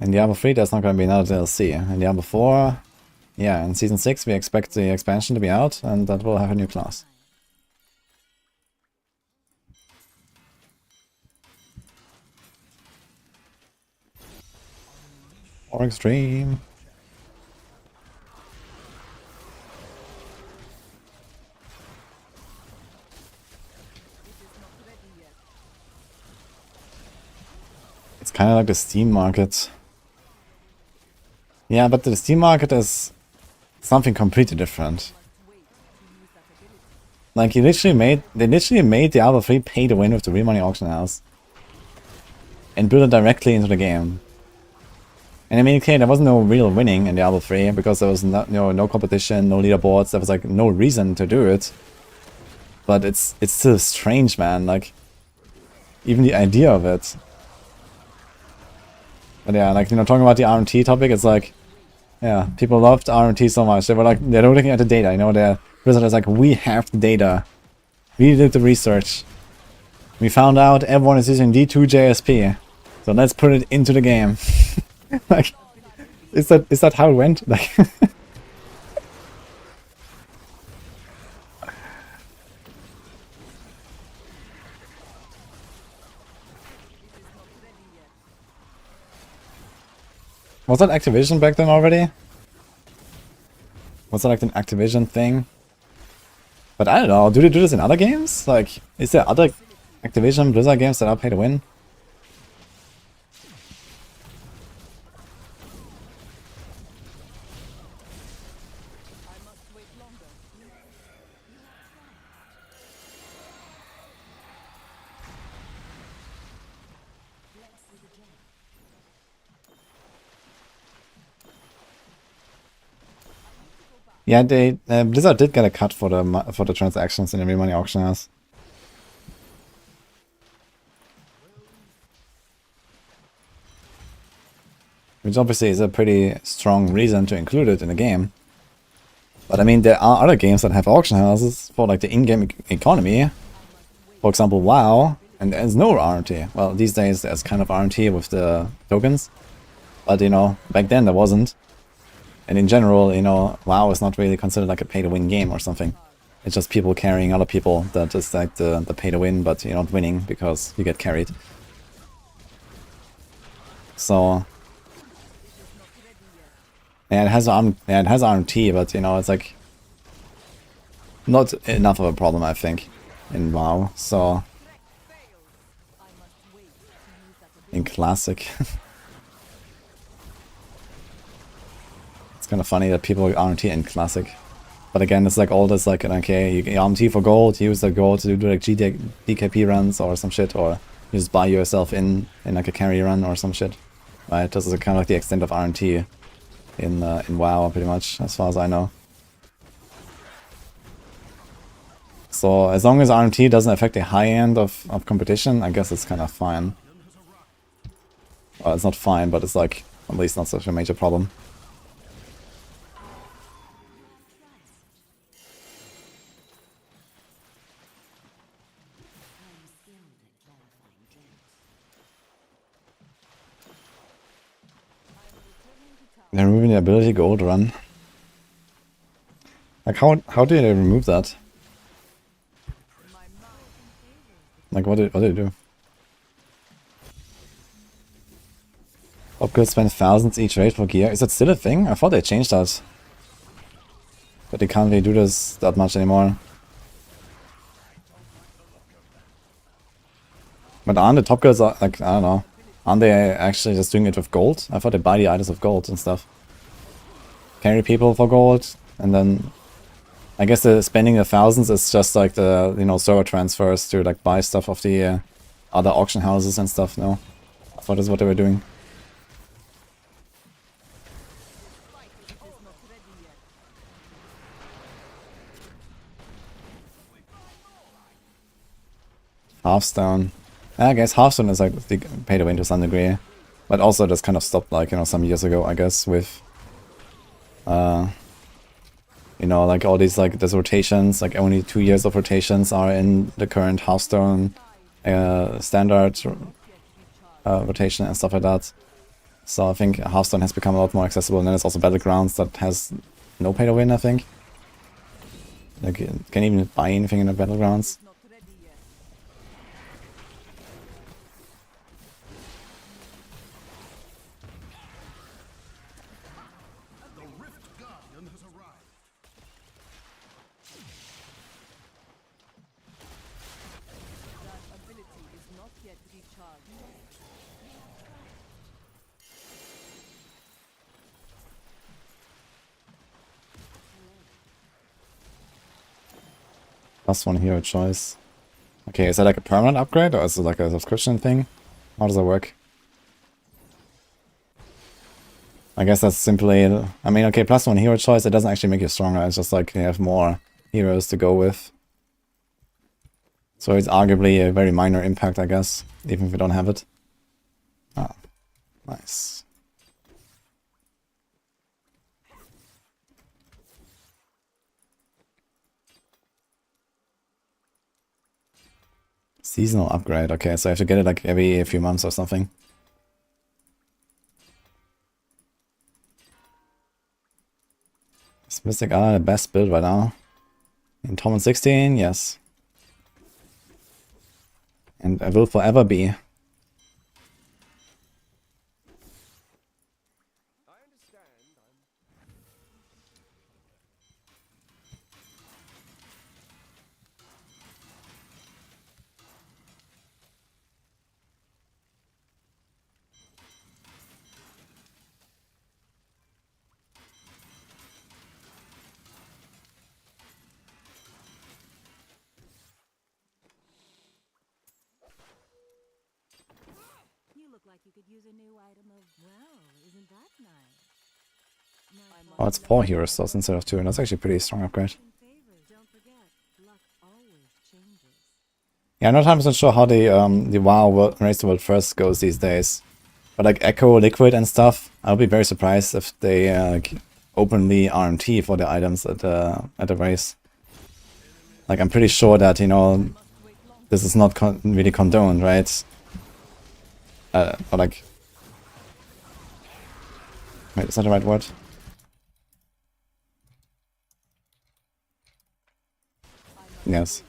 In Diablo 3 there's not going to be another DLC. In Diablo 4, yeah, in Season 6 we expect the expansion to be out, and that will have a new class. Or extreme. It's kind of like the Steam market. Yeah, but the Steam market is something completely different. Like, they literally made Diablo 3 pay to win with the real money auction house. And build it directly into the game. And I mean, okay, there was no real winning in Diablo 3 because there was no competition, no leaderboards, there was like no reason to do it. But it's still strange, man. Like, even the idea of it. But yeah, like, you know, talking about the RMT topic, it's like, yeah, people loved RMT so much. They were like, they're looking at the data, you know, the Blizzard is like, we have the data. We did the research. We found out everyone is using D2 JSP. So let's put it into the game. Like, is that how it went? Like, was that Activision back then already? Was that like an Activision thing? But I don't know, do they do this in other games? Like, is there other Activision Blizzard games that are pay to win? Yeah, they Blizzard did get a cut for the transactions in every money auction house. Which obviously is a pretty strong reason to include it in the game. But I mean, there are other games that have auction houses for like the in-game economy. For example, WoW, and there's no RMT. Well, these days there's kind of RMT with the tokens. But you know, back then there wasn't. And in general, you know, WoW is not really considered like a pay-to-win game or something. It's just people carrying other people that is like the pay-to-win, but you're not winning because you get carried. So yeah, it has RMT, but you know, it's like not enough of a problem, I think, in WoW. So in Classic. Kind of funny that people RMT in Classic. But again, it's like all this like, okay, you RMT for gold, use the gold to do like DKP runs or some shit, or you just buy yourself in like a carry run or some shit. Right, this is kind of like the extent of RMT in WoW, pretty much, as far as I know. So as long as RMT doesn't affect the high end of competition, I guess it's kind of fine. Well, it's not fine, but it's like at least not such a major problem. They're removing the ability gold run. Like how do they remove that? Like what do they do? Upgrades spend thousands each raid for gear. Is that still a thing? I thought they changed that. But they can't really do this that much anymore. But aren't the top girls like, I don't know. Aren't they actually just doing it with gold? I thought they buy the items with gold and stuff. Carry people for gold, and then I guess the spending the thousands is just like the, you know, server transfers to like buy stuff off the other auction houses and stuff. No, I thought that's what they were doing. Hearthstone. I guess Hearthstone is like the pay to win to some degree, but also just kind of stopped like, you know, some years ago, I guess, with you know, like all these like these rotations, like only 2 years of rotations are in the current Hearthstone standard rotation and stuff like that. So I think Hearthstone has become a lot more accessible, and then there's also Battlegrounds that has no pay to win, I think. Like you can't even buy anything in the Battlegrounds. +1 hero choice. Okay, is that like a permanent upgrade, or is it like a subscription thing? How does that work? I guess that's simply, I mean, okay, +1 hero choice, it doesn't actually make you stronger, it's just like you have more heroes to go with. So it's arguably a very minor impact, I guess, even if we don't have it. Ah, nice. Seasonal upgrade, okay, so I have to get it like every few months or something. Is Mystic Ally the best build right now? In Torment 16, yes. And I will forever be. Oh, it's 4 hero slots instead of 2, and that's actually a pretty strong upgrade. Yeah, I'm not 100% sure how the WoW Race the World First goes these days. But like Echo, Liquid and stuff, I'll be very surprised if they openly RMT for the items at the race. Like, I'm pretty sure that, you know, this is not really condoned, right? But like... Wait, is that the right word? Yes.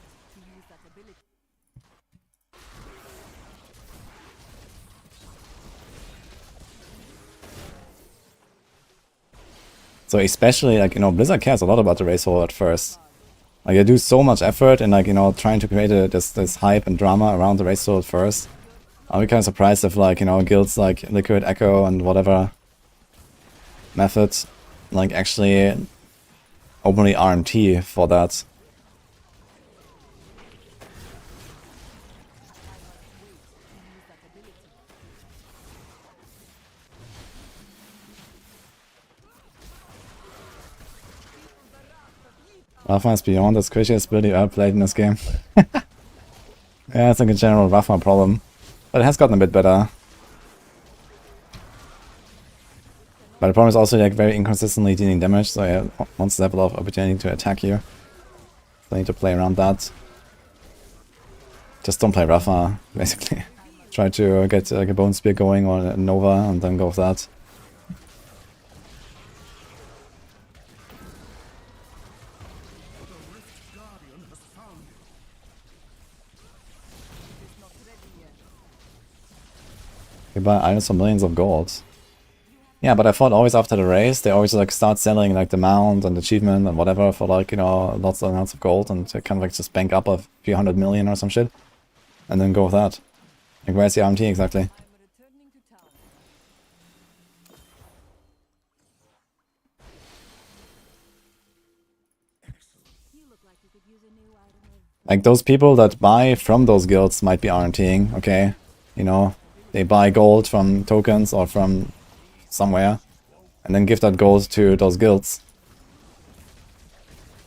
So especially, like, you know, Blizzard cares a lot about the race hole at first. Like, they do so much effort in, like, you know, trying to create this hype and drama around the race hole at first. I'll be kind of surprised if, like, you know, guilds like Liquid, Echo, and whatever method, like, actually openly RMT for that. Rafa is beyond the squishiest ability ever played in this game. Yeah, it's like a general Rafa problem. But it has gotten a bit better. But the problem is also like very inconsistently dealing damage, so yeah, monsters have a lot of opportunity to attack you. So I need to play around that. Just don't play Rafa, basically. Try to get like a Bone Spear going or a Nova and then go with that. You buy items for millions of gold. Yeah, but I thought always after the race, they always like start selling like the mount and achievement and whatever for like, you know, lots and lots of gold and to kind of like just bank up a few 100 million or some shit. And then go with that. Like, where's the RMT exactly? Like, those people that buy from those guilds might be RMTing, okay? You know, they buy gold from tokens or from somewhere, and then give that gold to those guilds.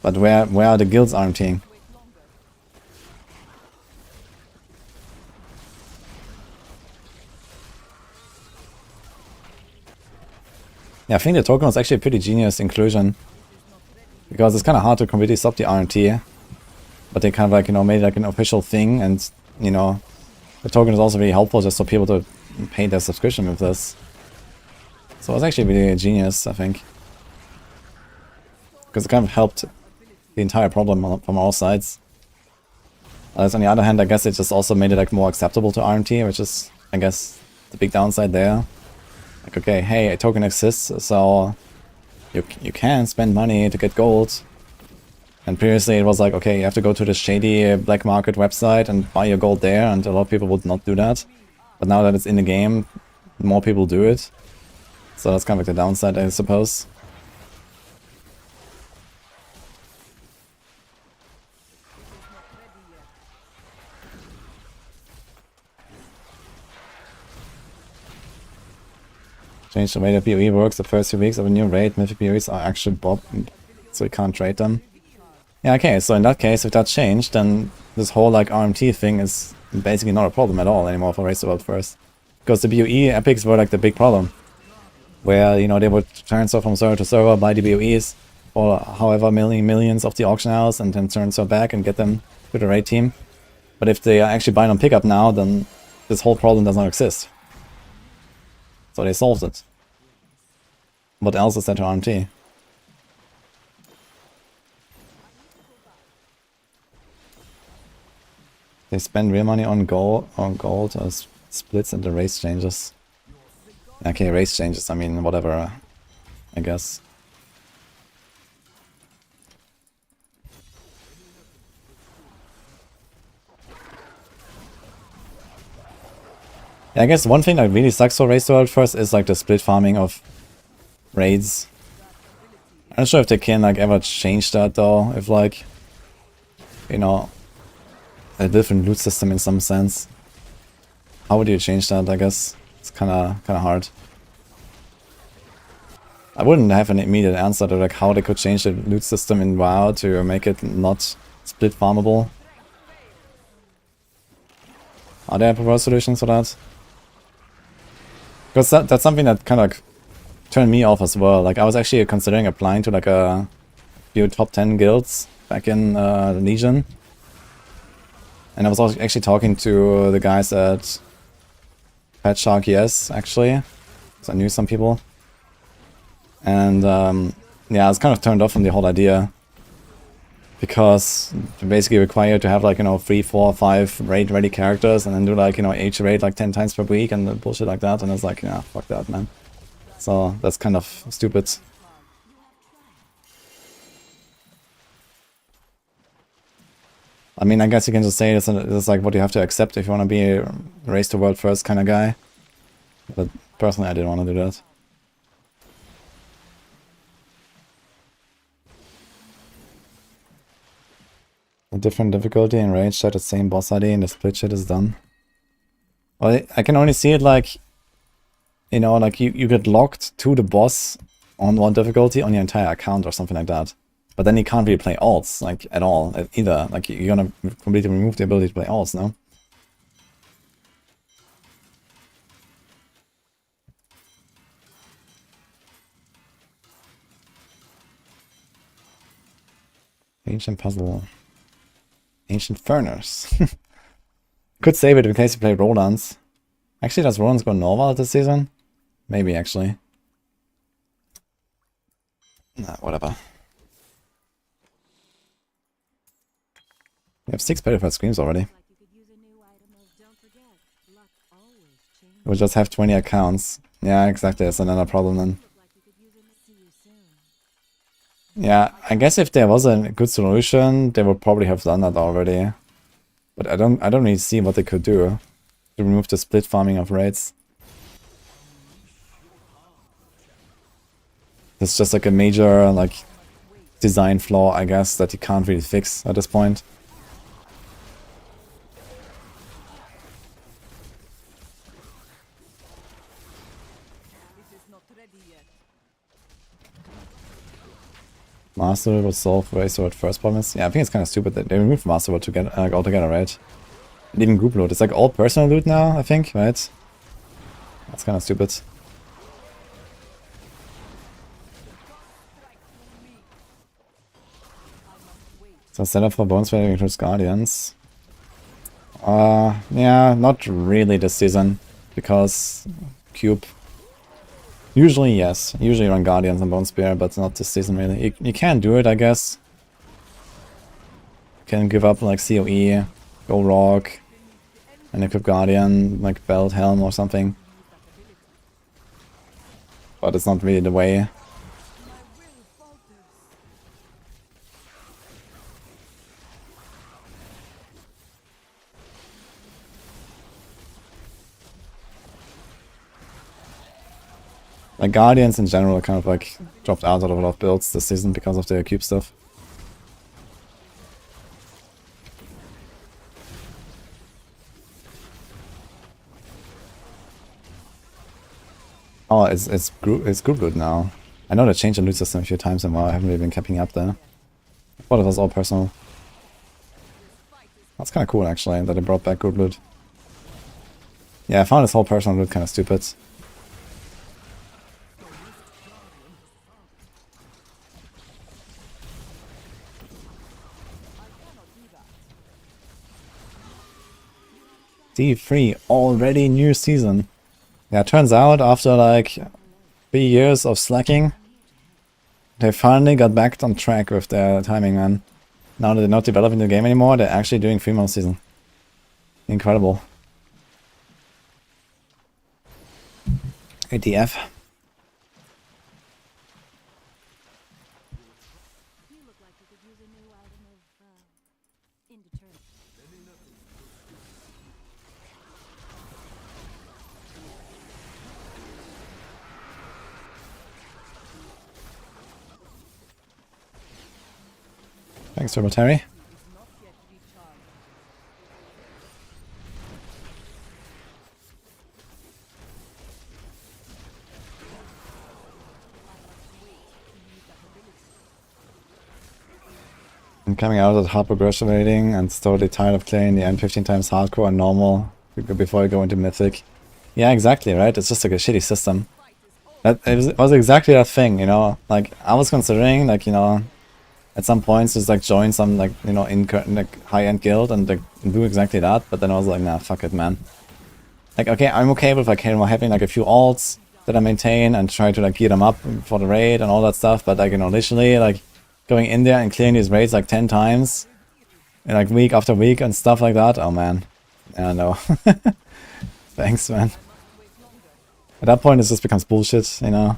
But where are the guilds RMTing? Yeah, I think the token was actually a pretty genius inclusion, because it's kind of hard to completely stop the RMT, but they kind of like, you know, made like an official thing, and you know, the token is also really helpful just for people to pay their subscription with this. So it's actually really genius, I think, because it kind of helped the entire problem from all sides. As on the other hand, I guess it just also made it like more acceptable to RMT, which is, I guess, the big downside there. Like, okay, hey, a token exists, so you can spend money to get gold. And previously it was like, okay, you have to go to this shady black market website and buy your gold there, and a lot of people would not do that. But now that it's in the game, more people do it. So that's kind of like the downside, I suppose. Change the way that PoE works. The first few weeks of a new raid, mythic PoEs are actually bob, so you can't trade them. Yeah, okay, so in that case, if that changed, then this whole like RMT thing is basically not a problem at all anymore for Race to World First. Because the BOE epics were like the big problem. Where, you know, they would transfer from server to server, buy the BOEs, or however millions of the auction house, and then transfer back and get them to the raid team. But if they are actually buying on pickup now, then this whole problem does not exist. So they solved it. What else is there to RMT? They spend real money on gold or splits and the race changes. Okay, race changes, I mean, whatever, I guess. Yeah, I guess one thing that really sucks for Race to World First is like the split farming of raids. I'm not sure if they can like ever change that though, if like, you know, a different loot system in some sense. How would you change that? I guess it's kind of hard. I wouldn't have an immediate answer to like how they could change the loot system in WoW to make it not split farmable. Are there proposed solutions for that? Because that's something that kind of like turned me off as well. Like I was actually considering applying to like a few top 10 guilds back in Legion. And I was also actually talking to the guys at Pet Shark ES actually. So I knew some people. And yeah, I was kind of turned off from the whole idea. Because you basically require to have like, you know, 3, 4, 5 raid ready characters and then do like, you know, each raid like 10 times per week and bullshit like that. And it's like, yeah, fuck that, man. So that's kind of stupid. I mean, I guess you can just say this is like what you have to accept if you want to be a Race to World First kind of guy. But personally, I didn't want to do that. A different difficulty and range set the same boss ID and the split shit is done. Well, I can only see it like, you know, like you get locked to the boss on one difficulty on your entire account or something like that. But then you can't really play alts, like, at all, either. Like, you're gonna completely remove the ability to play alts, no? Ancient puzzle. Ancient furnace. Could save it in case you play Roland's. Actually, does Roland's go normal this season? Maybe, actually. Nah, whatever. We have 6 Battlefield screams already. We'll just have 20 accounts. Yeah, exactly, that's another problem then. Yeah, I guess if there was a good solution, they would probably have done that already. But I don't really see what they could do to remove the split farming of raids. It's just like a major like design flaw, I guess, that you can't really fix at this point. Master would solve Race Sword first promise. Yeah, I think it's kind of stupid that they removed Master Sword together, altogether, right? And even group loot. It's like all personal loot now, I think, right? That's kind of stupid. So setup for Bones Waiting includes Guardians. Yeah, not really this season. Because Cube. Usually, yes. Usually run Guardians and Bone Spear, but not this season really. You can do it, I guess. You can give up like COE, go Rock, and equip Guardian, like Belt, Helm or something. But it's not really the way. Like Guardians in general kind of like dropped out of a lot of builds this season because of the cube stuff. Oh, it's group loot now. I know they changed the loot system a few times and I haven't really been keeping up there. I thought it was all personal. That's kind of cool, actually, that they brought back good loot. Yeah, I found this whole personal loot kind of stupid. D3, already new season. Yeah, it turns out after like 3 years of slacking, they finally got back on track with their timing, man. Now that they're not developing the game anymore, they're actually doing 3-month season. Incredible. ATF. Thanks, Terry. I'm coming out of hard progression rating and totally tired of playing the end 15 times hardcore and normal before I go into mythic. Yeah, exactly, right? It's just like a shitty system. It was exactly that thing, you know? Like, I was considering, like, you know, at some points just like join some, like, you know, in like high-end guild and like do exactly that, but then I was like, nah, fuck it, man. Like, okay, I'm okay with like having like a few alts that I maintain and try to like gear them up for the raid and all that stuff, but like, you know, literally like going in there and clearing these raids like 10 times, and like week after week and stuff like that. Oh man, yeah, no. Thanks, man. At that point, it just becomes bullshit, you know.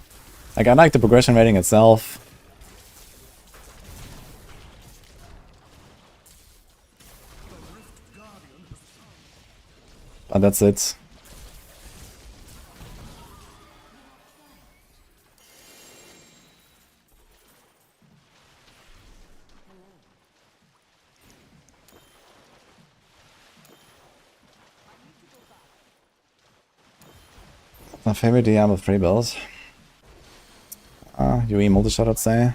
Like I like the progression rating itself. But that's it. My favorite Diablo 3 build. UE multi-shot, I'd say.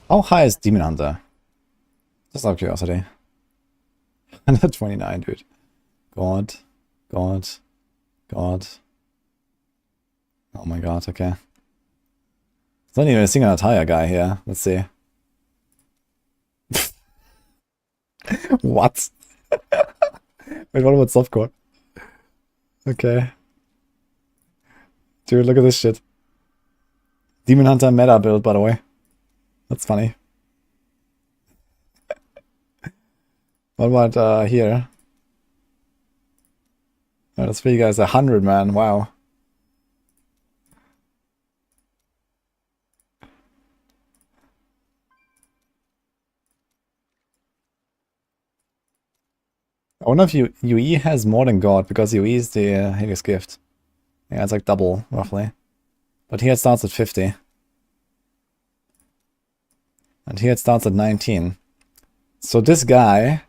How high is Demon Hunter? Just out of curiosity. 129, dude. God. God. God. Oh my god, okay. There's not even a single attire guy here. Let's see. What? Wait, what about softcore? Okay. Dude, look at this shit. Demon Hunter meta build, by the way. That's funny. What about here? Oh, that's for you guys 100, man. Wow. I wonder if UE has more than God, because UE is the Helios gift. Yeah, it's like double, roughly. But here it starts at 50. And here it starts at 19. So this guy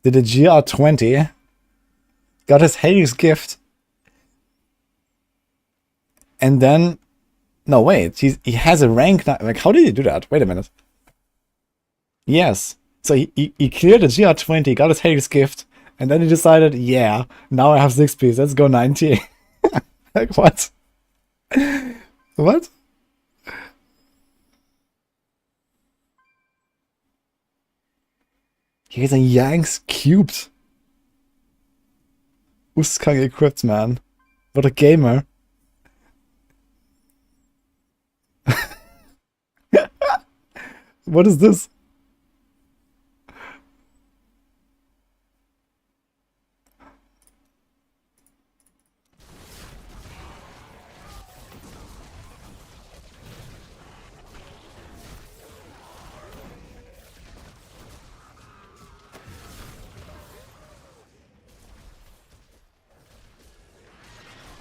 did a GR20, got his Hades gift, and then... No, wait, he has a rank... Like, how did he do that? Wait a minute. Yes. So he cleared the GR20, got his Hades gift, and then he decided, yeah, now I have 6 piece, let's go 90. Like, what? What? He has a Yanks cubed. Uskang equipped, man. What a gamer. What is this?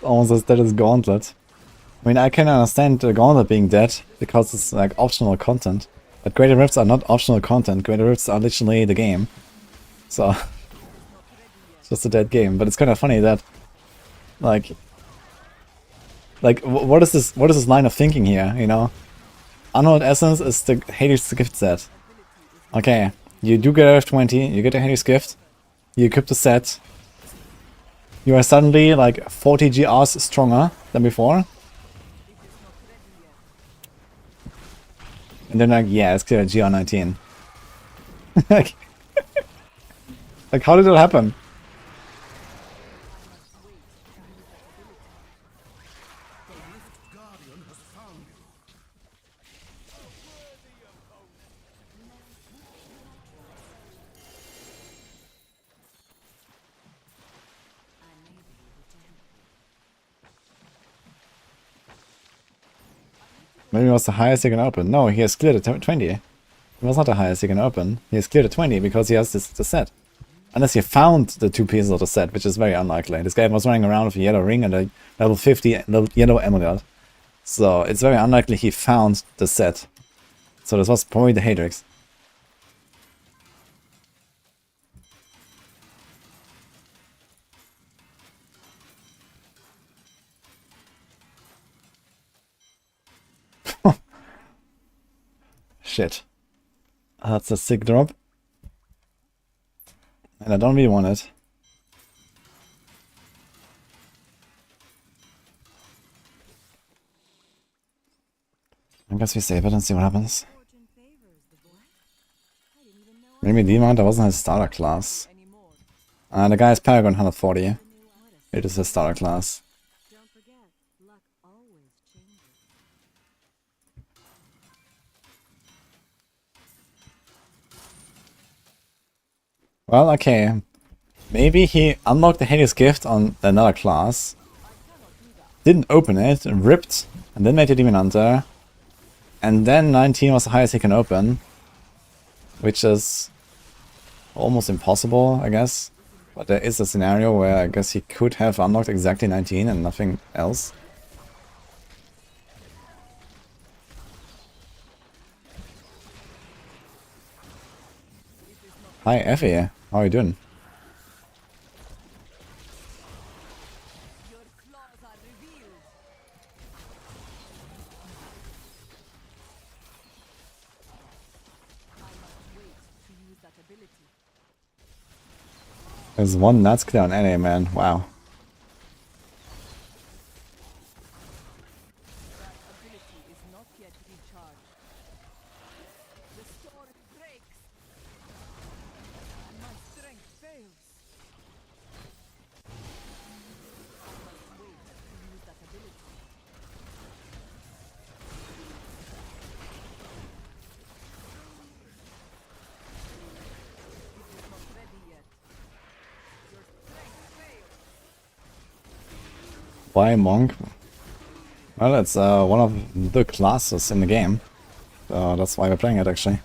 Almost as dead as Gauntlet. I mean, I can understand the Gauntlet being dead because it's like optional content. But Greater Rifts are not optional content. Greater Rifts are literally the game. So it's just a dead game. But it's kind of funny that like what is this line of thinking here, you know? Unload Essence is the Hades gift set. Okay, you do get F20, you get a Hades gift, you equip the set. You are suddenly like 40 GRs stronger than before. And then like, yeah, it's clear GR 19. like how did it happen? Maybe it was the highest he can open. No, he has cleared a 20. It was not the highest he can open. He has cleared a 20 because he has the set. Unless he found the 2 pieces of the set, which is very unlikely. This guy was running around with a yellow ring and a level 50 yellow amulet. So it's very unlikely he found the set. So this was probably the Hadrix. Shit. That's a sick drop. And I don't really want it. I guess we save it and see what happens. Maybe Demand, that wasn't his starter class. The guy is Paragon 140. It is his starter class. Well, okay. Maybe he unlocked the Hades gift on another class. Didn't open it, ripped, and then made a Demon Hunter. And then 19 was the highest he can open. Which is almost impossible, I guess. But there is a scenario where I guess he could have unlocked exactly 19 and nothing else. Hi Effie, how are you doing? There's one nuts clear on NA, man. Wow. Why Monk? Well, it's one of the classes in the game. That's why we're playing it, actually.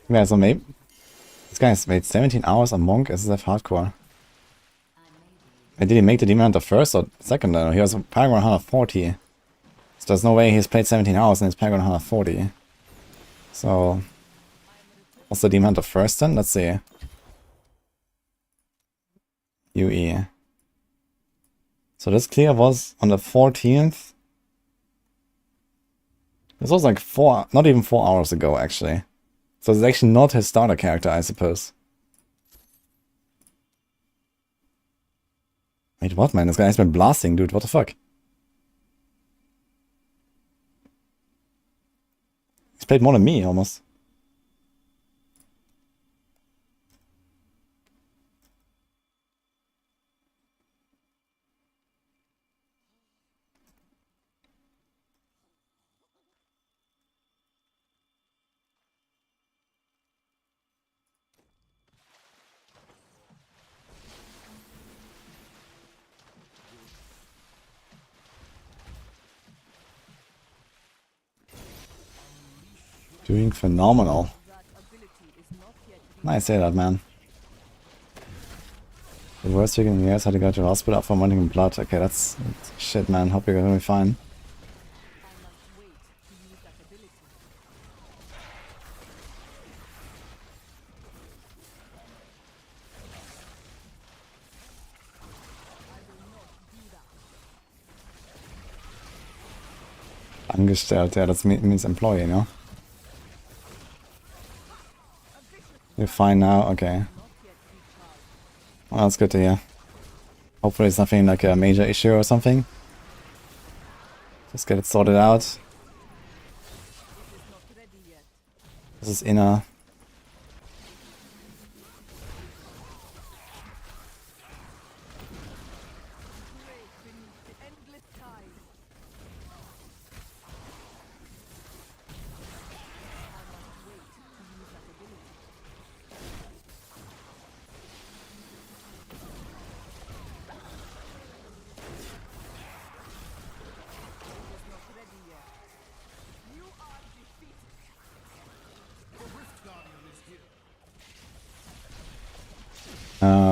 Yeah, so maybe this guy has made 17 hours on Monk SSF hardcore. And did he make the Demon Hunter first or second? No, he was Paragon 140. So there's no way he's played 17 hours and he's Paragon 140. So was the Demon Hunter first then? Let's see. UE. So this clear was on the 14th. This was like not even 4 hours ago actually. So it's actually not his starter character, I suppose. Wait, what, man? This guy has been blasting, dude. What the fuck? He's played more than me, almost. Doing phenomenal. Nice say that, man. The worst week in the years had to go to the hospital for wanting blood. Okay, that's shit, man. Hope you're gonna be fine. Angestellt, yeah, that means employee, you know? You're fine now? Okay. Well, that's good to hear. Hopefully it's nothing like a major issue or something. Just get it sorted out. This is inner.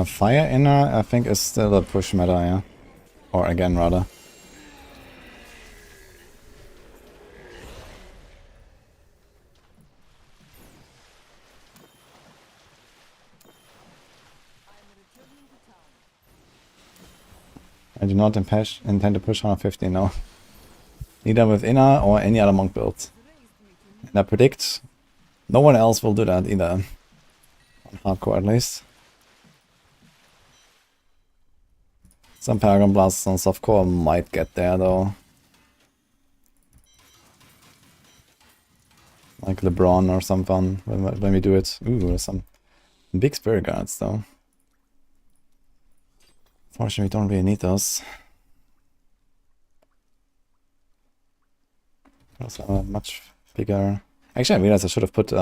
Fire inner, I think, is still a push meta, yeah. Or again, rather. I do not intend to push 150, no. Neither with inner or any other monk build. And I predict no one else will do that either. On hardcore at least. Some Paragon Blasts on softcore might get there though. Like LeBron or something when we do it. Ooh, there's some big Spirit Guards though. Fortunately, we don't really need those. Those are much bigger. Actually, I realized I should have put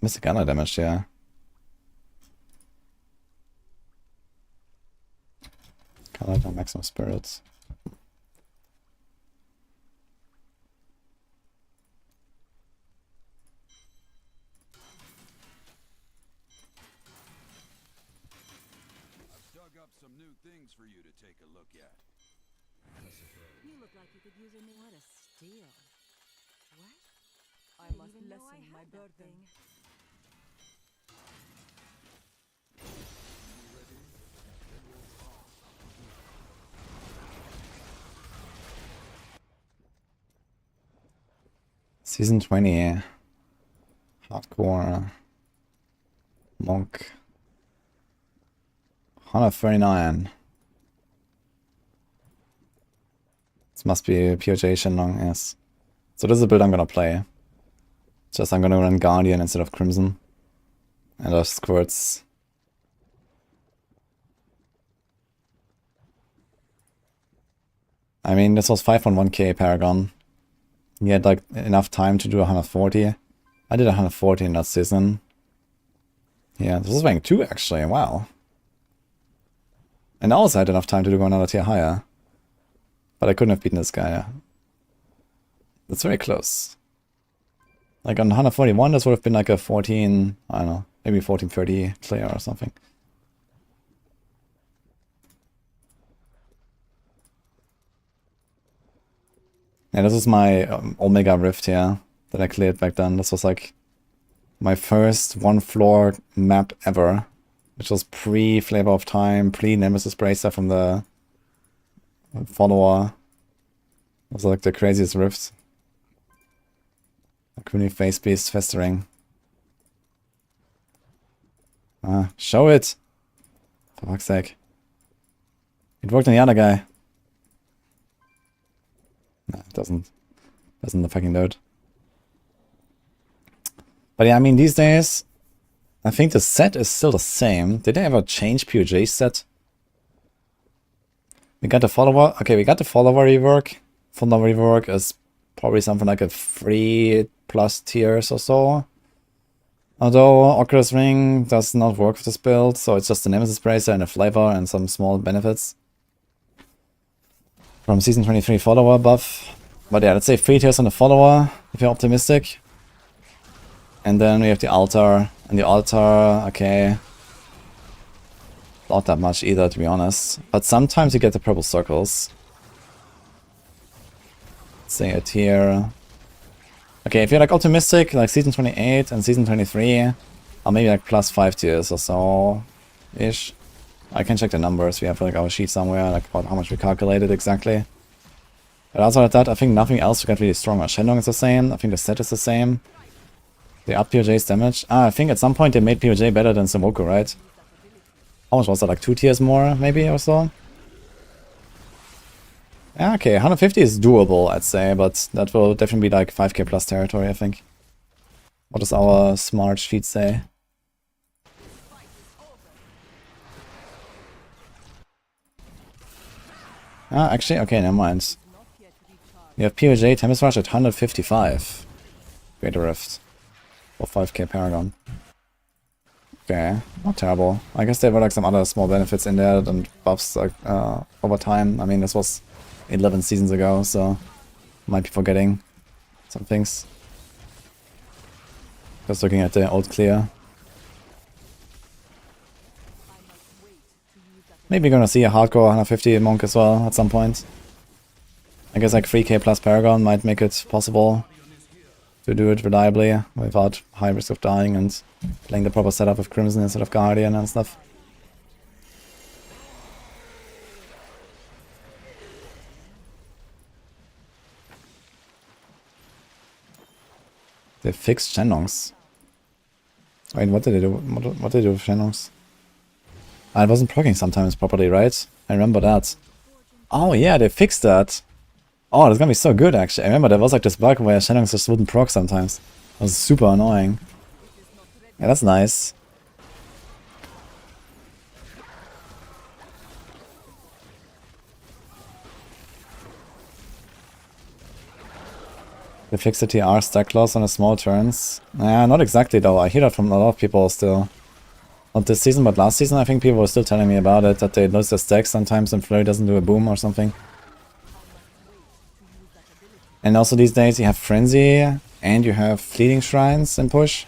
Mystic Ally damage here. Kind of like maximum spirits. I've dug up some new things for you to take a look at. You look like you could use what a steal. What? I must lessen my burden. Season 20. Hardcore. Monk. 139. This must be POJ Shenlong, yes. So this is a build I'm gonna play. Just I'm gonna run Guardian instead of Crimson. And our squirts. I mean, this was 5.1k Paragon. He had like enough time to do 140. I did 140 in that season. Yeah, this was rank 2 actually, wow. And I also had enough time to do another tier higher. But I couldn't have beaten this guy. That's very close. Like on 141, this would have been like a 14, I don't know, maybe 1430 clear or something. Yeah, this is my Omega Rift here that I cleared back then. This was like my first one floor map ever, which was pre-Flavor of Time, pre-Nemesis Bracer from the follower. It was like the craziest rift. Like really face beast festering. Show it! For fuck's sake. It worked on the other guy. No, it doesn't. Doesn't the fucking load. But yeah, I mean, these days, I think the set is still the same. Did they ever change POJ set? We got the follower. Okay, we got the follower rework. Follower rework is probably something like a 3+ tiers or so. Although Oculus Ring does not work with this build, so it's just a Nemesis Bracer and a flavor and some small benefits. From Season 23 follower buff. But yeah, let's say 3 tiers on the follower, if you're optimistic. And then we have the altar. And the altar, okay. Not that much either, to be honest. But sometimes you get the purple circles. Let's say it here. Okay, if you're like optimistic, like season 28 and season 23, or maybe like plus 5 tiers or so ish. I can check the numbers. We have like our sheet somewhere, like about how much we calculated exactly. But outside of that, I think nothing else got really stronger. Shenlong is the same. I think the set is the same. They up POJ's damage. I think at some point they made POJ better than Sumoku, right? How much was that? Like 2 tiers more, maybe, or so? Yeah, okay, 150 is doable, I'd say, but that will definitely be like 5k plus territory, I think. What does our smart sheet say? Ah, actually, okay, never mind. You have POJ Tempest Rush at 155. Greater Rift. For 5k Paragon. Okay, not terrible. I guess there were like some other small benefits in there and buffs like, over time. I mean, this was 11 seasons ago, so might be forgetting some things. Just looking at the old clear. Maybe gonna see a hardcore 150 monk as well at some point. I guess like 3k plus Paragon might make it possible to do it reliably without high risk of dying and playing the proper setup with Crimson instead of Guardian and stuff. They fixed Shenlongs. Wait, what did they do? What did they do with Shenlongs? I wasn't proccing sometimes properly, right? I remember that. Oh yeah, they fixed that. Oh, that's gonna be so good actually. I remember there was like this bug where Shenlongs just wouldn't proc sometimes. It was super annoying. Yeah, that's nice. They fixed the TR stack loss on the small turns. Nah, not exactly though. I hear that from a lot of people still. Not this season, but last season I think people were still telling me about it, that they lose their stacks sometimes and Flurry doesn't do a boom or something. And also these days you have Frenzy and you have Fleeting Shrines in push.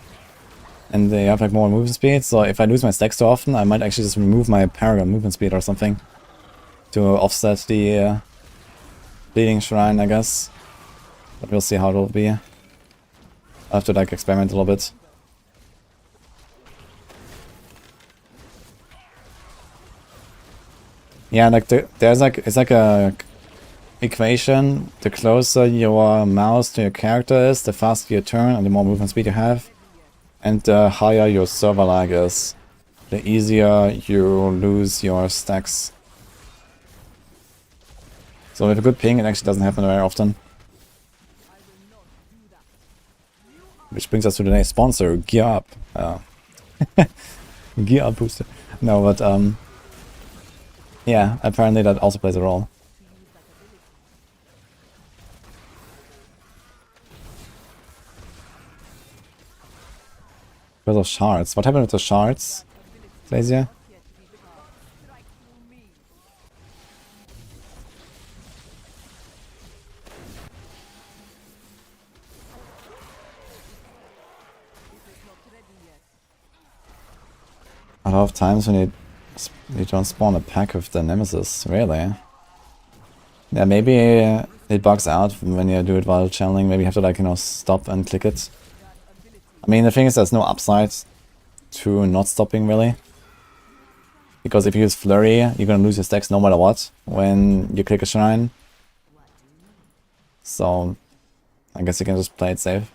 And they have like more movement speed, so if I lose my stacks too often, I might actually just remove my Paragon movement speed or something. To offset the Fleeting Shrine, I guess. But we'll see how it will be. I'll have to like experiment a little bit. Yeah, like there's like, it's like a equation. The closer your mouse to your character is, the faster you turn and the more movement speed you have. And the higher your server lag is, the easier you lose your stacks. So with a good ping, it actually doesn't happen very often. Which brings us to the next sponsor, Gear Up. Gear Up booster. No, but yeah, apparently that also plays a role. Because of shards. What happened with the shards, Glazier? A lot of times when you don't spawn a pack of the Nemesis, really. Yeah, maybe it bugs out when you do it while channeling. Maybe you have to like, you know, stop and click it. I mean, the thing is there's no upside to not stopping, really. Because if you use Flurry, you're gonna lose your stacks no matter what when you click a shrine. So, I guess you can just play it safe.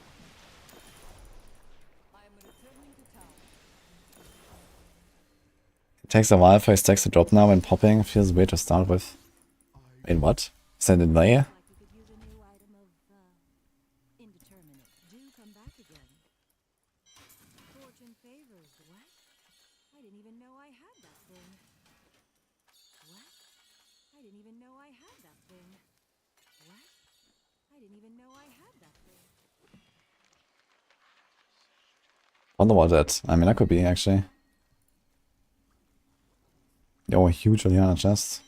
It takes a while for his stacks to drop now when popping. It feels weird to start with. Wait, what? Is that a delay? Wonder about that. I mean, that could be actually. Oh, a huge Juliana chest.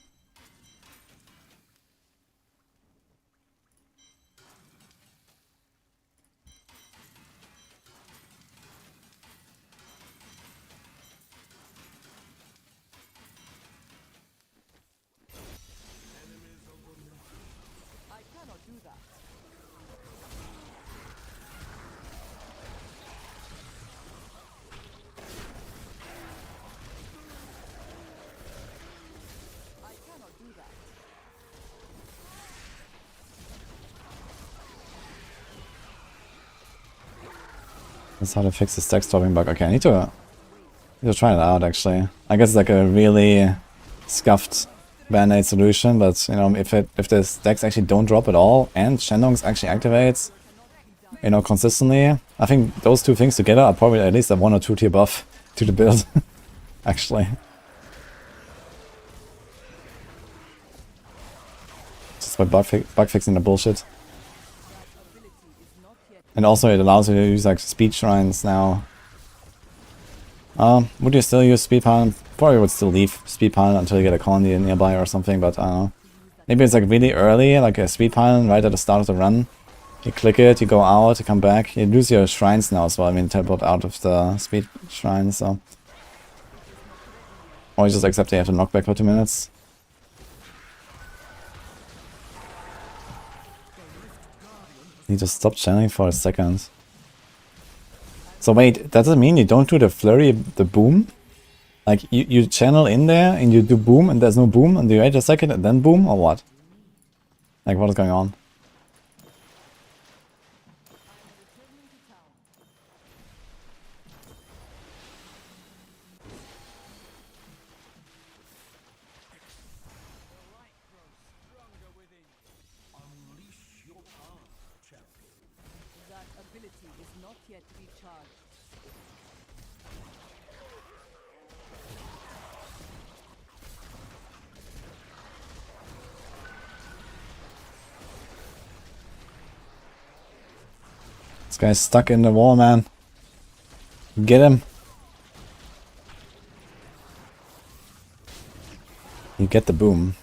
That's how to fix the stack stopping bug. Okay, I need to try it out actually. I guess it's like a really scuffed band-aid solution, but you know, if the stacks actually don't drop at all and Shandong's actually activates, you know, consistently, I think those two things together are probably at least a 1 or 2 tier buff to the build. Actually. Just by bug fixing the bullshit. And also it allows you to use like speed shrines now. Would you still use speed pile? Probably would still leave speed pile until you get a colony nearby or something, but I don't know. Maybe it's like really early, like a speed pile right at the start of the run. You click it, you go out, you come back. You lose your shrines now as well. I mean, teleport out of the speed shrine, so. Or you just accept you have to knock back for 2 minutes. You just stop channeling for a second. So wait, does it mean you don't do the flurry, the boom? Like you channel in there and you do boom and there's no boom and you wait a second and then boom, or what? Like what is going on? This guy's stuck in the wall, man. Get him. You get the boom.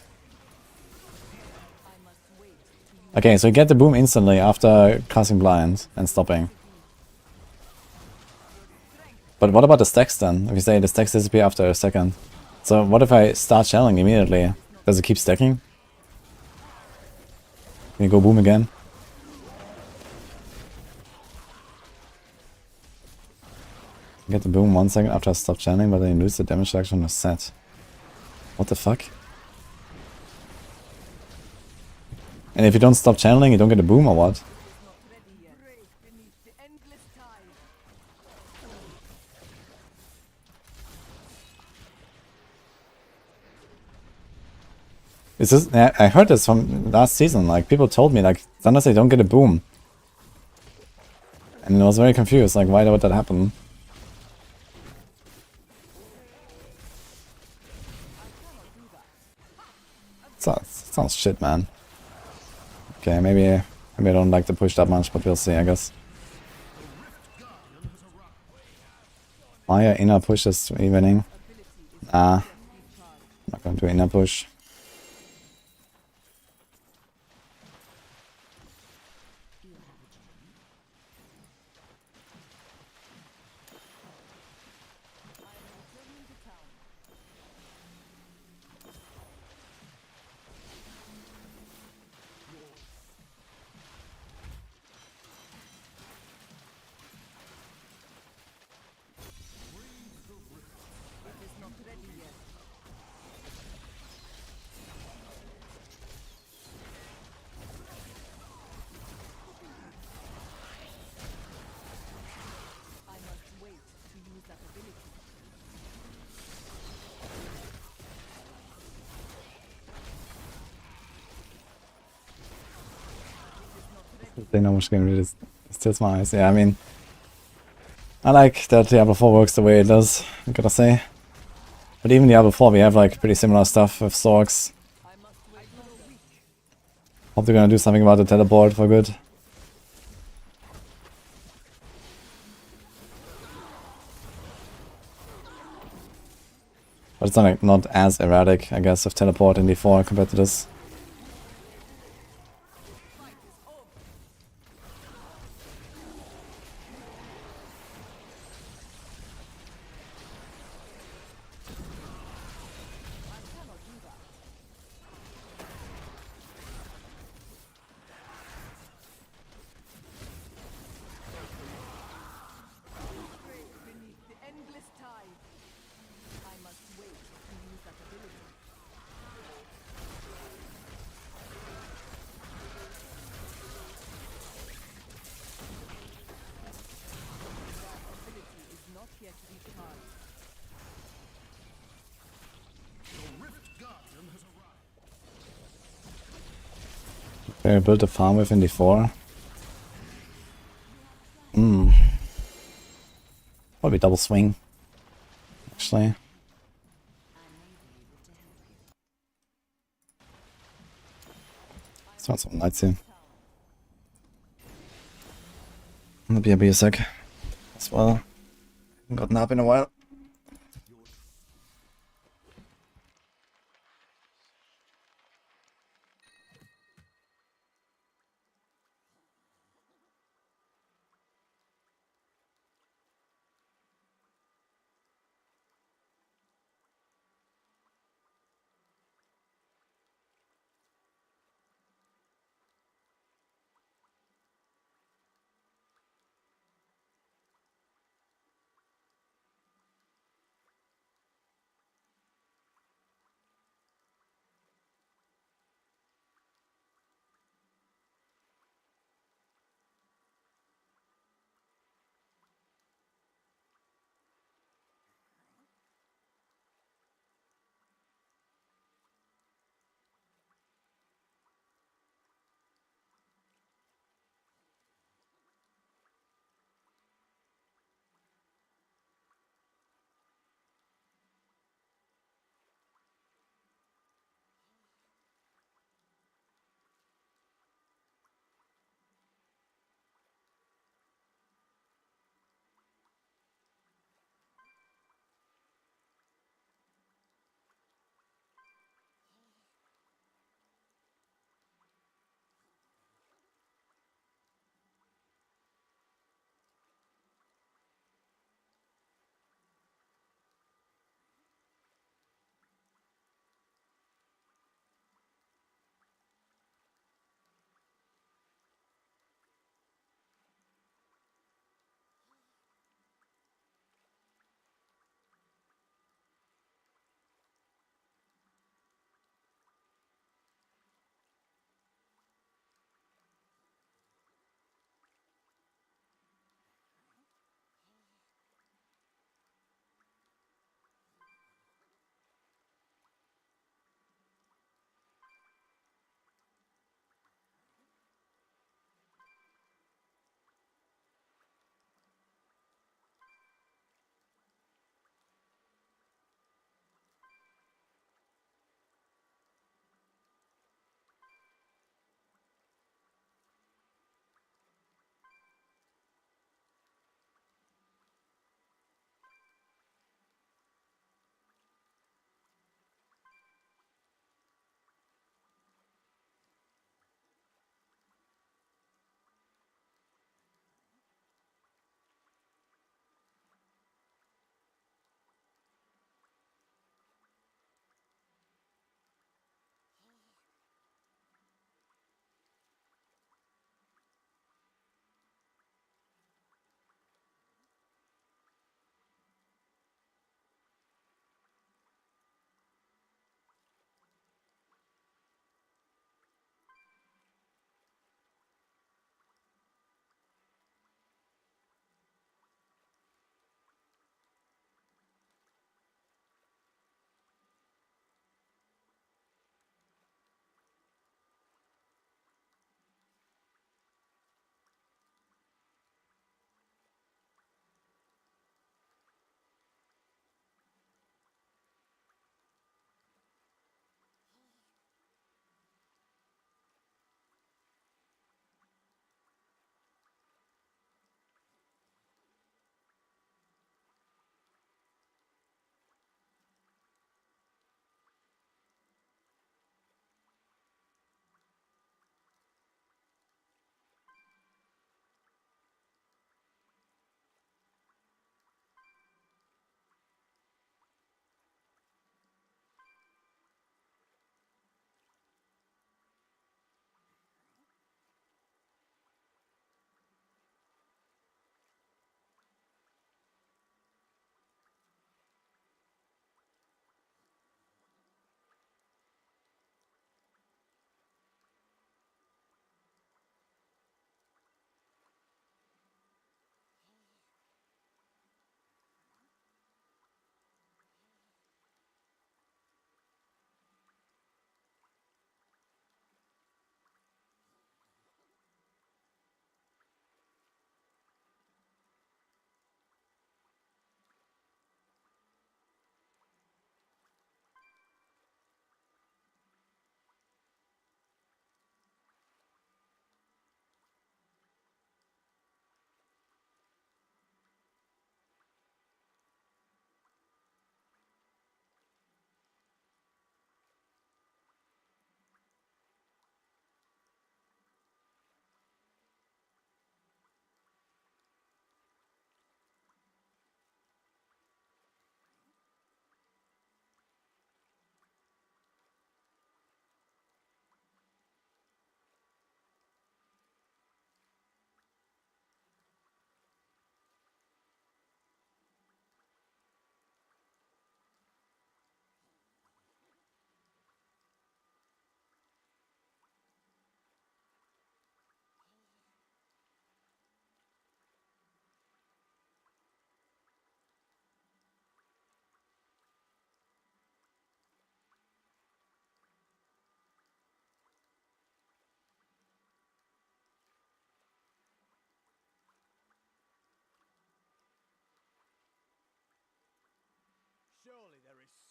Okay, so you get the boom instantly after casting blind and stopping. But what about the stacks then? If you say the stacks disappear after a second. So what if I start channeling immediately? Does it keep stacking? Can you go boom again? Get the boom 1 second after I stop channeling, but then you lose the damage reduction on the set. What the fuck? And if you don't stop channeling, you don't get a boom or what? Is this? I heard this from last season. Like people told me, like sometimes they don't get a boom, and I was very confused. Like why would that happen? Sounds shit, man. Okay, maybe I don't like the push that much, but we'll see, I guess. Maya inner push is evening. Nah, I'm not going to inner push. They know which game it is. Still my eyes. Yeah, I mean, I like that Diablo 4 works the way it does, I gotta say. But even Diablo 4, we have like pretty similar stuff with Sorcs. Hope they're gonna do something about the teleport for good. But it's not as erratic, I guess, with teleport in D4 compared to this. Okay, I built a farm with in D4. Probably double swing. Actually. Let's run some knights here. I'm gonna be a sec as well. Haven't gotten up in a while.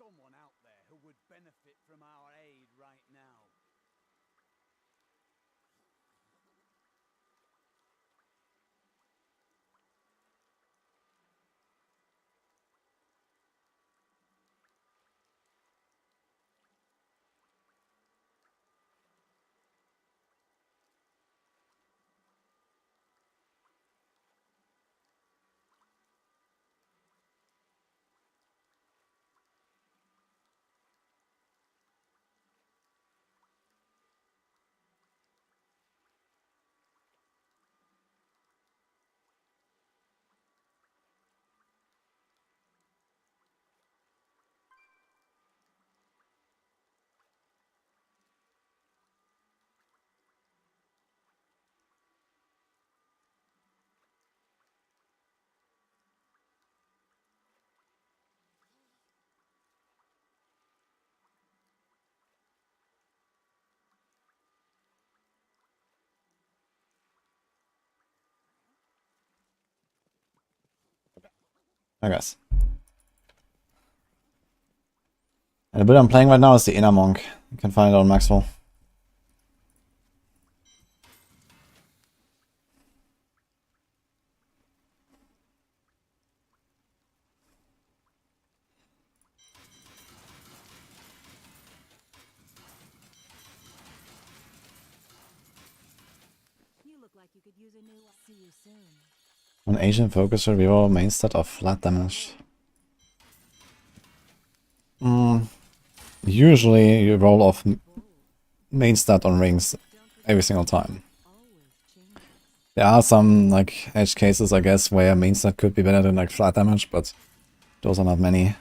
someone out there who would benefit from our aid right now. I guess. And the build I'm playing right now is the Inner Monk. You can find it on Maxwell. You look like you could use a new one. See you soon. On Asian focus will reroll main stat of flat damage. Usually you roll off main stat on rings every single time. There are some like edge cases, I guess, where main stat could be better than like flat damage, but those are not many.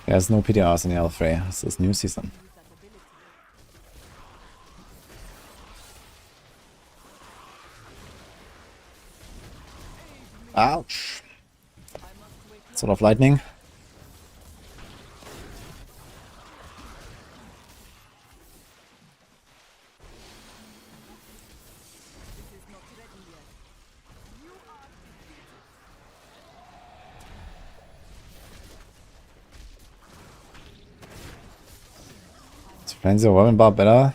There's no PTRs in the L3. This is new season. Ouch! Sort of lightning. Is Frenzy or Whirling Barb better?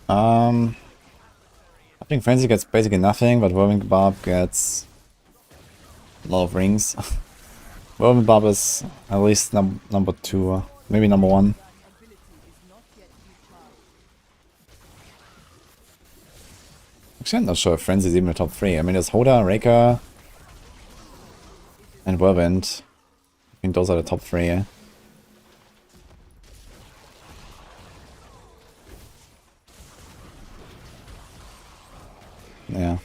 I think Frenzy gets basically nothing, but Whirling Barb gets a lot of rings. Whirling Barb is at least number 2, maybe number 1. Actually, I'm not sure if Frenzy is even a top 3. I mean, there's Hoda, Raker, and Whirlwind. I think those are the top 3. Yeah. Yeah.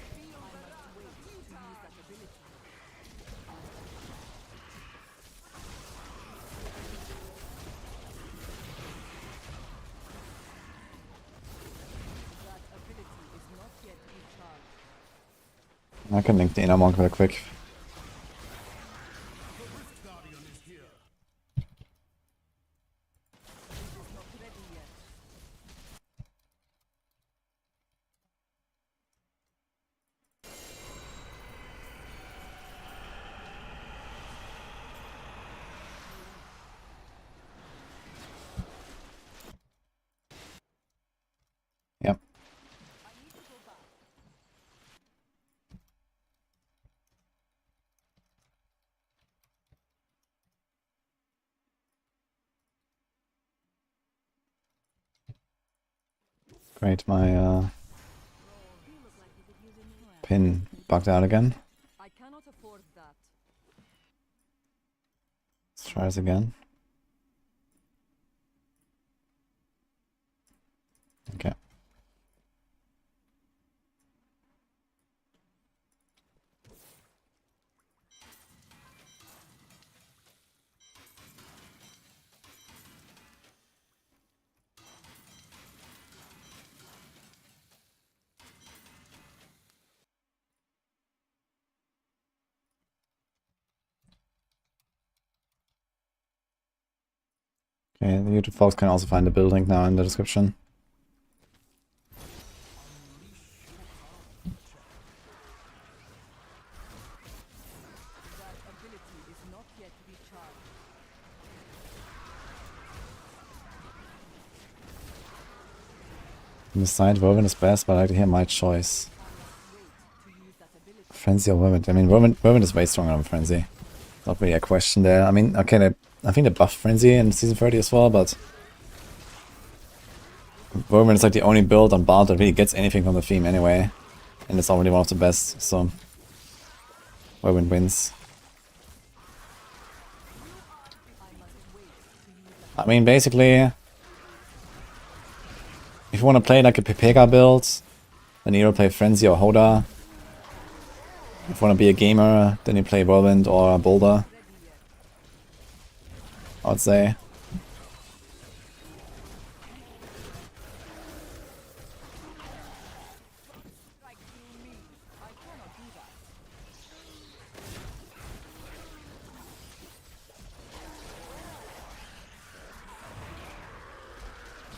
I can link the Inner Monk real quick. Yep. Great, my pin bugged out again. I cannot afford that. Let's try this again. Okay. Okay, the YouTube folks can also find the build link now in the description. On the side, Whirlwind is best, but I like to hear my choice. Frenzy or Whirlwind? I mean, Whirlwind is way stronger than Frenzy. Not really a question there. I mean, okay, I think they buffed Frenzy in Season 30 as well, but Whirlwind is like the only build on Barb that really gets anything from the theme anyway. And it's already one of the best, so Whirlwind wins. I mean, basically, if you want to play like a Pepega build, then you either play Frenzy or Hoda. If you want to be a gamer, then you play Whirlwind or Boulder, I would say.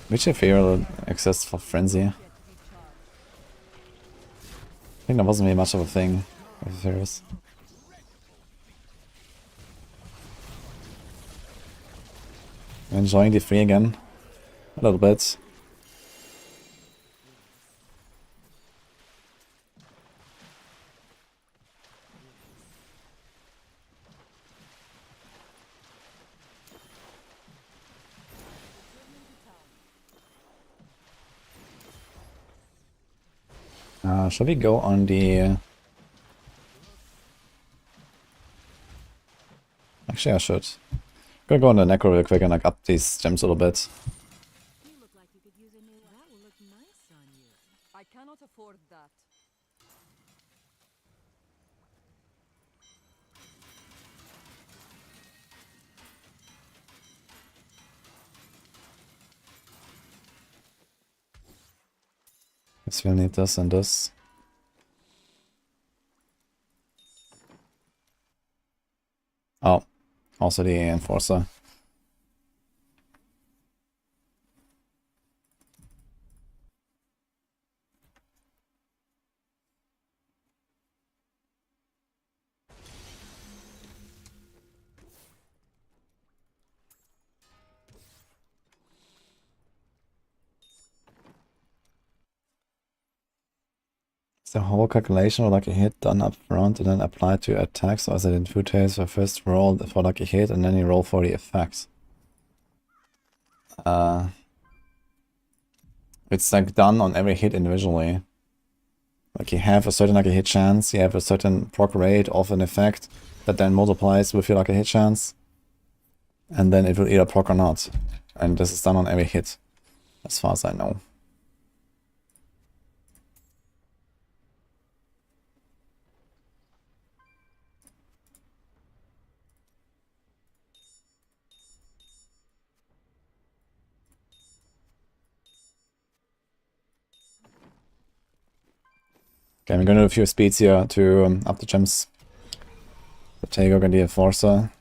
Which ethereal exists for Frenzy? I think that wasn't really much of a thing with ethereals. I'm enjoying the free again. A little bit. Shall we go on the... Actually, I should. I'm gonna go on the Necro real quick and like up these gems a little bit. You look like you could use a new. That will look nice on you. I cannot afford that. Guess we'll need this and this. Oh, also the Enforcer. Is the whole calculation or lucky hit done up front and then applied to attacks, or is it in two tails where first roll for lucky hit and then you roll for the effects? It's like done on every hit individually. Like you have a certain lucky hit chance, you have a certain proc rate of an effect that then multiplies with your lucky hit chance, and then it will either proc or not. And this is done on every hit, as far as I know. Okay, I'm gonna do a few speeds here to up the gems. The Takeover and the Enforcer.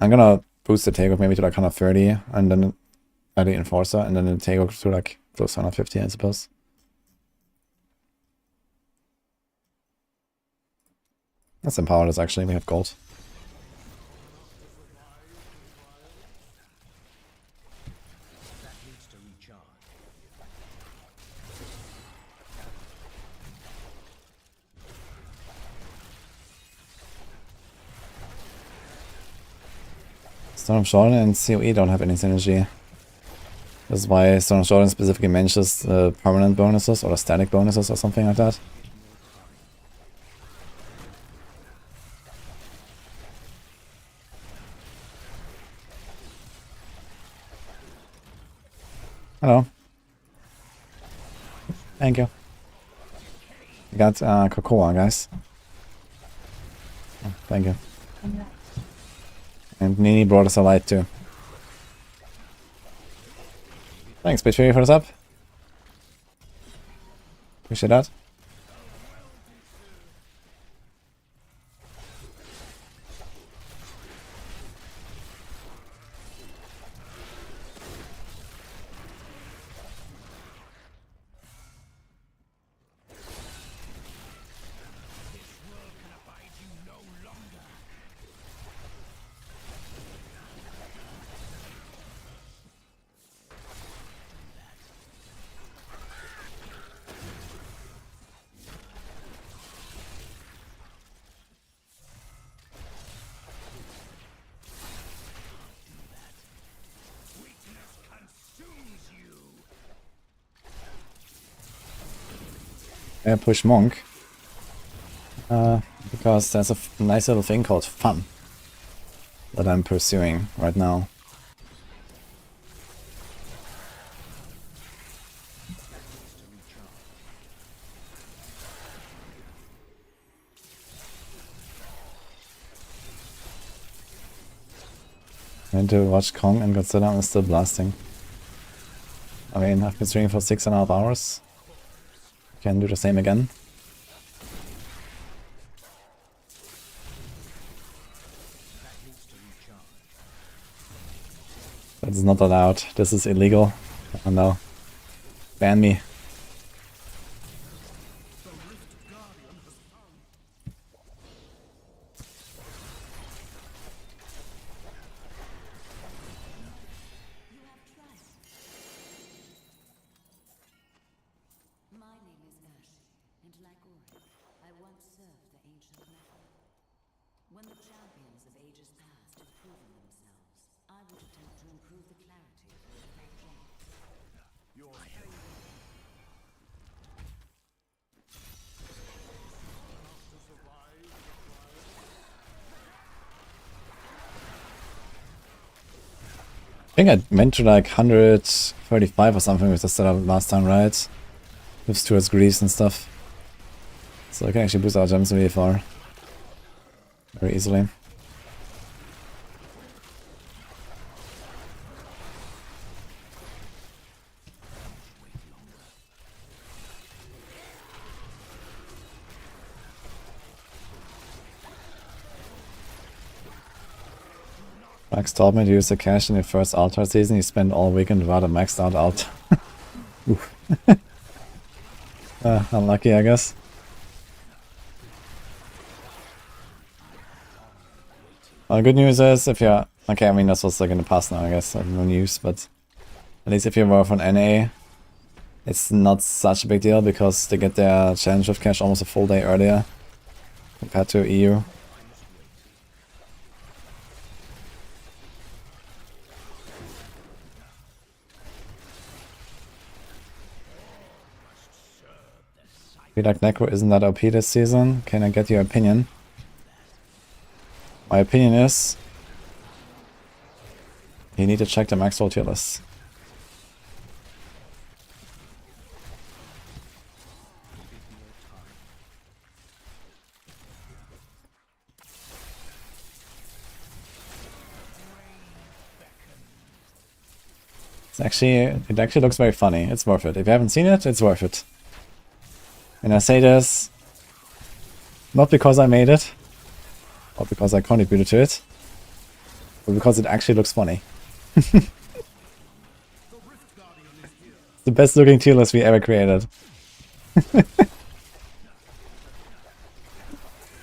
I'm gonna boost the Takeover maybe to like 130, and then the Enforcer, and then the Takeover to like close to 150, I suppose. That's empowered us actually, we have gold. Storm of Jordan and COE don't have any synergy. That's why Storm of Jordan specifically mentions the permanent bonuses or the static bonuses or something like that. Hello. Thank you. We got Cocoa, guys. Oh, thank you. And Nini brought us a light too. Thanks, Bitchy, for the sub. Appreciate that. push Monk. Because there's a nice little thing called fun that I'm pursuing right now. And to watch Kong and Godzilla and still blasting. I mean, I've been streaming for 6.5 hours. Can do the same again. That's not allowed. This is illegal. Oh no. Ban me. I think I went to like 135 or something with the setup last time, right? With Stuart's grease and stuff. So I can actually boost our gems really far. Very easily. Max told me to use the cash in the first altar season. He spent all weekend without a maxed out altar. Unlucky, I guess. Well, good news is if you're... Okay, I mean that's what's like in the past now, I guess. No news, but... At least if you were from NA, it's not such a big deal because they get their challenge of cash almost a full day earlier compared to EU. I feel like Necro isn't that OP this season. Can I get your opinion? My opinion is you need to check the max roll tier list. It actually looks very funny. It's worth it. If you haven't seen it, it's worth it. And I say this not because I made it, or because I contributed to it, but because it actually looks funny. The best looking tier list we ever created.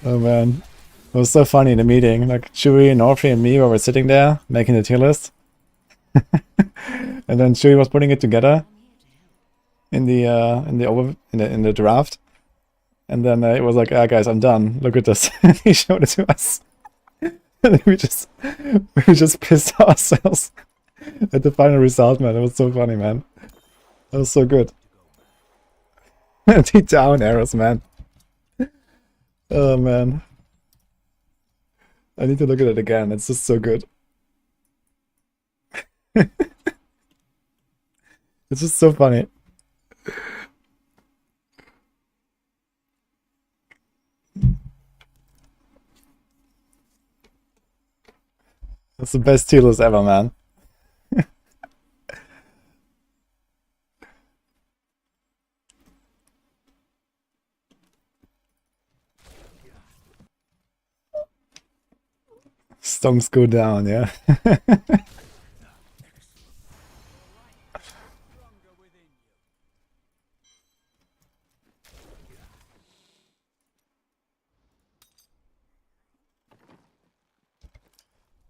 Oh man. It was so funny in the meeting. Like Chewie, Norfrey and me were sitting there making the tier list. And then Chewie was putting it together in the draft, and then it was like, ah, guys, I'm done. Look at this. And he showed it to us, and we just pissed ourselves at the final result, man. It was so funny, man. That was so good. The down arrows, man. Oh man, I need to look at it again. It's just so good. It's just so funny. That's the best tier list ever, man. Stonks go down, yeah.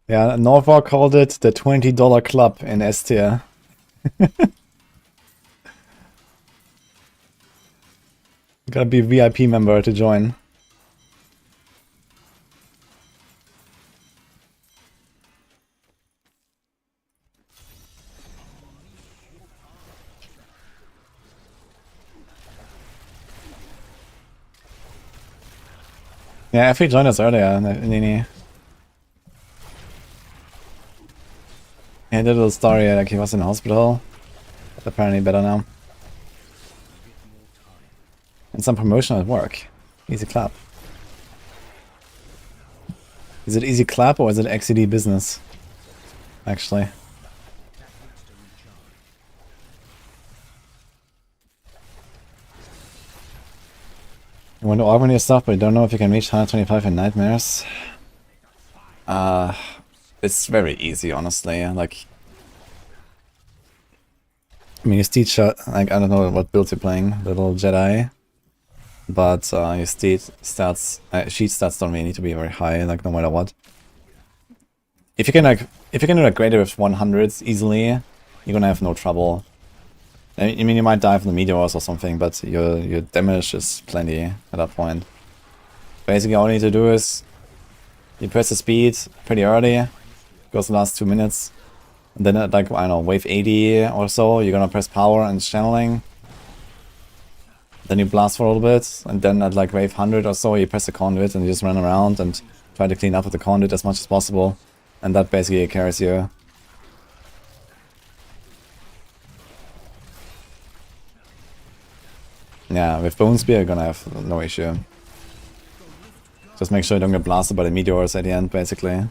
Yeah, Norfolk called it the $20 club in S tier. Gotta be a VIP member to join. Yeah, if he joined us earlier, Nini. He did a little story like he was in hospital. But apparently better now. And some promotion at work. Easy clap. Is it easy clap or is it XCD business? Actually. You want to augment your stuff, but you don't know if you can reach 125 in Nightmares. It's very easy, honestly. Like, I mean, your steed shot, like, I don't know what build you're playing, little Jedi. But your steed stats, sheet stats don't really need to be very high, like, no matter what. If you can, like, do like greater with 100s easily, you're gonna have no trouble. I mean, you might die from the meteors or something, but your damage is plenty at that point. Basically, all you need to do is you press the speed pretty early, goes the last 2 minutes, and then at like, I don't know, wave 80 or so, you're gonna press power and channeling. Then you blast for a little bit, and then at like wave 100 or so, you press the conduit and you just run around and try to clean up with the conduit as much as possible, and that basically carries you. Yeah, with Bone Spear you're gonna have no issue. Just make sure you don't get blasted by the meteors at the end, basically.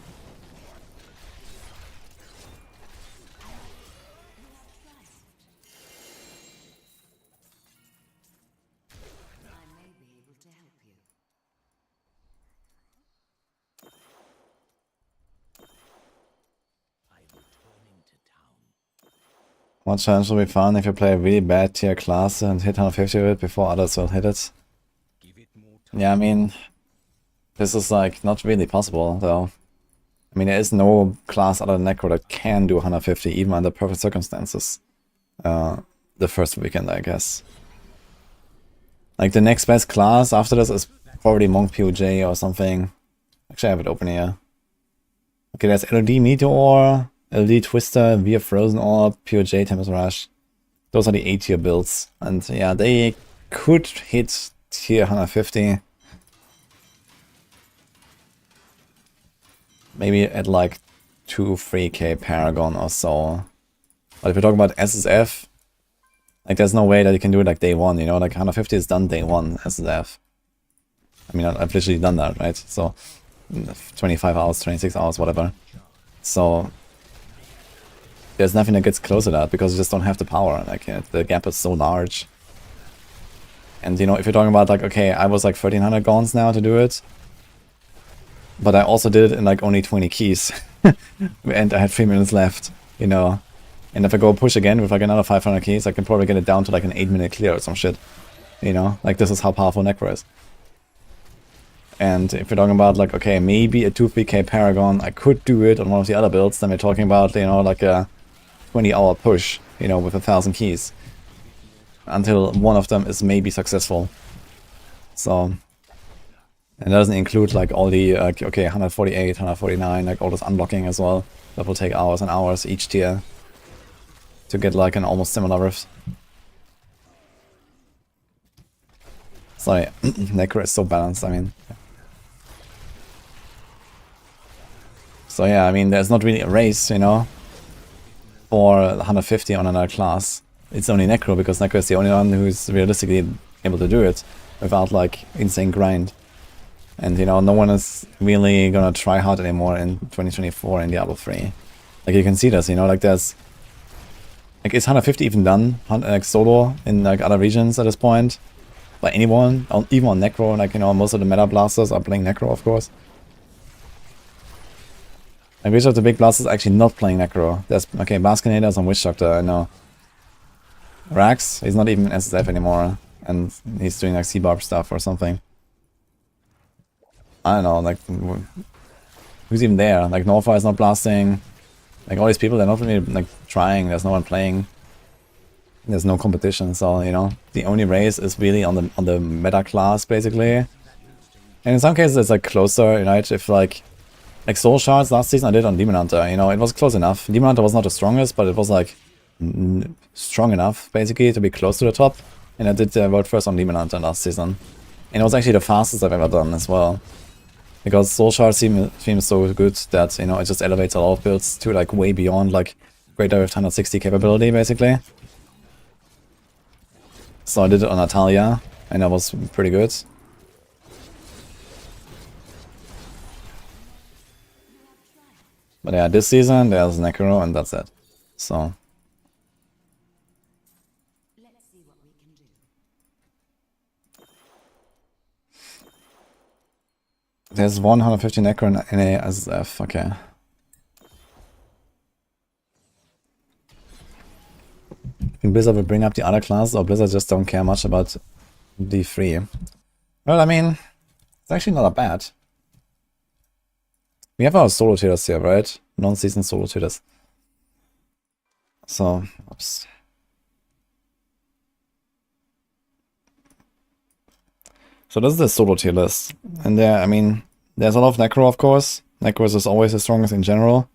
One challenge will be fun if you play a really bad tier class and hit 150 with it before others will hit it. Yeah, I mean, this is like not really possible though. I mean, there is no class other than Necro that can do 150 even under perfect circumstances. The first weekend, I guess. Like the next best class after this is probably Monk POJ or something. Actually, I have it open here. Okay, there's LD Meteor, LD Twister, Via Frozen Orb, POJ Tempest Rush. Those are the A tier builds. And yeah, they could hit tier 150. Maybe at like 2-3k Paragon or so. But if you're talking about SSF, like there's no way that you can do it like day one, you know, like 150 is done day one SSF. I mean, I've literally done that, right? So 25 hours, 26 hours, whatever. So there's nothing that gets close to that because you just don't have the power. Like the gap is so large. And you know, if you're talking about like, okay, I was like 1300 gons now to do it, but I also did it in like only 20 keys, and I had 3 minutes left, you know. And if I go push again with like another 500 keys, I can probably get it down to like an 8-minute clear or some shit, you know. Like this is how powerful Necro is. And if you're talking about like, okay, maybe a 2-3k Paragon, I could do it on one of the other builds, then we're talking about, you know, like a 20-hour push, you know, with 1,000 keys. Until one of them is maybe successful. So, and that doesn't include like all the, okay, 148, 149, like all this unlocking as well. That will take hours and hours each tier to get like an almost similar rift. Sorry, Necro is so balanced, I mean. So yeah, I mean, there's not really a race, you know, for 150 on another class. It's only Necro, because Necro is the only one who's realistically able to do it without like insane grind. And you know, no one is really gonna try hard anymore in 2024 in Diablo 3. Like you can see this, you know, like there's... Like is 150 even done, like solo in like other regions at this point? By anyone? Even on Necro, like, you know, most of the meta blasters are playing Necro, of course. Like which of the big blasters are actually not playing Necro? There's, okay, Baskinator's on Witch Doctor, I know. Rax, he's not even SSF anymore, and he's doing like C-Barb stuff or something. I don't know, like, who's even there? Like, Norfa is not blasting. Like, all these people, they're not really, like, trying. There's no one playing. There's no competition, so, you know, the only race is really on the meta class, basically. And in some cases, it's, like, closer, you know, if, like Soul Shards last season I did on Demon Hunter, you know, it was close enough. Demon Hunter was not the strongest, but it was, like, strong enough, basically, to be close to the top. And I did World First on Demon Hunter last season. And it was actually the fastest I've ever done as well. Because Soul Shard seems so good that, you know, it just elevates a lot of builds to like way beyond like Greater with 160 capability basically. So I did it on Natalia, and that was pretty good. But yeah, this season there's Necro and that's it. So there's 150 Necro in NA as F, okay. I think Blizzard will bring up the other classes, or Blizzard just don't care much about D3. Well, I mean, it's actually not that bad. We have our solo tiers here, right? Non-season solo tiers. So, oops. So this is the solo tier list. And there, I mean, there's a lot of Necro, of course. Necro is always the strongest in general.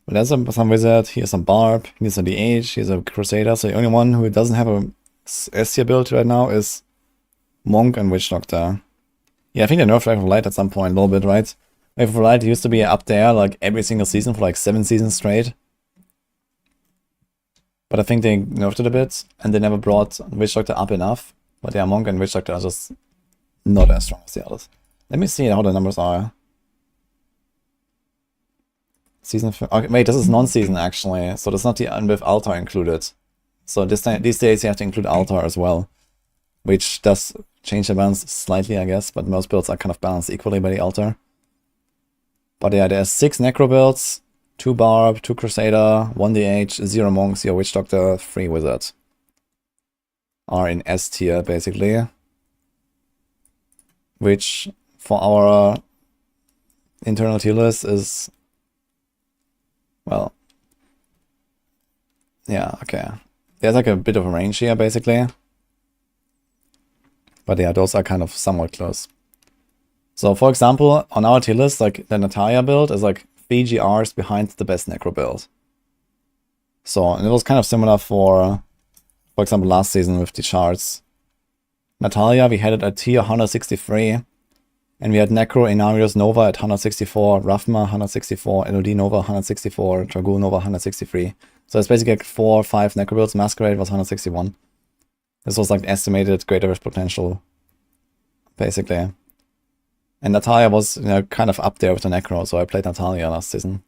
But there's some Wizard, here's some Barb, here's a DH, here's a Crusader. So the only one who doesn't have a S tier build right now is Monk and Witch Doctor. Yeah, I think they nerfed Wave of Light at some point a little bit, right? Wave of Light used to be up there like every single season for like 7 seasons straight. But I think they nerfed it a bit, and they never brought Witch Doctor up enough. But yeah, Monk and Witch Doctor are just not as strong as the others. Let me see how the numbers are. Season... Okay, wait, this is non-season actually, so that's not the with Altar included. So these days you have to include Altar as well, which does change the balance slightly, I guess, but most builds are kind of balanced equally by the Altar. But yeah, there's 6 Necro builds, 2 Barb, 2 Crusader, 1 DH, 0 Monks, 0 Witch Doctor, 3 Wizard. Are in S tier, basically. Which, for our internal tier list is... Well... Yeah, okay. There's like a bit of a range here, basically. But yeah, those are kind of somewhat close. So, for example, on our tier list, like, the Natalia build is like 3 GRs behind the best Necro build. So, and it was kind of similar for example, last season with the charts. Natalia, we had it at tier 163, and we had Necro, Inarius, Nova at 164, Raphma 164, LOD Nova 164, Dragoon Nova 163. So it's basically like 4 or 5 Necro builds. Masquerade was 161. This was like estimated greater risk potential, basically. And Natalia was, you know, kind of up there with the Necro, so I played Natalia last season.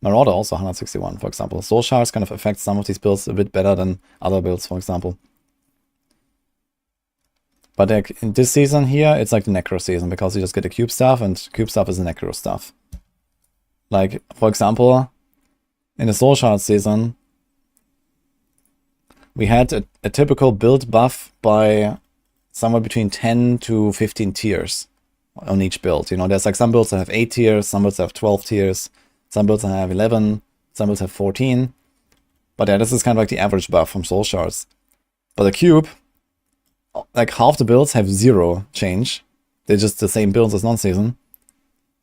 Marauder also 161, for example. Soul Shards kind of affect some of these builds a bit better than other builds, for example. But like in this season here, it's like the Necro season, because you just get the cube stuff, and cube stuff is the Necro stuff. Like, for example, in the Soul Shard season, we had a typical build buff by somewhere between 10 to 15 tiers on each build. You know, there's like some builds that have 8 tiers, some builds have 12 tiers, some builds have 11, some builds have 14. But yeah, this is kind of like the average buff from Soul Shards. But the cube, like half the builds have 0 change. They're just the same builds as non-season.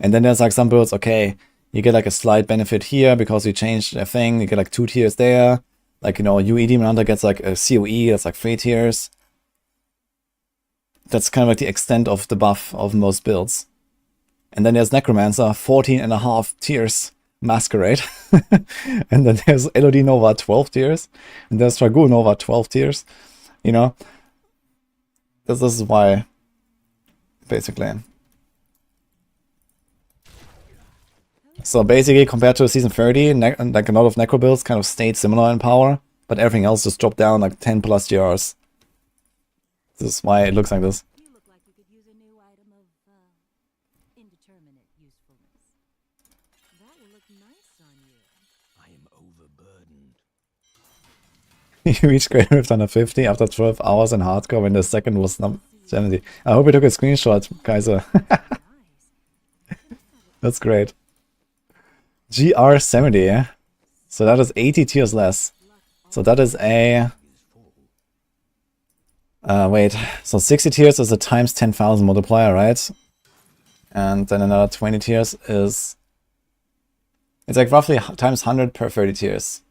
And then there's like some builds, okay, you get like a slight benefit here because you changed a thing, you get like 2 tiers there. Like, you know, UE Demon Hunter gets like a COE, that's like 3 tiers. That's kind of like the extent of the buff of most builds. And then there's Necromancer, 14.5 tiers, Masquerade. And then there's LOD Nova, 12 tiers. And there's Dragoon Nova, 12 tiers. You know? This is why, basically. So basically, compared to season 30, like a lot of Necro builds kind of stayed similar in power, but everything else just dropped down like 10 plus GRs. This is why it looks like this. You look like you could use a new item of indeterminate usefulness. That will look nice on you. I am overburdened. You reached Greater Rift under 50 after 12 hours in hardcore when the second was 70. I hope you took a screenshot, Kaiser. That's great. GR70. So that is 80 tiers less. So that is a... wait, so 60 tiers is a times 10,000 multiplier, right? And then another 20 tiers is... It's like roughly times 100 per 30 tiers.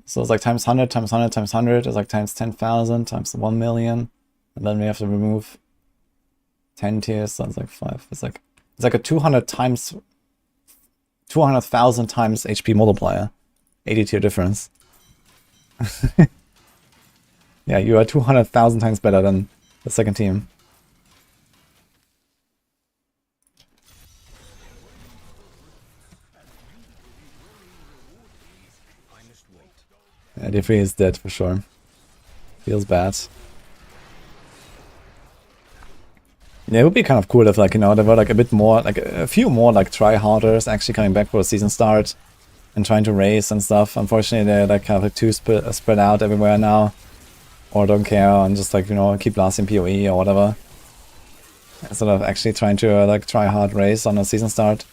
So it's like times 100, times 100, times 100 is like times 10,000, times 1 million. And then we have to remove 10 tiers, so it's like 5. It's like a 200,000 times HP multiplier. 80 tier difference. Yeah, you are 200,000 times better than the second team. Yeah, D3 is dead for sure. Feels bad. Yeah, it would be kind of cool if, like, you know, there were like a bit more, like a few more like try-harders actually coming back for the season start and trying to race and stuff. Unfortunately, they're like kind of like too spread out everywhere now, or don't care and just, like, you know, keep blasting PoE or whatever, instead of actually trying to like try hard race on a season start.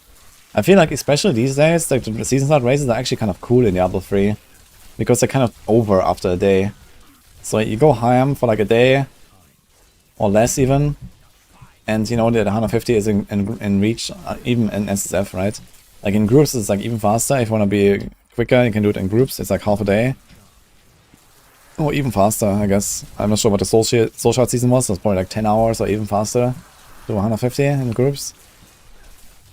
I feel like especially these days, like the season start races are actually kind of cool in Diablo 3 because they're kind of over after a day. So you go ham for like a day or less even. And you know, the 150 is in reach, even in SSF, right? Like in groups, it's like even faster. If you want to be quicker, you can do it in groups. It's like half a day. Or even faster, I guess. I'm not sure what the Soul Shard season was. It's probably like 10 hours or even faster to 150 in groups.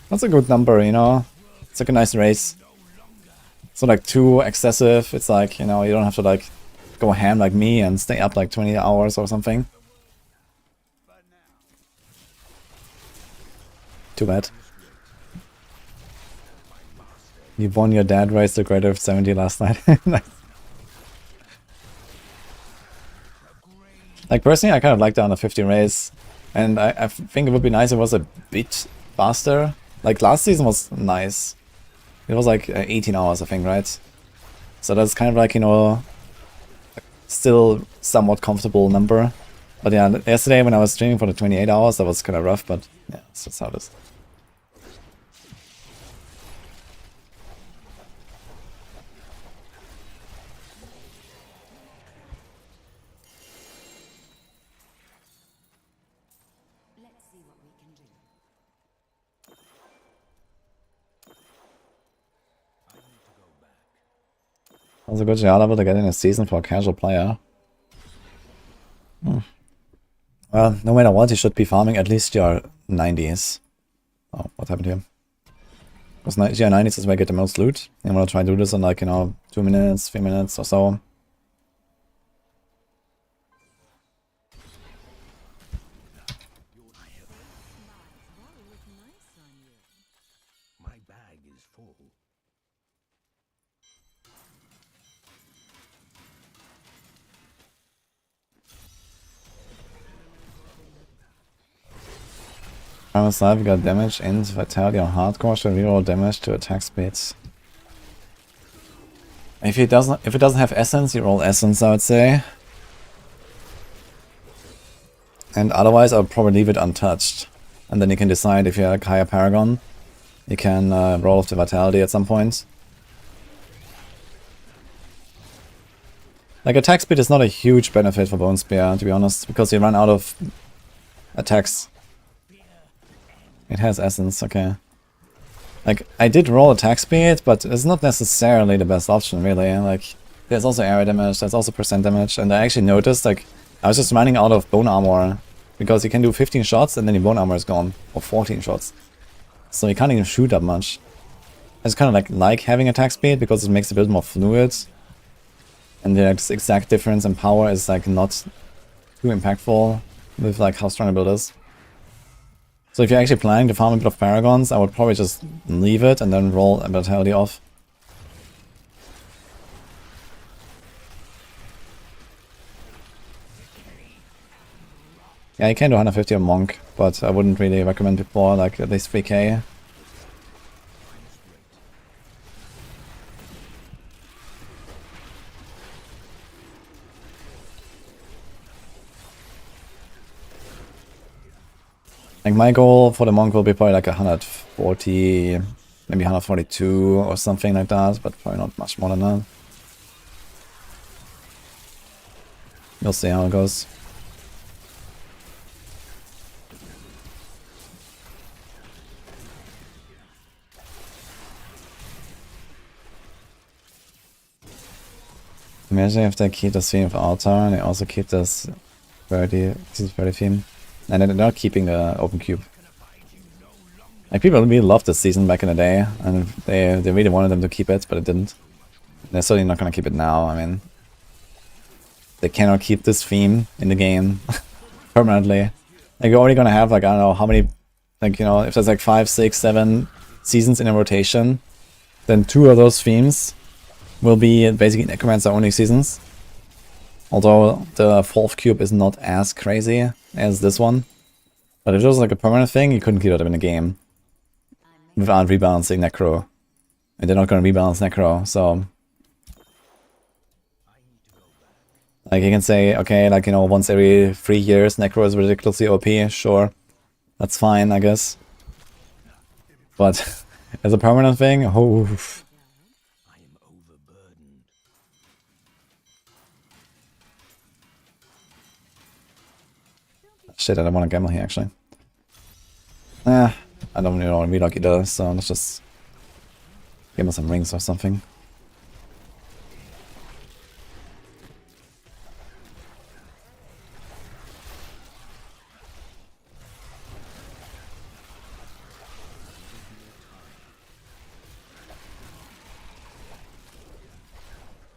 That's a good number, you know? It's like a nice race. It's not like too excessive. It's like, you know, you don't have to like go ham like me and stay up like 20 hours or something. Too bad. You won your dad race the greater of 70 last night. Nice. Like personally, I kind of like the under 50 race, and I think it would be nice if it was a bit faster. Like last season was nice. It was like 18 hours, I think, right? So that's kind of like, you know, still somewhat comfortable number. But yeah, yesterday when I was streaming for the 28 hours, that was kind of rough, but yeah, that's how it is. That's a good Diablo to get in a season for a casual player. Well, no matter what, you should be farming at least your 90s. Oh, what happened here? Because your 90s is where you get the most loot. You want to try and do this in like, you know, 2 minutes, 3 minutes or so. Promise life, you got damage in vitality on hardcore, should reroll damage to attack speeds. If it doesn't have essence, you roll essence, I would say. And otherwise, I would probably leave it untouched. And then you can decide if you have a higher paragon, you can roll off the vitality at some point. Like attack speed is not a huge benefit for Bone Spear, to be honest, because you run out of attacks. It has essence, okay. Like, I did roll attack speed, but it's not necessarily the best option, really. Like, there's also area damage, there's also percent damage, and I actually noticed, like, I was just running out of bone armor, because you can do 15 shots and then your bone armor is gone, or 14 shots. So you can't even shoot that much. I just kind of like having attack speed, because it makes it a bit more fluid. And the exact difference in power is, like, not too impactful with, like, how strong a build is. So if you're actually planning to farm a bit of paragons, I would probably just leave it and then roll a vitality off. Yeah, you can do 150 on Monk, but I wouldn't really recommend before, like at least 3k. Like my goal for the Monk will be probably like 140, maybe 142 or something like that, but probably not much more than that. You'll see how it goes. Imagine if they keep the theme of Altar and they also keep this 30 theme. And they're not keeping the open cube. Like, people really loved this season back in the day, and they really wanted them to keep it, but it didn't. They're certainly not gonna keep it now. I mean, they cannot keep this theme in the game permanently. Like, you're only gonna have, like, I don't know how many, like, you know, if there's like 5, 6, 7 seasons in a rotation, then 2 of those themes will be basically Necromancer only seasons. Although the 4th cube is not as crazy as this one. But if it was like a permanent thing, you couldn't keep it in the game without rebalancing Necro. And they're not gonna rebalance Necro, so... Like, you can say, okay, like, you know, once every 3 years Necro is ridiculously OP, sure. That's fine, I guess. But as a permanent thing, oh... Shit, I don't want to gamble here, actually. I don't really want to relock either, so let's just... give him some rings or something.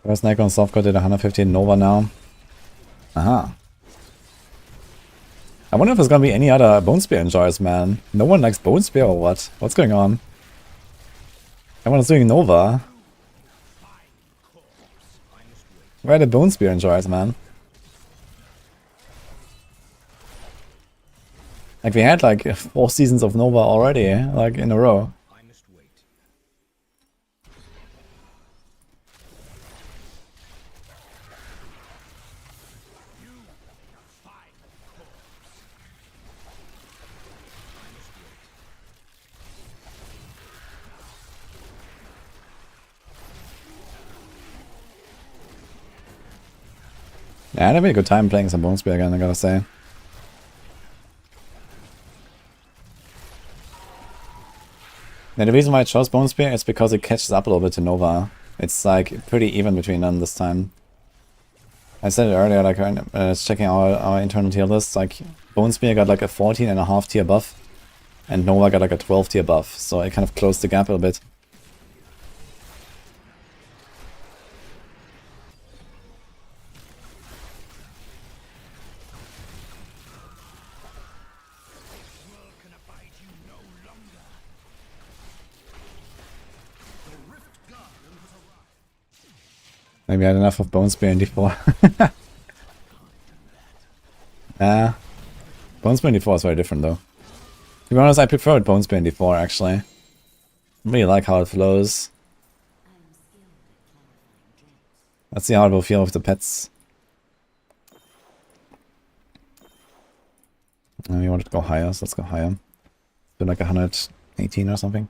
First Necro on softcore did 115 Nova now. Aha. I wonder if there's gonna be any other Bone Spear enjoyers, man. No one likes Bone Spear or what? What's going on? Everyone's doing Nova. Where are the Bone Spear enjoyers, man? Like, we had like 4 seasons of Nova already, like in a row. Yeah, I had a really good time playing some Bone Spear again, I gotta say. Now, the reason why I chose Bone Spear is because it catches up a little bit to Nova. It's like pretty even between them this time. I said it earlier, like when I was checking our internal tier lists, like Bone Spear got like a 14.5 tier buff, and Nova got like a 12 tier buff, so it kind of closed the gap a little bit. Maybe I had enough of Bone Spear in D4. Bone Spear in D4 is very different though. To be honest, I preferred Bone Spear in D4 actually. I really like how it flows. Let's see how it will feel with the pets. We wanted to go higher, so let's go higher. Do like 118 or something.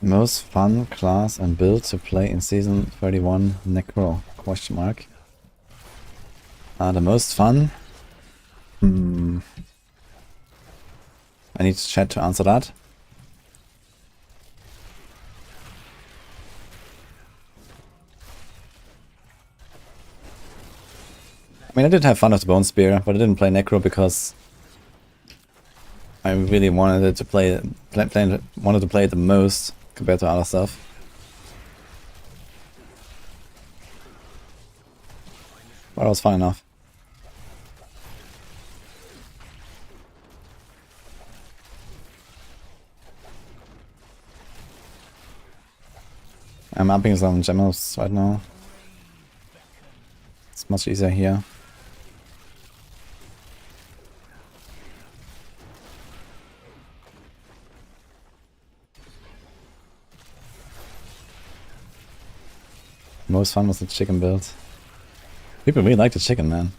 Most fun class and build to play in season 31 Necro? Question mark. The most fun? I need chat to answer that. I mean, I did have fun with the Bone Spear, but I didn't play Necro because I really wanted it to wanted to play it the most compared to other stuff. But it was fun enough. I'm upping some gemmos right now. It's much easier here. Most fun was the chicken build. People really like the chicken, man.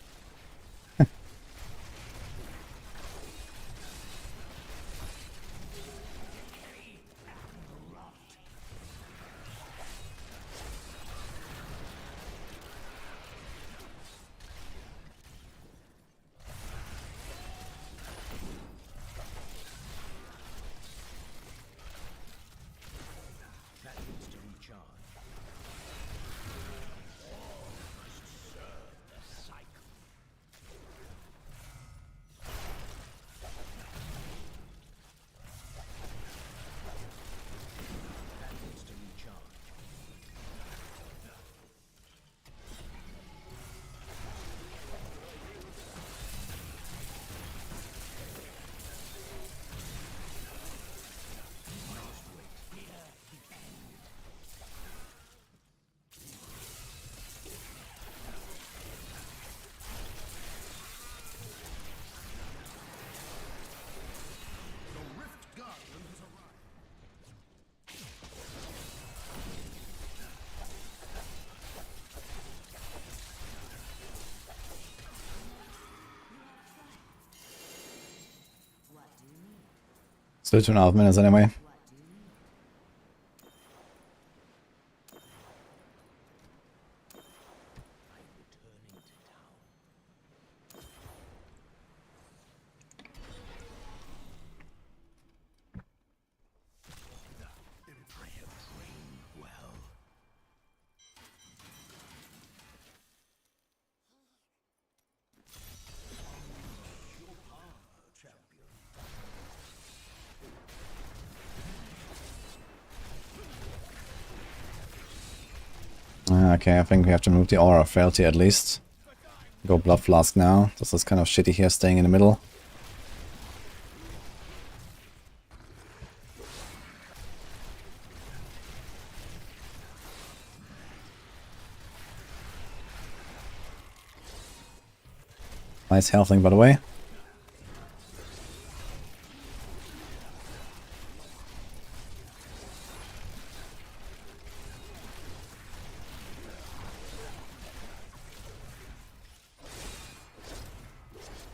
Still 2.5 minutes anyway. Okay, I think we have to move the Aura of Frailty at least. Go Blood Flask now. This is kind of shitty here, staying in the middle. Nice healthing, by the way.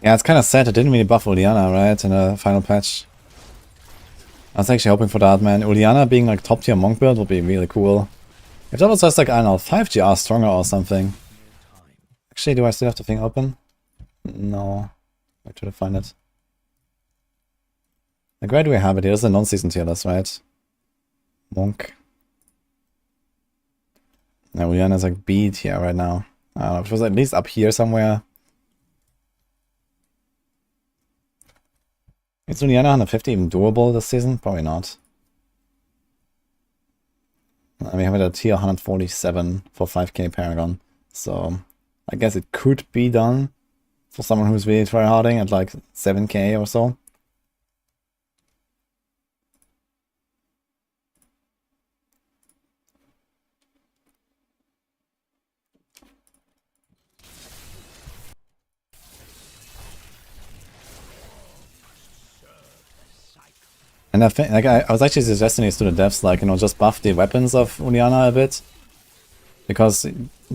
Yeah, it's kind of sad. I didn't really buff Uliana, right, in the final patch. I was actually hoping for that, man. Uliana being like top tier monk build would be really cool. If that was just like, I don't know, 5 GR stronger or something. Actually, do I still have the thing open? No. I try to find it. Like, where do we have it? Here's the non-season tier list, right? Monk. Now, Uliana's like B tier right now. I don't know, if it was at least up here somewhere. Is Uliana 150 even doable this season? Probably not. We have it at tier 147 for 5k Paragon. So, I guess it could be done for someone who's really tryharding at like 7k or so. And I think, like, I was actually suggesting this to the devs, like, you know, just buff the weapons of Uliana a bit. Because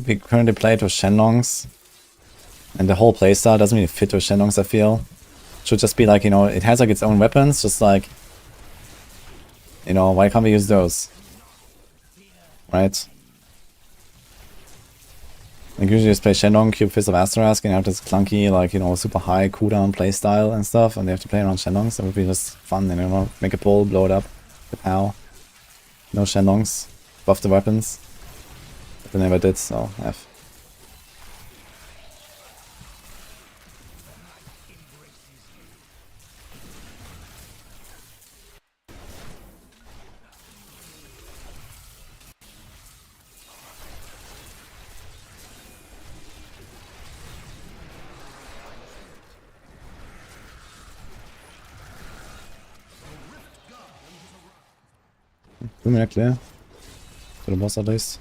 we currently play it with Shenlongs. And the whole playstyle doesn't really fit with Shenlongs, I feel. Should just be like, you know, it has like its own weapons, just like, you know, why can't we use those? Right? Like, usually just play Shenlong, Cube Fist of Astarask, and you have this clunky, like, you know, super high cooldown playstyle and stuff, and they have to play around Shenlongs. That would be just fun, you know, make a pull, blow it up, pow. No Shenlongs, buff the weapons. But they never did, so F. Two minute clear. To the boss at least.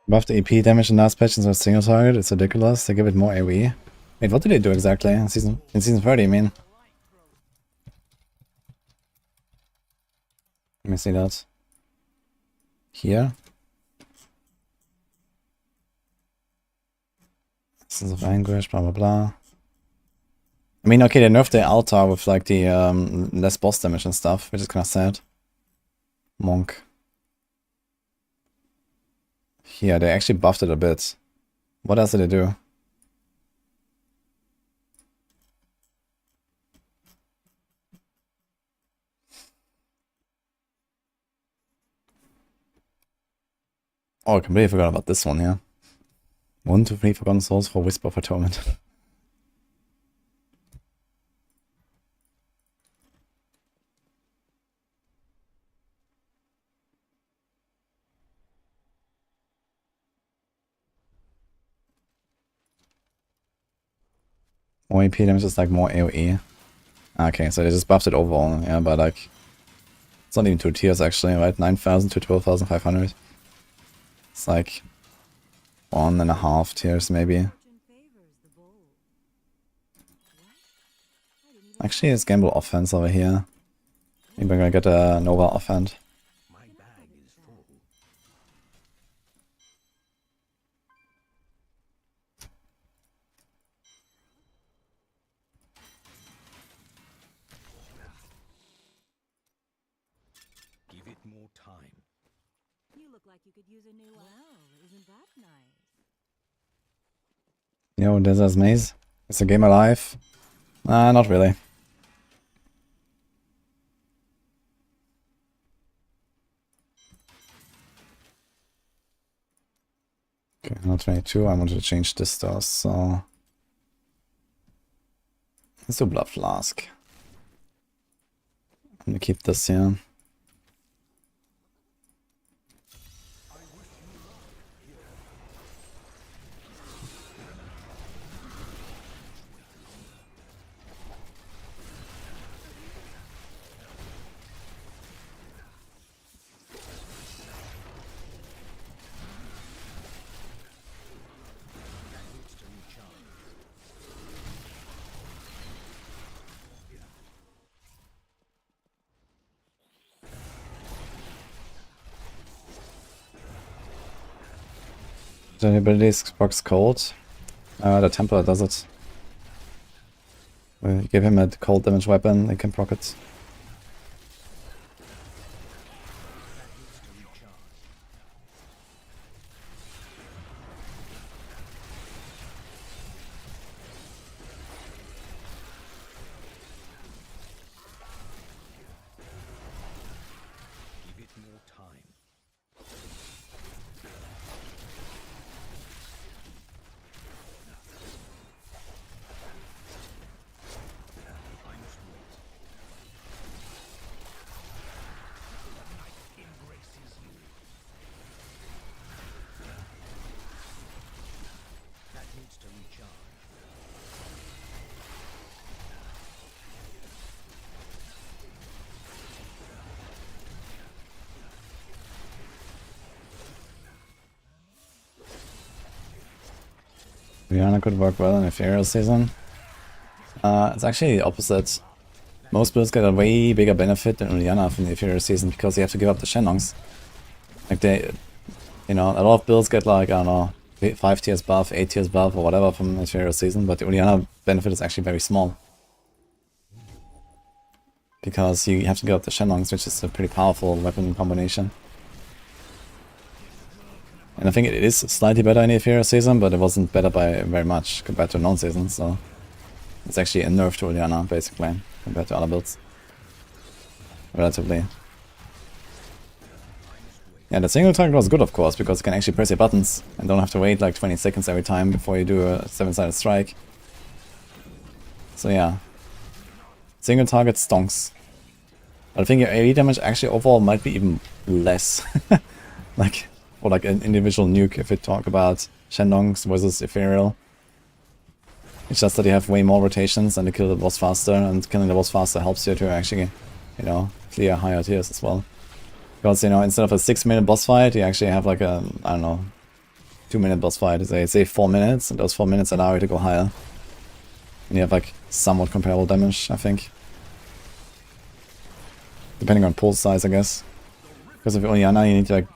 Buff the EP damage in last patch instead of single target, it's ridiculous. They give it more AoE. Wait, what did they do exactly in season 30, I mean? Let me see that. Here. Essence of Anguish, blah blah blah. I mean, okay, they nerfed the altar with like the less boss damage and stuff, which is kinda sad. Monk. Here, they actually buffed it a bit. What else did they do? Oh, I completely forgot about this one here. 1 to 3 Forgotten Souls for Whisper of Atonement. More AP damage is like more AoE. Okay, so they just buffed it overall, yeah, but like... It's It's not even 2 tiers actually, right? 9,000 to 12,500. It's like 1.5 tiers maybe. Actually, it's gamble offense over here. Maybe I'm gonna get a Nova offhand. Give it more time. You look like you could use a new isn't that nice? Yo, Desert's Maze. Is the game alive? Not really. Okay, now 22. I wanted to change this though, so let's do Blood Flask. I'm gonna keep this here. The abilities box cold. The Templar does it. We give him a cold damage weapon, he can proc it. Give it more time. Rihanna could work well in Ethereal season. It's actually the opposite. Most builds get a way bigger benefit than Uliana from the Ethereal season because you have to give up the Shenlongs. Like they, you know, a lot of builds get like, I don't know, 5 tiers buff, 8 tiers buff or whatever from the Ethereal season, but the Uliana benefit is actually very small. Because you have to give up the Shenlongs, which is a pretty powerful weapon combination. And I think it is slightly better in the Ethereal season, but it wasn't better by very much compared to non-season, so it's actually a nerf to Uliana, basically, compared to other builds. Relatively. Yeah, the single target was good, of course, because you can actually press your buttons and don't have to wait like 20 seconds every time before you do a 7-sided strike. So yeah. Single target stonks. But I think your AoE damage actually overall might be even less. Like, or like an individual nuke if we talk about Shenlongs versus Ethereal. It's just that you have way more rotations and you kill the boss faster, and killing the boss faster helps you to actually, you know, clear higher tiers as well. Because, you know, instead of a 6-minute boss fight, you actually have like a, I don't know, 2-minute boss fight. They say 4 minutes, and those 4 minutes allow you to go higher. And you have like somewhat comparable damage, I think. Depending on pulse size, I guess. Because of Uliana, you need to like,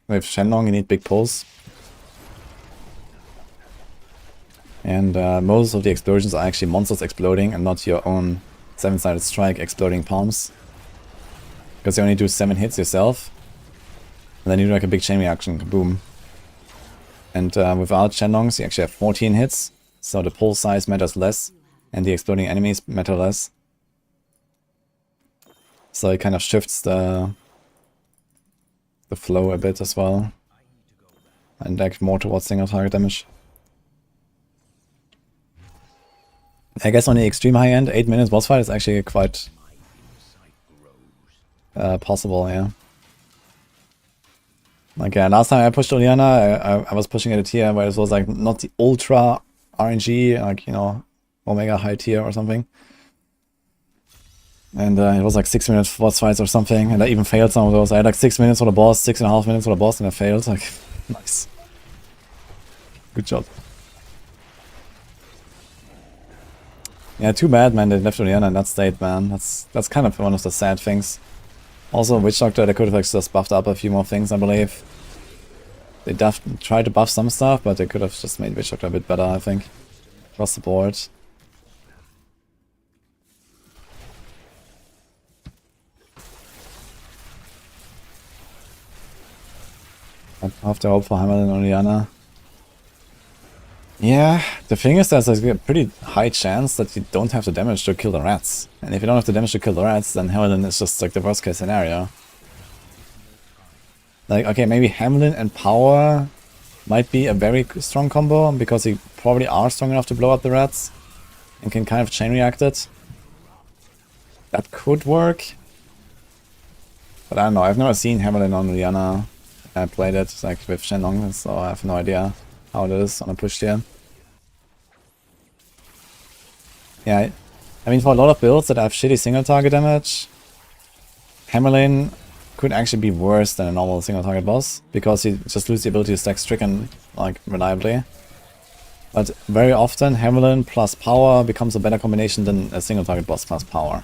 with Shenlong, you need big pulls. And most of the explosions are actually monsters exploding and not your own 7-sided strike exploding palms. Because you only do 7 hits yourself. And then you do like a big chain reaction, boom. And without Shenlongs, you actually have 14 hits. So the pulse size matters less. And the exploding enemies matter less. So it kind of shifts the flow a bit as well. And act more towards single target damage. I guess on the extreme high end, 8 minutes boss fight is actually quite possible, yeah. Like, yeah, last time I pushed Uliana, I was pushing at a tier where it was like not the ultra RNG, like, you know, Omega high tier or something. And it was like 6 minutes for boss fights or something, and I even failed some of those. I had like 6 minutes for the boss, 6.5 minutes for the boss, and I failed. Like, nice. Good job. Yeah, too bad, man, they left Oriana in that state, man. That's kind of one of the sad things. Also, Witch Doctor, they could have like just buffed up a few more things, I believe. They tried to buff some stuff, but they could have just made Witch Doctor a bit better, I think. Across the board. I have to hope for Hammer and Oriana. Yeah, the thing is there's a pretty high chance that you don't have the damage to kill the rats. And if you don't have the damage to kill the rats, then Hammerlin is just like the worst case scenario. Like, okay, maybe Hammerlin and Power might be a very strong combo, because you probably are strong enough to blow up the rats and can kind of chain react it. That could work. But I don't know, I've never seen Hammerlin on Rihanna. I played it like with Shenlong, so I have no idea how it is on a push tier. Yeah, I mean, for a lot of builds that have shitty single target damage, Hammerlane could actually be worse than a normal single target boss, because you just lose the ability to stack Stricken like reliably. But very often Hammerlane plus Power becomes a better combination than a single target boss plus Power,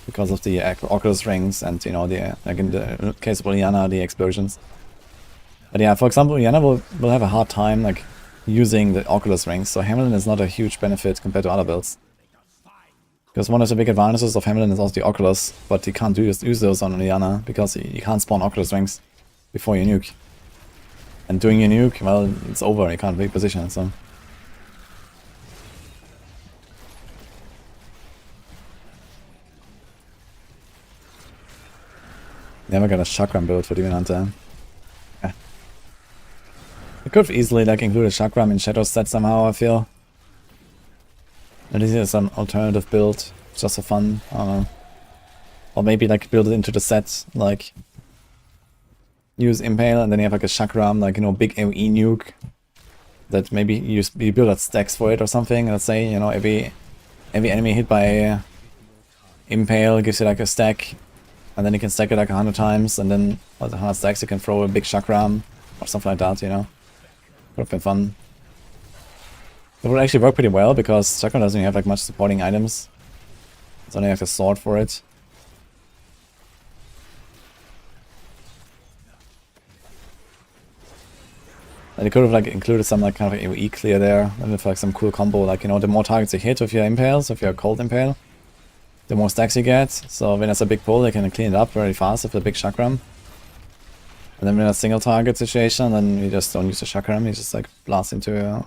because of the Oculus rings and, you know, the like in the case of Oriana, the explosions. But yeah, for example, Oriana will have a hard time like using the Oculus rings, so Hammerlane is not a huge benefit compared to other builds. Because one of the big advantages of Hammerlane is also the Oculus, but you can't use those on Oriana, because you can't spawn Oculus rings before you nuke. And doing your nuke, well, it's over, you can't reposition, so... Never got a chakram build for Demon Hunter. Yeah. I could have easily like included chakram in Shadow's set somehow, I feel. At least it's an alternative build, just for fun, I don't know. Or maybe like build it into the set, like use Impale and then you have like a chakram, like, you know, big AoE nuke. That maybe you build out stacks for it or something. Let's say, you know, every enemy hit by Impale gives you like a stack. And then you can stack it like 100 times, and then with 100 stacks you can throw a big chakram or something like that, you know. Would have been fun. It would actually work pretty well, because chakram doesn't have like much supporting items. It's only like a sword for it. And you could have like included some like kind of AoE clear there, and with like some cool combo, like, you know, the more targets you hit with your impales, with your cold impale, the more stacks you get, so when there's a big pull, they can clean it up very fast with a big chakram. And then when a single target situation, then you just don't use the chakram, you just like blast into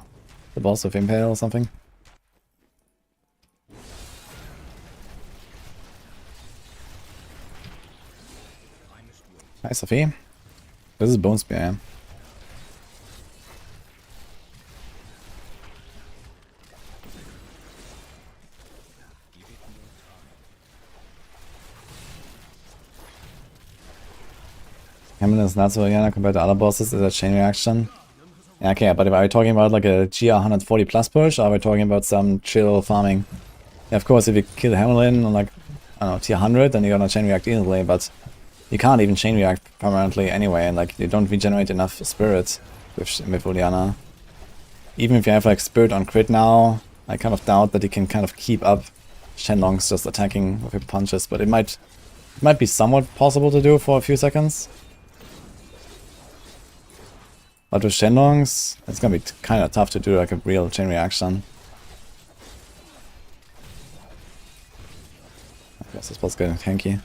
the boss with impale or something. Hi Sophie. This is Bone Spear, yeah. Hammerlane is not so Oriana compared to other bosses, is a chain reaction. Yeah, okay, but are we talking about like a GR 140 plus push, or are we talking about some chill farming? Yeah, of course, if you kill Hammerlane on like, I don't know, tier 100, then you're gonna chain react easily, but you can't even chain react permanently anyway, and like you don't regenerate enough spirit with Oriana. Even if you have like spirit on crit now, I kind of doubt that you can kind of keep up Shenlong's just attacking with your punches, but it might be somewhat possible to do for a few seconds. But with Shenlongs, it's gonna be kind of tough to do like a real chain reaction. I guess this was getting tanky.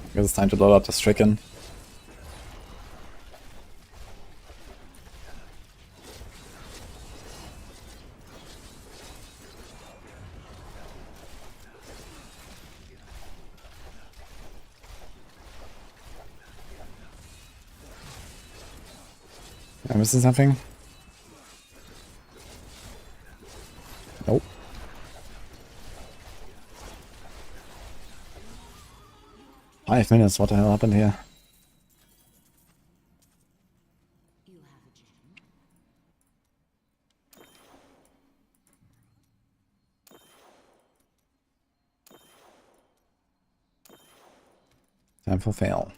I guess it's time to load up the Stricken. Am I missing something? Nope. Five minutes, what the hell happened here? Time for fail.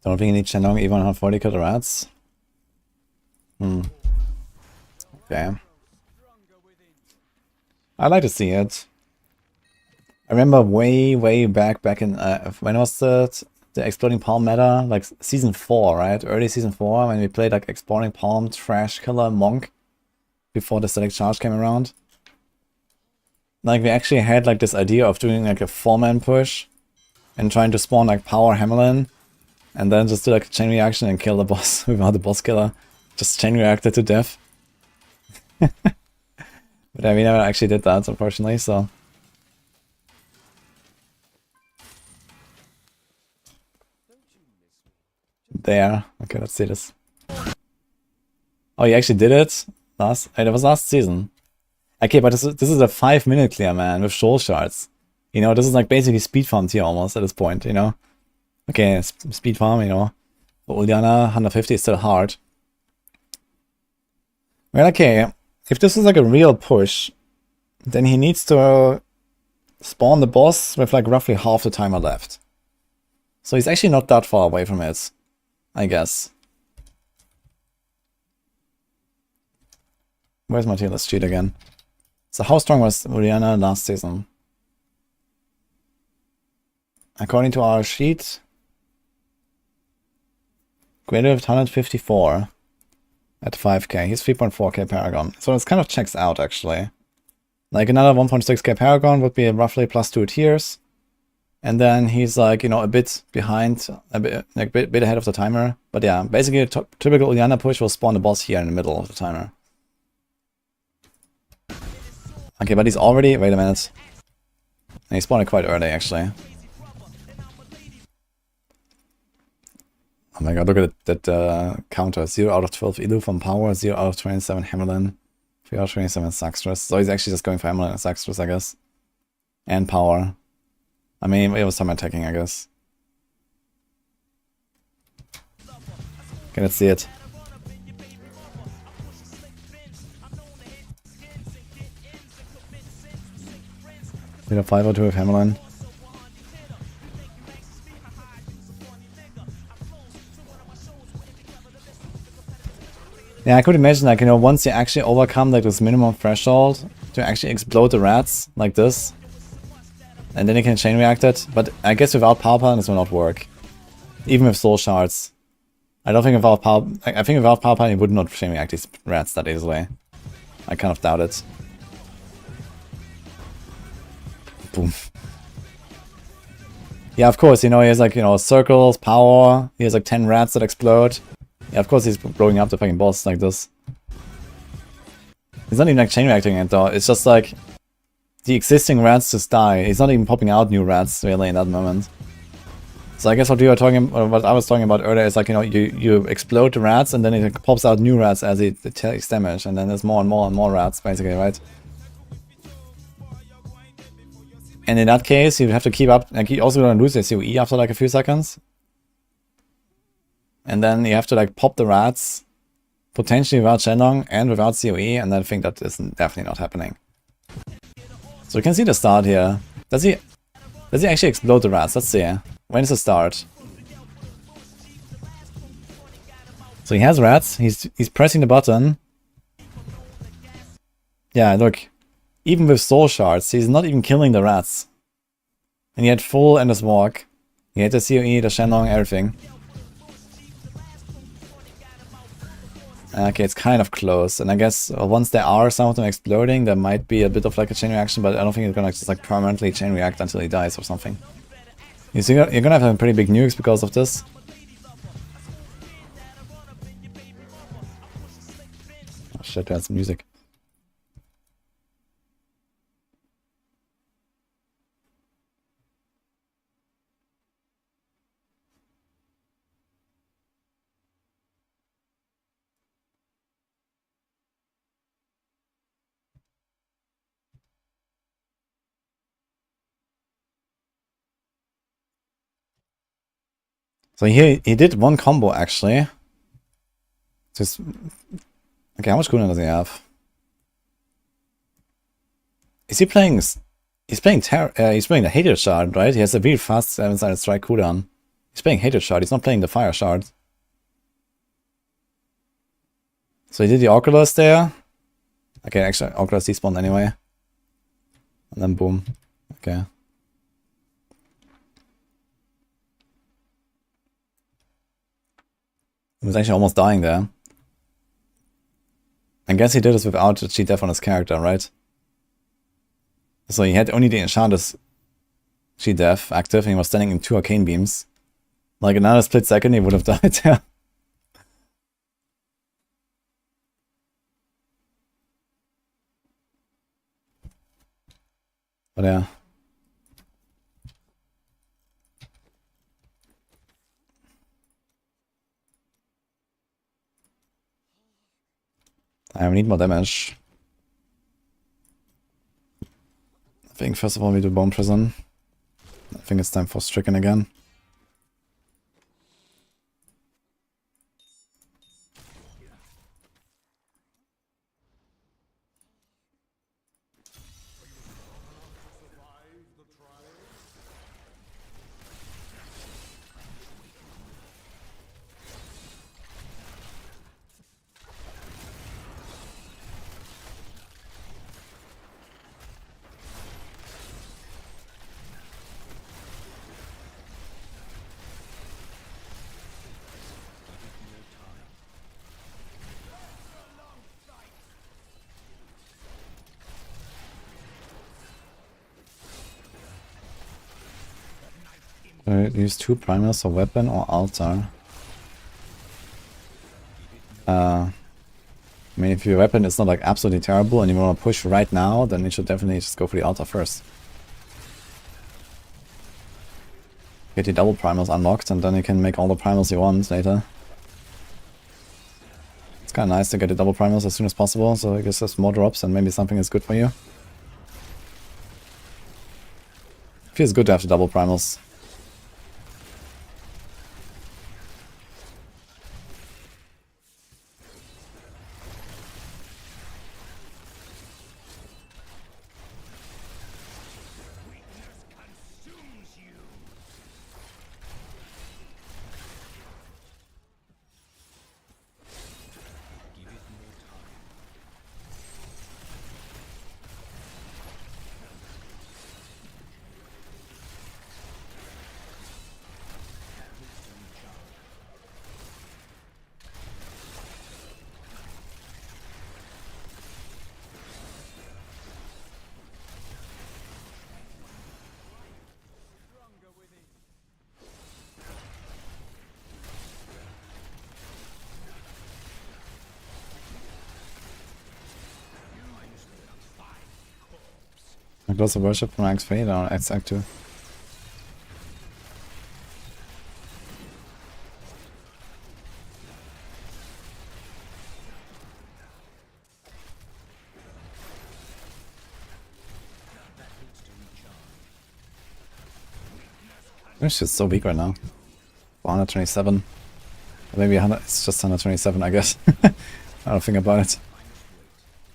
Don't think you need Shenlong even 140 kill the rats. Okay. I like to see it. I remember way back in when was the Exploding Palm meta? Like season 4, right? Early season 4 when we played like Exploding Palm, Trash Killer, Monk before the Select Charge came around. Like we actually had like this idea of doing like a 4-man push and trying to spawn like Power Hamelin and then just do like a chain reaction and kill the boss without the boss killer. Just chain reacted to death. But we never actually did that, unfortunately, so. There. Okay, let's see this. Oh, you actually did it? That was last season. Okay, but this is a 5-minute clear, man, with soul shards. You know, this is like basically speed farm tier almost at this point, you know? Okay, speed farm, you know. For Uliana, 150 is still hard. Well, okay, if this is like a real push, then he needs to spawn the boss with like roughly half the timer left. So he's actually not that far away from it, I guess. Where's my Taylor's cheat again? So how strong was Uliana last season? According to our sheet, greater than 154 at 5k. He's 3.4k Paragon. So it kind of checks out actually. Like another 1.6k Paragon would be roughly +2 tiers. And then he's like, you know, a bit behind, a bit ahead of the timer. But yeah, basically a typical Uliana push will spawn the boss here in the middle of the timer. Okay, but he's already, wait a minute. He spawned it quite early actually. Oh my god, look at that counter. 0 out of 12 Elu from power, 0 out of 27 Hamelin, 3 out of 27 Saxtress. So he's actually just going for Hamelin and Saxtress, I guess. And power. I mean, it was some attacking, I guess. Okay, let's see it. Did a 502 with Hamelin. Yeah, I could imagine, like, you know, once you actually overcome like this minimum threshold to actually explode the rats like this, and then you can chain react it. But I guess without power plant this will not work, even with soul shards. I don't think without power. I think without power plant you would not chain react these rats that easily. I kind of doubt it. Boom. Yeah, of course, you know, he has like, you know, circles, power. He has like 10 rats that explode. Yeah, of course he's blowing up the fucking boss like this. He's not even like chain reacting it though, it's just like the existing rats just die. He's not even popping out new rats really in that moment. So I guess what I was talking about earlier is like, you know, you explode the rats and then it pops out new rats as it takes damage, and then there's more and more rats basically, right? And in that case you have to keep up, like you also gonna lose your COE after like a few seconds. And then you have to like pop the rats, potentially without Shenlong and without COE, and I think that is definitely not happening. So you can see the start here. Does he actually explode the rats? Let's see. When is the start? So he has rats, he's pressing the button. Yeah, look. Even with soul shards, he's not even killing the rats. And he had full endless walk. He had the COE, the Shenlong, everything. Okay, it's kind of close, and I guess once there are some of them exploding, there might be a bit of like a chain reaction, but I don't think it's gonna just like permanently chain react until he dies or something. You see, you're gonna have some pretty big nukes because of this. Oh shit, that's music. So he did one combo actually. Just okay, how much cooldown does he have? Is he playing? He's playing the Hated Shard, right? He has a really fast 7-sided strike cooldown. He's playing Hated Shard. He's not playing the Fire Shard. So he did the Oculus there. Okay, actually, Oculus despawned anyway. And then boom. Okay. He was actually almost dying there. I guess he did this without the cheat death on his character, right? So he had only the Enchanter's cheat death active and he was standing in 2 arcane beams. Like another split second he would have died there. But yeah. I need more damage. I think first of all we do Bone Prison. I think it's time for Stricken again. Use 2 primals for weapon or altar. I mean, if your weapon is not like absolutely terrible and you want to push right now, then you should definitely just go for the altar first. Get the double primals unlocked and then you can make all the primals you want later. It's kind of nice to get the double primals as soon as possible, so it gives us more drops and maybe something is good for you. Feels good to have the double primals. I close the worship from Axe Fade or Axe Act 2. This shit's so weak right now. 127. Maybe 100, it's just 127, I guess. I don't think about it.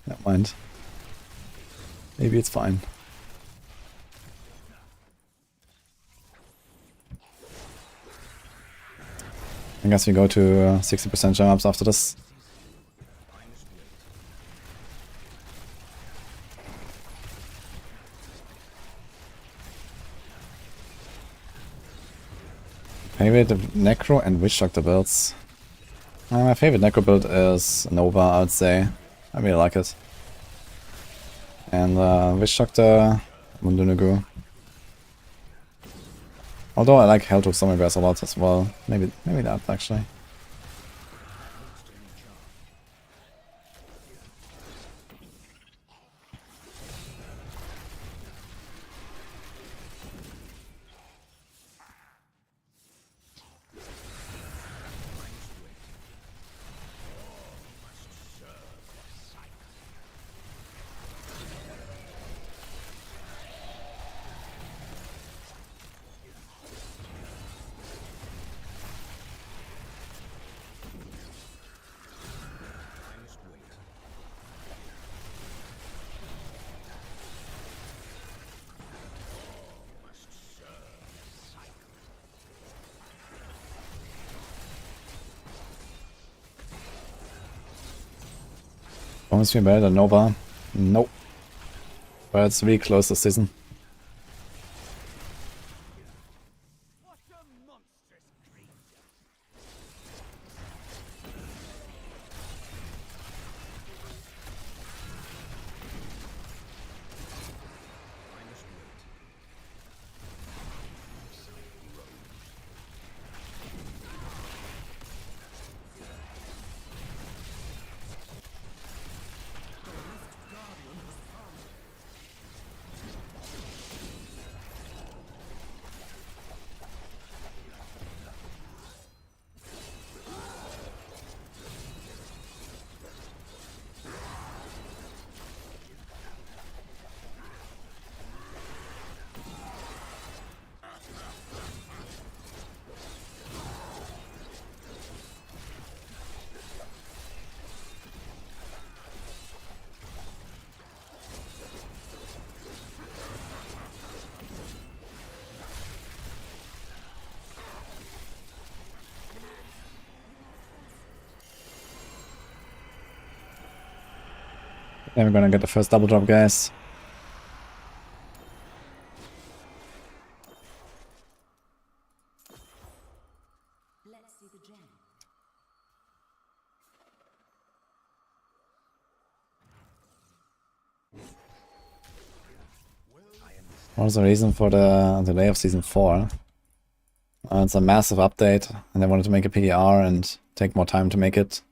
Never mind. Maybe it's fine. I guess we go to 60% jump ups after this. Favorite Necro and Witch Doctor builds. My favorite Necro build is Nova, I would say. I really like it. And Witch Doctor, Mundunugu. Although I like Helltooth Zombie Bears a lot as well. Maybe that actually. Promise me better than Nova. Nope. But it's really close this season. Then we're gonna get the first double drop, guys. What was the reason for the delay of Season 4? It's a massive update, and they wanted to make a PTR and take more time to make it.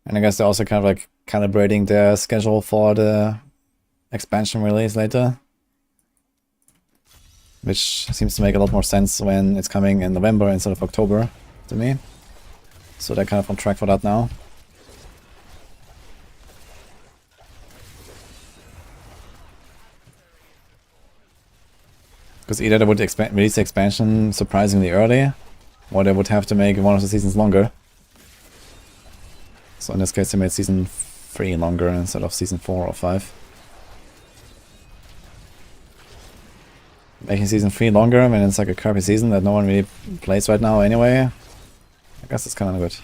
And I guess they're also kind of like calibrating their schedule for the expansion release later. Which seems to make a lot more sense when it's coming in November instead of October to me. So they're kind of on track for that now. Because either they would release the expansion surprisingly early, or they would have to make one of the seasons longer. So in this case they made Season 3 longer instead of Season 4 or 5. Making Season 3 longer when it's like a crappy season that no one really plays right now anyway, I guess it's kind of good.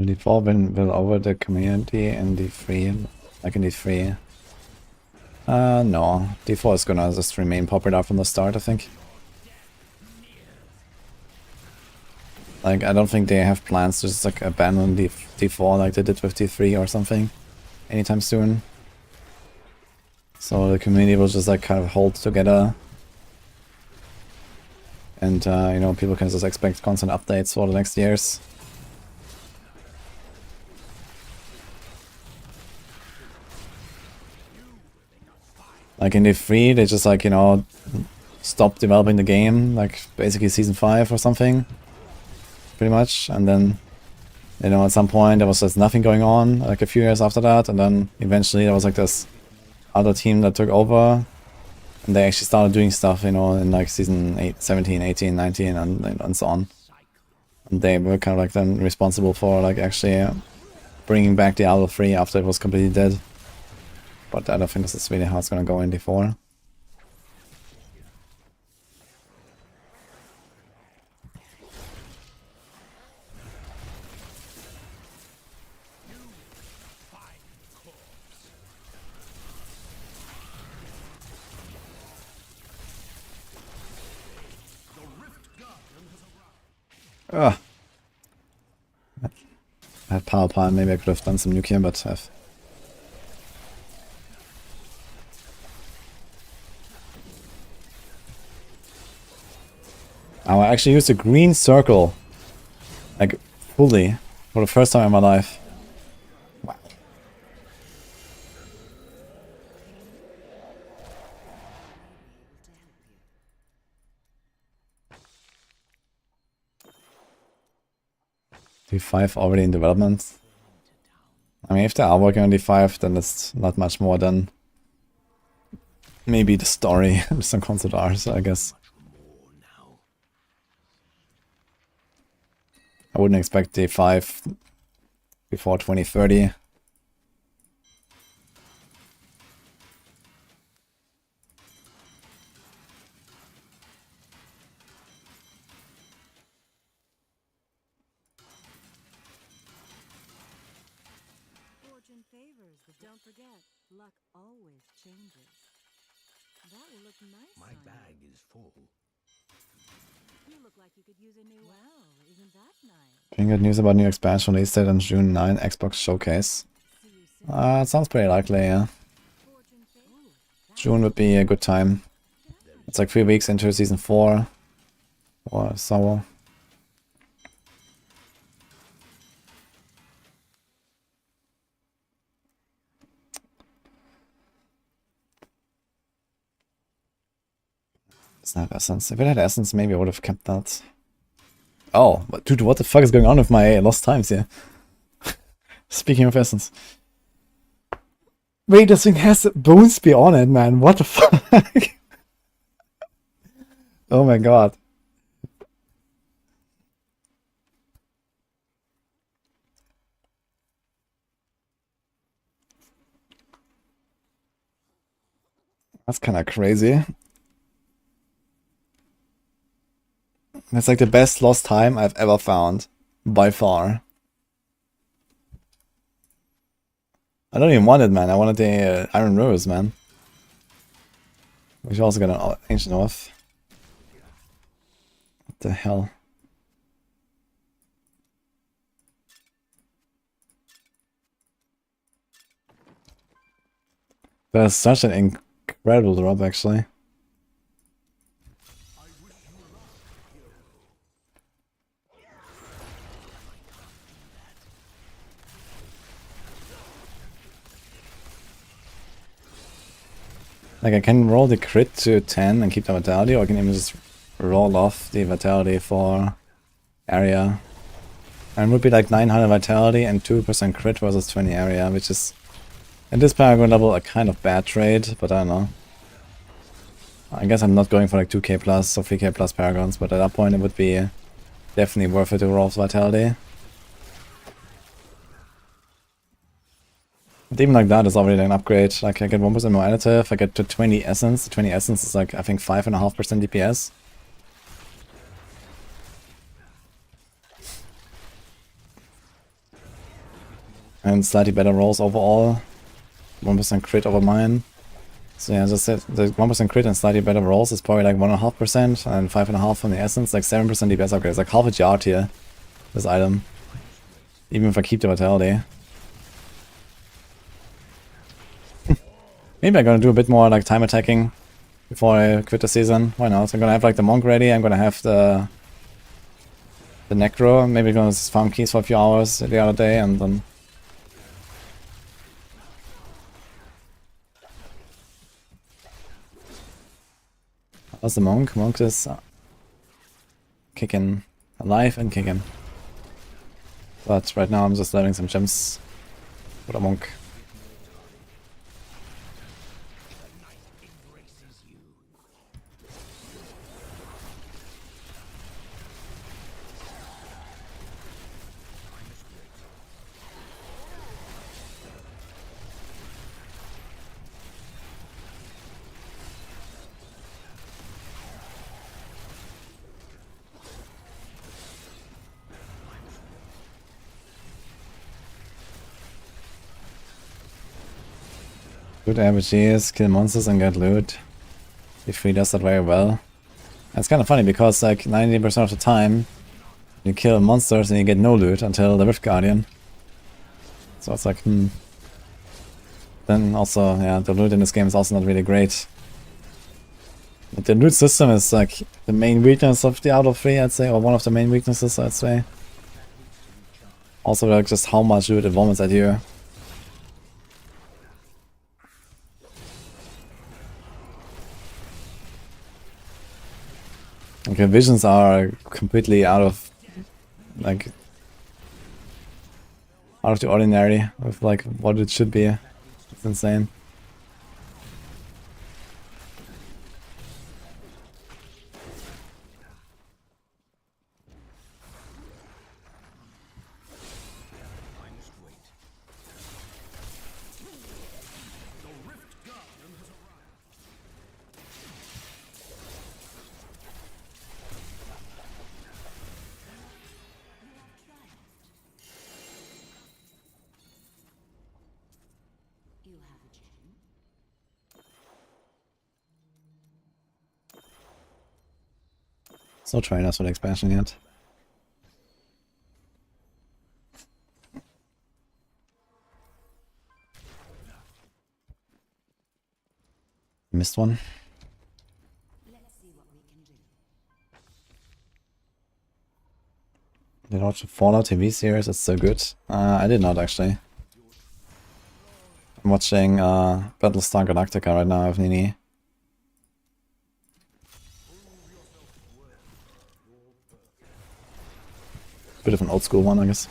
D4 will over the community in D3, like in D3. No, D4 is gonna just remain popular from the start, I think. Like, I don't think they have plans to just like abandon D4 like they did with D3 or something anytime soon. So the community will just like kind of hold together. And you know, people can just expect constant updates for the next years. Like in D3, they just like, you know, stopped developing the game, like basically Season 5 or something, pretty much. And then, you know, at some point there was just nothing going on, like a few years after that. And then eventually there was like this other team that took over. And they actually started doing stuff, you know, in like Season 8, 17, 18, 19 and so on. And they were kind of like then responsible for like actually bringing back Diablo 3 after it was completely dead. But I don't think this is really how it's gonna go in D4. Ugh. power pile, maybe I could have done some nuke here, but I've... Oh, I actually used a green circle, like, fully, for the first time in my life. Wow. D5 already in development. I mean, if they are working on D5, then it's not much more than maybe the story and some concept art, so I guess. I wouldn't expect D5 before 2030. Fortune favors, but don't forget, luck always changes. That will look nice. My bag is full. You look like you could use a new. Well, isn't that nice? Can you get news about new expansion release date on June 9 Xbox Showcase? It sounds pretty likely, yeah. June would be a good time. It's like 3 weeks into Season 4. Or so. Snap Essence. If it had Essence, maybe I would have kept that. Oh, but dude, what the fuck is going on with my lost times here? Speaking of Essence. Wait, this thing has Bone Spear on it, man. What the fuck? Oh my god. That's kind of crazy. That's like the best lost time I've ever found. By far. I don't even want it, man. I wanted the Iron Rose, man. We should also get an Ancient Oath. What the hell? That's such an incredible drop, actually. Like, I can roll the crit to 10 and keep the vitality, or I can even just roll off the vitality for area. And it would be like 900 vitality and 2% crit versus 20 area, which is, at this Paragon level, a kind of bad trade, but I don't know. I guess I'm not going for like 2k plus or 3k plus Paragons, but at that point it would be definitely worth it to roll off vitality. But even like that is already an upgrade. Like I get 1% more additive, I get to 20 essence. 20 essence is like, I think 5.5% DPS. And slightly better rolls overall. 1% crit over mine. So yeah, as I said, the 1% crit and slightly better rolls is probably like 1.5%, and 5.5% from the essence, like 7% DPS upgrade. It's like half a yard here, this item. Even if I keep the vitality. Maybe I'm gonna do a bit more like time attacking before I quit the season. Why not? I'm gonna have like the monk ready, I'm gonna have the Necro, maybe gonna just farm keys for a few hours the other day, and then... How's the monk? Monk is kicking, alive and kicking. But right now I'm just learning some gems for the monk. Good RPGs, kill monsters and get loot. D3 does that very well. It's kind of funny because like 90% of the time you kill monsters and you get no loot until the Rift Guardian. So it's like, Then also, yeah, the loot in this game is also not really great. But the loot system is like the main weakness of Diablo 3, I'd say, or one of the main weaknesses, I'd say. Also, like, just how much loot it vomits at you. Okay, visions are completely out of, like, out of the ordinary with like what it should be. It's insane. Still trying us for the expansion yet. Missed one. Did you watch the Fallout TV series? It's so good. I did not actually. I'm watching Battlestar Galactica right now with Nini. Bit of an old school one, I guess.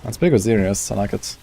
That's pretty good serious, I like it.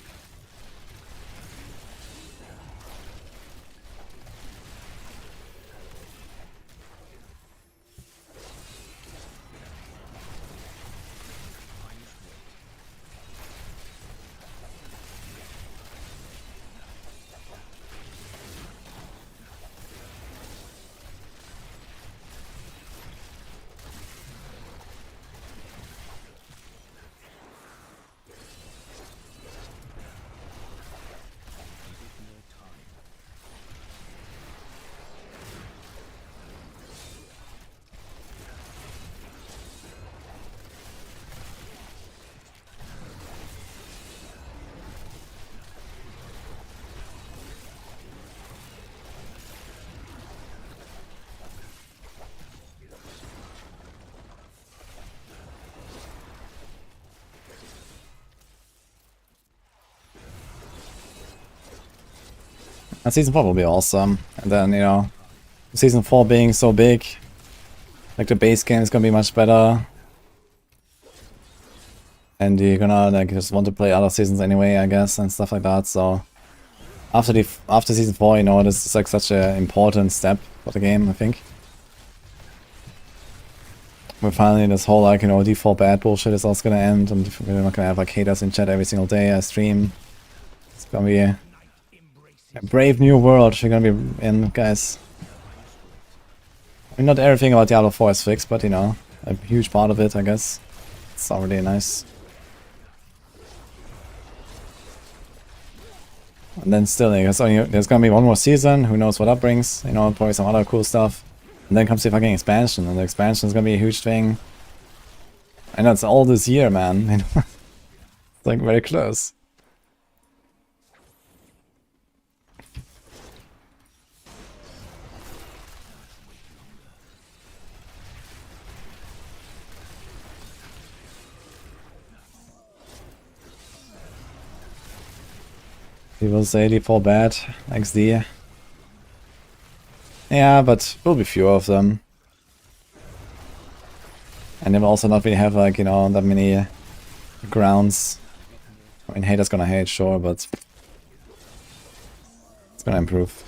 And season 4 will be awesome. And then, you know, season 4 being so big, like the base game is gonna be much better. And you're gonna like just want to play other seasons anyway, I guess, and stuff like that. So after season 4, you know, this is like such an important step for the game, I think. We're finally this whole like, you know, default bad bullshit is also gonna end, and we're not gonna have like haters in chat every single day I stream. It's gonna be a brave new world we're gonna be in, guys. I mean, not everything about Diablo 4 is fixed, but you know, a huge part of it, I guess. It's already nice. And then still, there's gonna be one more season, who knows what that brings, you know, probably some other cool stuff. And then comes the fucking expansion, and the expansion is gonna be a huge thing. I know it's all this year, man. You know? It's like very close. People say default bad, XD. Yeah, but will be fewer of them. And they will also not really have like, you know, that many grounds. I mean, haters gonna hate, sure, but it's gonna improve.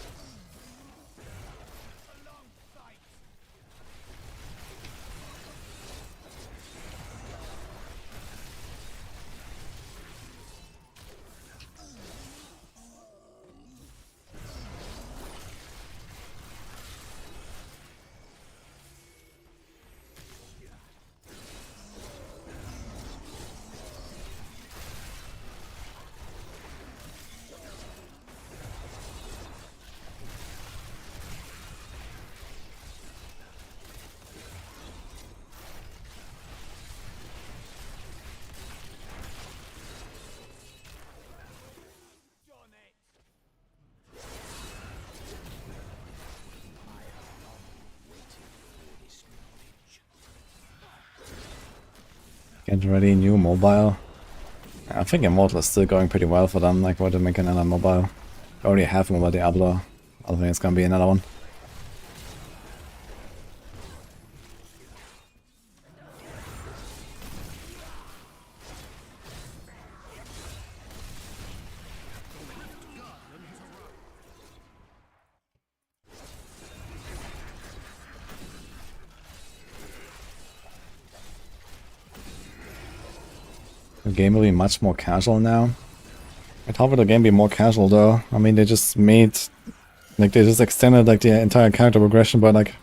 Get ready, new mobile. I think Immortal is still going pretty well for them, like what to make another mobile. I already have mobile Diablo. I don't think it's gonna be another one. The game will be much more casual now. I thought would the game be more casual though. I mean, they just made, like they just extended like the entire character progression by like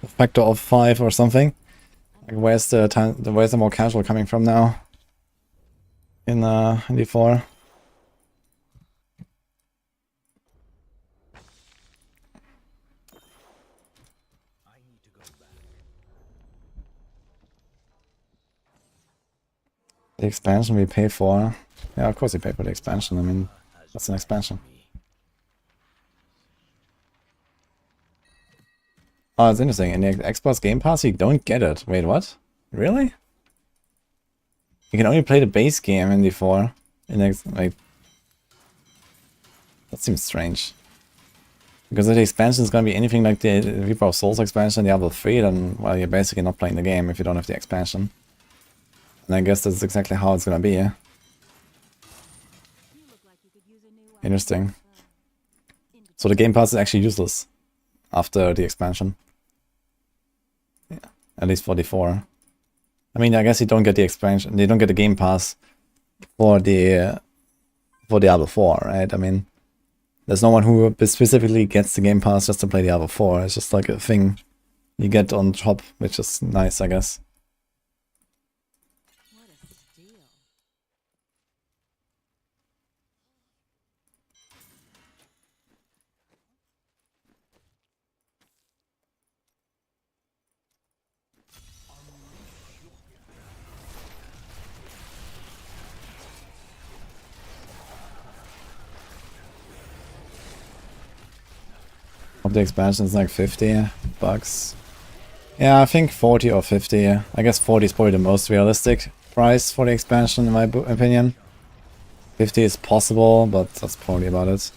a factor of 5 or something. Like where's the more casual coming from now? In D4. The expansion we pay for. Yeah, of course we pay for the expansion. I mean, that's an expansion. Oh, it's interesting. In the Xbox Game Pass, you don't get it. Wait, what? Really? You can only play the base game in D4. Like, that seems strange. Because if the expansion is going to be anything like the Reaper of Souls expansion, Diablo 3, then, well, you're basically not playing the game if you don't have the expansion. And I guess that's exactly how it's gonna be, yeah? Interesting. So the Game Pass is actually useless after the expansion. Yeah, at least for D4. I mean, I guess you don't get the expansion, you don't get the Game Pass for the for Diablo 4, right? I mean, there's no one who specifically gets the Game Pass just to play Diablo 4. It's just like a thing you get on top, which is nice, I guess. The expansion is like $50. Yeah, I think 40 or 50. I guess 40 is probably the most realistic price for the expansion in my opinion. 50 is possible, but that's probably about it.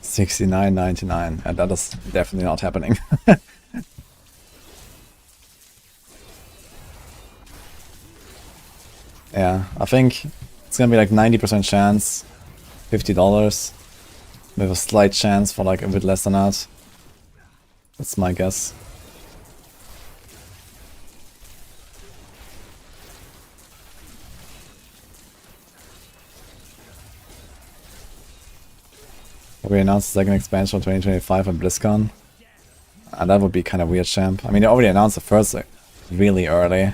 $69.99, and that is definitely not happening. Yeah, I think it's gonna be like 90% chance, $50, with a slight chance for like a bit less than that. That's my guess. We announced the second expansion of 2025 at BlizzCon. And that would be kind of weird, champ. I mean, they already announced the first really early.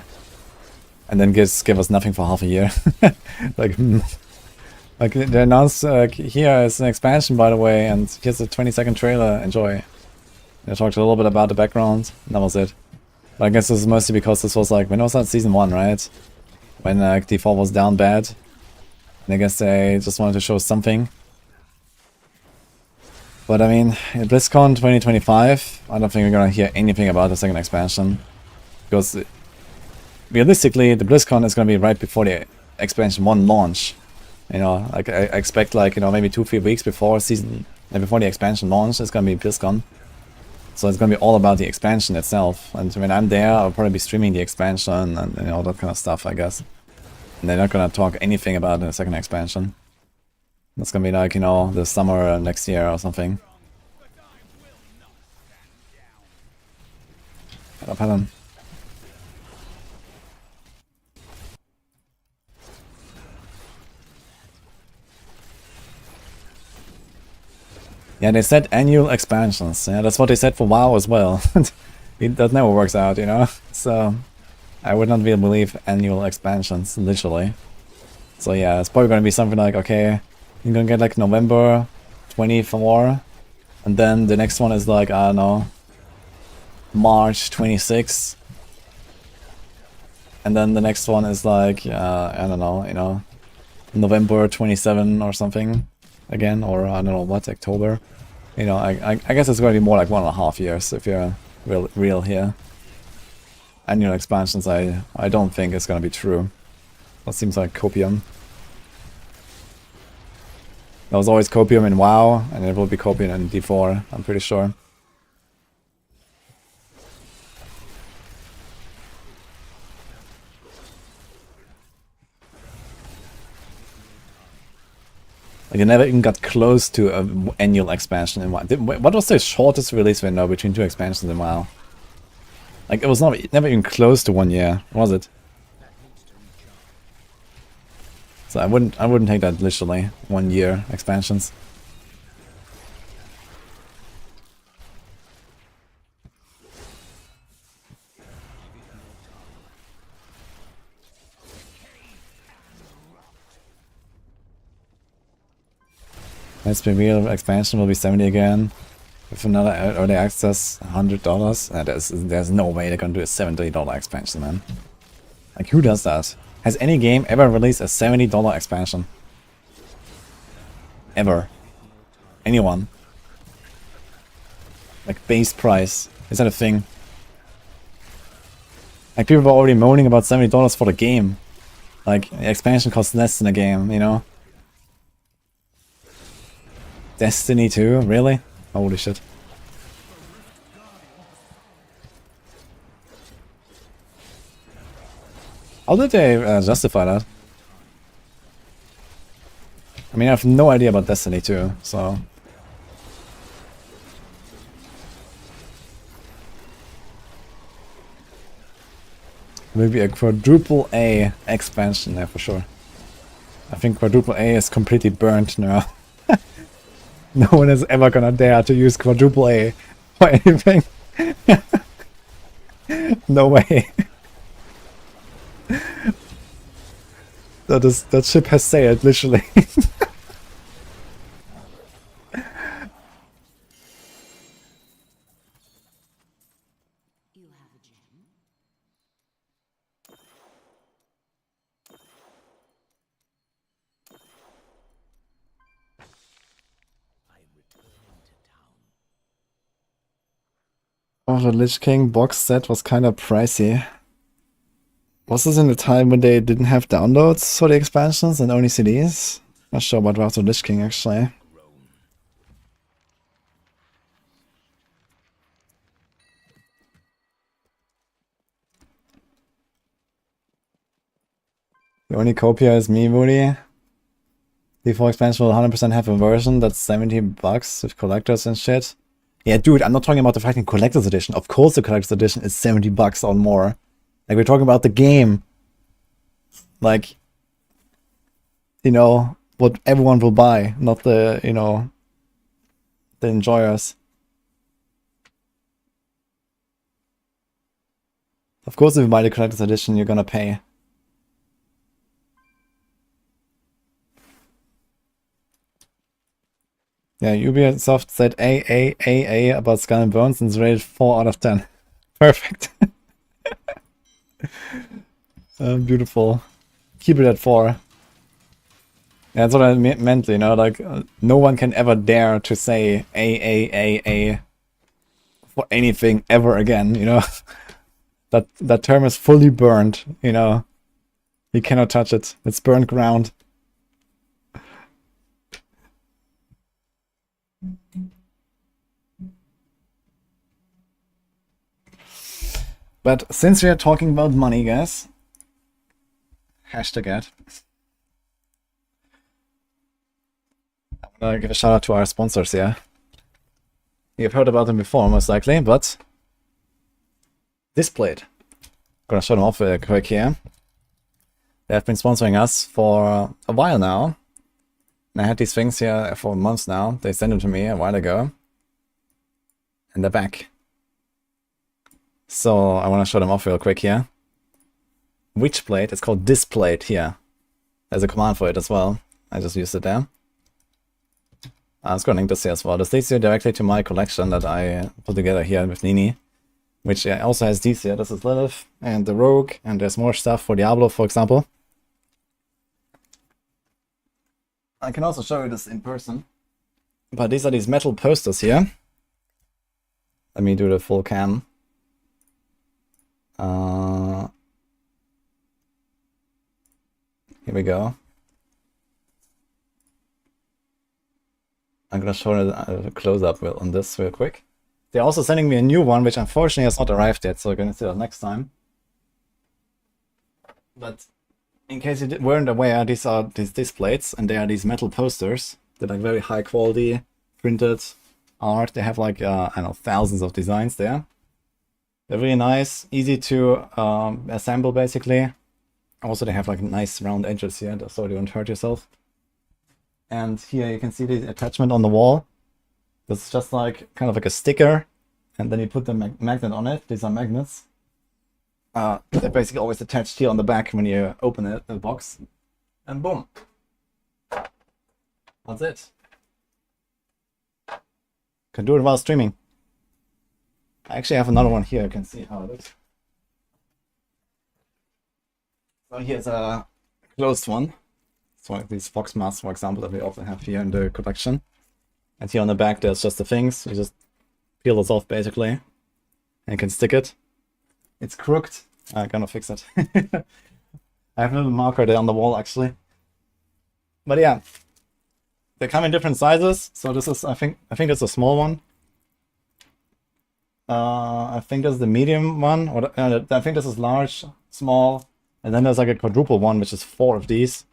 And then give us nothing for half a year. like they announced, here is an expansion, by the way, and here's a 20-second trailer, enjoy. They talked a little bit about the background, and that was it. But I guess this is mostly because this was like, when was that? Season 1, right? When D4 was down bad. And I guess they just wanted to show something. But I mean, at BlizzCon 2025, I don't think we're gonna hear anything about the second expansion. Because realistically, the BlizzCon is gonna be right before the expansion 1 launch. You know, like I expect like, you know, maybe 2-3 weeks before before the expansion launch, it's gonna be BlizzCon. So it's gonna be all about the expansion itself. And when I'm there, I'll probably be streaming the expansion and, you know, all that kind of stuff, I guess. And they're not gonna talk anything about the second expansion. It's gonna be like, you know, the summer next year or something. Hello, Helen. Yeah, they said annual expansions. Yeah, that's what they said for WoW as well. That never works out, you know? So, I would not really believe annual expansions, literally. So yeah, it's probably gonna be something like, okay, you're gonna get like November 24, and then the next one is like, I don't know, March 26. And then the next one is like, I don't know, you know, November 27 or something again, or I don't know what, October. You know, I guess it's going to be more like 1.5 years if you're real here. Annual expansions, I don't think it's going to be true. That seems like copium. There was always copium in WoW, and it will be copium in D4, I'm pretty sure. Like, you never even got close to an annual expansion in WoW. What was the shortest release window between 2 expansions in WoW? Like, it was never even close to 1 year, was it? So I wouldn't take that literally. 1 year expansions. Let's be real, expansion will be 70 again. With another early access, $100. There's no way they're gonna do a $70 expansion, man. Like, who does that? Has any game ever released a $70 expansion? Ever? Anyone? Like, base price. Is that a thing? Like, people were already moaning about $70 for the game. Like, the expansion costs less than a game, you know? Destiny 2? Really? Holy shit. How did they justify that? I mean, I have no idea about Destiny 2, so... Maybe a quadruple A expansion there for sure. I think quadruple A is completely burnt now. No one is ever gonna dare to use quadruple A for anything. No way. That ship has sailed, literally. Oh, the Lich King box set was kind of pricey. Was this in the time when they didn't have downloads for the expansions and only CDs? Not sure what about the Lich King actually. The only copia is me, Moody. D4 expansion will 100% have a version that's $70 with collectors and shit. Yeah, dude, I'm not talking about the fucking collector's edition. Of course the collector's edition is $70 or more. Like, we're talking about the game. Like, you know, what everyone will buy, not the, you know, the enjoyers. Of course, if you buy the collector's edition, you're gonna pay. Yeah, Ubisoft said A about Skull and Bones and it's rated 4 out of 10. Perfect. Beautiful. Keep it at 4. Yeah, that's what I meant, you know, like, no one can ever dare to say A for anything ever again, you know. That term is fully burned, you know. You cannot touch it. It's burned ground. But since we are talking about money, guys, hashtag ad. I'm gonna give a shout out to our sponsors here. You've heard about them before, most likely, but Displayed. Gonna show them off quick here. They have been sponsoring us for a while now. And I had these things here for months now. They sent them to me a while ago. And they're back. So I want to show them off real quick here. Witchblade, it's called Displayed here. There's a command for it as well. I just used it there. I was going to link this here as well. This leads you directly to my collection that I put together here with Nini. which also has these here. This is Lilith and the Rogue, and there's more stuff for Diablo, for example. I can also show you this in person. But these are these metal posters here. Let me do the full cam. Here we go. I'm gonna show a close-up on this real quick. They're also sending me a new one, which unfortunately has not arrived yet, so we're gonna see that next time. But in case you weren't aware, these are these displays, and they are these metal posters. They're like very high quality, printed art. They have like, I don't know, thousands of designs there. They're really nice, easy to assemble basically. Also, they have like nice round edges here, so you don't hurt yourself. And here you can see the attachment on the wall. This is just like kind of like a sticker, and then you put the magnet on it. These are magnets. They're basically always attached here on the back when you open it, the box, and boom. That's it. Can do it while streaming. I actually have another one here. You can see how it looks. So here's a closed one. It's one of these fox masks, for example, that we often have here in the collection. And here on the back, there's just the things. You just peel this off, basically, and you can stick it. It's crooked. I'm gonna fix it. I have a little marker there on the wall, actually. But yeah, they come in different sizes. So this is, I think it's a small one. I think this is the medium one. Or I think this is large, small, and then there's like a quadruple one, which is 4 of these.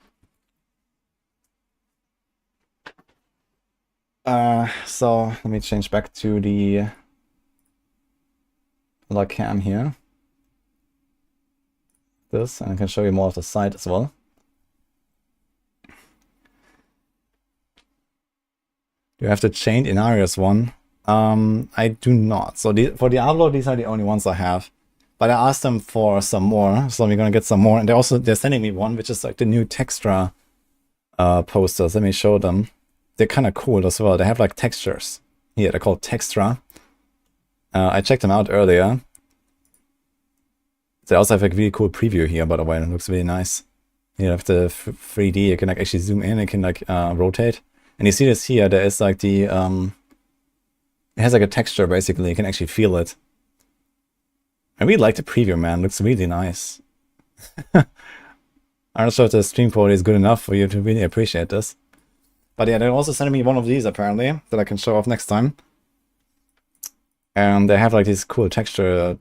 So let me change back to the cam here. This, and I can show you more of the side as well. Do you have the chained Inarius one? I do not. So for Diablo, these are the only ones I have. But I asked them for some more, so we're gonna get some more. And they're sending me one, which is like the new Textra posters. Let me show them. They're kind of cool as well. They have like textures. Here, they're called Textra. I checked them out earlier. They also have a really cool preview here, by the way. It looks really nice. You have the 3D. You can like actually zoom in. You can like rotate. And you see this here. There is like the it has like a texture basically. You can actually feel it. I really like the preview, man. It looks really nice. I'm not sure if the stream quality is good enough for you to really appreciate this. But yeah, they're also sending me one of these apparently that I can show off next time. And they have like these cool textured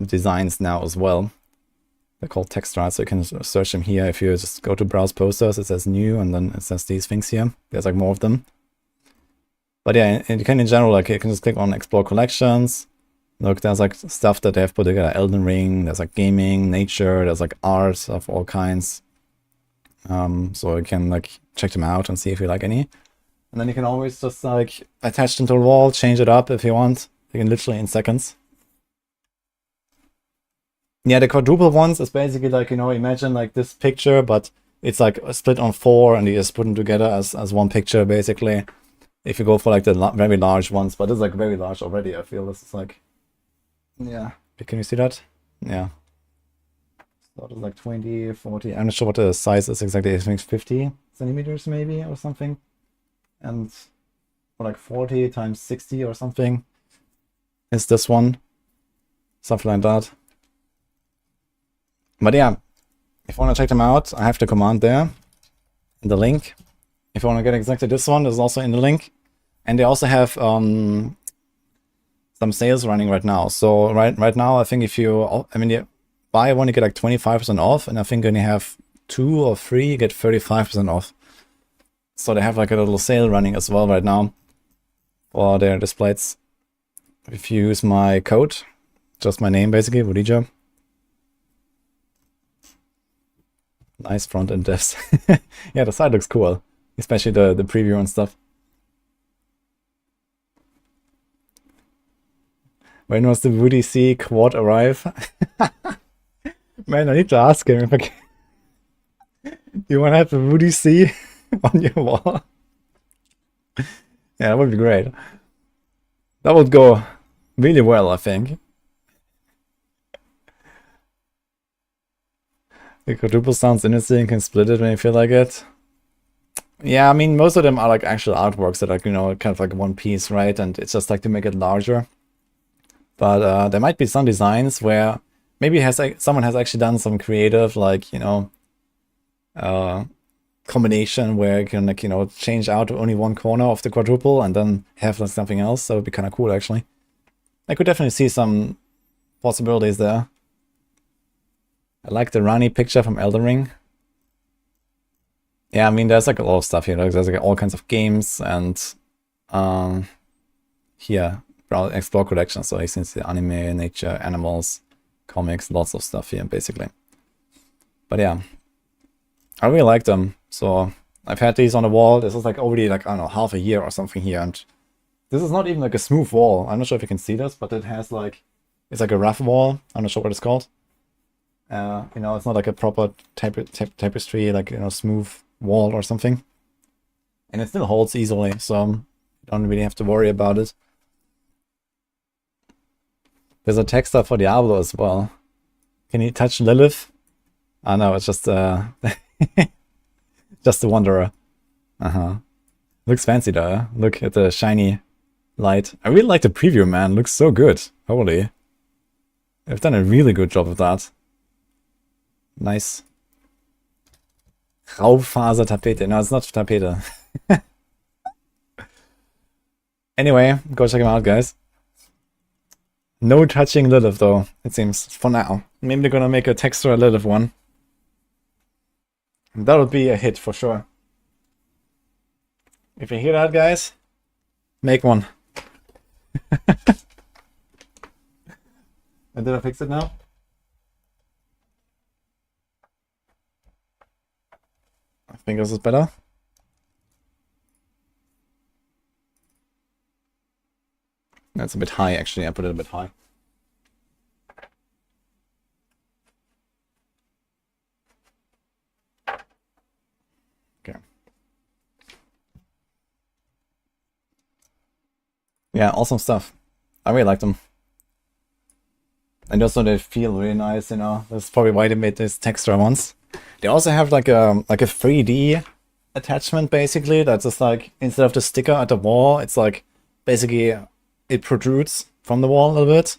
designs now as well. They're called Textra, so you can search them here. If you just go to browse posters, it says new, and then it says these things here. There's like more of them. But yeah, you can in general, like you can just click on explore collections. Look, there's like stuff that they have put together. Elden Ring, there's like gaming, nature, there's like art of all kinds. So you can like check them out and see if you like any. And then you can always just like attach them to the wall, change it up if you want. You can literally in seconds. Yeah, the quadruple ones is basically like, you know, imagine like this picture, but it's like split on 4 and you just put them together as one picture basically. If you go for like the very large ones, but it's like very large already, I feel this is like, yeah, can you see that? Yeah. So it's like 20, 40, I'm not sure what the size is exactly, I think 50 centimeters maybe or something. And for like 40 times 60 or something is this one. Something like that. But yeah, if you want to check them out, I have the command there in the link. If you want to get exactly this one, it's also in the link. And they also have some sales running right now. So right now, I think if you, you buy one, you get like 25% off. And I think when you have 2 or 3, you get 35% off. So they have like a little sale running as well right now for their displays. If you use my code, just my name basically, wudijo. Nice front-end devs. Yeah, the site looks cool. Especially the preview and stuff. When was the WDC quad arrive? Man, I need to ask him if I can. Do you want to have the WDC on your wall? Yeah, that would be great. That would go really well, I think. The quadruple sounds interesting, can split it when you feel like it. Yeah, I mean, most of them are like actual artworks that are, you know, kind of like one piece, right? And it's just like to make it larger. But there might be some designs where maybe someone has actually done some creative, like, you know, combination where you can, like, you know, change out only one corner of the quadruple and then have like something else. That would be kind of cool, actually. I could definitely see some possibilities there. I like the Rani picture from Elden Ring. Yeah, I mean, there's like a lot of stuff here. Like, there's like all kinds of games and here, Explore collection. So you can see anime, nature, animals, comics, lots of stuff here, basically. But yeah, I really like them. So I've had these on the wall. This is like already like, I don't know, half a year or something here. And this is not even like a smooth wall. I'm not sure if you can see this, but it has like, it's like a rough wall. I'm not sure what it's called. You know, it's not like a proper tapestry, like, you know, smooth wall or something. And it still holds easily, so you don't really have to worry about it. There's a texture for Diablo as well. Can you touch Lilith? Oh no, it's just just the Wanderer. Looks fancy though. Look at the shiny light. I really like the preview, man. Looks so good. Holy. They've done a really good job of that. Nice. Raufaser-Tapete. No, it's not Tapete. Anyway, go check them out, guys. No touching Lilith, though, it seems, for now. Maybe they're gonna make a texture Lilith one. That would be a hit, for sure. If you hear that, guys, make one. And did I fix it now? I think this is better. That's a bit high, actually. I put it a bit high. Okay. Yeah, awesome stuff. I really like them. And also they feel really nice, you know. That's probably why they made this texture ones. They also have like a 3D attachment, basically. That's just like, instead of the sticker at the wall, it's like basically it protrudes from the wall a little bit.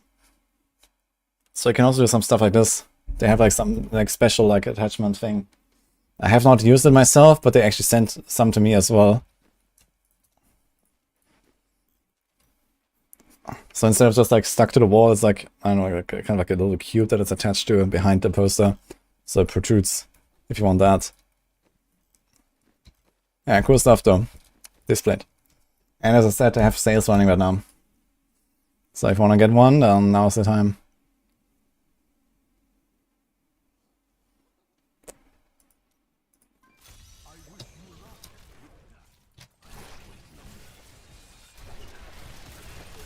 So you can also do some stuff like this. They have like some like special like attachment thing. I have not used it myself, but they actually sent some to me as well. So instead of just like stuck to the wall, it's like, I don't know, like, kind of like a little cube that it's attached to behind the poster. So it protrudes if you want that. Yeah, cool stuff though. Displayed. And as I said, I have sales running right now. So if you want to get one, then now's the time.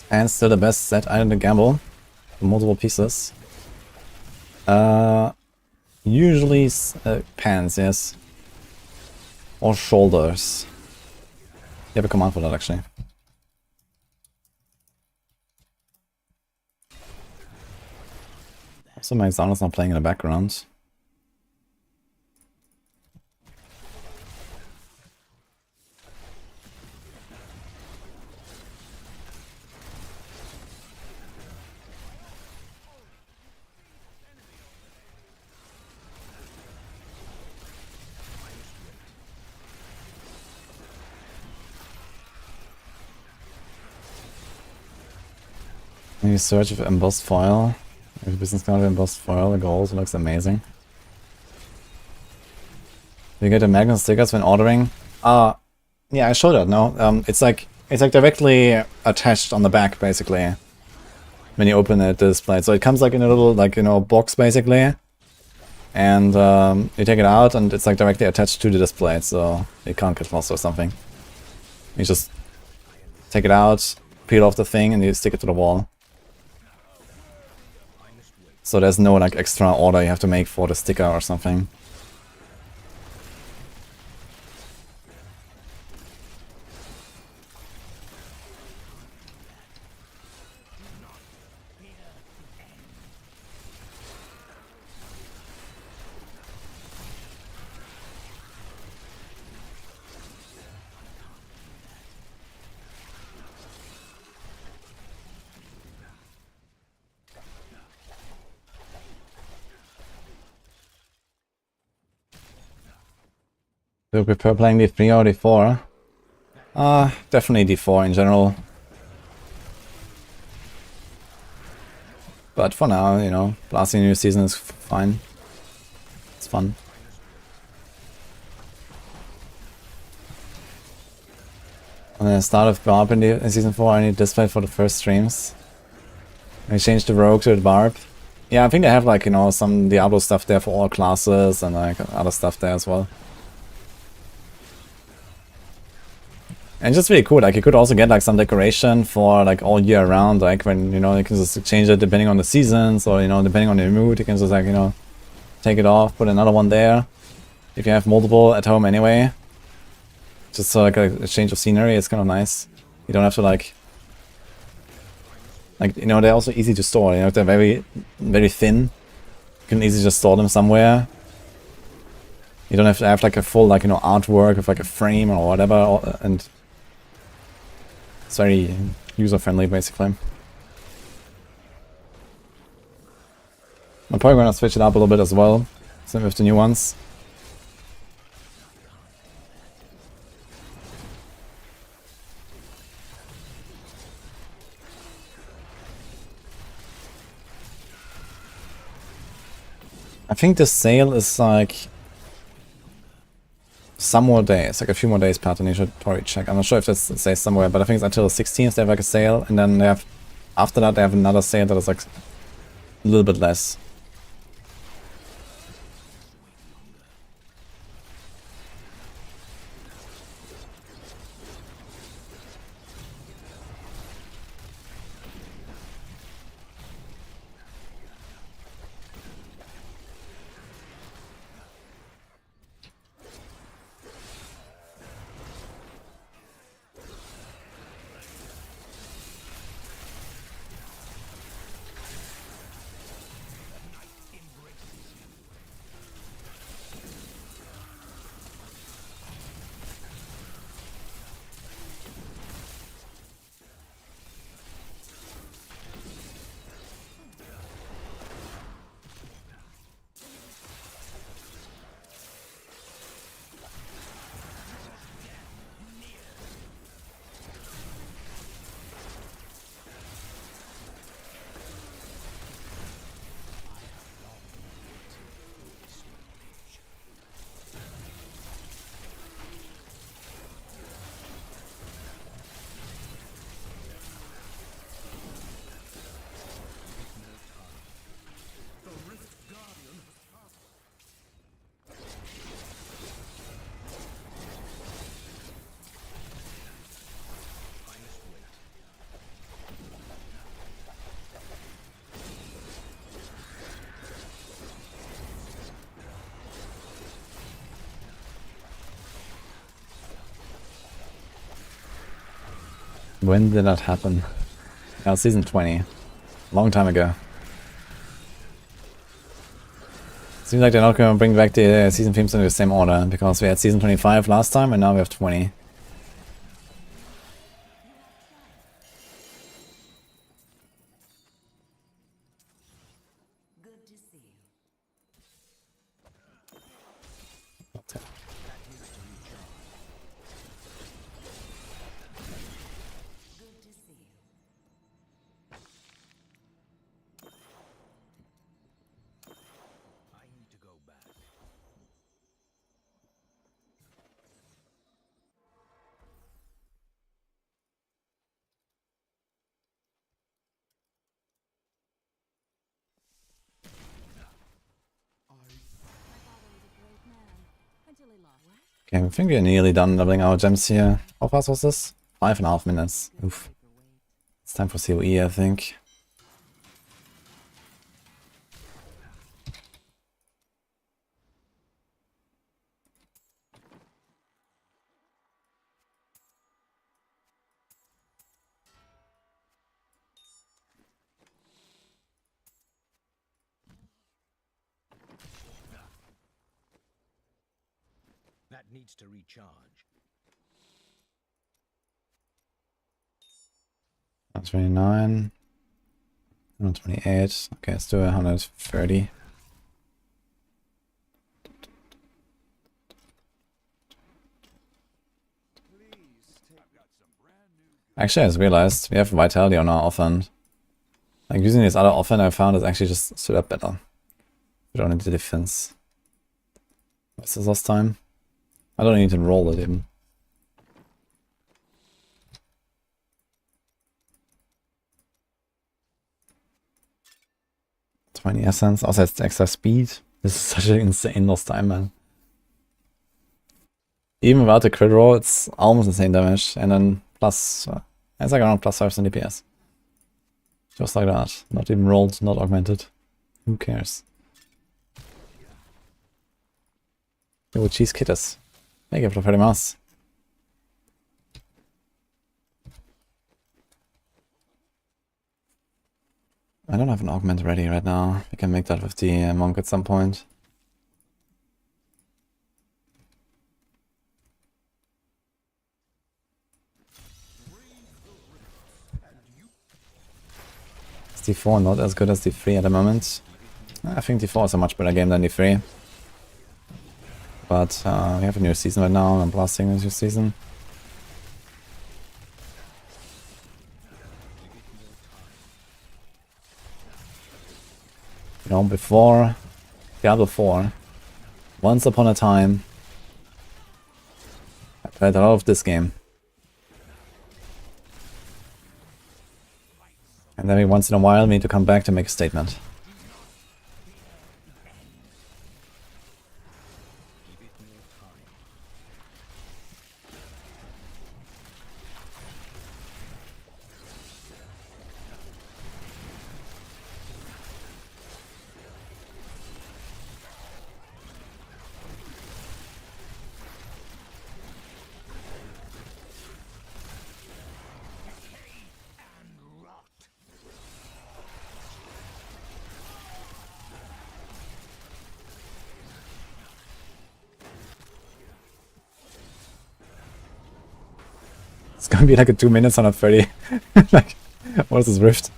And still the best set item to gamble. Multiple pieces. Usually pants, yes. Or shoulders. You have a command for that, actually. Also, my sound is not playing in the background. Maybe search with embossed foil. If business card with embossed foil, the gold looks amazing. You get the magnet stickers when ordering. Yeah, I showed that. No, it's like directly attached on the back, basically. When you open it, display. So it comes like in a little, like, you know, box basically, and you take it out, and it's like directly attached to the display, so it can't get lost or something. You just take it out, peel off the thing, and you stick it to the wall. So there's no like extra order you have to make for the sticker or something. Do you prefer playing D3 or D4? Definitely D4 in general. But for now, you know, blasting a new season is fine. It's fun. And then start of Barb in Season 4, I need display for the first streams. I changed the Rogue to the Barb. Yeah, I think they have like, you know, some Diablo stuff there for all classes and like other stuff there as well. And just really cool, like you could also get like some decoration for like all year round, like when, you know, you can just change it depending on the seasons or, you know, depending on your mood, you can just like, you know, take it off, put another one there. If you have multiple at home anyway. Just so like a change of scenery, it's kind of nice. You don't have to like, you know, they're also easy to store, you know, they're very, very thin. You can easily just store them somewhere. You don't have to have like a full, like, you know, artwork with like a frame or whatever, and it's very user-friendly basically. I'm probably gonna switch it up a little bit as well, same with the new ones. I think the sale is like some more days, like a few more days pattern, you should probably check. I'm not sure if it says somewhere, but I think it's until the 16th they have like a sale, and then they have, after that they have another sale that is like a little bit less. When did that happen? Season 20. Long time ago. Seems like they're not going to bring back the season themes in the same order, because we had season 25 last time and now we have 20. Okay, I think we're nearly done leveling our gems here. How fast was this? 5.5 minutes. Oof. It's time for COE, I think. That needs to recharge. 129. 128. Okay, let's do 130. Actually, I just realized we have Vitality on our offhand. Like, using this other offhand I found is actually just straight up better. We don't need the defense. What's this last time? I don't need to roll it even. $20 essence. Also, it's extra speed. This is such an insane lost time, man. Even without the crit roll, it's almost insane damage. And then plus, it's like around plus 5% DPS. Just like that. Not even rolled, not augmented. Who cares? Oh, cheese kitters. Thank you for the mouse. I don't have an augment ready right now. We can make that with the monk at some point. Is D4 not as good as D3 at the moment? I think D4 is a much better game than D3. But we have a new season right now, and I'm blasting a new season. You know, before Diablo 4, once upon a time, I played a lot of this game. And then once in a while, we need to come back to make a statement. It's gonna be like a 2 minutes on a 30. Like, what is this rift?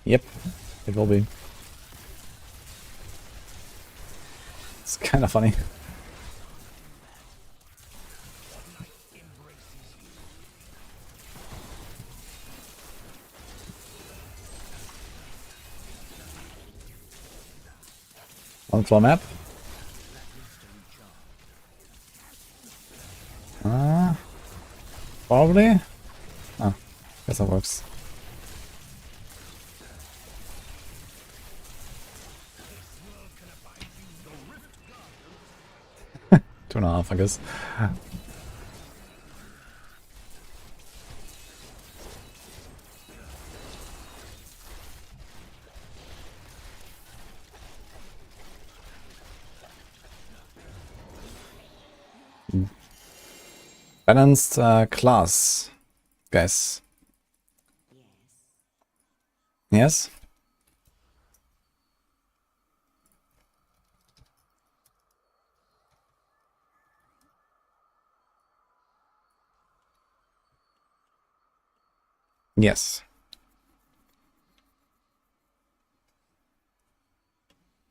Yep, it will be. It's kind of funny. On floor map. Probably. Oh, guess that works. Two and a half, I guess. Balanced class, guys. Yes? Yes.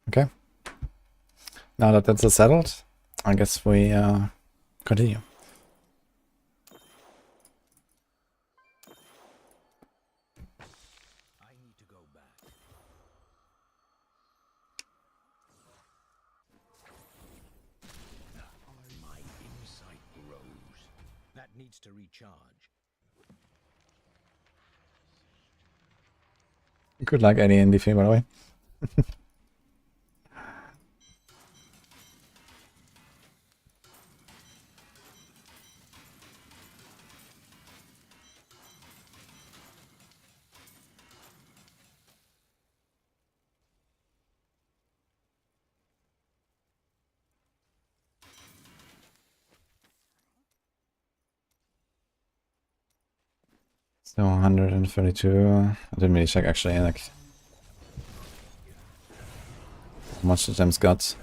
Okay. Now that that's settled, I guess we continue. That needs to recharge. Good luck, Eddie and DP, by the way. So 132. I didn't really check actually. Like, How much the gems got.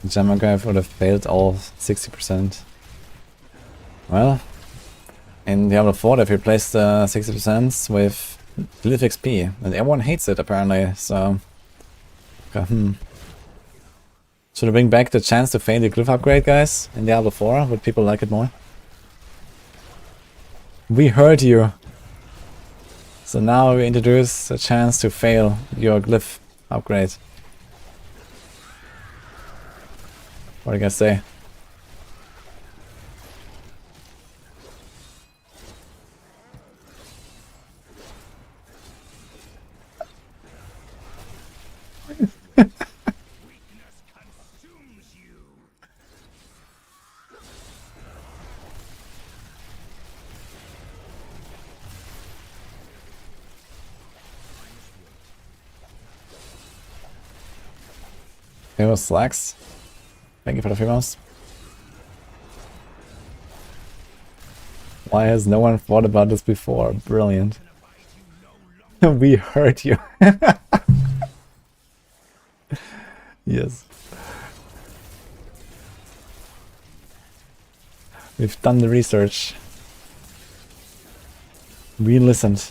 Gem archive would have failed all 60%. Well, in Diablo 4 they've replaced the 60% with glyph XP, and everyone hates it apparently, so... Okay, Should I bring back the chance to fail the glyph upgrade, guys, in Diablo 4? Would people like it more? We heard you! So now we introduce a chance to fail your glyph upgrade. What do you guys say? Hey, Slacks. Thank you for the females. Why has no one thought about this before? Brilliant. We heard you. Yes. We've done the research. We listened.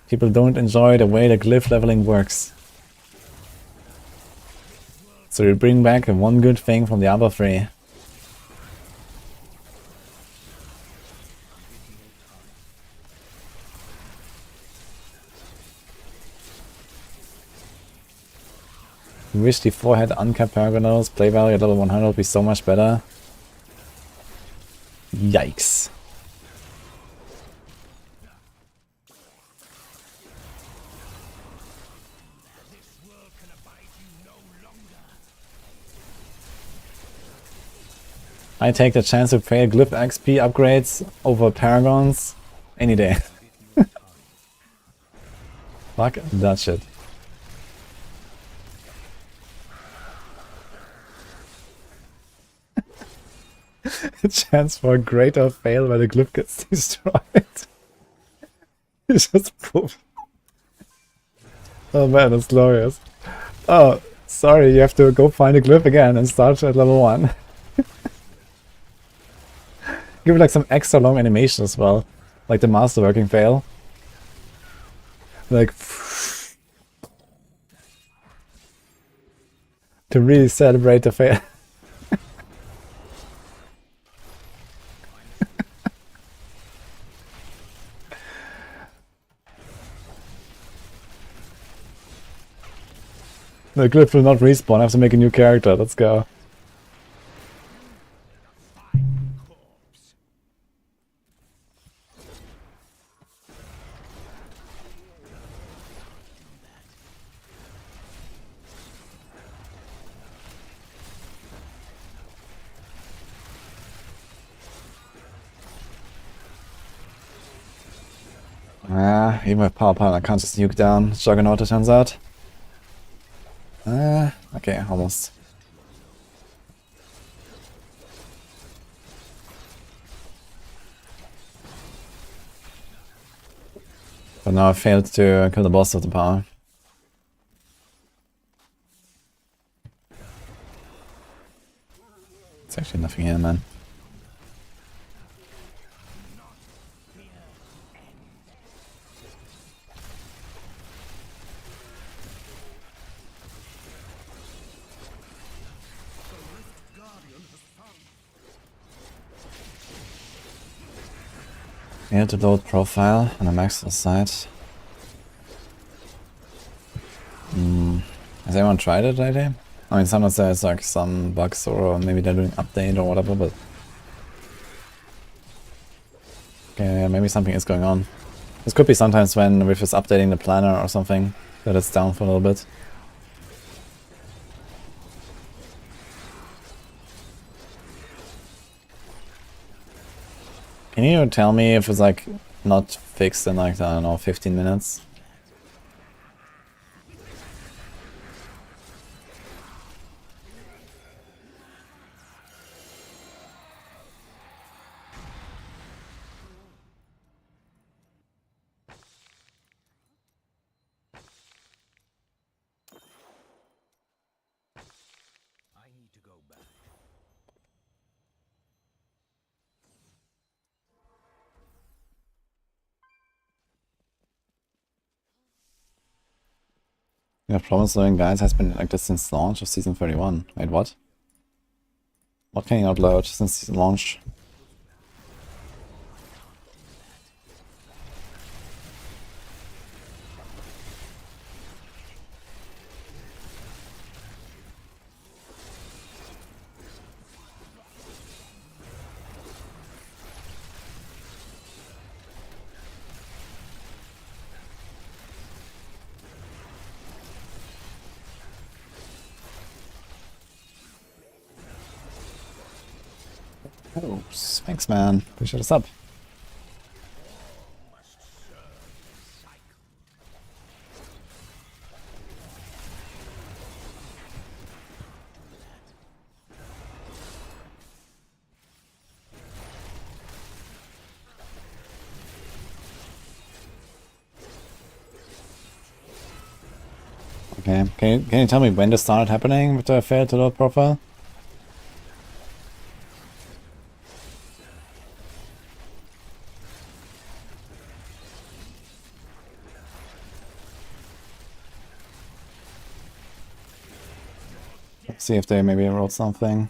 People don't enjoy the way the glyph leveling works. So you bring back the one good thing from the other three. Wish D4 had uncapped paragonals, play value at level 100 would be so much better. Yikes. I take the chance to fail glyph XP upgrades over paragons any day. Fuck that shit. A chance for a greater fail where the glyph gets destroyed. It's just poof. Oh man, that's glorious. Oh, sorry, you have to go find a glyph again and start at level 1. Give it like some extra long animation as well. Like the masterworking fail. Like... to really celebrate the fail. The glyph will not respawn, I have to make a new character, let's go. Even with power pile I can't just nuke down Juggernaut, it turns out. Okay, almost. But now I failed to kill the boss with the power. It's actually nothing here, man. Yeah, to load profile on a max side. Has anyone tried it lately? I mean, sometimes there's like some bugs or maybe they're doing update or whatever, but... okay, yeah, maybe something is going on. This could be sometimes when Riff is updating the planner or something, that it's down for a little bit. Can you tell me if it's like not fixed in like, I don't know, 15 minutes? Yeah, problem solving, guys, has been like this since launch of season 31. Wait, what? What can you not load since season launch? Oh, thanks, man. Appreciate the sub. Okay, can you tell me when this started happening with the failed to load profile? Let's see if they maybe wrote something.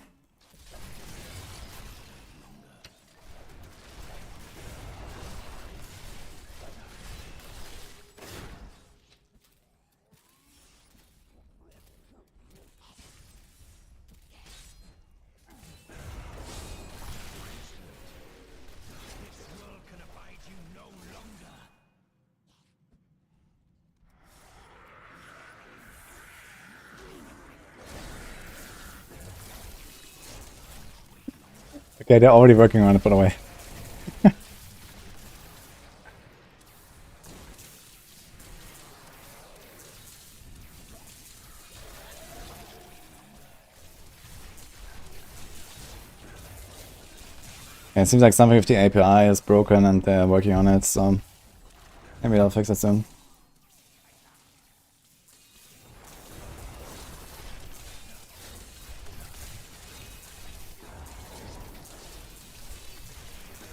Okay, they're already working on it, by the way. Yeah, it seems like something with the API is broken and they're working on it, so maybe they'll fix it soon.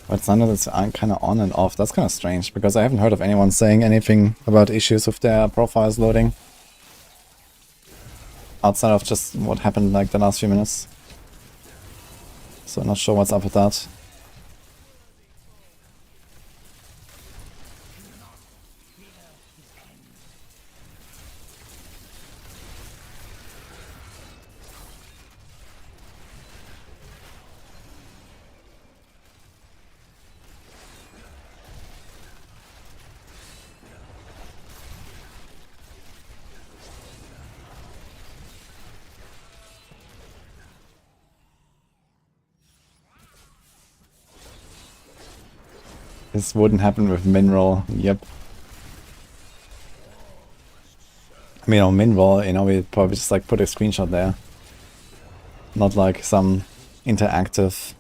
But Thunder is kind of on and off. That's kind of strange, because I haven't heard of anyone saying anything about issues with their profiles loading. Outside of just what happened like the last few minutes. So not sure what's up with that. This wouldn't happen with Mineral, yep. I mean, on Mineral, you know, we'd probably just like put a screenshot there. Not like some interactive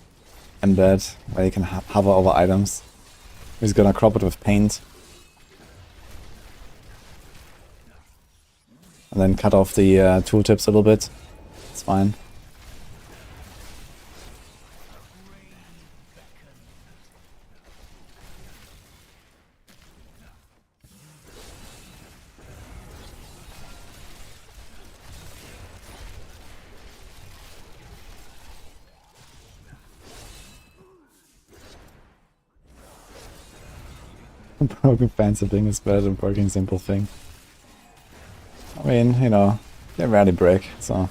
embed where you can hover over items. We're just gonna crop it with paint. And then cut off the tooltips a little bit. It's fine. Broken fancy thing is better than broken simple thing. I mean, you know, they rarely break, so.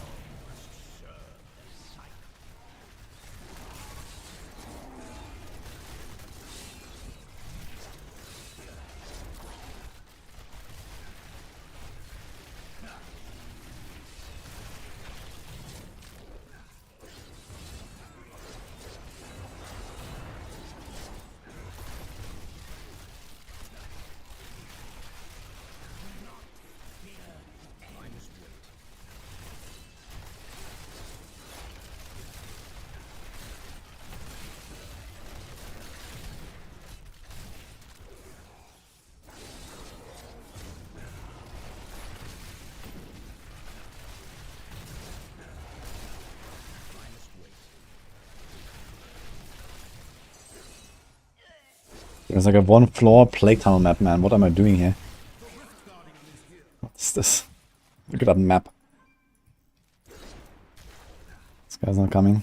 There's like a one-floor plague tunnel map, man. What am I doing here? What's this? Look at that map. This guy's not coming.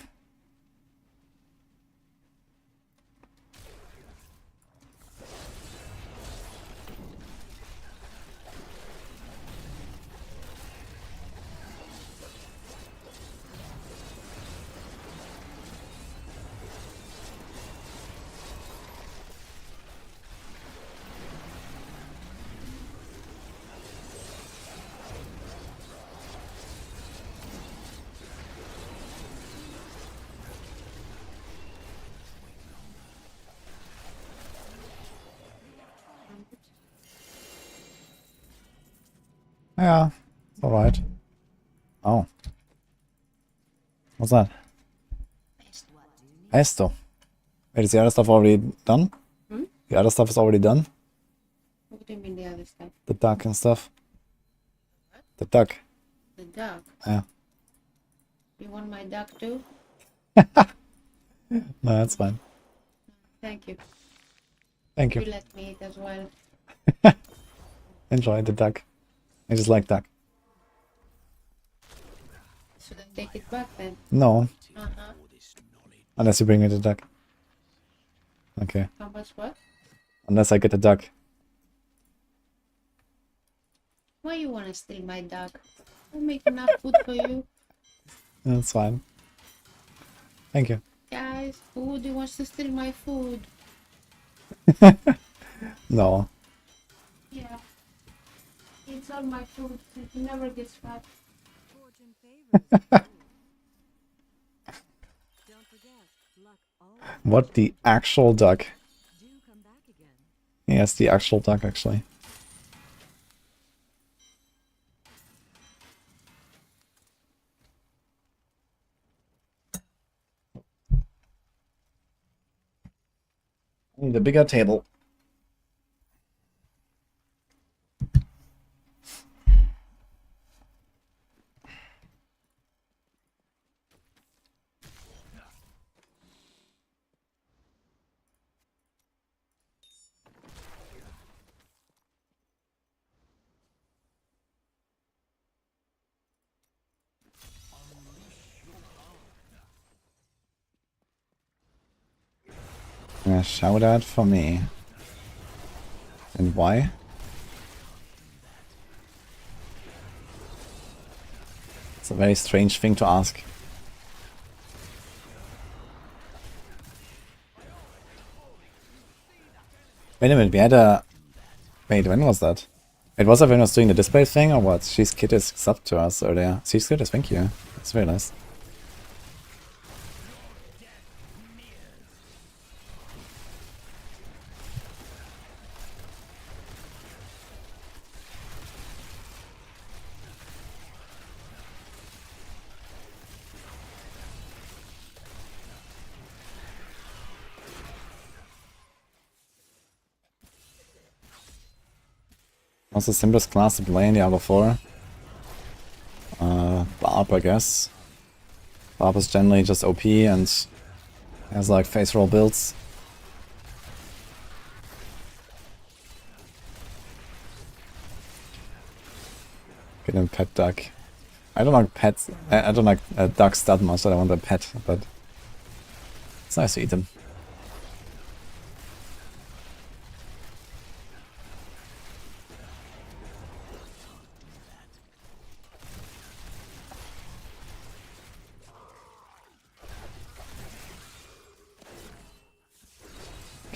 Yeah, it's alright. Oh. What's that? Pesto. Wait, is the other stuff already done? Hmm? The other stuff is already done? What do you mean the other stuff? The duck and stuff. The duck. The duck? Yeah. You want my duck too? No, that's fine. Thank you. Thank you. You let me eat as well. Enjoy the duck. I just like duck. Should I take it back then? No. Uh-huh. Unless you bring me the duck. Okay. How much what? Unless I get the duck. Why you wanna steal my duck? I'll make enough food for you. That's fine. Thank you. Guys, who wants to steal my food? No. Yeah. It's all my food. It never gets fat. What, the actual duck? Yes, the actual duck, actually. The bigger table. A shout out for me. And why? It's a very strange thing to ask. Wait a minute, we had a... Wait, when was that? It was when I was doing the display thing or what? She's Kid is sub to us earlier. She's Kid is, thank you. That's very nice. What's the simplest class to play in Diablo 4? Barb, I guess. Barb is generally just OP and has like face roll builds. Get him pet duck. I don't like pets. I don't like ducks that much that I want a pet, but it's nice to eat them.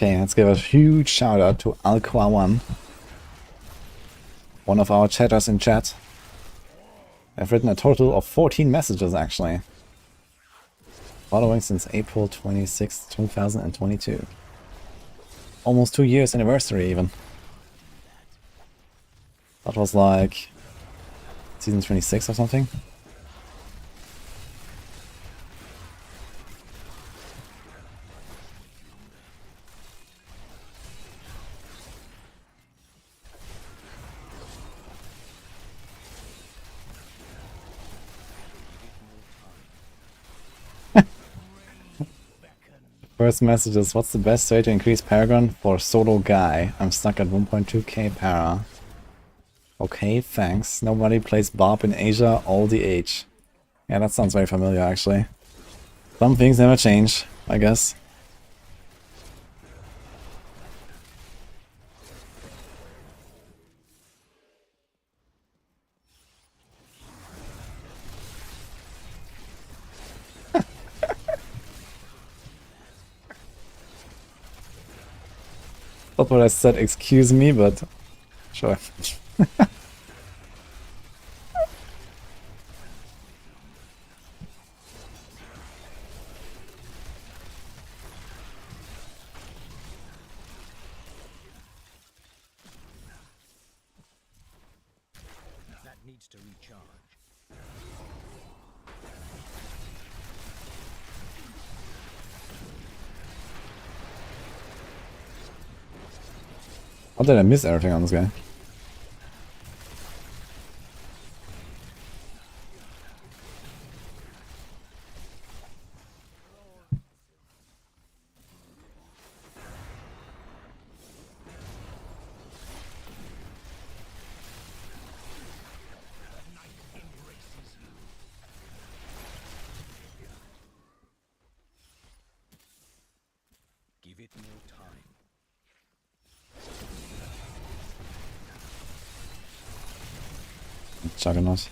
Okay, let's give a huge shout out to Alqua1, one of our chatters in chat. I've written a total of 14 messages actually, following since April 26, 2022. Almost 2 years anniversary even. That was like season 26 or something. First message is, what's the best way to increase Paragon for solo guy? I'm stuck at 1.2k para. Okay, thanks. Nobody plays Barb in Asia all the age. Yeah, that sounds very familiar actually. Some things never change, I guess. Not what I said, excuse me, but sure. That needs to recharge. How did I miss everything on this guy? Give it more time. Juggernaut.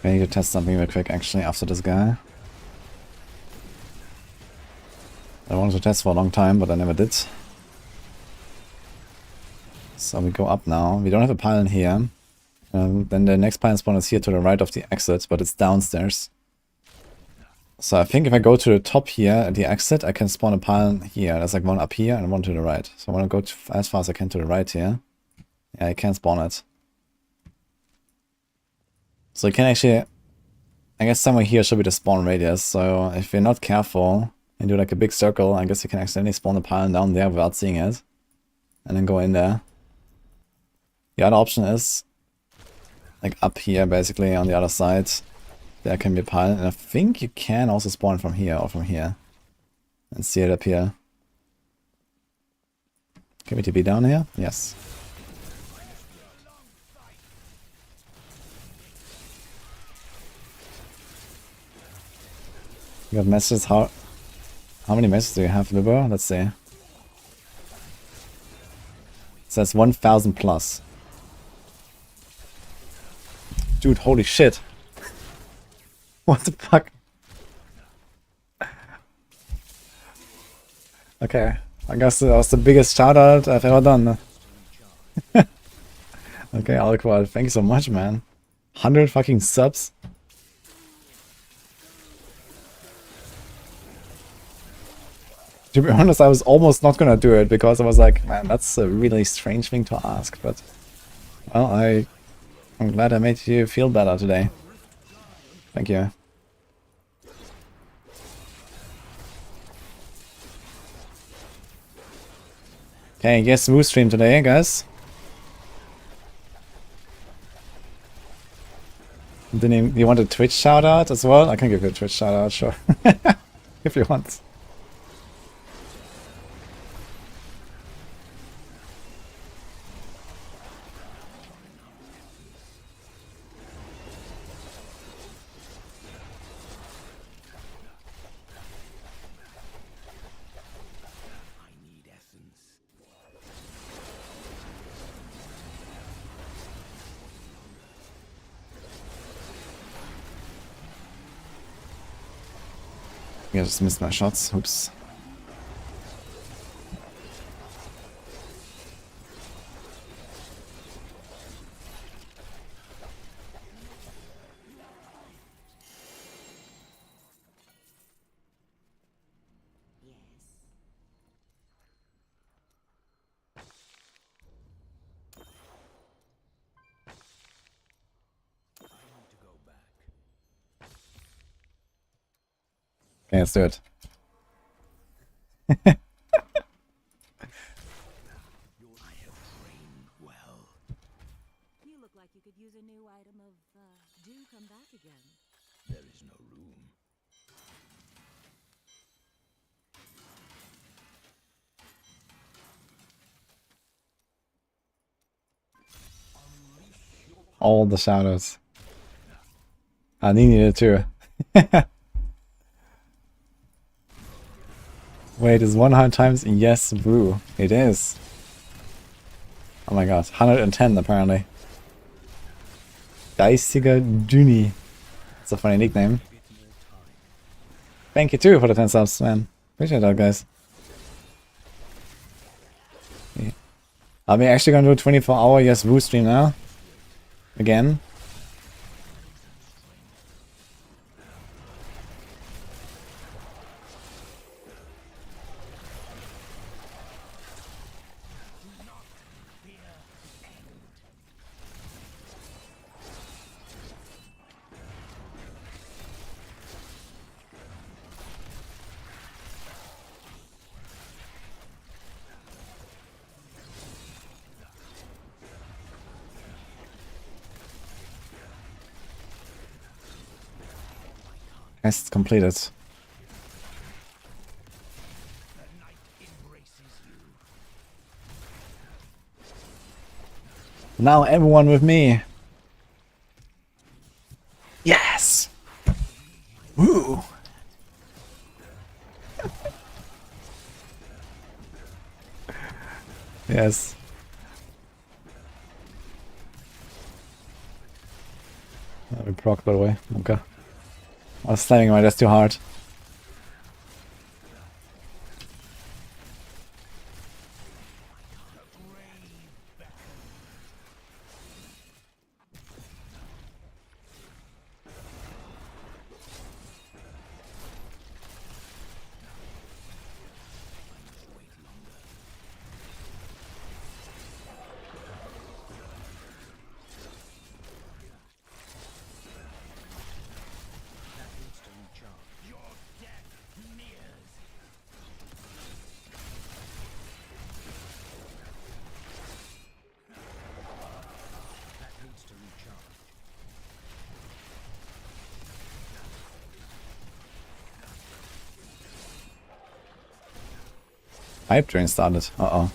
I need to test something real quick actually after this guy. I wanted to test for a long time, but I never did. So we go up now. We don't have a pylon here. Then the next pylon spawn is here to the right of the exit, but it's downstairs. So I think if I go to the top here at the exit, I can spawn a pylon here. There's like one up here and one to the right. So I want to go as far as I can to the right here. Yeah, I can spawn it. So you can actually, I guess somewhere here should be the spawn radius. So if you're not careful and do like a big circle, I guess you can accidentally spawn a pylon down there without seeing it. And then go in there. The other option is like up here basically on the other side. There can be a pylon. And I think you can also spawn from here or from here. And see it up here. Can we TP down here? Yes. You got messages. How many messages do you have, Liber? Let's see. It says 1000 plus. Dude, holy shit. What the fuck? Okay, I guess that was the biggest shout out I've ever done. Okay, Alquad, thank you so much, man. 100 fucking subs. To be honest, I was almost not gonna do it because I was like, man, that's a really strange thing to ask, but well, I'm glad I made you feel better today. Thank you. Okay, yes, smooth stream today, guys. You want a Twitch shout out as well? I can give you a Twitch shout out, sure. If you want. Yeah, just missed my shots. Oops. Okay, let's do it. You look like you could use a new item of, do come back again. There is no room. All the shadows. I needed it too. Wait, is 100 times? Yes, boo. It is. Oh my god, 110 apparently. Geistiger Juni. That's a funny nickname. Thank you too for the 10 subs, man. Appreciate that, guys. Yeah. Are we actually gonna do a 24-hour Yes Boo stream now? Again? Quest completed. Now everyone with me. Yes. Woo. Yes. We proc, by the way. Okay. I was slamming my desk too hard. Hype train started. Uh-oh.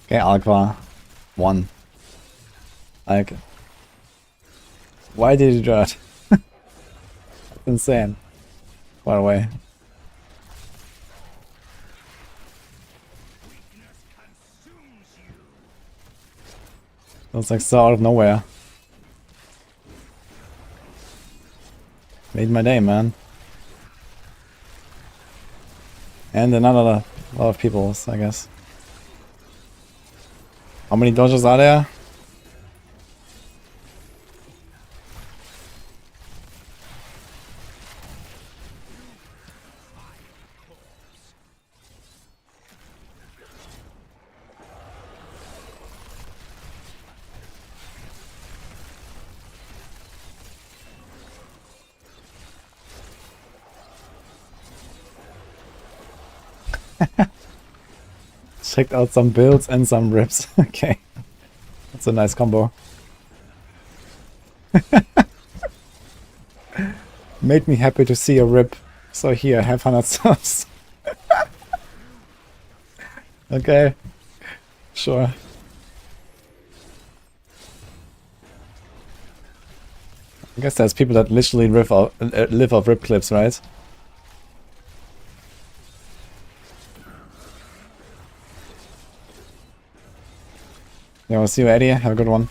Okay, Alqua. 1. Like, why did you do that? Insane. By the way. That's like so out of nowhere. Made my day, man. And another lot of people, I guess. How many dodges are there? Checked out some builds and some rips. Okay. That's a nice combo. Made me happy to see a rip. So here, have 100 subs. Okay. Sure. I guess there's people that literally live off rip clips, right? Yeah, we'll see you, Eddie. Have a good one.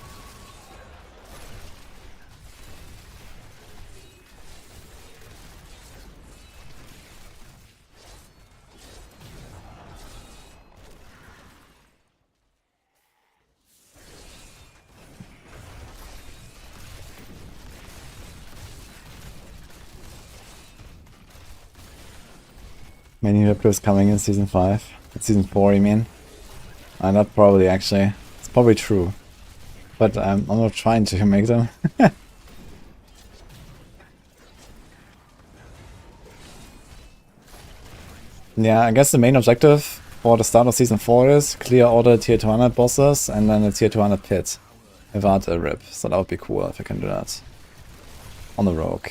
Many Diablo is coming in season 5. Season 4, you mean? Not probably, actually. It's probably true. But I'm not trying to make them. Yeah, I guess the main objective for the start of season 4 is clear all the tier 200 bosses and then the tier 200 pit without a rip. So that would be cool if I can do that. On the rogue.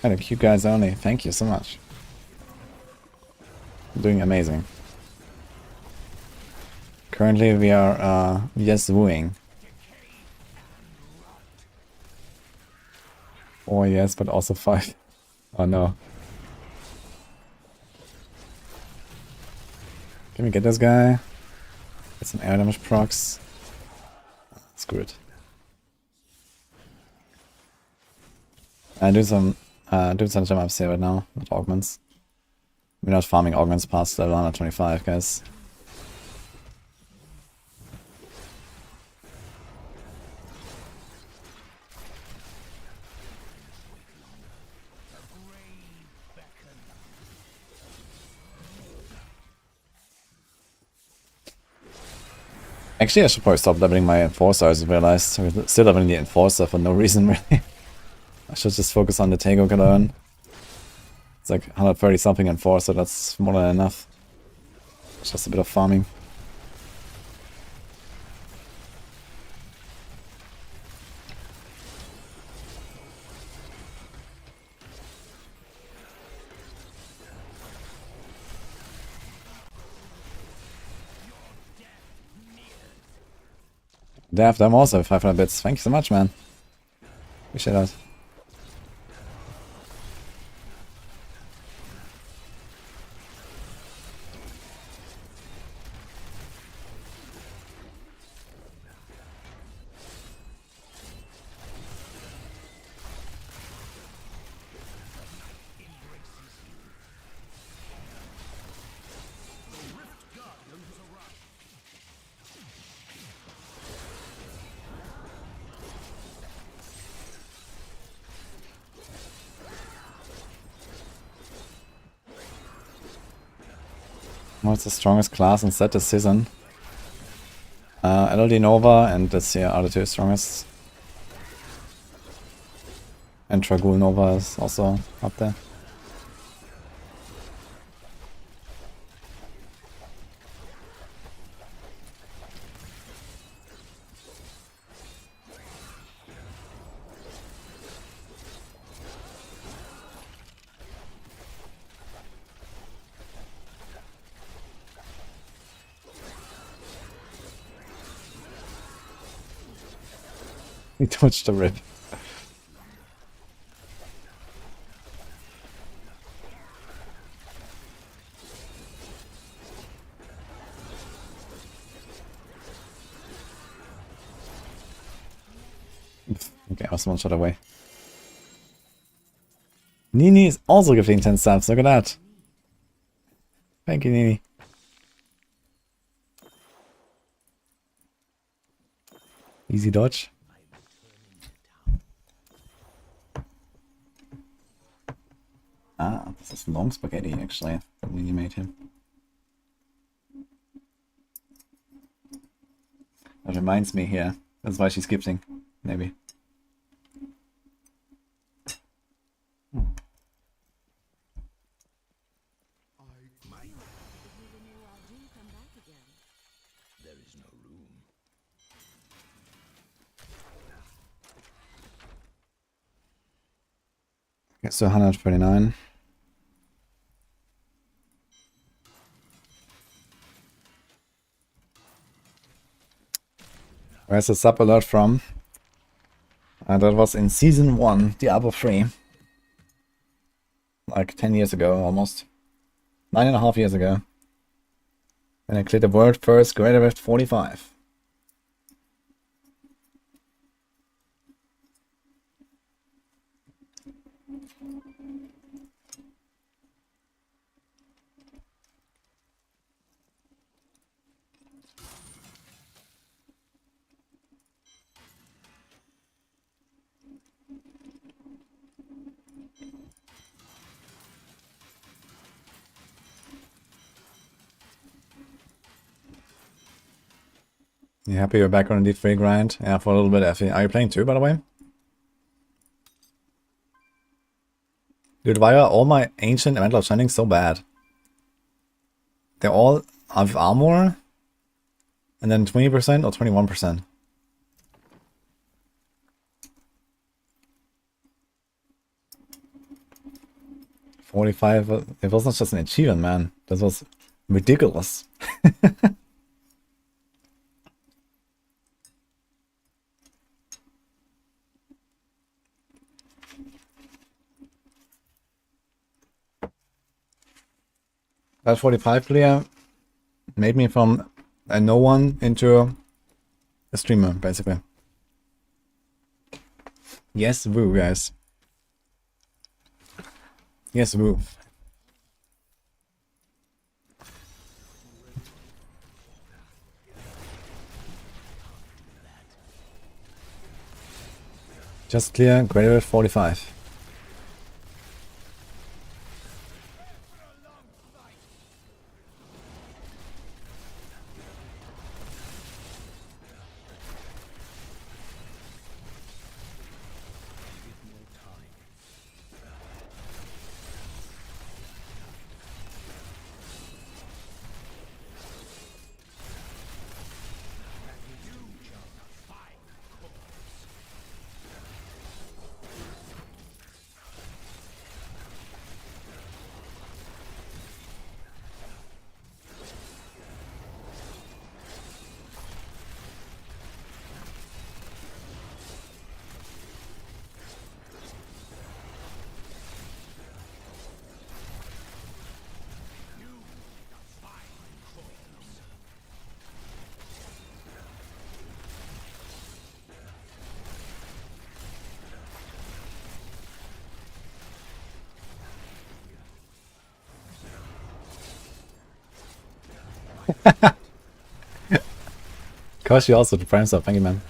And a cute guys only. Thank you so much. Doing amazing. Currently we are just wooing. Oh yes, but also 5. Oh no. Can we get this guy? Get some air damage procs. Screw it. I do some jump ups here right now with augments. We're not farming augments past level 125, guys. Actually, I should probably stop leveling my Enforcer, I just realized. I'm still leveling the Enforcer for no reason, really. I should just focus on the Tego alone. It's like 130 something Enforcer, that's more than enough. It's just a bit of farming. Daft, I'm also 500 bits. Thank you so much, man. Appreciate that. What's the strongest class in set this season? LLD Nova and this here are the two strongest. And Tragul Nova is also up there. He touched the rip. Okay, I was one shot away. Nini is also giving 10 subs, look at that. Thank you, Nini. Easy dodge. Ah, this is long spaghetti actually, that Nini made him. That reminds me here. That's why she's gifting, maybe. Okay, so 139. Where's the sub alert from? That was in season 1, Diablo 3. Like 10 years ago, almost. 9.5 years ago. When I cleared the world first, Greater Rift 45. You happy you're back on the D3 grind? Yeah, for a little bit, Effie. Are you playing too, by the way? Dude, why are all my ancient elemental shining so bad? They all have armor, and then 20% or 21%. $45. It wasn't just an achievement, man. That was ridiculous. That 45 clear made me from a no one into a streamer, basically. Yes, woo, guys. Yes, woo. Just clear, greater 45. Koshi also the prime sub, thank you, man.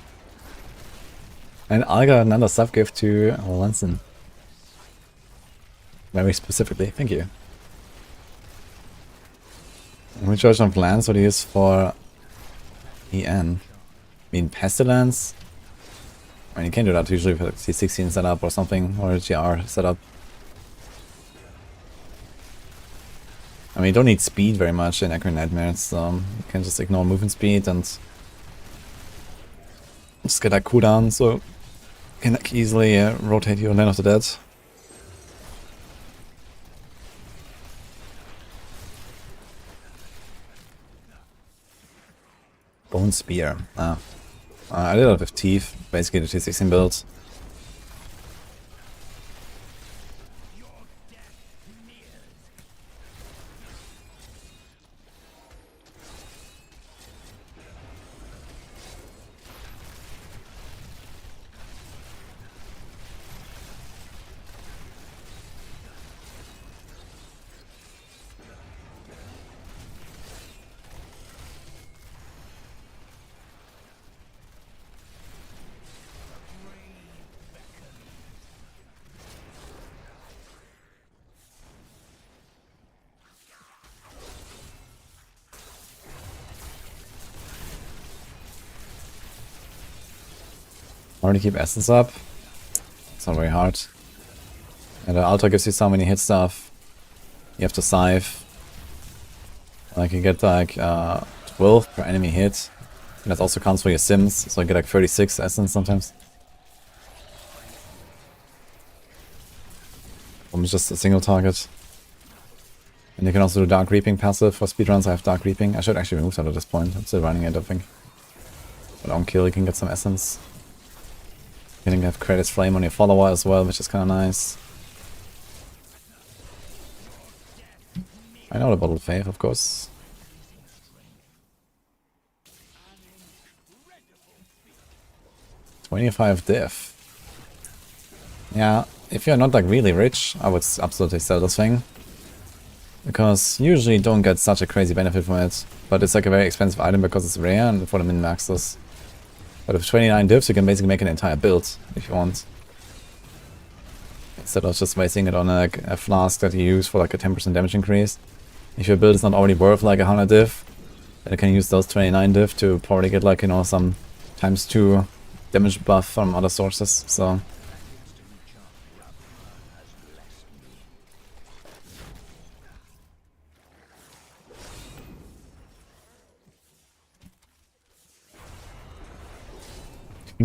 And I got another sub gift to Lanson. Very specifically, thank you. Which version of Lance would you use for EN? I mean, Pestilence? I mean, you can do that usually with C16 setup or something, or a GR setup. I mean, you don't need speed very much in Echo Nightmares, so you can just ignore movement speed and just get that cooldown, so you can like, easily rotate your Land of the Dead. Bone Spear. I did it with Teeth, basically the T16 build. Hard to keep essence up. It's not very hard. And the altar gives you so many hit stuff. You have to scythe. Like you get like 12 per enemy hit. And that also counts for your sims, so you get like 36 essence sometimes. From just a single target. And you can also do Dark Reaping passive for speedruns. I have Dark Reaping. I should actually remove that at this point. I'm still running it, I think. But on kill you can get some essence. You can have Credits Flame on your follower as well, which is kind of nice. I know the Bottle of Faith, of course. $25 diff. Yeah, if you're not like really rich, I would absolutely sell this thing. Because you usually don't get such a crazy benefit from it. But it's like a very expensive item because it's rare and for the min-maxers. But with 29 diffs, you can basically make an entire build if you want. Instead of just wasting it on like a flask that you use for like a 10% damage increase. If your build is not already worth like 100 diff, That I can use those 29 div to probably get like, you know, some ×2 damage buff from other sources, so...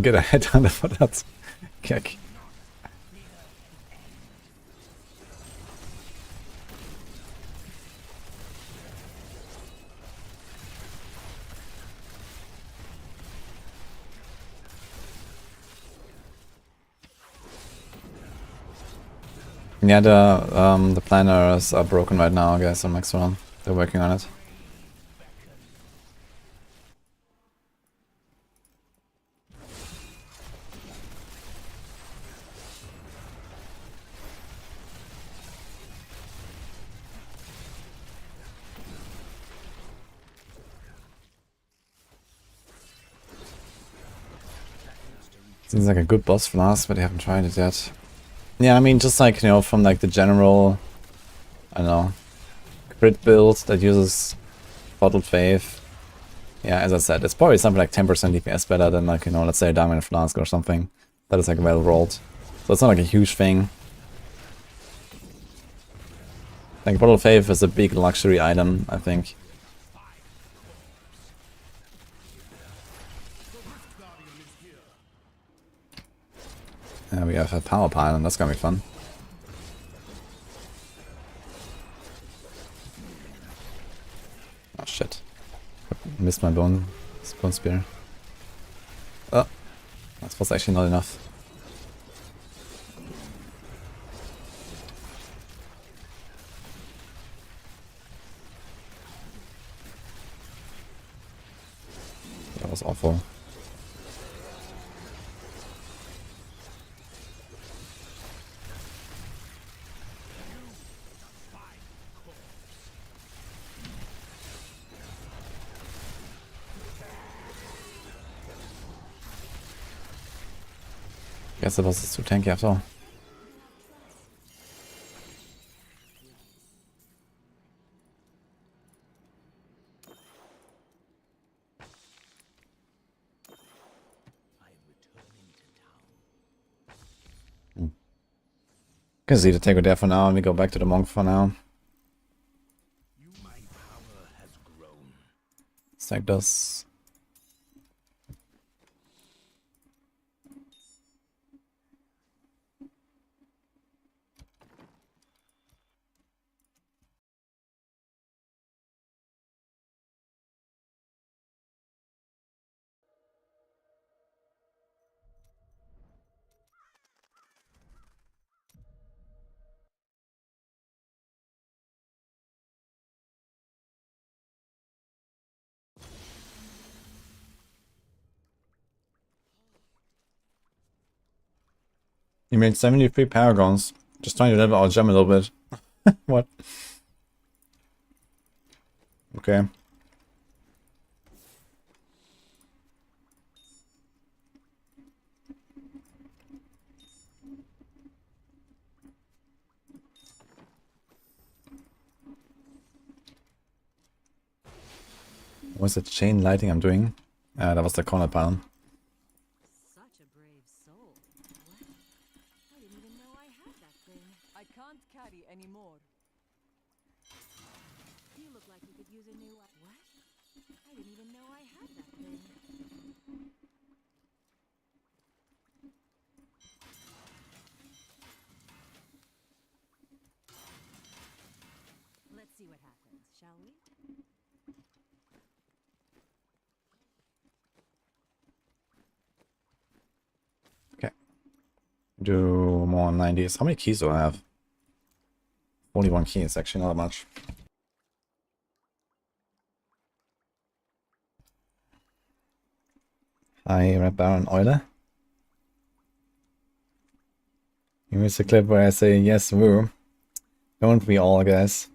Get a headhunter for that kick. Yeah, the planners are broken right now, guys, on max round. They're working on it. Seems like a good boss class, but they haven't tried it yet. Yeah, I mean, just like, you know, from like the general, I don't know, crit build that uses Bottled Faith. Yeah, as I said, it's probably something like 10% DPS better than like, you know, let's say a Diamond Flask or something that is like well rolled. So it's not like a huge thing. Like Bottled Faith is a big luxury item, I think. We have a power pile, and that's gonna be fun. Oh shit. Missed my bone spear. Oh, that was actually not enough. That was awful. Guess the boss is too tanky after all. Guess leave the Tango there for now and we go back to the monk for now. Stack this. You made 73 paragons. Just trying to level our gem a little bit. What? Okay. What's the chain lighting I'm doing? That was the corner pile. Such a brave soul. What? I didn't even know I had that thing. I can't carry anymore. You look like you could use a new... What? I didn't even know I had that thing. Let's see what happens, shall we? Do more 90s. How many keys do I have? 41 keys, actually not that much. Hi, Red Baron Euler. You missed a clip where I say yes, woo. Don't we all, guys?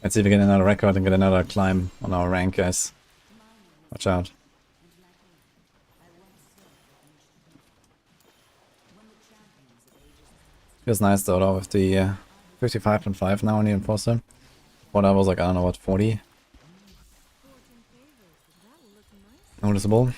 Let's see if we get another record and get another climb on our rank, guys. Watch out. Feels nice though with the 55.5 now on the enforcer. What I was like, I don't know what, 40? Noticeable.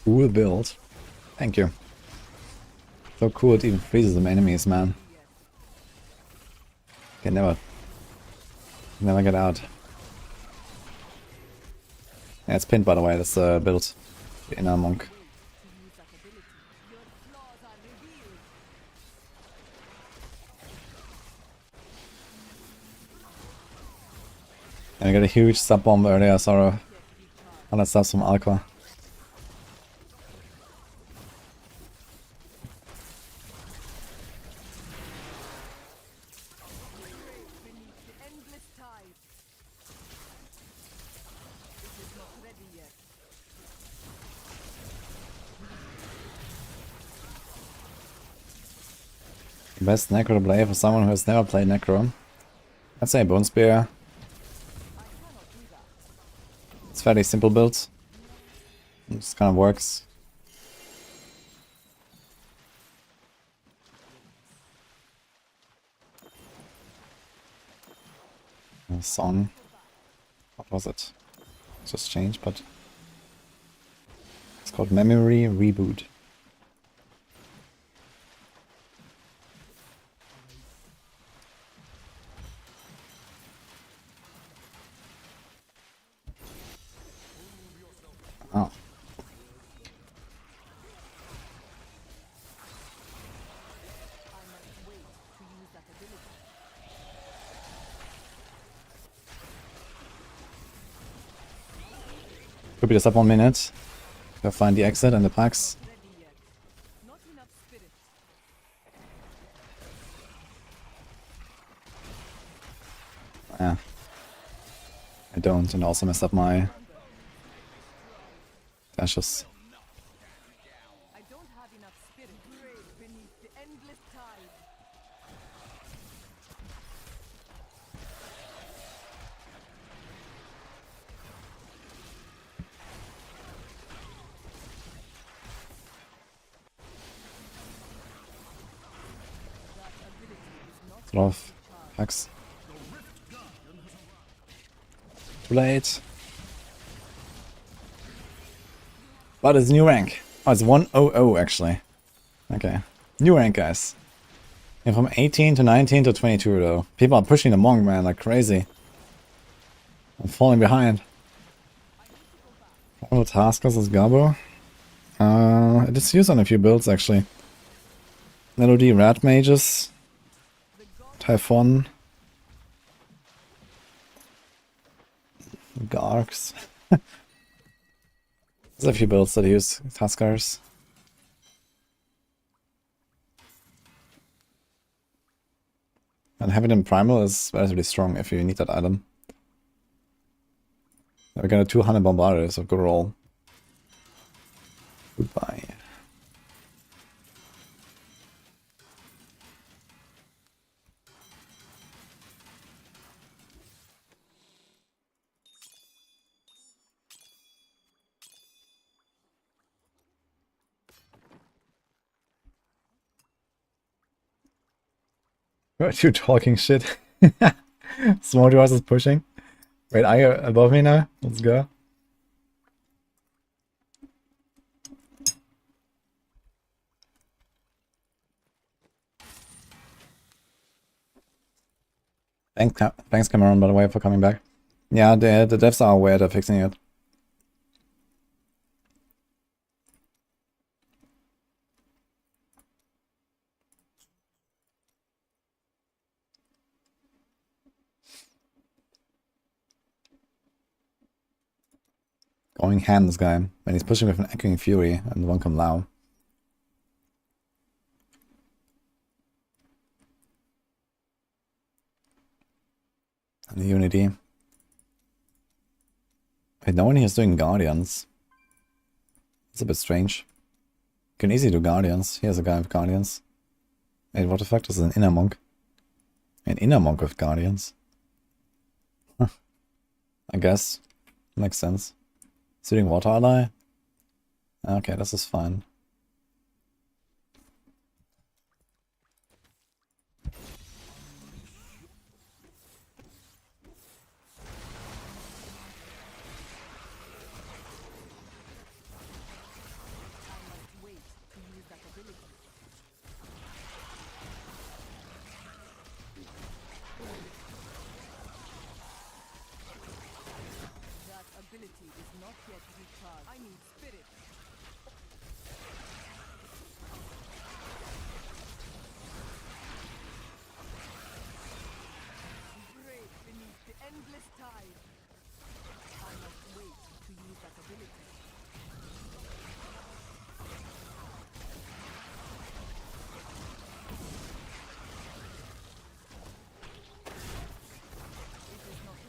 Cool build. Thank you. So cool it even freezes some enemies, man. Can never get out. Yeah, it's pinned by the way, that's the build. The inner monk. And I got a huge sub bomb earlier, sorry. All that stuff's from Alqua. Best Necro to play for someone who has never played Necro. I'd say Bone Spear. It's a fairly simple build. It just kind of works. A song. What was it? It's just changed, but it's called Memory Reboot. Oh. Could be just up 1 minute. Go find the exit and the packs. Yeah. I don't, and also messed up my dashes. A lot of packs. Too late. But it's new rank. Oh, it's 100 actually. Okay. New rank, guys. And from 18 to 19 to 22 though. People are pushing the monk, man, like crazy. I'm falling behind. All taskers is Gabo. It is used on a few builds actually. Melody, Rat Mages, Typhon, Garks. There's a few builds that use Taskars. And having it in Primal is relatively strong if you need that item. We got a 200 Bombardier, so good roll. Goodbye. What are you talking shit? Small device is pushing. Wait, are you above me now? Let's go. Thanks Cameron, by the way, for coming back. Yeah, the devs are aware they're fixing it. Going ham, this guy. And he's pushing with an Echoing Fury and one come Lao. And the Unity. Wait, no one here is doing Guardians. It's a bit strange. You can easily do Guardians. Here's a guy with Guardians. Wait, what the fuck? This is an Inner Monk. An Inner Monk with Guardians. Huh. I guess. Makes sense. Sitting Water Ally? Okay, this is fine.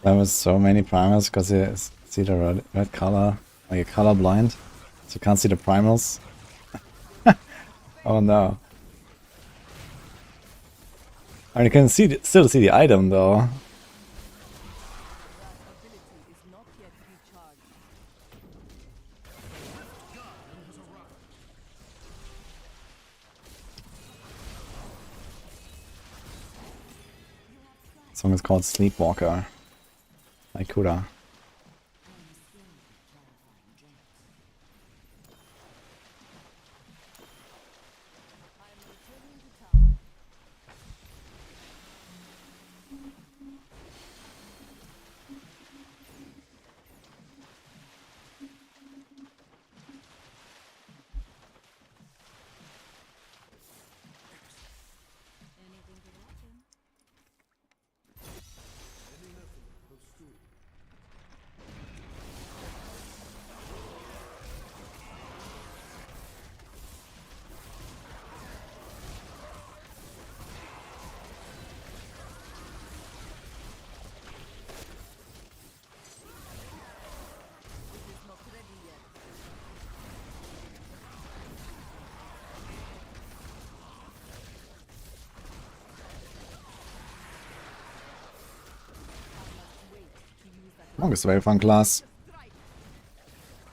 There was so many primals because you see the red color, like you're color blind, so you can't see the primals. Oh no. I mean, you can still see the item though. This song is called Sleepwalker. Ikura. Monk is a very fun class.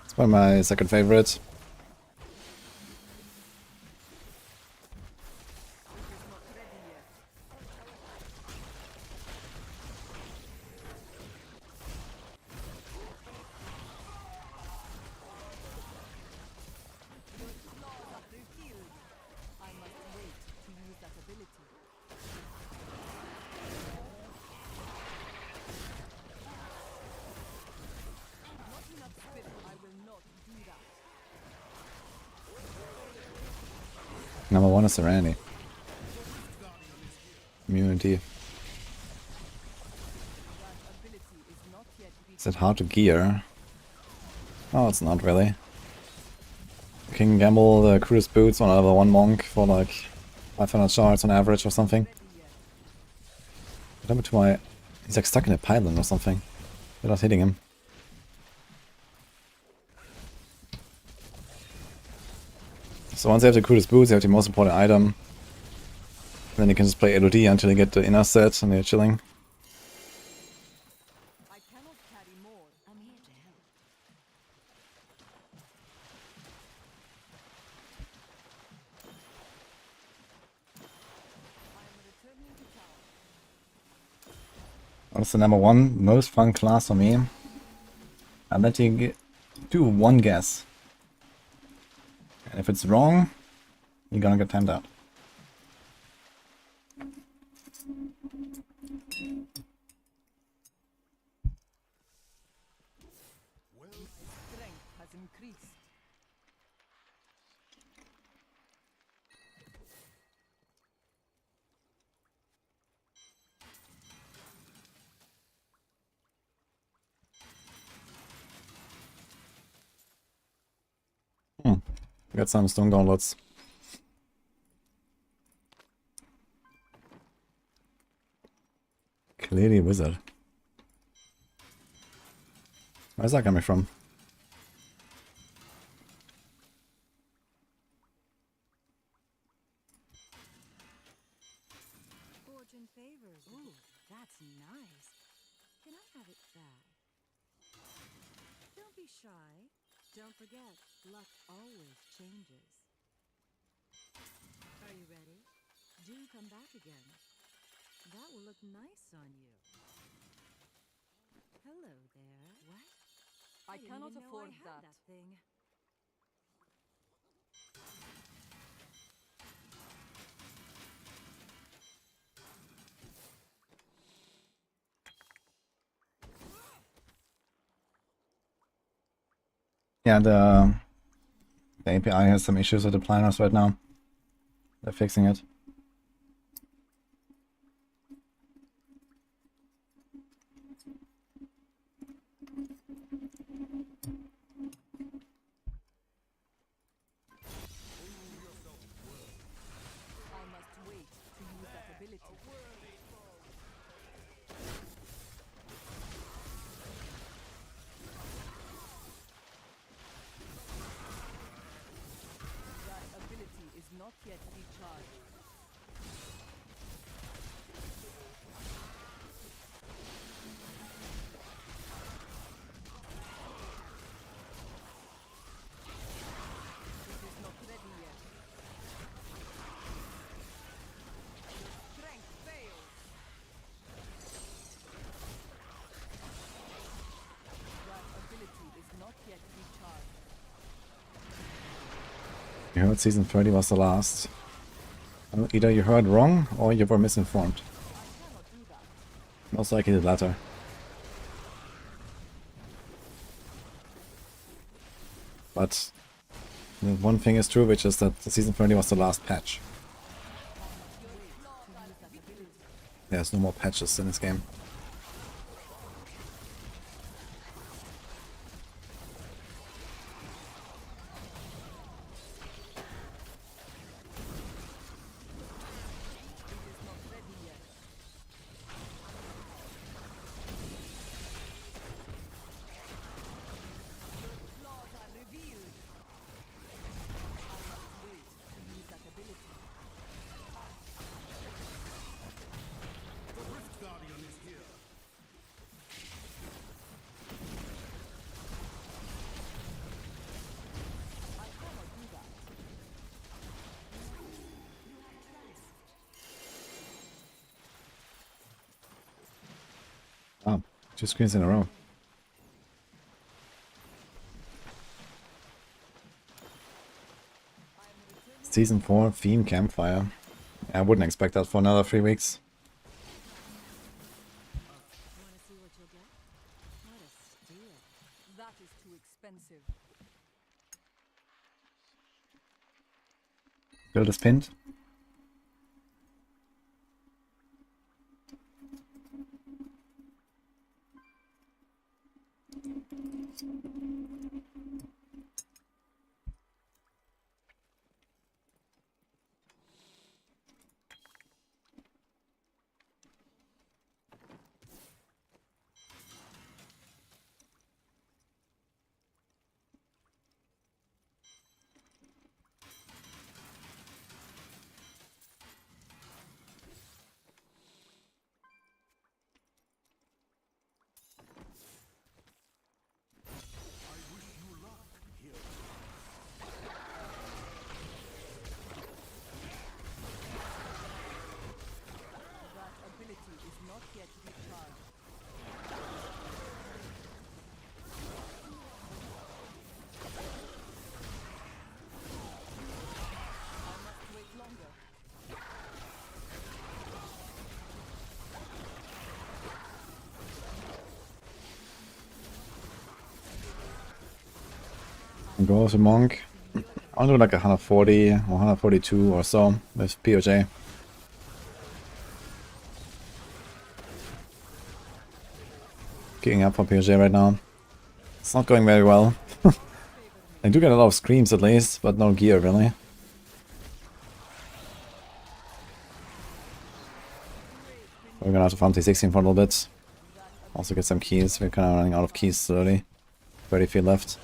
It's probably my second favorite. Number 1 is Serenity. Immunity. Is it hard to gear? Oh, it's not really. You can gamble the crudest boots on level 1 monk for like 500 shards on average or something. What happened to my... He's like stuck in a pylon or something. They're not hitting him. So once you have the coolest boots, you have the most important item. Then you can just play LOD until you get the inner set and you're chilling. What's the number 1 most fun class for me? I'll let you do one guess. And if it's wrong, you're gonna get timed out. Got some stone gauntlets. Clearly wizard. Where's that coming from? Fortune favors. Ooh, that's nice. Can I have it back? Don't be shy. Don't forget, luck always changes. Are you ready? Do come back again. That will look nice on you. Hello there. What? I cannot afford that thing. Yeah, the API has some issues with the planners right now. They're fixing it. Not yet recharged. It is not ready yet. Strength fails. That ability is not yet recharged. You heard season 30 was the last. Either you heard wrong or you were misinformed. Most likely the latter. But one thing is true, which is that season 30 was the last patch. There's no more patches in this game. 2 screens in a row. Season 4 theme campfire. I wouldn't expect that for another 3 weeks. Want to see what you'll get? What a steal. That is too expensive. Build is pinned. Go as a monk. I'll do like 140 or 142 or so with POJ. Gearing up for POJ right now. It's not going very well. I do get a lot of screams at least, but no gear really. We're gonna have to farm T16 for a little bit. Also get some keys. We're kind of running out of keys slowly. 30 feet left.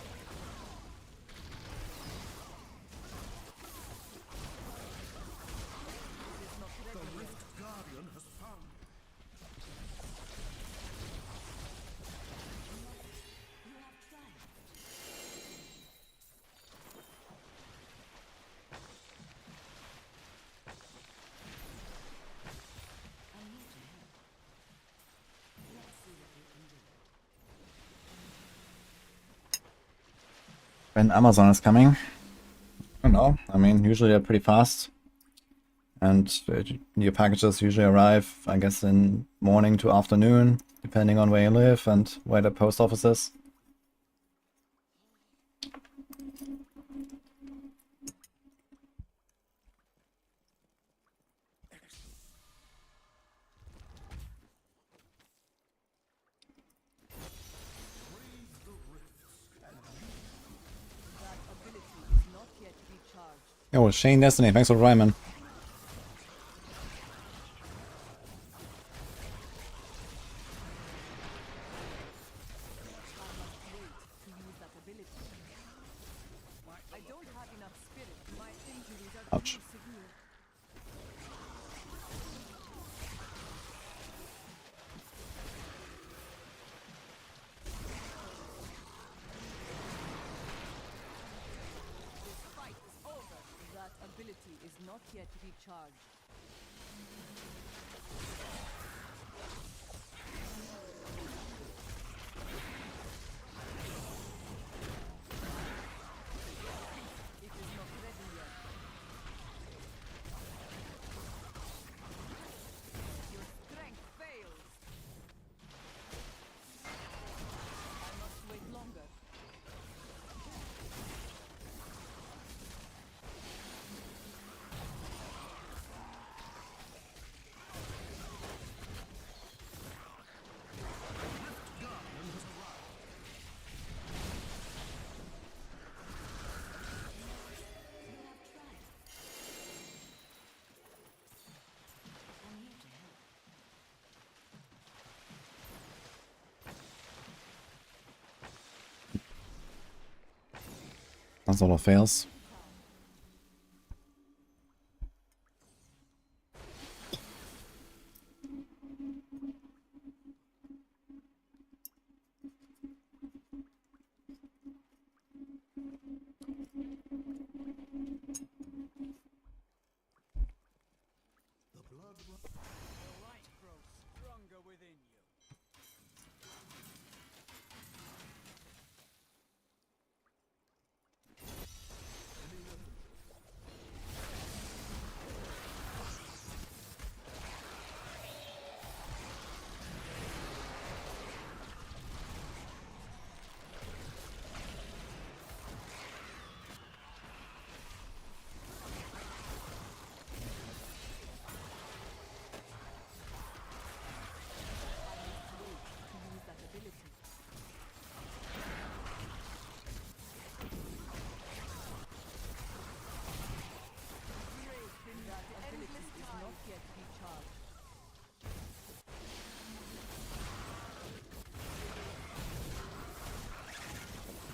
When Amazon is coming, I don't know. I mean, usually they're pretty fast, and your packages usually arrive, I guess, in morning to afternoon, depending on where you live and where the post office is. Yo, Shane Destiny, thanks for Ryman. Ouch. Not yet recharged. It is not ready yet. Your strength fails. I must wait longer. That's all it fails.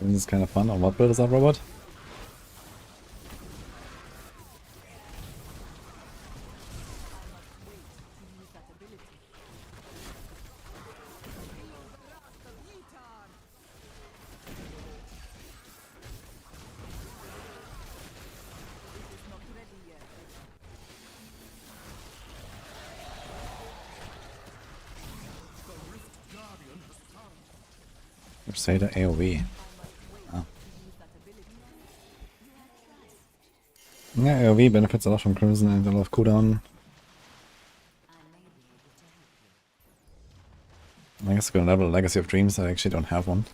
This is kind of fun. On what build is that robot? Crusader AoE. Oh. Yeah, AoE benefits a lot from Crimson and a lot of cooldown. I guess I'm gonna level Legacy of Dreams. I actually don't have one.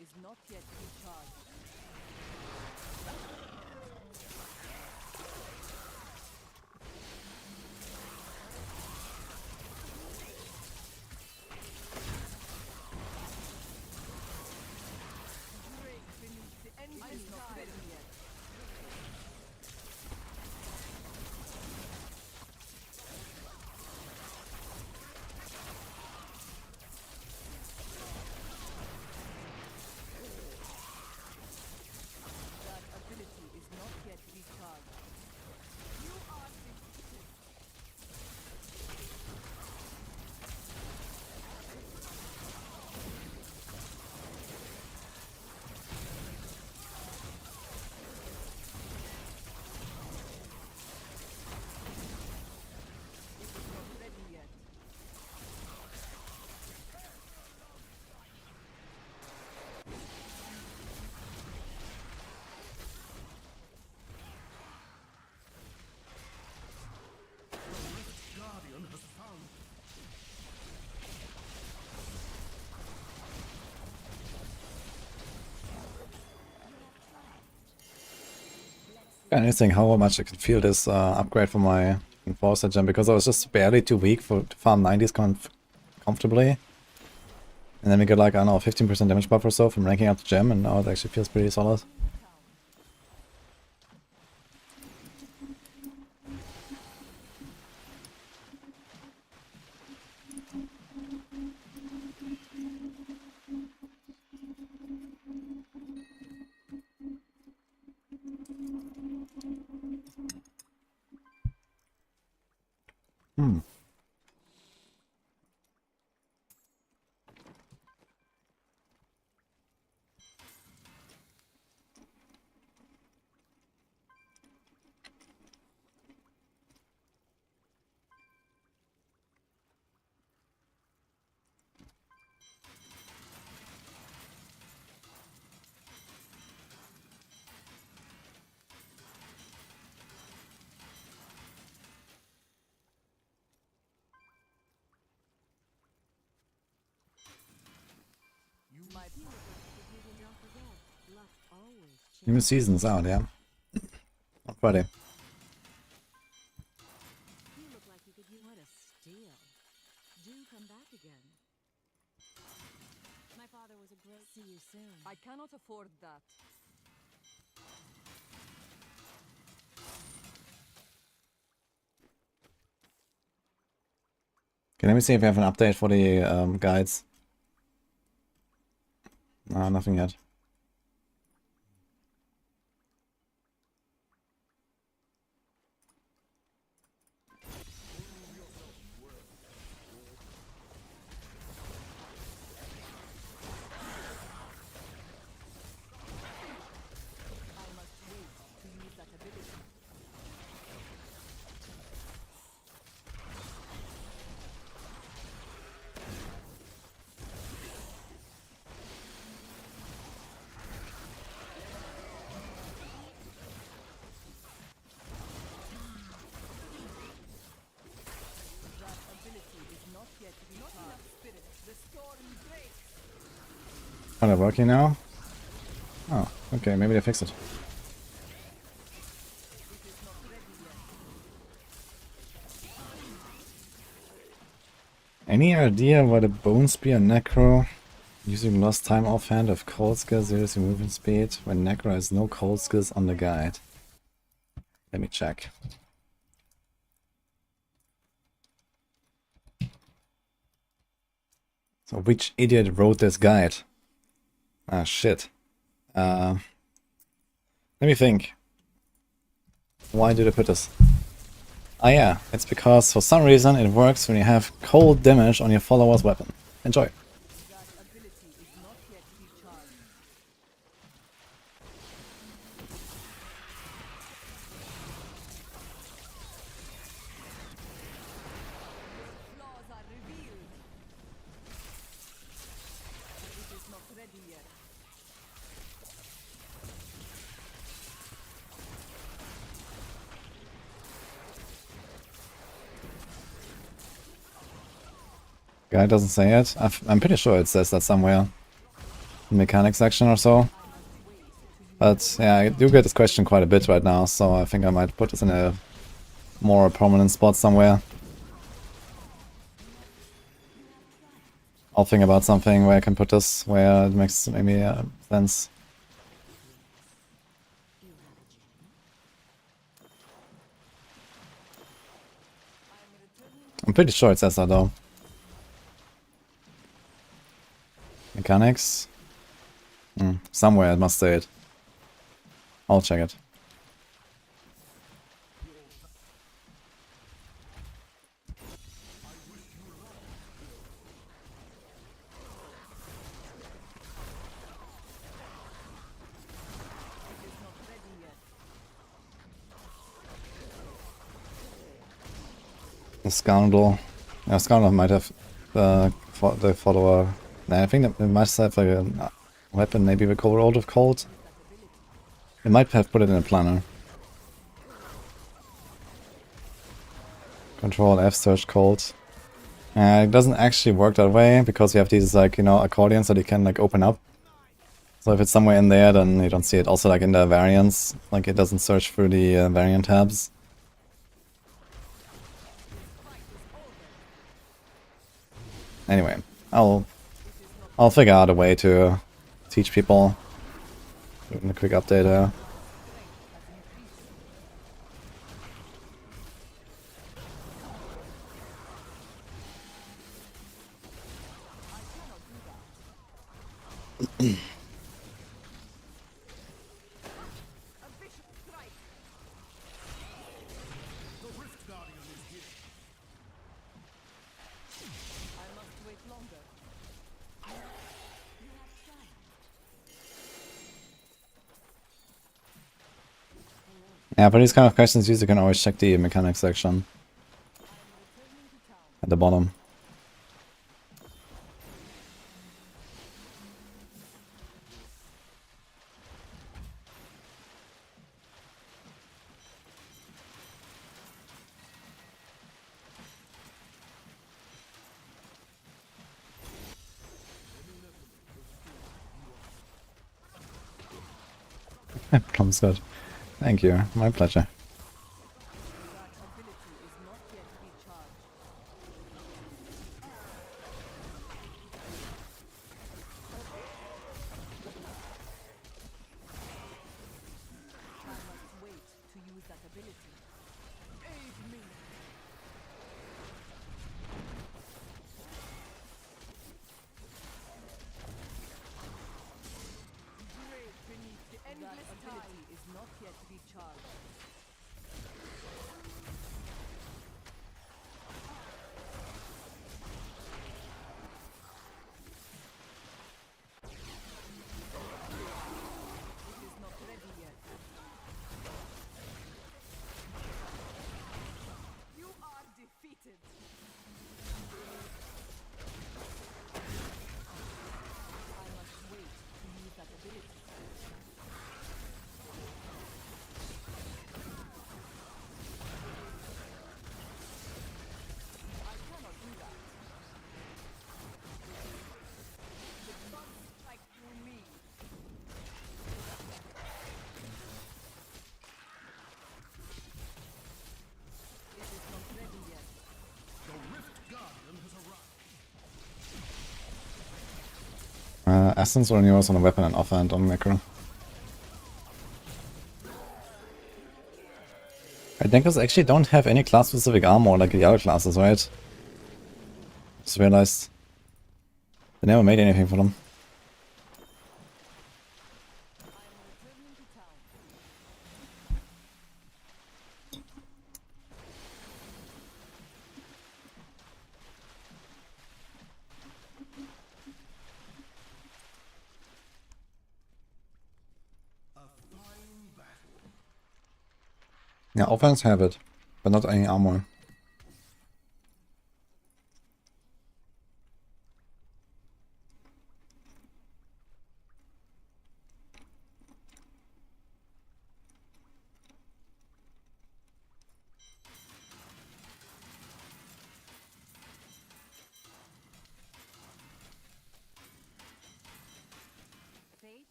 Is not yet recharged. Break beneath the end is not ready yet. Kind of interesting how much I could feel this upgrade for my Enforcer gem, because I was just barely too weak to farm 90s comfortably. And then we got like, I don't know, 15% damage buff or so from ranking up the gem, and now it actually feels pretty solid. New season's out, yeah. On Friday. You look like you could use what a steal. Do come back again. My father was a great. See you soon. I cannot afford that. Okay, let me see if we have an update for the guides. No, nothing yet. Kind of working now? Oh, okay, maybe they fixed it. Any idea what a Bone Spear Necro using lost time offhand of cold skills, 0 movement speed when Necro has no cold skills on the guide? Let me check. So which idiot wrote this guide? Ah, shit. Let me think. Why did I put this? Ah yeah, it's because for some reason it works when you have cold damage on your follower's weapon. Enjoy. Guy doesn't say it. I'm pretty sure it says that somewhere. In mechanics section or so. But yeah, I do get this question quite a bit right now, so I think I might put this in a more prominent spot somewhere. I'll think about something where I can put this, where it makes maybe sense. I'm pretty sure it says that though. Mechanics? Somewhere it must say it. I'll check it. The scoundrel. Yeah, scoundrel might have the follower. Nah, I think that it must have like a weapon, maybe we call it out of cold. It might have put it in a planner. Control F search cold. It doesn't actually work that way because you have these like, you know, accordions that you can like open up. So if it's somewhere in there, then you don't see it. Also like in the variants, like it doesn't search through the variant tabs. Anyway, I'll figure out a way to teach people. Doing a quick update here. Yeah, for these kind of questions, you can always check the mechanics section at the bottom. Comes good. Thank you. My pleasure. Essence renewals on a weapon and offhand on Necro. I think those actually don't have any class-specific armor like the other classes, right? Just realized they never made anything for them. Yeah, offense have it, but not any armor.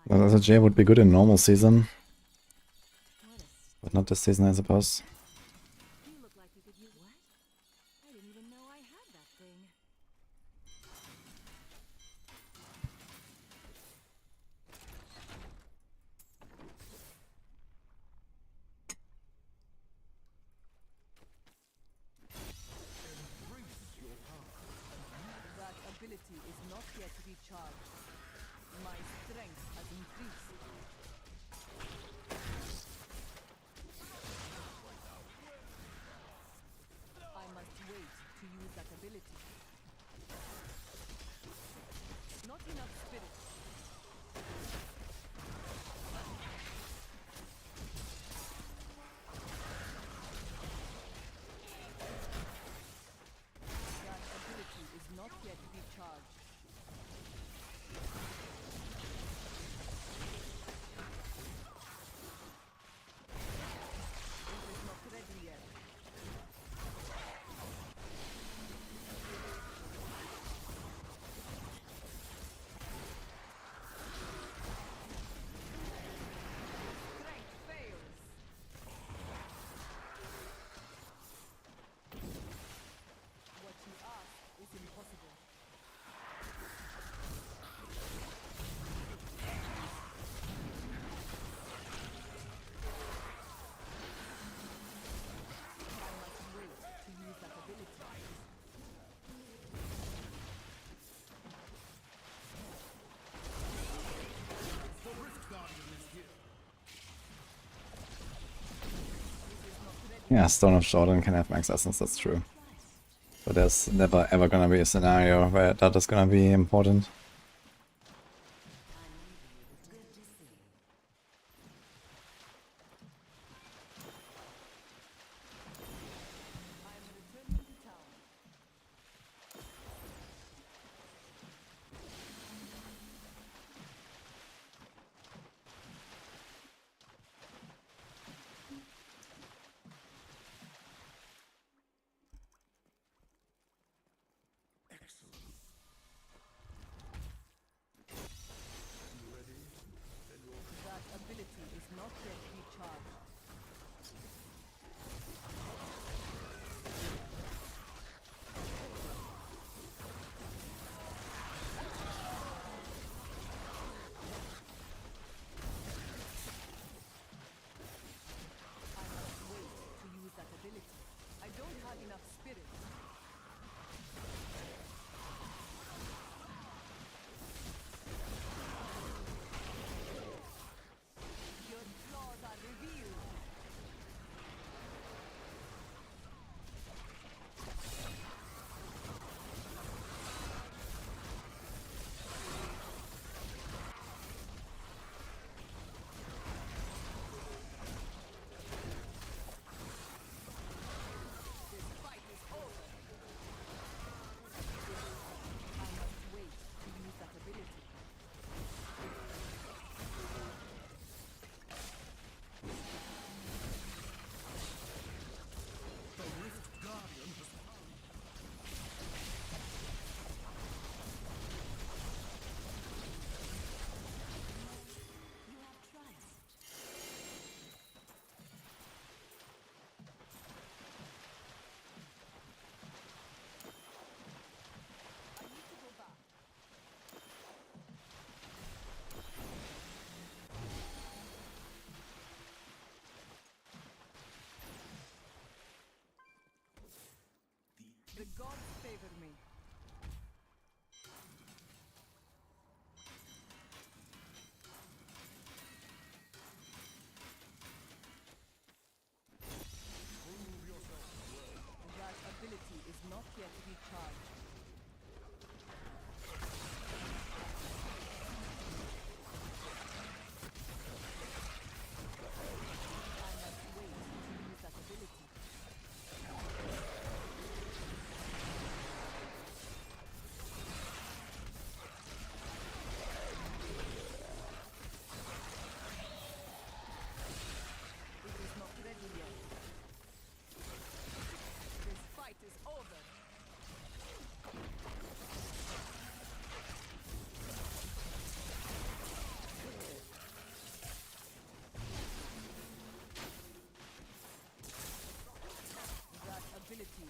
Well, SJ would be good in normal season, but not this season, I suppose. You look like you could use what? I didn't even know I had that thing. That ability is not yet recharged. My strength has increased. I must wait to use that ability. Not enough spirit. That ability is not yet recharged. It is not ready yet. Strength fails. What you ask is impossible. I must wait to use that ability. Yeah, Stone of Jordan can have max essence, that's true. But there's never ever gonna be a scenario where that is gonna be important. gods favor me. That ability is not yet recharged.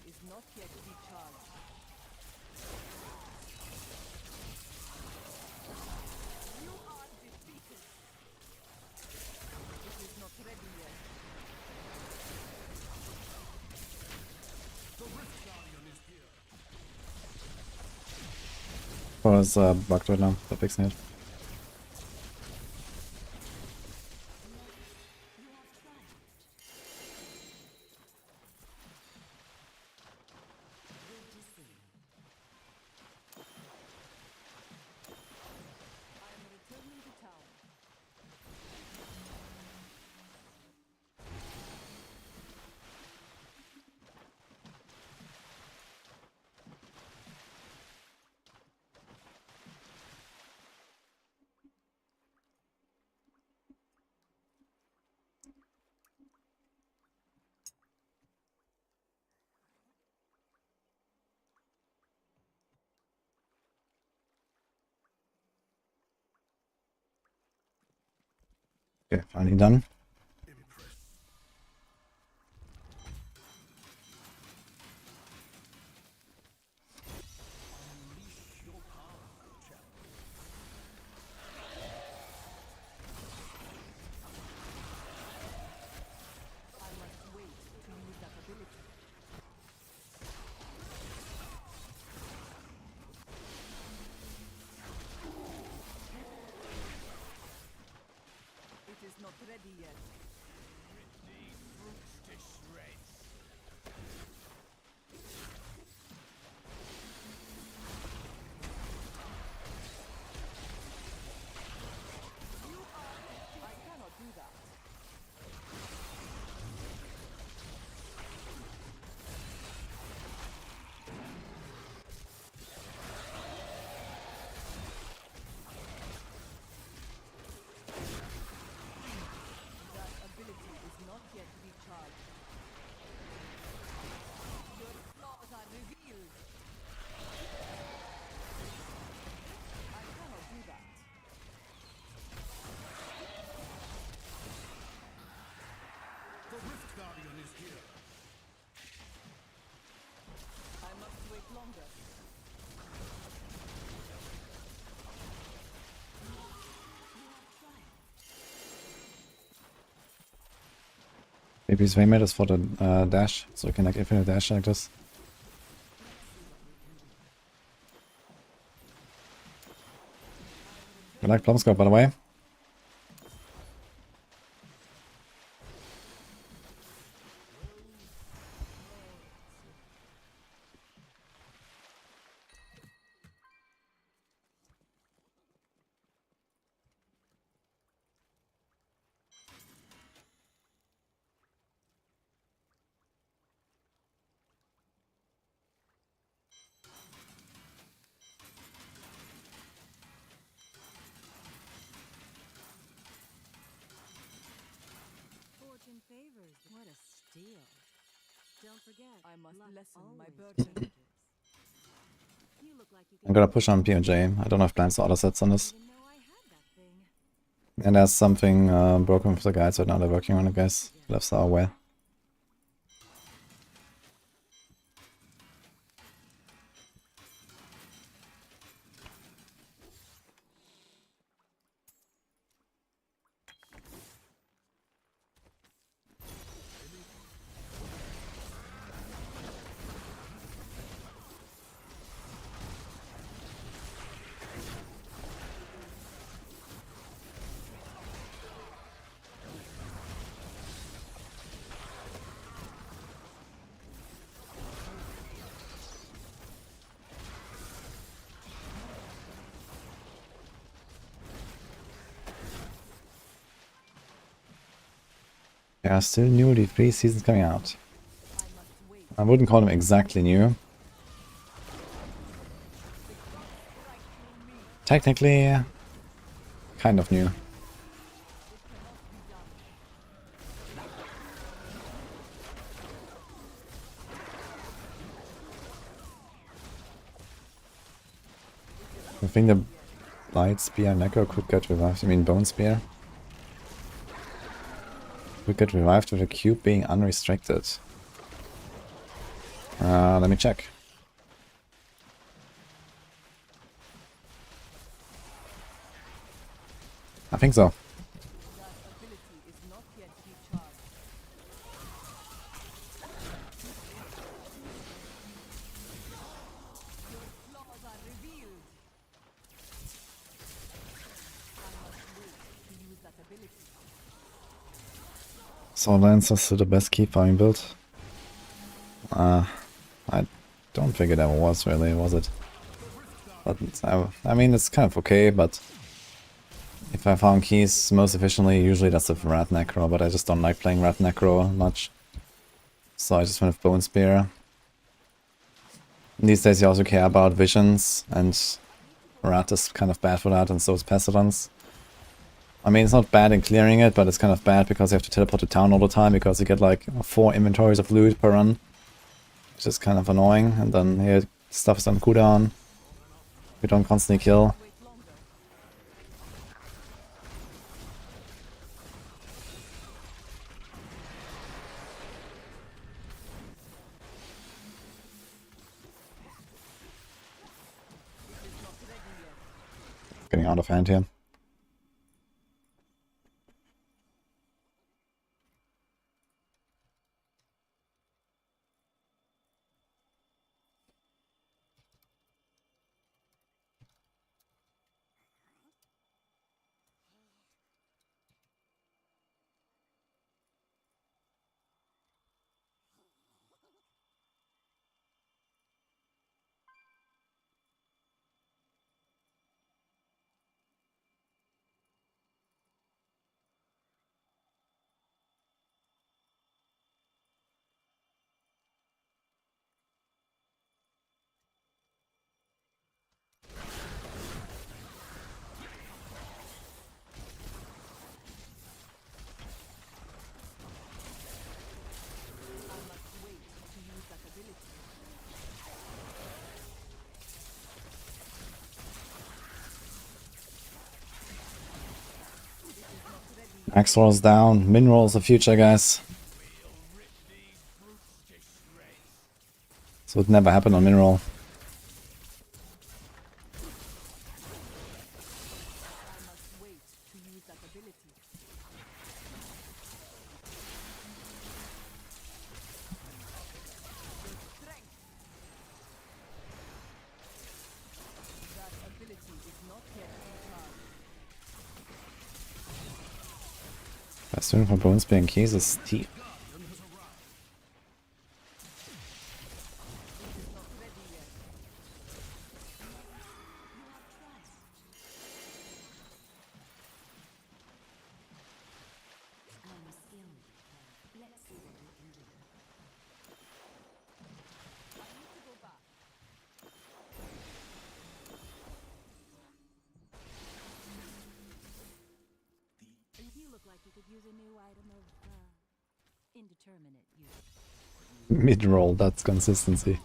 Is not yet recharged. You are defeated. It is not ready yet. The Rift Guardian is here. Oh, it's bugged right now. They're fixing it. Okay, finally done. It is not ready yet. These fruits to shreds. You are. I cannot do that. Maybe his way made is for the dash, so you can like infinite dash like this. I like Plum Scope, by the way. Fortune favors. What a steal. Don't forget, I must lessen my always burden. changes. You look like you I'm gonna push on POJ. I don't have plans to auto sets on this. didn't know I had that thing. And there's something broken with the guides right now. They're working on it, guys. Lefts are aware. There are still newly 3 seasons coming out. I wouldn't call them exactly new. Technically, kind of new. I think the Light Spear Necro could get revived. I mean Bone Spear. Could get revived with a cube being unrestricted. Let me check. I think so. So Lancer's still the best key farming build. I don't think it ever was really, was it? But I mean it's kind of okay, but if I found keys most efficiently, usually that's with Rat Necro, but I just don't like playing Rat Necro much. So I just went with Bone Spear. These days you also care about visions, and Rat is kind of bad for that, and so is Pestilence. I mean, it's not bad in clearing it, but it's kind of bad because you have to teleport to town all the time because you get like 4 inventories of loot per run. Which is kind of annoying, and then here stuff is on cooldown. We don't constantly kill. Getting out of hand here. Axe rolls down, min rolls the future, guys. So it never happened on min roll. Best win for Bone Spear and keys is steep. Mid-roll, that's consistency.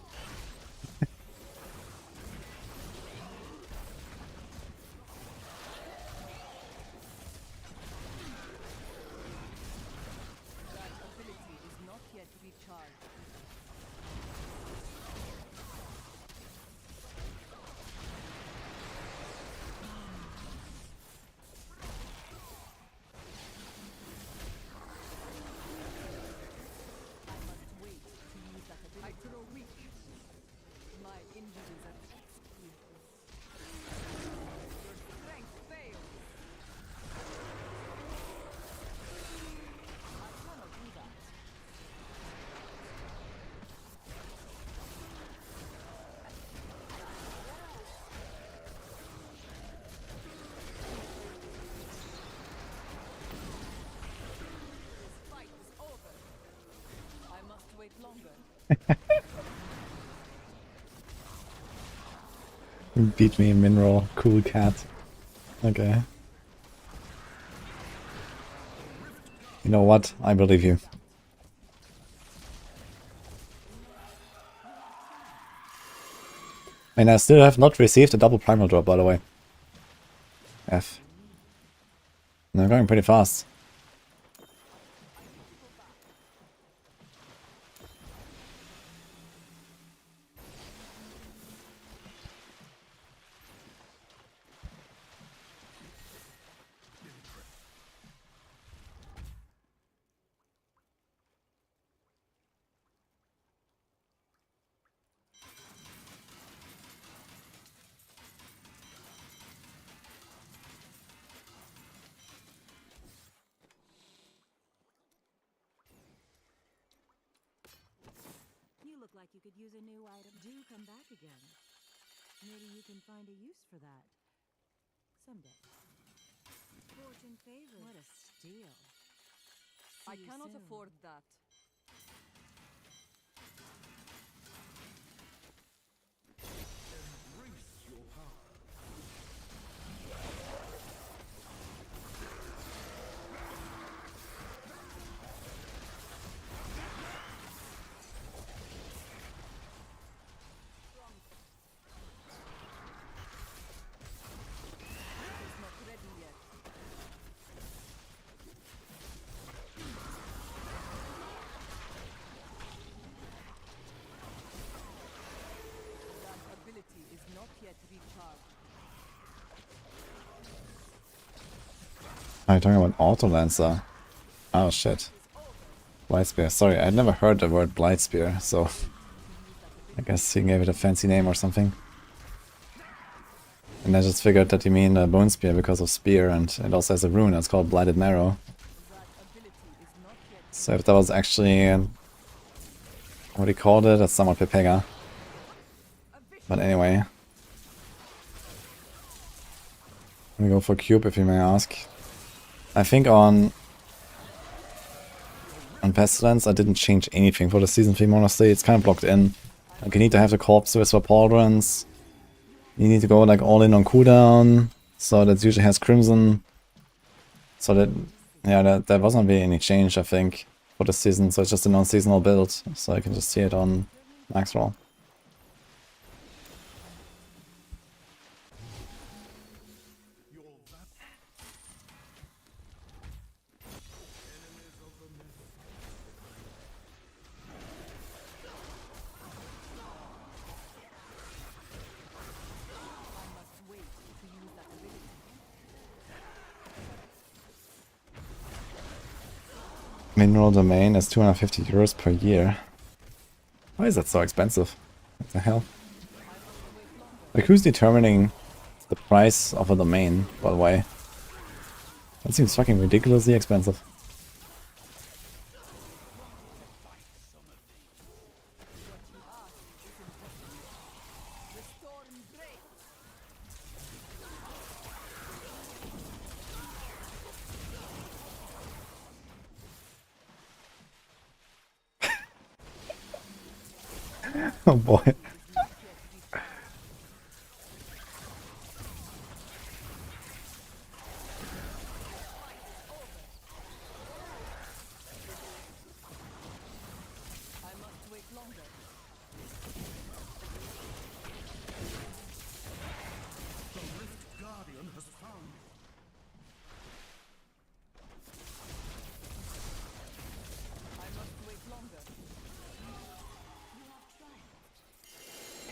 Beat me in mineral. Cool cat. Okay. You know what? I believe you. And I still have not received a double primal drop, by the way. F. And I'm going pretty fast. You look like you could use a new item. Do come back again. Maybe you can find a use for that. Someday. Fortune favors. What a steal. I cannot afford that. Are you talking about Auto Lancer? Oh shit. Blightspear. Sorry, I'd never heard the word Blightspear, so I guess you gave it a fancy name or something. And I just figured that you mean a Bone Spear because of spear, and it also has a rune that's called Blighted Marrow. So if that was actually what he called it, that's somewhat Pepega. But anyway. We go for Cube if you may ask. I think on Pestilence I didn't change anything for the Season 3 Monastery. It's kind of blocked in. Like you need to have the corpses for pauldrons. You need to go like all in on cooldown. So that usually has Crimson. So that, yeah, there wasn't really any change I think for the season. So it's just a non-seasonal build. So I can just see it on max roll. Mineral Domain is 250 euros per year. Why is that so expensive? What the hell? Like who's determining the price of a domain, by the way? That seems fucking ridiculously expensive. Oh boy.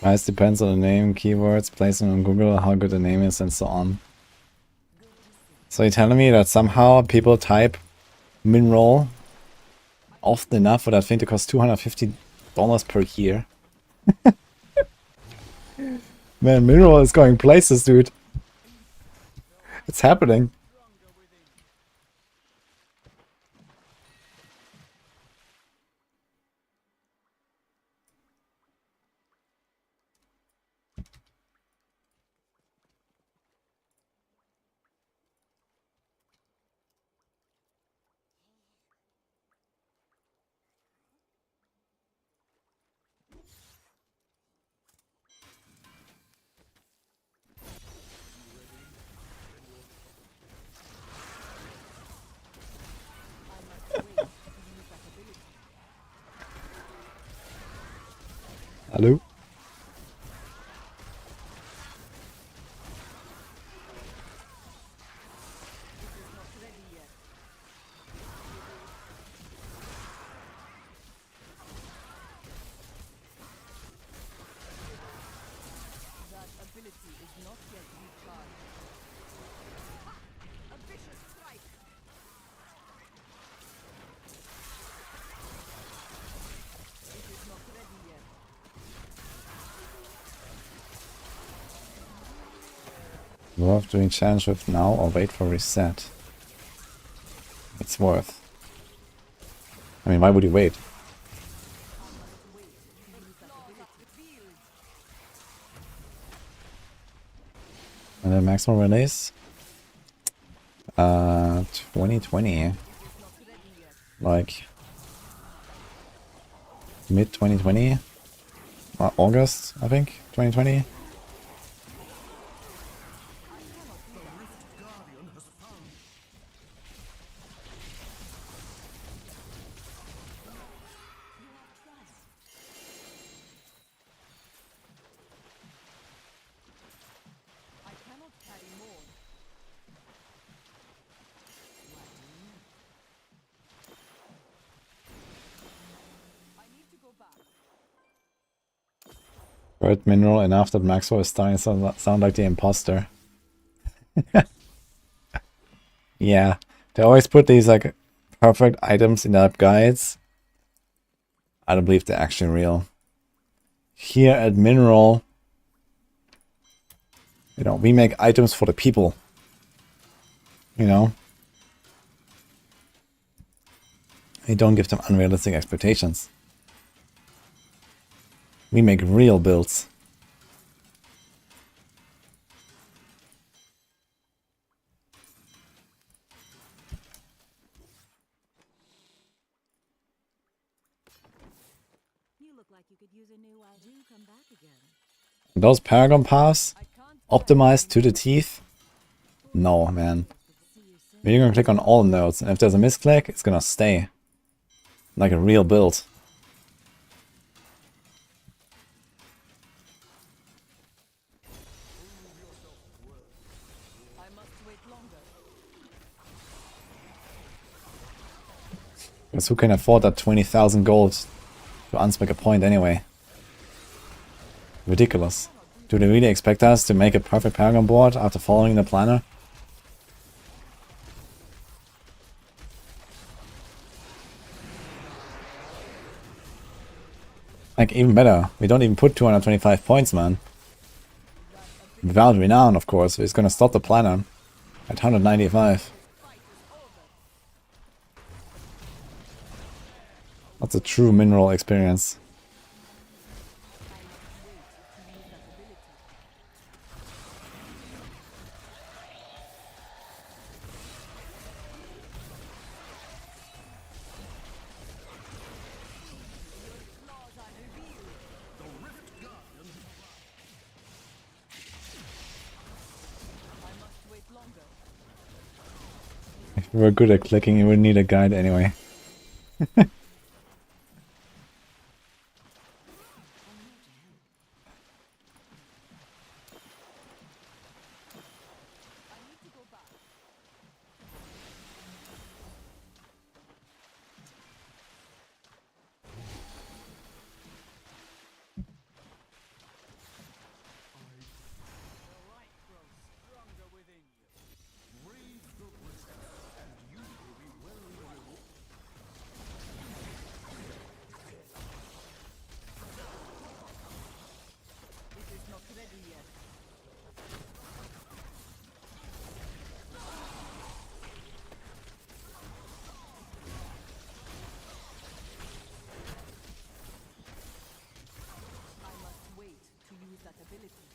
Price depends on the name, keywords, placement on Google, how good the name is, and so on. So you're telling me that somehow people type Mineral often enough for that thing to cost $250 per year? Man, Mineral is going places, dude. It's happening. Hello? That ability is not yet recharged. A vicious strike. It is not ready yet. Worth doing challenge with now or wait for reset? It's worth. I mean, why would you wait? And then maximum release? 2020. Like mid 2020? August, I think, 2020. I cannot carry more. I need to go back. Bird mineral enough that Maxwell is starting to sound like the imposter. Yeah, they always put these like perfect items in their guides. I don't believe they're actually real. Here at Mineral, you know, we make items for the people. You know? We don't give them unrealistic expectations. We make real builds. You look like you could use a new idea. Come back again. Those Paragon paths, optimized to the teeth? No, man. You're gonna click on all nodes, and if there's a misclick, it's gonna stay. Like a real build. I must wait longer. Because who can afford that 20,000 gold to unspec a point anyway? Ridiculous. Do they really expect us to make a perfect Paragon board after following the planner? Like, even better. We don't even put 225 points, man. Without Renown, of course. It's gonna stop the planner at 195. That's a true mineral experience. If we were good at clicking, you would need a guide anyway. It is not ready yet. I must wait to use that ability.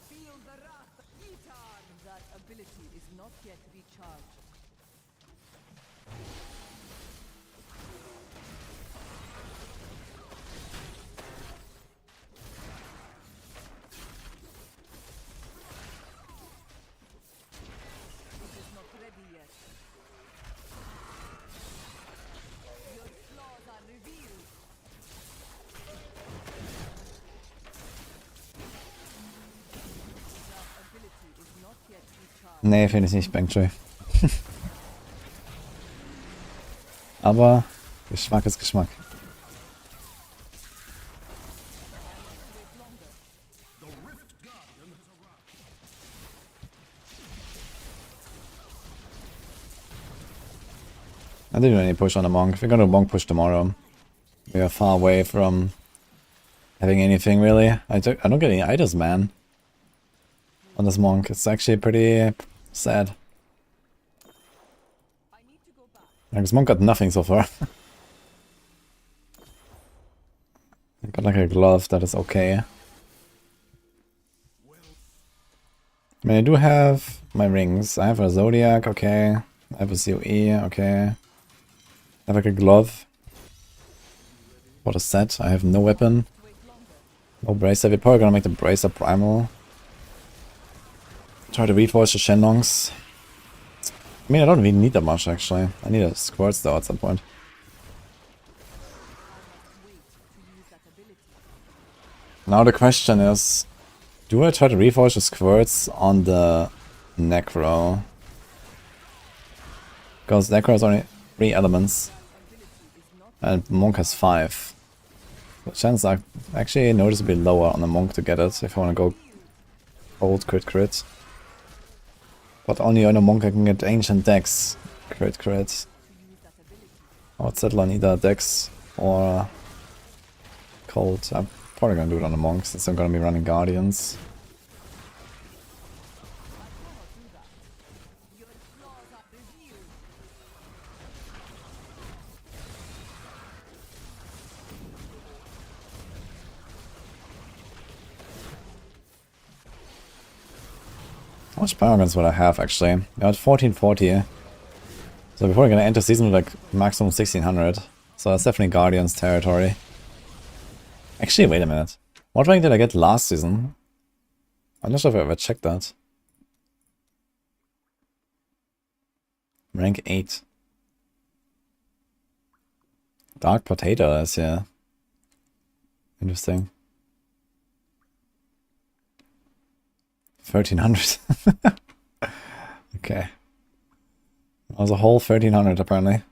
Feel the wrath, Etar! That ability is not yet recharged. It is not Nee, finde ich nicht, Banktree. Aber Geschmack ist Geschmack. I didn't do any push on the monk. We're gonna monk push tomorrow. We are far away from having anything really. I don't get any items, man. On this monk, it's actually pretty sad. Like, this monk got nothing so far. I got like a glove that is okay. I mean, I do have my rings. I have a Zodiac, okay. I have a COE, okay. I have like a glove. What a set. I have no weapon. No bracer. We're probably gonna make the bracer primal. Try to reforge the Shenlongs. I mean, I don't really need that much actually. I need a Squirts though at some point. Now the question is, do I try to reforge the Squirts on the Necro? Because Necro has only 3 elements. And Monk has 5. The chances are actually noticeably lower on the Monk to get it if I want to go old crit. But only on a Monk I can get Ancient Dex crit. I would settle on either Dex or Cold. I'm probably gonna do it on the Monk since I'm gonna be running Guardians. How much power guns would I have actually? I had 1440. So we're probably gonna enter season with like maximum 1600. So that's definitely Guardians territory. Actually, wait a minute. What rank did I get last season? I'm not sure if I ever checked that. Rank 8. Dark Potato is here. Interesting. 1300. Okay. That was a whole 1300 apparently.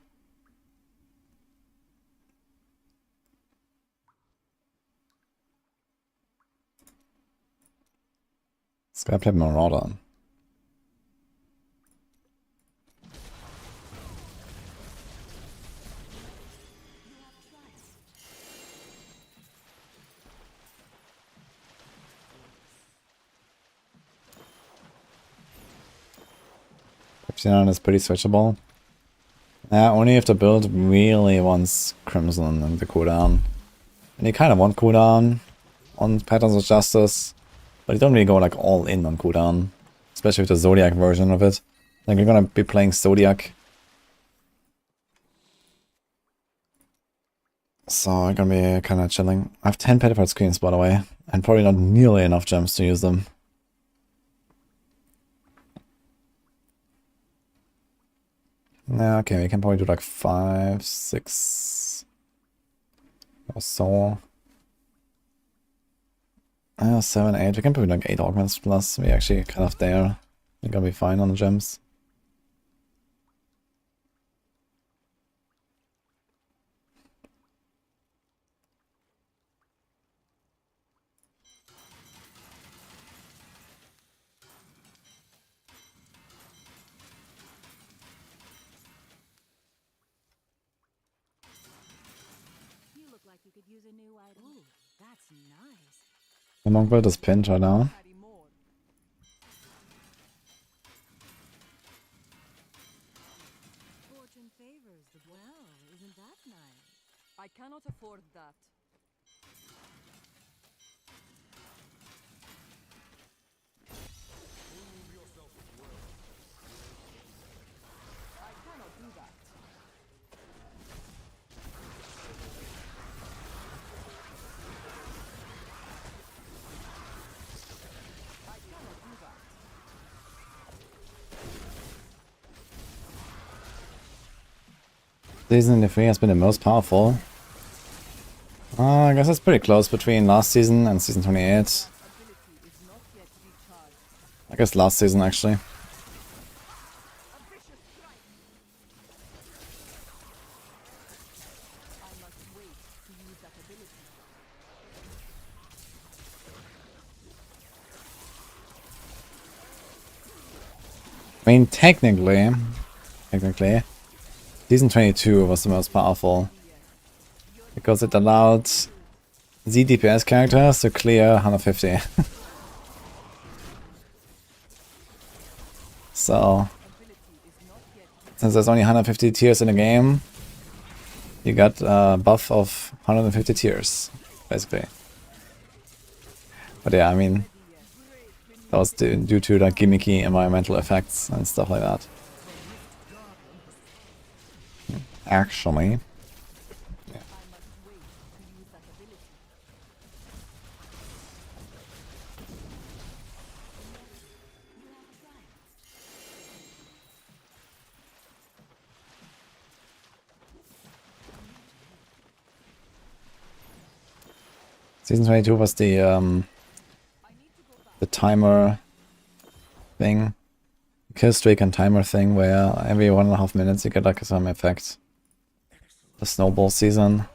This guy played Marauder. Is pretty switchable. Yeah, only if the build really wants Crimson and the cooldown. And you kind of want cooldown on Patterns of Justice, but you don't really go like all in on cooldown, especially with the Zodiac version of it. Like you're gonna be playing Zodiac, so I'm gonna be kind of chilling. I have 10 Petafort screens by the way, and probably not nearly enough gems to use them. Yeah, okay, we can probably do like 5, 6 or so. 7, 8. We can probably like 8 augments plus. We're actually kind of there. We're gonna be fine on the gems. The monk build is pinned right now. Fortune favors the well, isn't that nice? I cannot afford that. I cannot do that. Season 3 has been the most powerful. I guess it's pretty close between last season and season 28. I guess last season actually. I mean, technically, Season 22 was the most powerful. Because it allowed Z DPS characters to clear 150. So, since there's only 150 tiers in the game, you got a buff of 150 tiers, basically. But yeah, I mean, that was due to like gimmicky environmental effects and stuff like that. Actually. Season 22 was the timer thing, kill streak and timer thing, where every 1.5 minutes you get like some effect. The snowball season.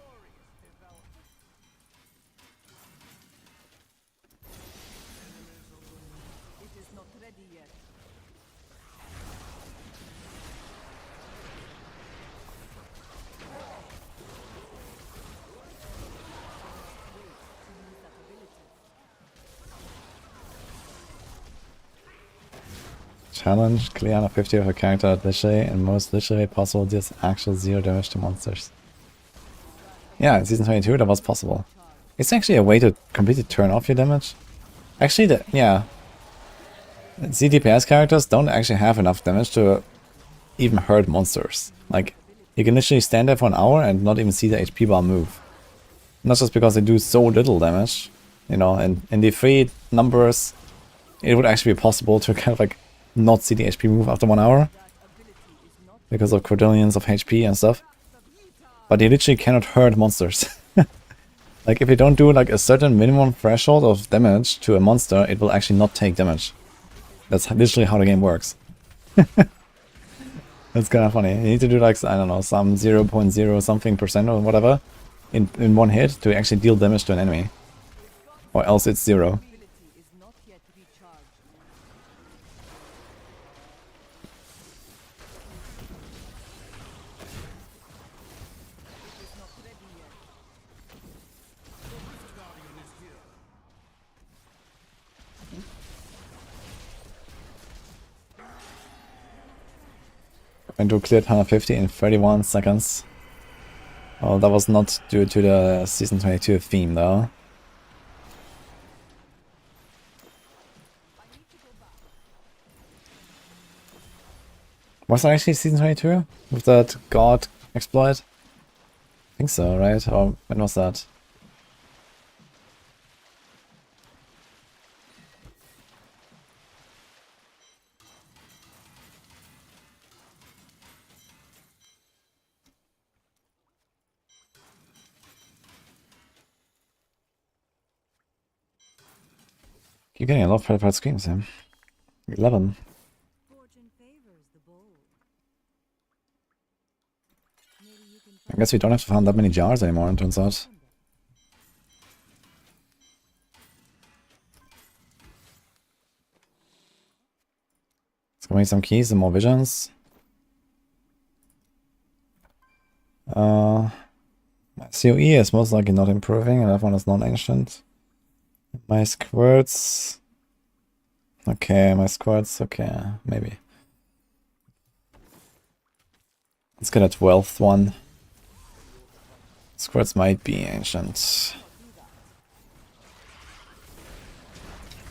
Challenge, clear under 50 of a character at literally and most literally possible deals actual 0 damage to monsters. Yeah, in Season 22 that was possible. It's actually a way to completely turn off your damage. Actually, yeah. ZDPS characters don't actually have enough damage to even hurt monsters. Like, you can literally stand there for an hour and not even see the HP bar move. Not just because they do so little damage, you know, and in the free numbers, it would actually be possible to kind of like not see the HP move after 1 hour because of quadrillions of HP and stuff. But you literally cannot hurt monsters. Like if you don't do like a certain minimum threshold of damage to a monster, it will actually not take damage. That's literally how the game works. That's kind of funny. You need to do like, I don't know, some 0.0 something percent or whatever in one hit to actually deal damage to an enemy. Or else it's 0. And to cleared 150 in 31 seconds. Well, that was not due to the Season 22 theme though. Was that actually Season 22? With that God exploit? I think so, right? Or when was that? You're getting a lot of predator screams, yeah. 11. I guess we don't have to farm that many jars anymore, it turns out. Let's go make some keys and more visions. My COE is most likely not improving, and that one is non-ancient. My squirts... Okay, my squirts, okay, maybe. Let's get a 12th one. Squirts might be ancient.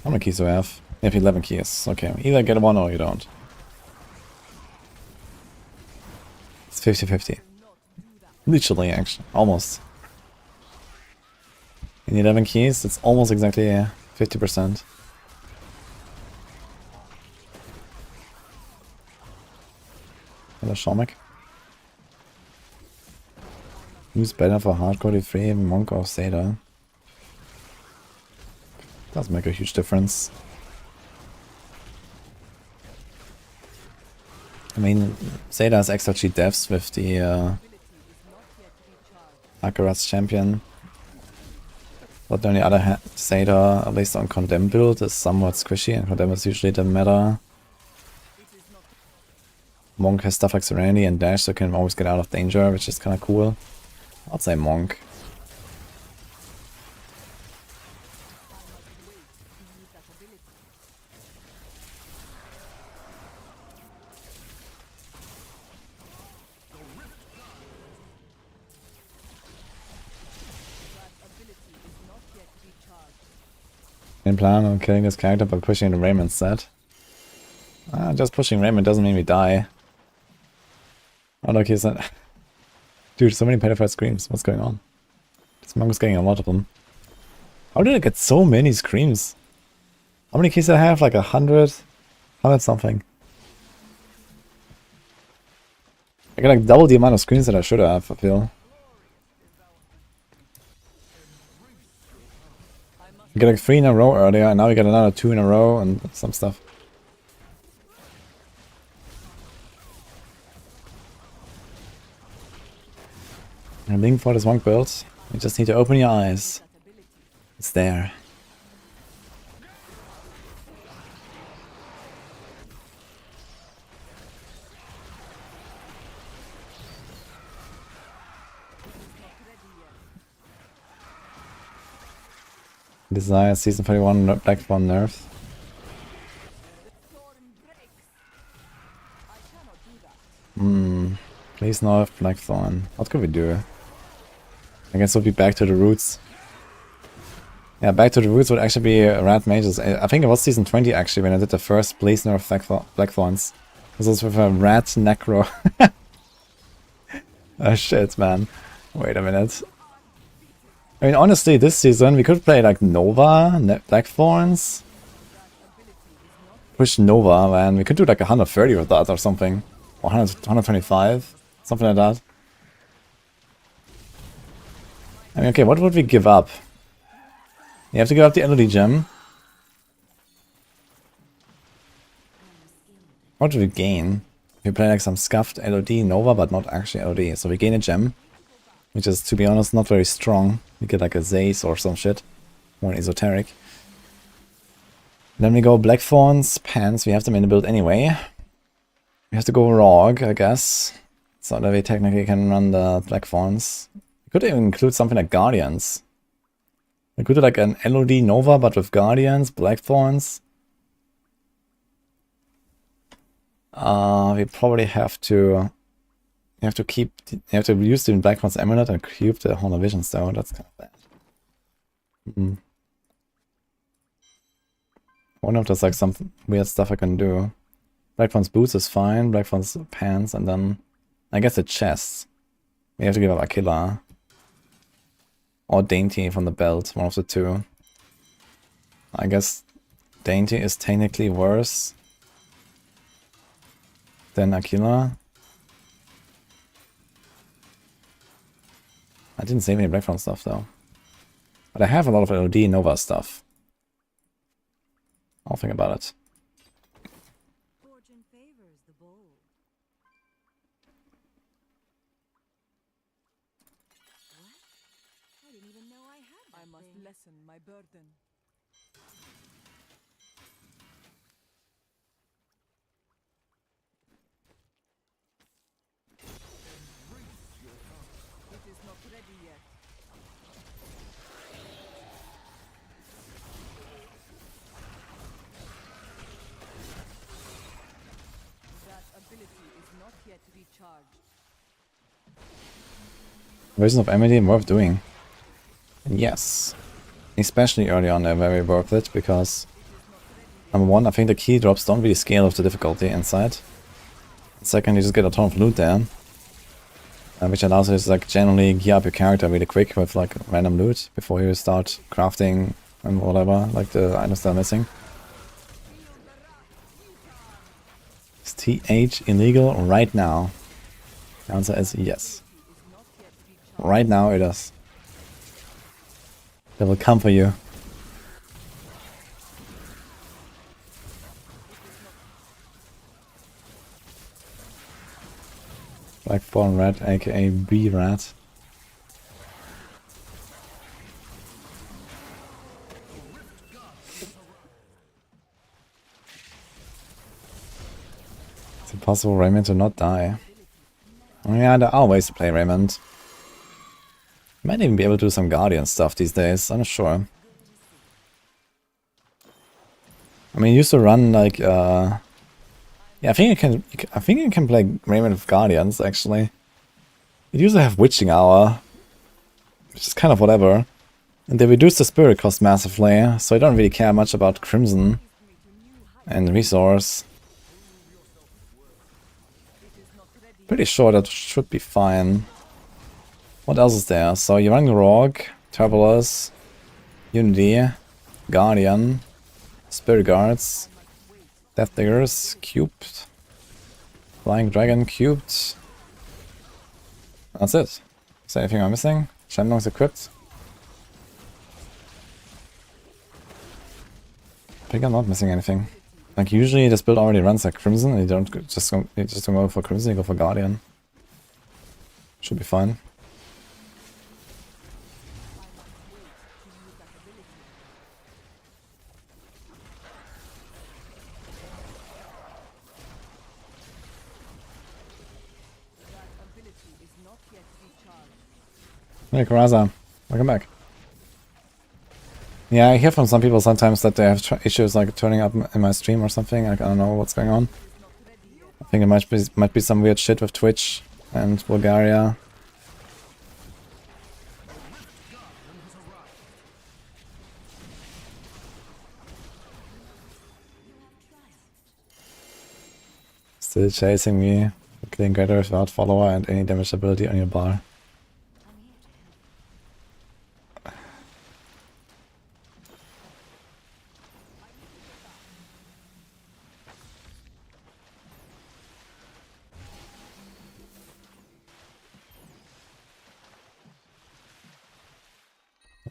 How many keys do I have? I have 11 keys. Okay, either get one or you don't. It's 50-50. Literally, actually. Almost. In 11 keys, it's almost exactly 50%. Hello, Shomek. Who's better for hardcore D3, Monk or Zeta? Does make a huge difference. I mean, Zeta has extra cheat devs with the Akarat's champion. But on the other hand, Zeta, at least on Condemn build, is somewhat squishy, and Condemn is usually the meta. Monk has stuff like Serenity and Dash, so can always get out of danger, which is kind of cool. I'd say Monk. Didn't plan on killing this character, but pushing the Raymond instead. Just pushing Raymond doesn't mean we die. Oh look, he's not. Dude, so many pedophile screams. What's going on? This monk is getting a lot of them. How did I get so many screams? How many keys did I have? Like 100? 100 something. I got like double the amount of screens that I should have, I feel. We got like 3 in a row earlier, and now we got another 2 in a row and some stuff. I'm looking for this one build. You just need to open your eyes. It's there. Desire Season 31 Blackthorn nerf. Please nerf Blackthorn. What could we do? I guess we'll be back to the roots. Yeah, back to the roots would actually be Rat Mages. I think it was Season 20 actually when I did the first Please nerf Blackthorns. This was with a Rat Necro. Oh shit, man. Wait a minute. I mean, honestly, this season we could play like Nova, Blackthorns. Push Nova, man. We could do like 130 with that or something. Or 125. Something like that. I mean, okay, what would we give up? You have to give up the LOD gem. What do we gain? We play like some scuffed LOD Nova, but not actually LOD. So we gain a gem, which is, to be honest, not very strong. We get like a Zaze or some shit. More esoteric. Then we go Blackthorns, Pants. We have them in the build anyway. We have to go Rogue, I guess. So that we technically can run the Blackthorns. We could even include something like Guardians. We could do like an LOD Nova, but with Guardians, Blackthorns. We probably have to... You have to use the Blackthorn's Amulet and keep the Horn of Visions though. That's kind of bad. I wonder if there's like some weird stuff I can do. Blackthorn's Boots is fine, Blackthorn's Pants, and then I guess the chests. We have to give up Aquila. Or Dainty from the belt, one of the two. I guess Dainty is technically worse than Aquila. I didn't save any Blackthorn stuff though. But I have a lot of LOD Nova stuff. I'll think about it. Fortune favors the bold. What? I didn't even know I had that. I must lessen my burden. It is not ready yet. That ability is not yet recharged. Version of Amity worth doing. Yes. Especially early on they're very worth it because number one, I think the key drops don't really scale with the difficulty inside. Second, you just get a ton of loot there. Which allows you to like generally gear up your character really quick with like random loot before you start crafting and whatever, like the items that are missing. Is TH illegal right now? The answer is yes. Right now it is. They will come for you. Blackthorn Rat, aka B-Rat. it possible Raymond to not die? Yeah, there are ways to play Raymond. Might even be able to do some Guardian stuff these days, I'm not sure. I mean, you used to run like, yeah, I think you can play Raymond with Guardians, actually. It used to have Witching Hour, which is kind of whatever. And they reduced the spirit cost massively, so I don't really care much about Crimson and Resource. Pretty sure that should be fine. What else is there? So you're running Rogue, Turbulus, Unity, Guardian, Spirit Guards, Death Diggers, Cubed, Flying Dragon, Cubed. That's it. Is there anything I'm missing? Shenlong's equipped. I think I'm not missing anything. Like usually this build already runs like Crimson and you don't just don't go for Crimson, you go for Guardian. Should be fine. Hey Karaza, welcome back. Yeah, I hear from some people sometimes that they have issues like turning up in my stream or something. Like, I don't know what's going on. I think it might be some weird shit with Twitch and Bulgaria. Still chasing me, killing greater without follower and any damage ability on your bar.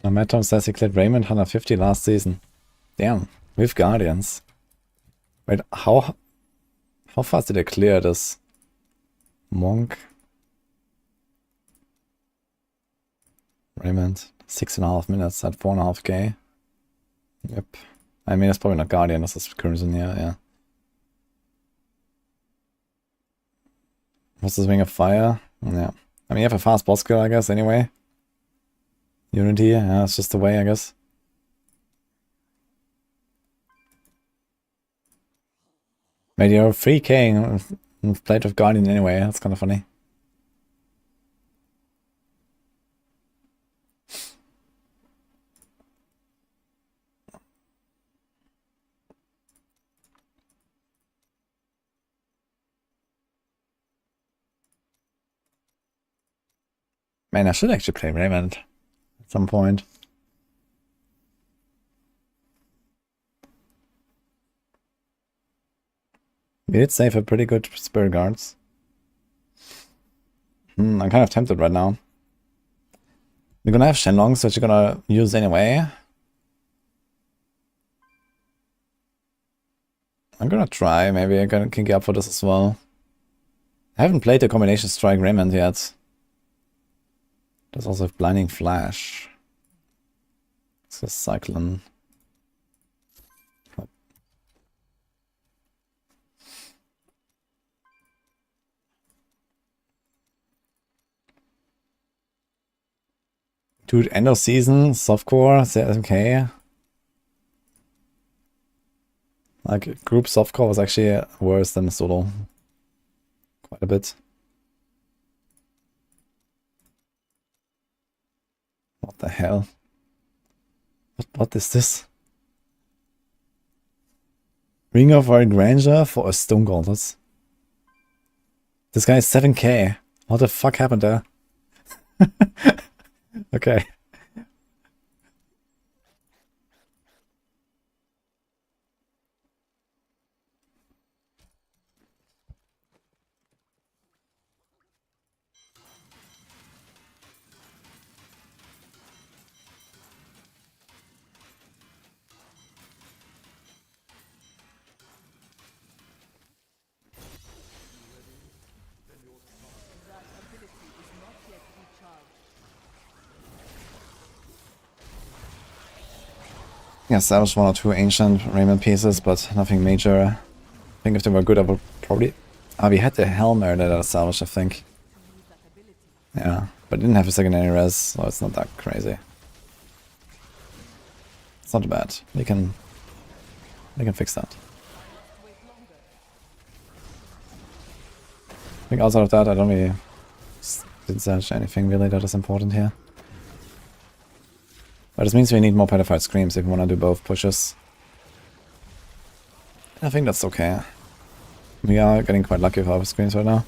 Matom says he cleared Raymond 150 last season. Damn, with Guardians. Wait, how fast did I clear this? Monk. Raymond, 6.5 minutes at 4.5k. Yep. I mean, it's probably not Guardian, this is Crimson, yeah. What's this Ring of Fire? Yeah. I mean, you have a fast boss kill, I guess, anyway. Unity, yeah, it's just the way, I guess. Maybe you're 3k and played with Guardian anyway, that's kind of funny. Man, I should actually play Raymond at some point. We did save a pretty good Spirit Guards. I'm kind of tempted right now. We're gonna have Shenlong, so you're gonna use anyway. I'm gonna try, maybe I can get up for this as well. I haven't played the combination Strike Raymond yet. There's also Blinding Flash. It's a Cyclone. Dude, end of season, softcore, okay. Like, group softcore was actually worse than solo. Quite a bit. What the hell? What is this? Ring of Iron Granger for a Stone Gauntlet. This guy is 7k. What the fuck happened there? Okay. Yes, that was one or two ancient Raymond pieces, but nothing major. I think if they were good, I would probably Ah, we had the Helmer that I salvaged, I think. Yeah, but didn't have a secondary res, so it's not that crazy. It's not bad. We can fix that. I think outside of that, I don't really didn't search anything really that is important here. But this means we need more petrified screams if we want to do both pushes. I think that's okay. We are getting quite lucky with our screens right now.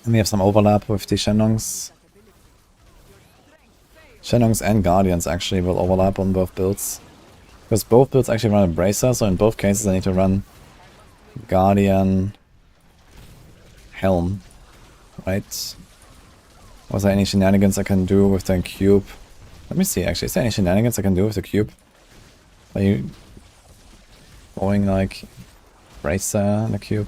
And we have some overlap with the Shenlongs. Shenlongs and Guardians actually will overlap on both builds. Because both builds actually run a Bracer, so in both cases I need to run Guardian Helm. Right? Was there any shenanigans I can do with the cube? Let me see actually, is there any shenanigans I can do with the cube? Are you going like Bracer on the cube?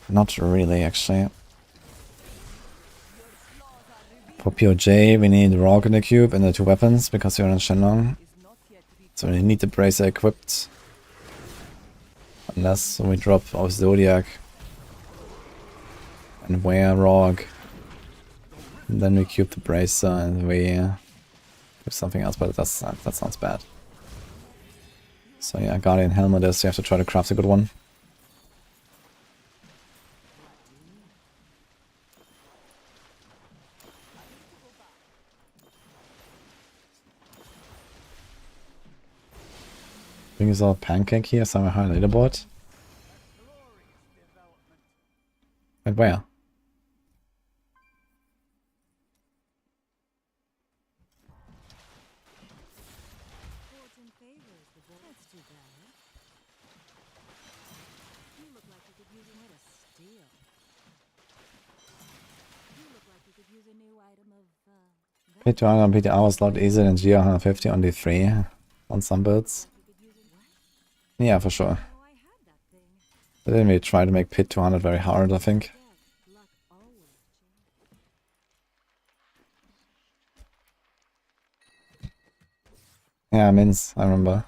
Not really actually. For POJ we need Rogue in the cube and the 2 weapons because you're on Shenlong. So we need the Bracer equipped. Unless we drop our Zodiac and wear Rogue. And then we cube the Bracer and we do something else, but that sounds bad. So yeah, Guardian Helmet is, you have to try to craft a good one. I think it's all pancake here somewhere high on the leaderboard. And where? Fortune favors the boy. That's too bad. You look like you could use a bit of steel. You look like you could use a new item of Hit 200 on PTR was a lot easier than GR 150 on D3 on some builds. Yeah, for sure. But then we try to make Pit 200 very hard, I think. Yeah, Mins, I remember.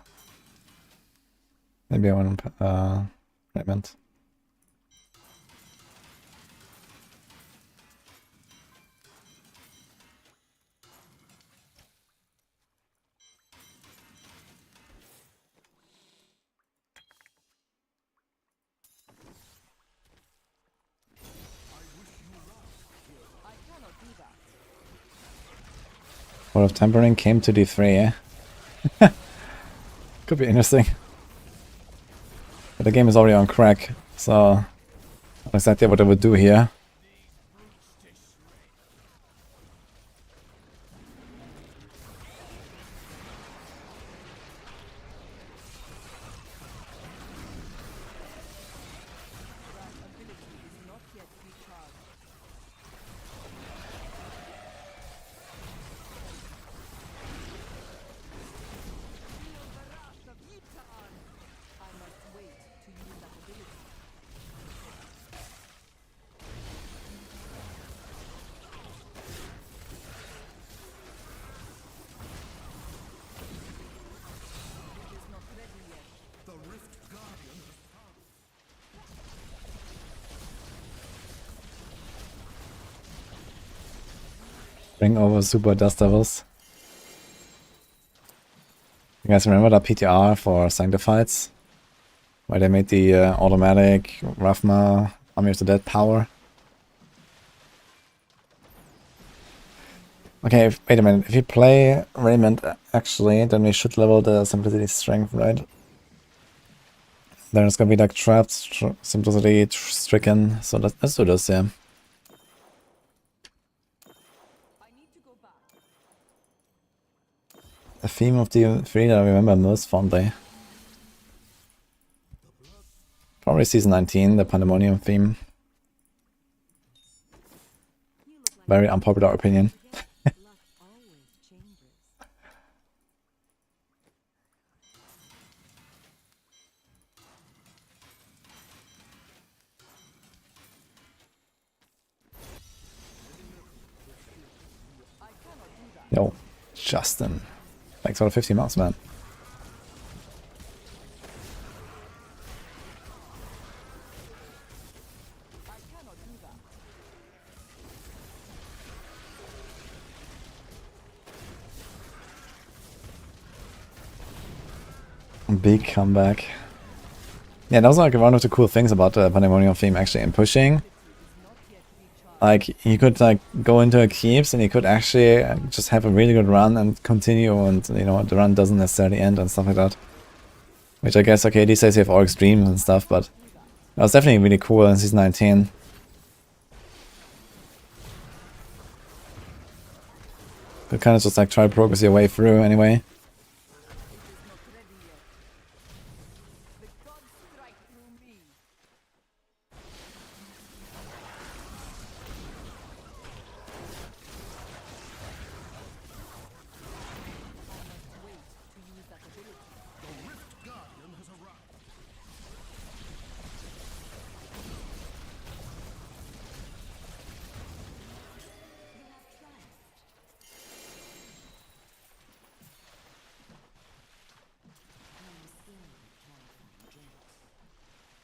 Maybe I want Raymond. What of Tempering came to D3, eh? Could be interesting. But the game is already on crack, so not exactly what I would do here. Bring over Super Dust Devils. You guys remember that PTR for Sanctifieds? Where they made the automatic Ravma Army of the Dead power? Okay, wait a minute. If you play Raymond, actually, then we should level the Simplicity Strength, right? Then it's gonna be like Trapped, Simplicity, Stricken. So let's do this, yeah. The theme of the 3 that I remember most fondly. Probably season 19, the Pandemonium theme. Very unpopular opinion. Yo. Justin. Thanks for the 50 months, man. Big comeback. Yeah, that was like one of the cool things about the Pandemonium theme actually in pushing. Like, you could like go into a keeps and you could actually just have a really good run and continue, and you know, the run doesn't necessarily end and stuff like that. Which I guess, okay, these days you have all extremes and stuff, but that was definitely really cool in Season 19. You kind of just like try to progress your way through anyway.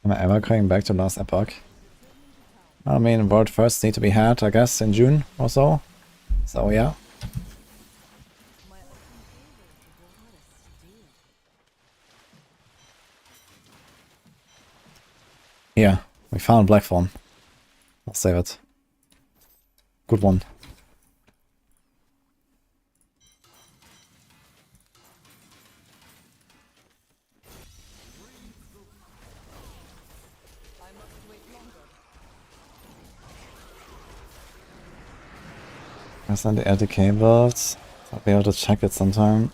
Am I ever going back to last Epoch? I mean, World First need to be had, I guess, in June or so. So yeah. Yeah, we found Blackthorn. I'll save it. Good one. There's not the LTK builds. I'll be able to check it sometime.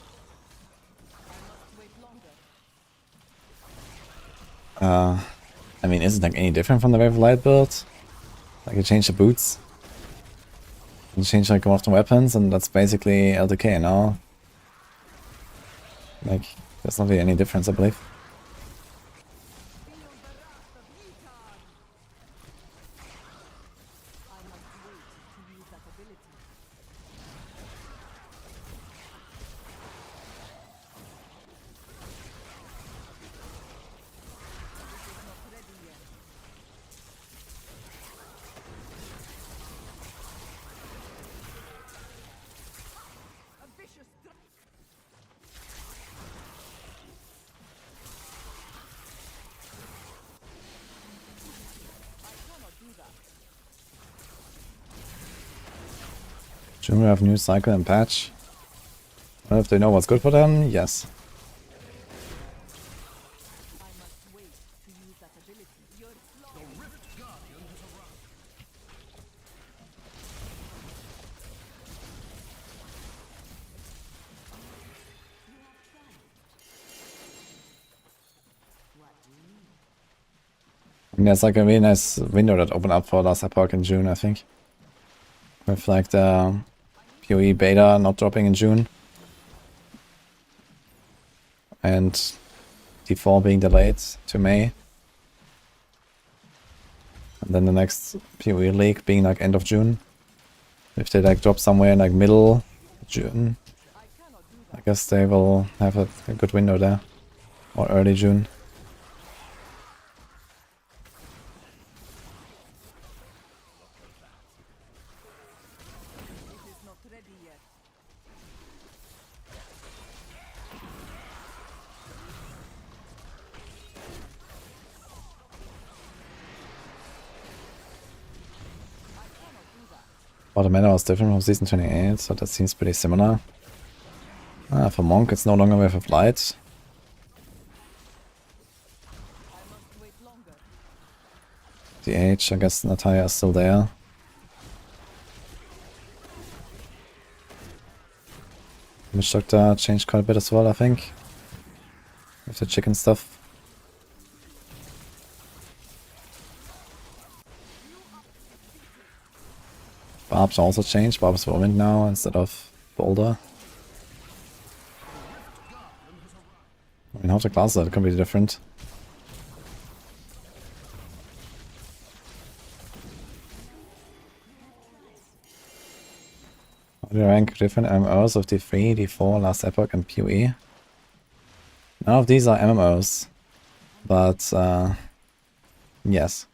I mean, is it like any different from the Wave of Light build? Like you change the boots, you change like one of the weapons, and that's basically LTK now. Like, there's not really any difference, I believe. Should we have new cycle and patch? Well, if they know what's good for them, yes. And there's like a really nice window that opened up for last Epoch in June, I think. With like the PoE beta not dropping in June. And D4 being delayed to May. And then the next PoE league being like end of June. If they like drop somewhere in like middle June, I guess they will have a good window there. Or early June. Oh, the mana was different from Season 28, so that seems pretty similar. For Monk, it's no longer Wave of Light. The Age, I guess Natalia is still there. Witch Doctor changed quite a bit as well, I think. With the chicken stuff. Barb's also changed. Barb's Whirlwind now instead of Boulder. I mean, how the classes are completely different. They rank different MMOs of D3, D4, Last Epoch, and PoE. None of these are MMOs, but yes.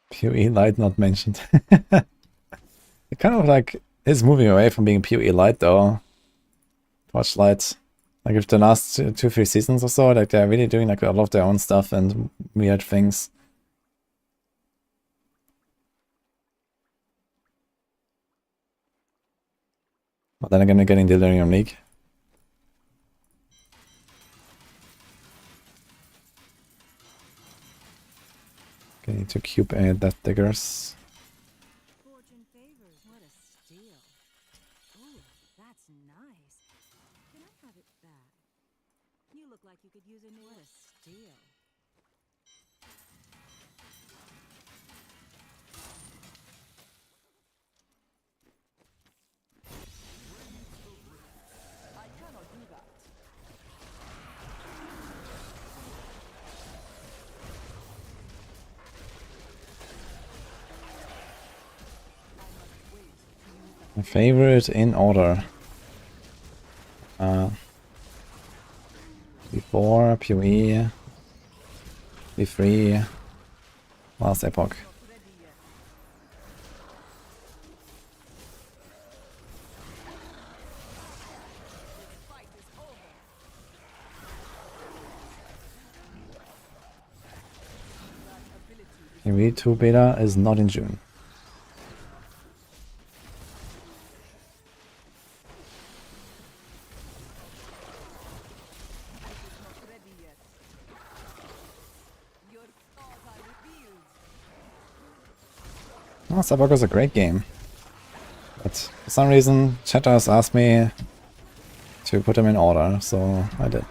PoE Lite not mentioned. It kind of like is moving away from being PoE Lite though. Watch Lite. Like if the last 2-3 seasons or so, like they're really doing like a lot of their own stuff and weird things. But then again, they're getting Delirium League. Okay, to cube Death Diggers. Fortune favors. What a steal. Ooh, that's nice. Can I have it back? You look like you could use a new. What a steal. I cannot do that. My favorite in order. D4, PoE, D3, Last Epoch. PoE 2 beta is not in June. Last Epoch was a great game. But for some reason, chatters asked me to put them in order, so I did.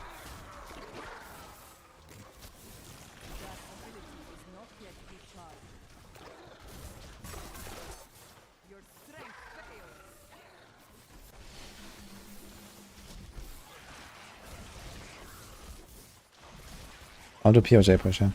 I'll do POJ push, yeah.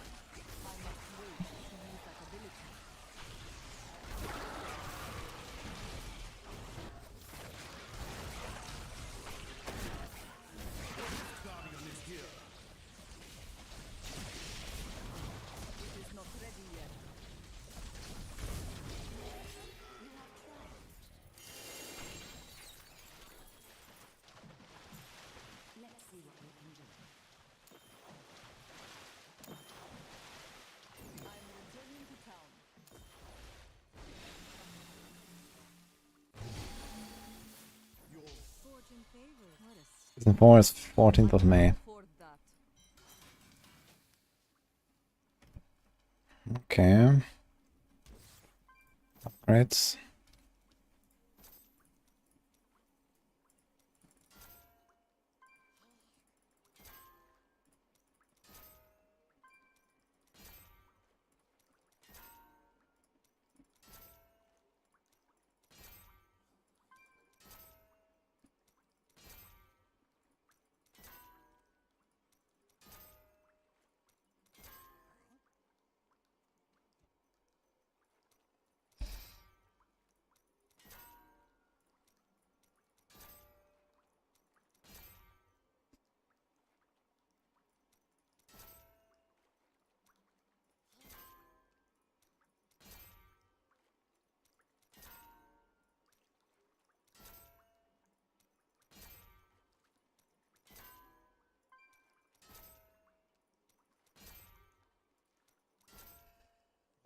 Season 4 is 14th of May. Okay. Upgrades.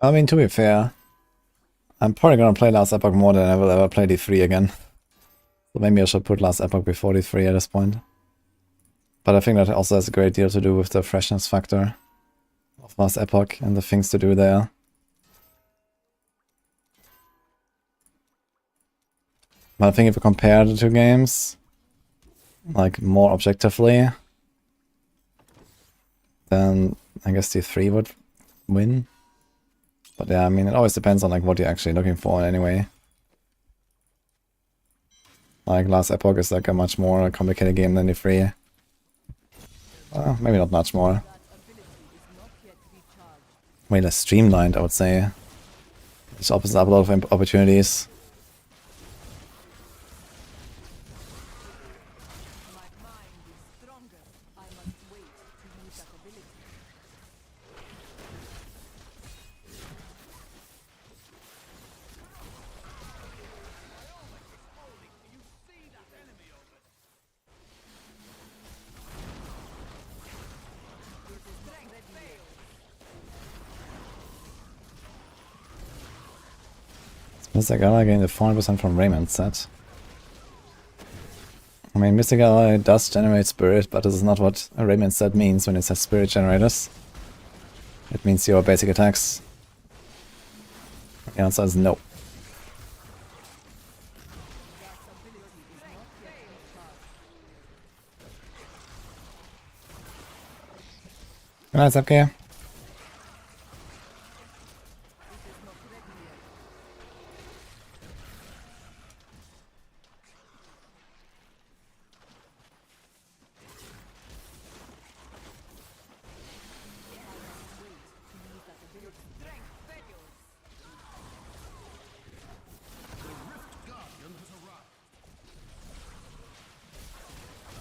I mean, to be fair, I'm probably gonna play Last Epoch more than I will ever play D3 again. So maybe I should put Last Epoch before D3 at this point. But I think that also has a great deal to do with the freshness factor of Last Epoch and the things to do there. But I think if you compare the two games, like more objectively, then I guess D3 would win. But yeah, I mean, it always depends on like what you're actually looking for anyway. Like, last Epoch is like a much more complicated game than the 3. Well, maybe not much more. Way less streamlined, I would say. Which opens up a lot of opportunities. Mystic Ally gained a 400% from Raymond set. I mean, Mystic Ally does generate spirit, but this is not what a Raymond set means when it says spirit generators. It means your basic attacks. The answer is no. Good night, Zapke.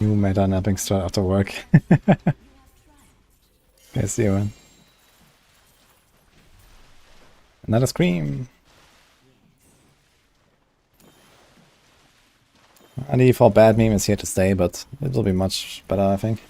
New meta napping start after work. Okay, see you, man. Another scream. The for bad meme is here to stay, but it will be much better, I think.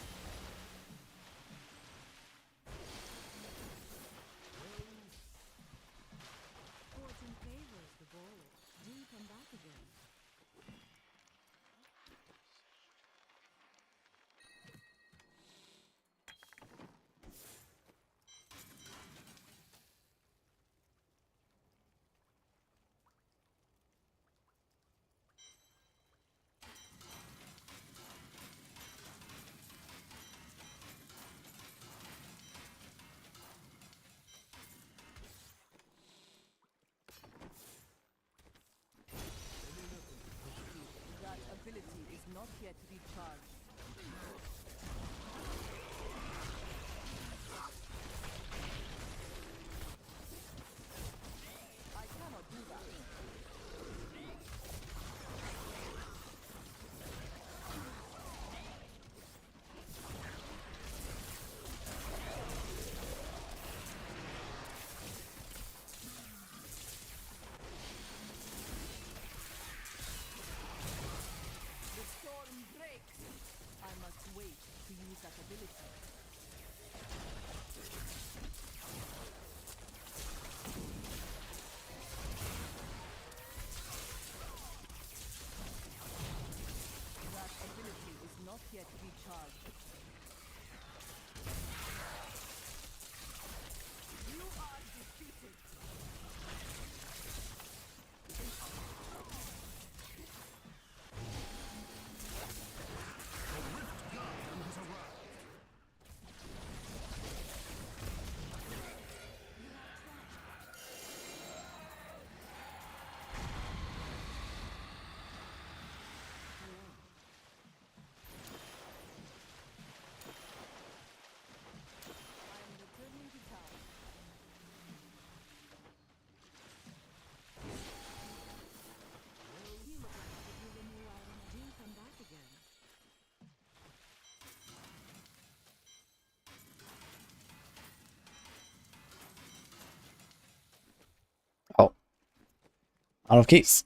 Oh. Out of keys.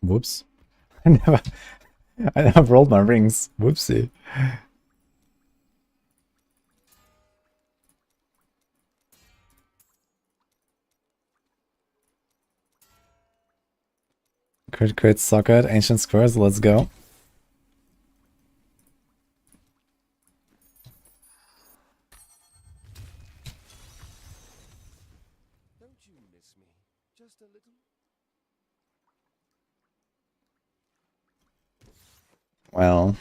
Whoops. I never rolled my rings. Whoopsie. Crit socket, ancient squares, let's go. Don't you miss me? Just a little? Well,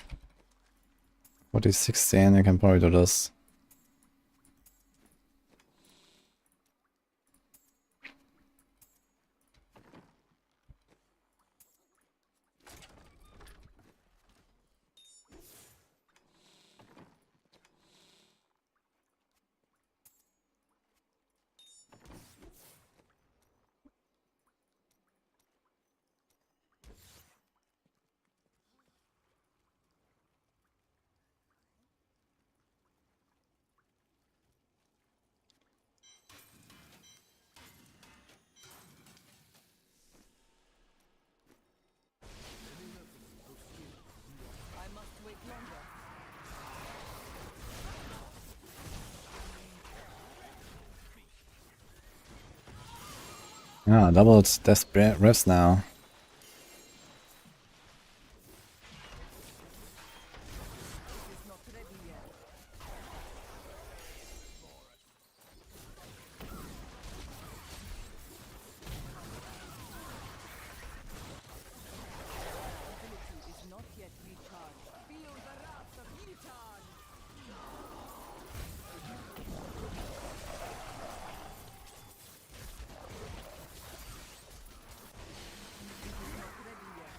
what is 16? I can probably do this. I must wait longer. Ah, doubled death rifts now. It is not ready yet. Ability is not yet recharged. Feel the wrath of Yutan! It is not ready yet.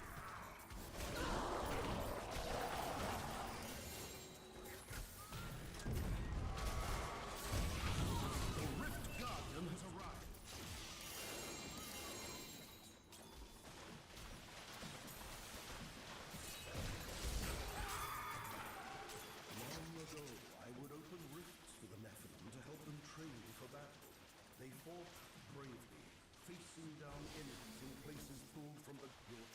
I would open rifts for the Nephilim to help them train for battle. They fought bravely, facing down enemies in places pulled from the your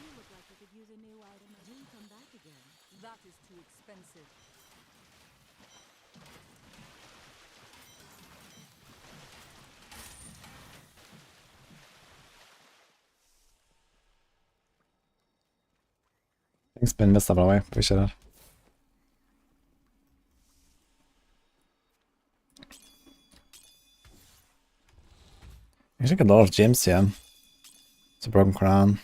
You look like you could use a new item. Do come back again. That is too expensive. Thanks, been missed, by the way. Appreciate it. I actually got a lot of gems here. It's a broken crown.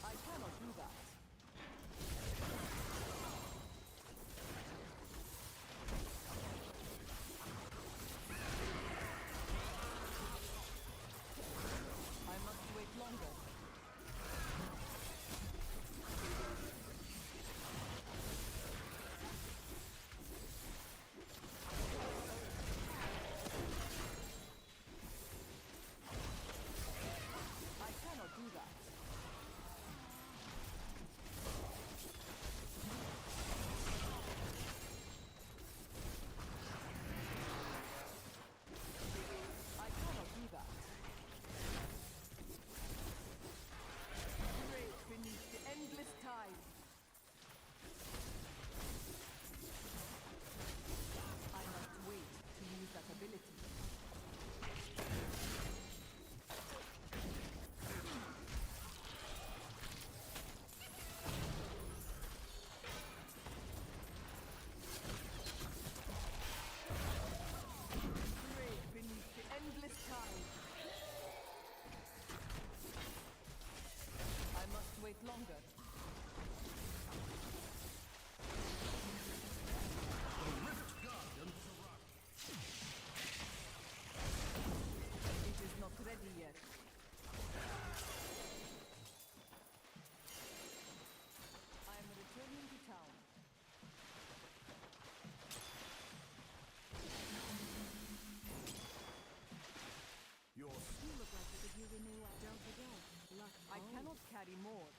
I cannot do that. I must wait longer. I cannot do that. I cannot do that. Great beneath the endless tide. I must wait to use that ability. Great beneath the endless tide. I must wait longer. It is not ready yet. I am returning to town. You look like you could use a new item. Don't forget. Luck I cannot carry more.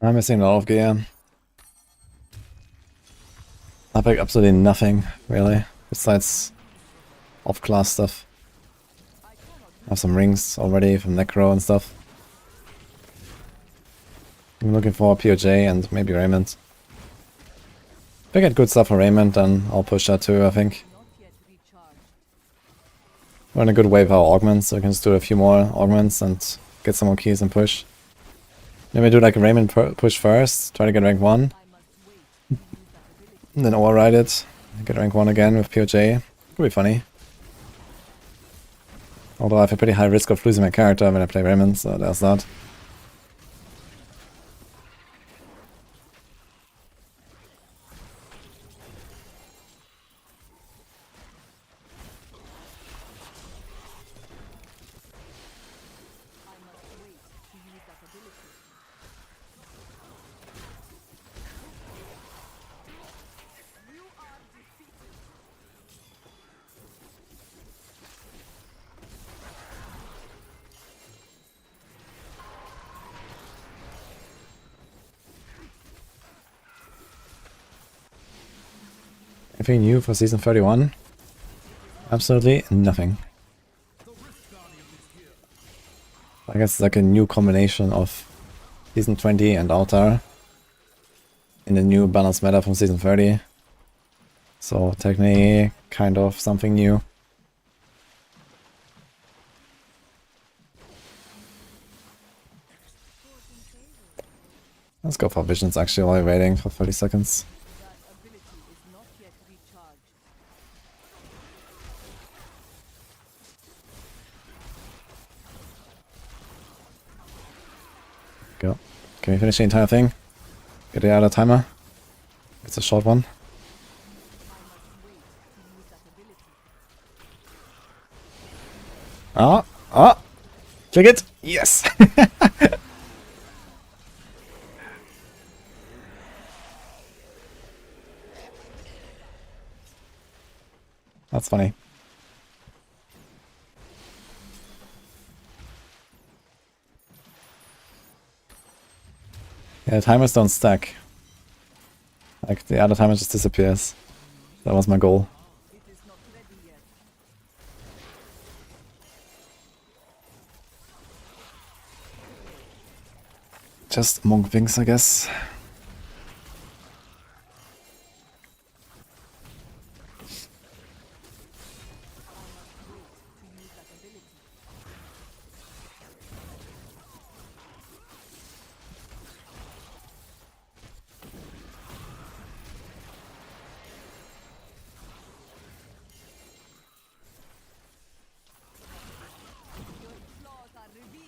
I'm missing a lot of gear. I pick absolutely nothing, really, besides off-class stuff. I have some rings already from Necro and stuff. I'm looking for POJ and maybe Raymond. If I get good stuff for Raymond, then I'll push that too, I think. We're in a good wave for our augments, so we can just do a few more augments and get some more keys and push. Maybe do like a Raymond push first, try to get rank 1. And then override it, get rank 1 again with POJ. Could be funny. Although I have a pretty high risk of losing my character when I play Raymond, so there's that. Anything new for season 31? Absolutely nothing. I guess it's like a new combination of season 20 and Altar in the new balance meta from season 30. So technically kind of something new. Let's go for visions actually while we're waiting for 30 seconds. Go. Can we finish the entire thing? Get it out of timer. It's a short one. Ah! Ah! Click it! Yes! That's funny. Yeah, timers don't stack. Like, the other timer just disappears. That was my goal. Just monk wings, I guess.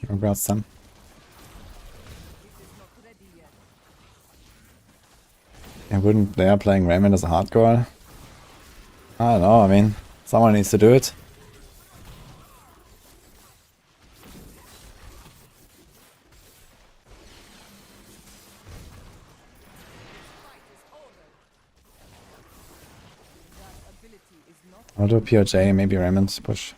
Congrats, Sam. I wouldn't dare playing Raymond as a hardcore. I don't know, I mean, someone needs to do it. I'll do POJ, maybe Raymond push.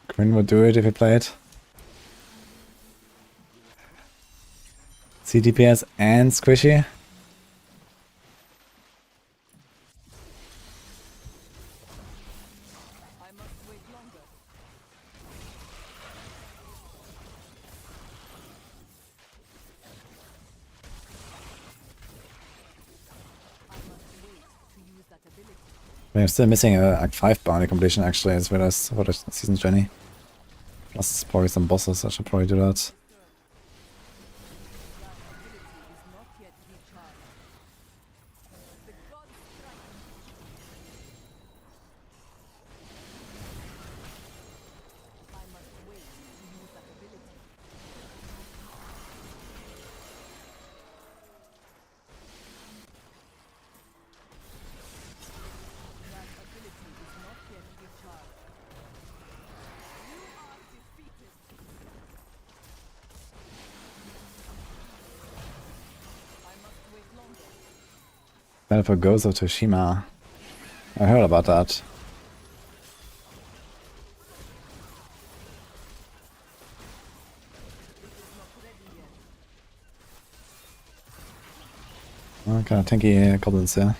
Quinn would do it if he played. CDPS and Squishy. We're still missing a Act 5 bounty completion actually, as well as for the season journey. Plus probably some bosses, I should probably do that. Better for Gozo Toshima. I heard about that. Oh, kind of tanky goblins here.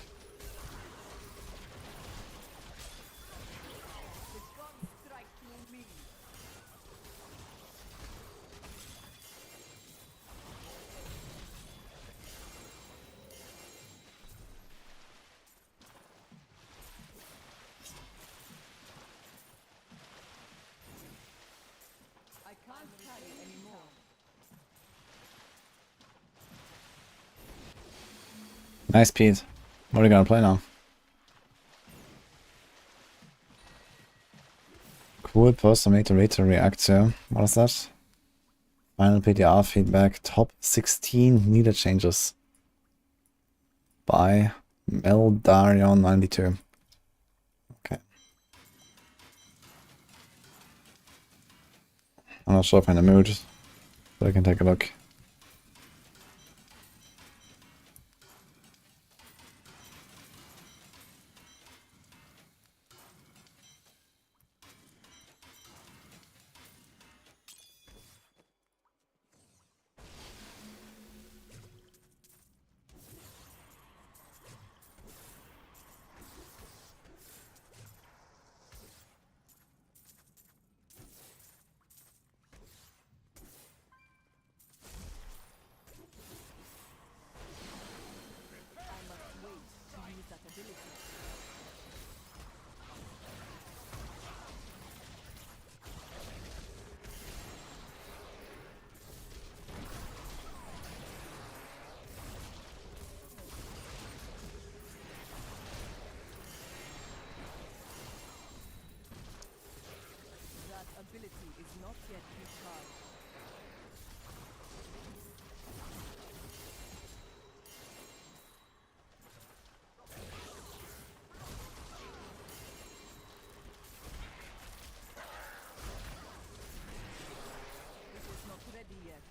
I can't carry anymore. Nice, Pete. What are you gonna play now? Cool post to make the reader react to. What is that? Final PTR feedback. Top 16 needed changes. By Meldarion92. Okay. I'm not sure if I'm in the mood, but I can take a look. That ability is not yet recharged. It is not ready yet.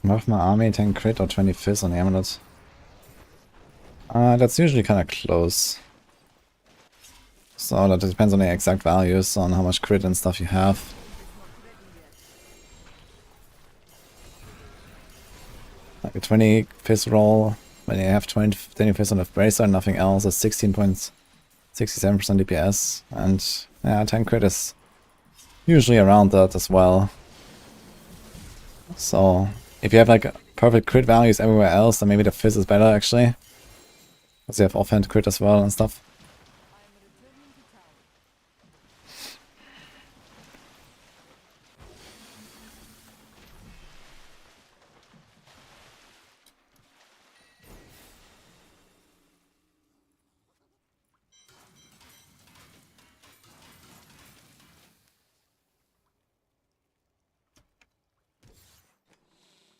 Mach my army 10 crit or 20 fizz on the amulet. That's usually kind of close. So that depends on the exact values, on how much crit and stuff you have. Like a 20 fizz roll, when you have 20 fizz on the bracer and nothing else, is 16.67% DPS. And yeah, 10 crit is usually around that as well. So if you have like perfect crit values everywhere else, then maybe the fizz is better actually. Because you have offhand crit as well and stuff.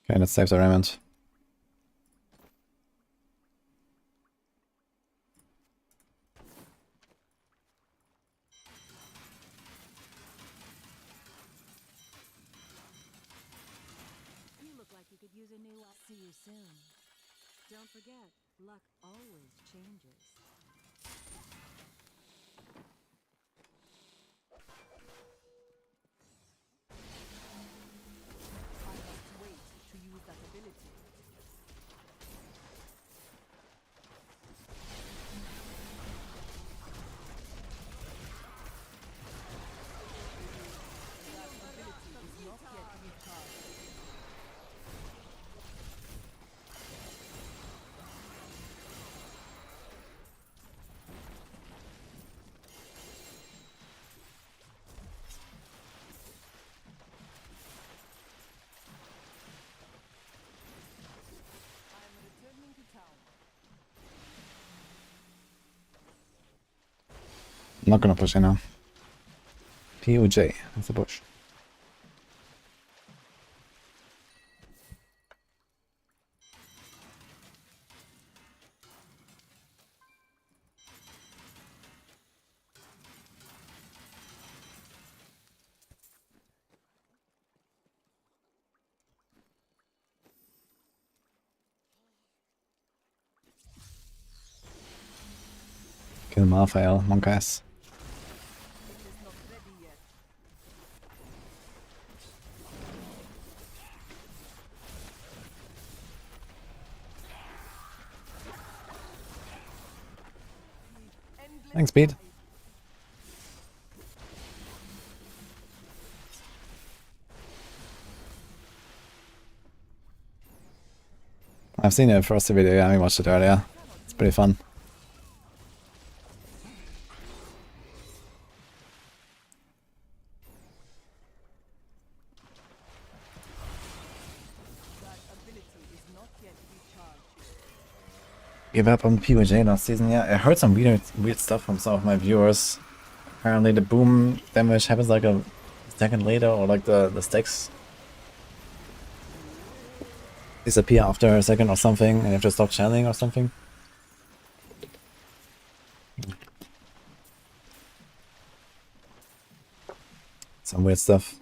Okay, let's save the remnant. You look like you could use a new one. See you soon. Don't forget, luck always changes. I must wait to use that ability. That ability is not yet recharged. I am returning to town. I'm not gonna push in now. POJ, that's a push. Kill Malfael, monkeys. Thanks, Pete. I've seen a Frosty video, yeah, I watched it earlier. It's pretty fun. Give up on POJ last season, yeah. I heard some weird stuff from some of my viewers. Apparently the boom damage happens like a second later, or like the stacks disappear after a second or something, and you have to stop channeling or something. Some weird stuff.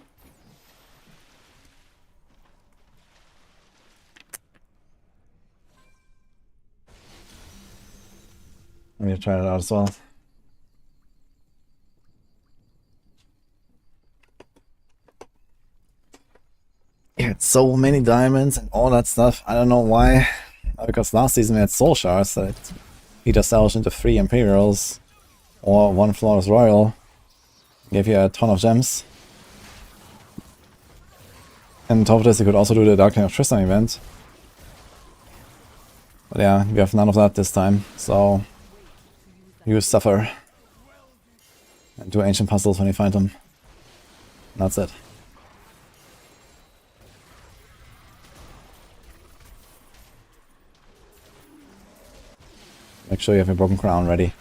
I'm gonna try it out as well. Yeah, it's so many diamonds and all that stuff. I don't know why. Because last season we had soul shards that either salvaged into 3 Imperials or 1 Flawless Royal. Gave you a ton of gems. And on top of this you could also do the Darkening of Tristan event. But yeah, we have none of that this time, so you suffer. And do ancient puzzles when you find them. And that's it. Make sure you have your broken crown ready.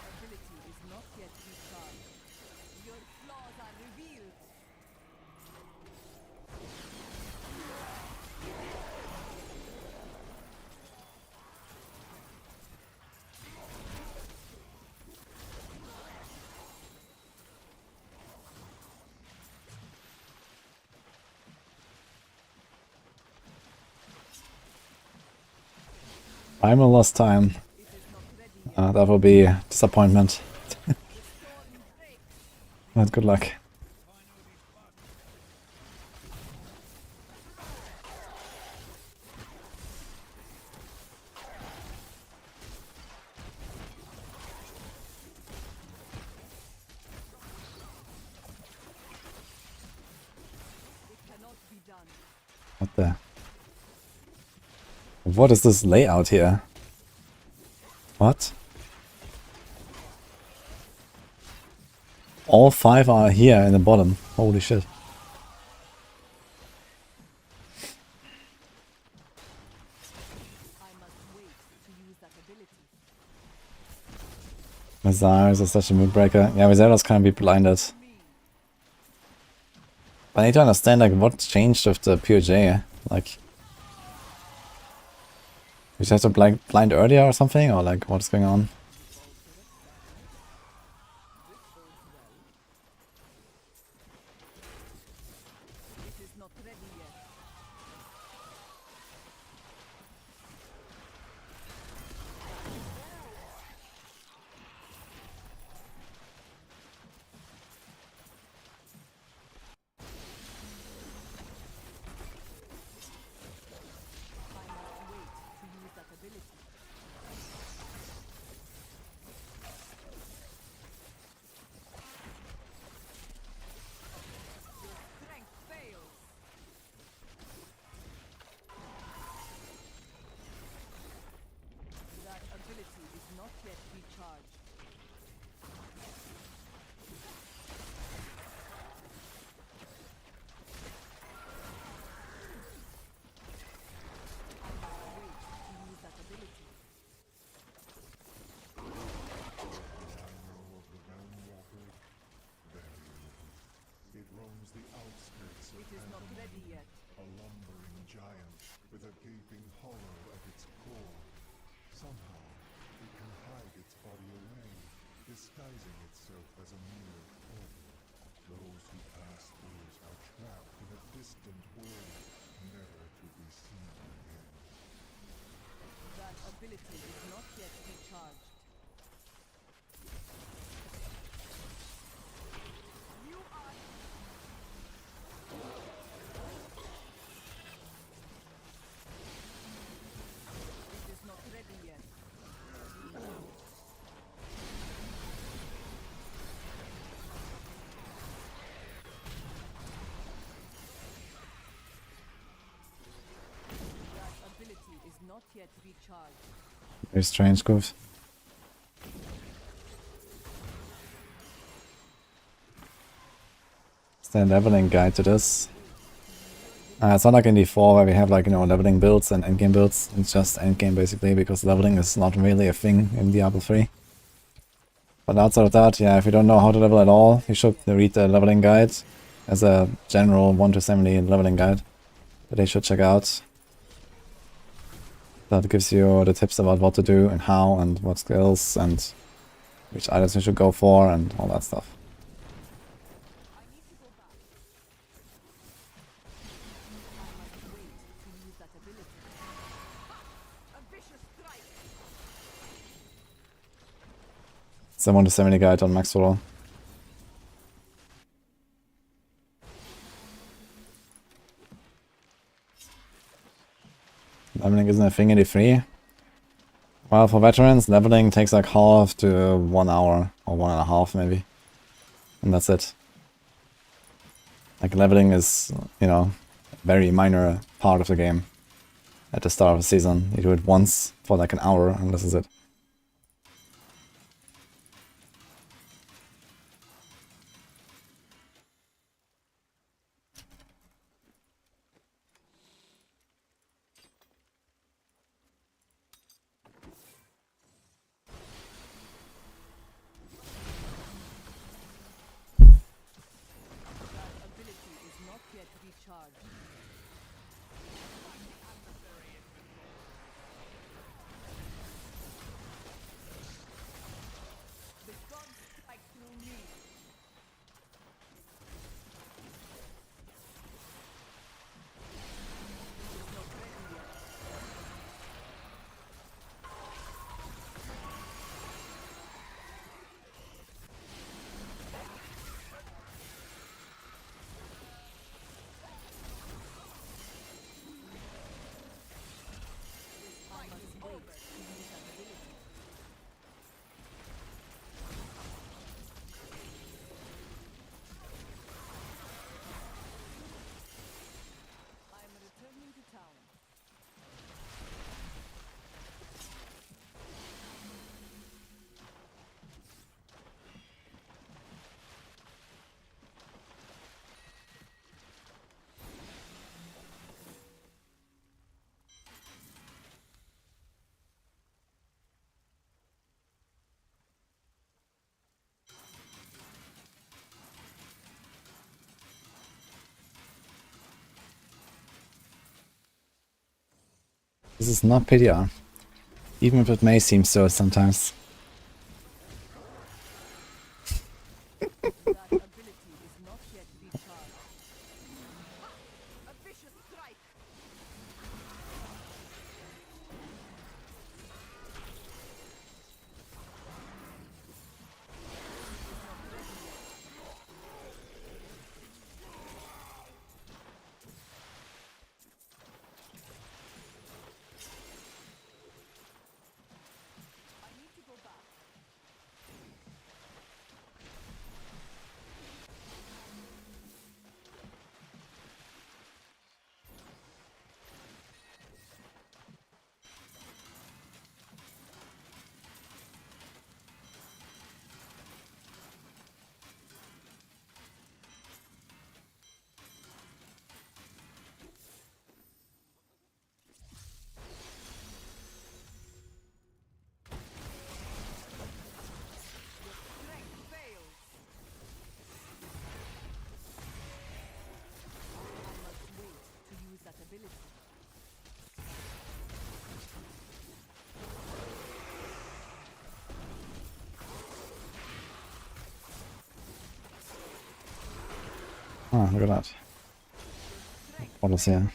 I'm a lost time. That will be a disappointment. But good luck. What the? What is this layout here? What? All 5 are here in the bottom. Holy shit. Mizars is such a mood breaker. Yeah, Mizars can be blinded. But I need to understand like what changed with the POJ. Like, you just have to blind earlier or something, or like what's going on? disguising itself as a mere form. Those who pass through are trapped in a distant world, never to be seen again. That ability is not yet recharged. yet recharged. Very strange goofs. Is there a leveling guide to this? It's not like in D4 where we have like, you know, leveling builds and endgame builds. It's just endgame basically, because leveling is not really a thing in Diablo 3. But outside of that, yeah, if you don't know how to level at all, you should read the leveling guide as a general 1 to 70 leveling guide that they should check out. That gives you the tips about what to do and how and what skills and which items you should go for and all that stuff. It's a 1 to 70 guide on max roll. Leveling isn't a thing in D3. Well, for veterans, leveling takes like half to 1 hour, or 1.5 maybe. And that's it. Like leveling is, you know, a very minor part of the game. At the start of the season, you do it once for like an hour, and this is it. This is not PTR, even if it may seem so sometimes. Oh, look at that. What is here?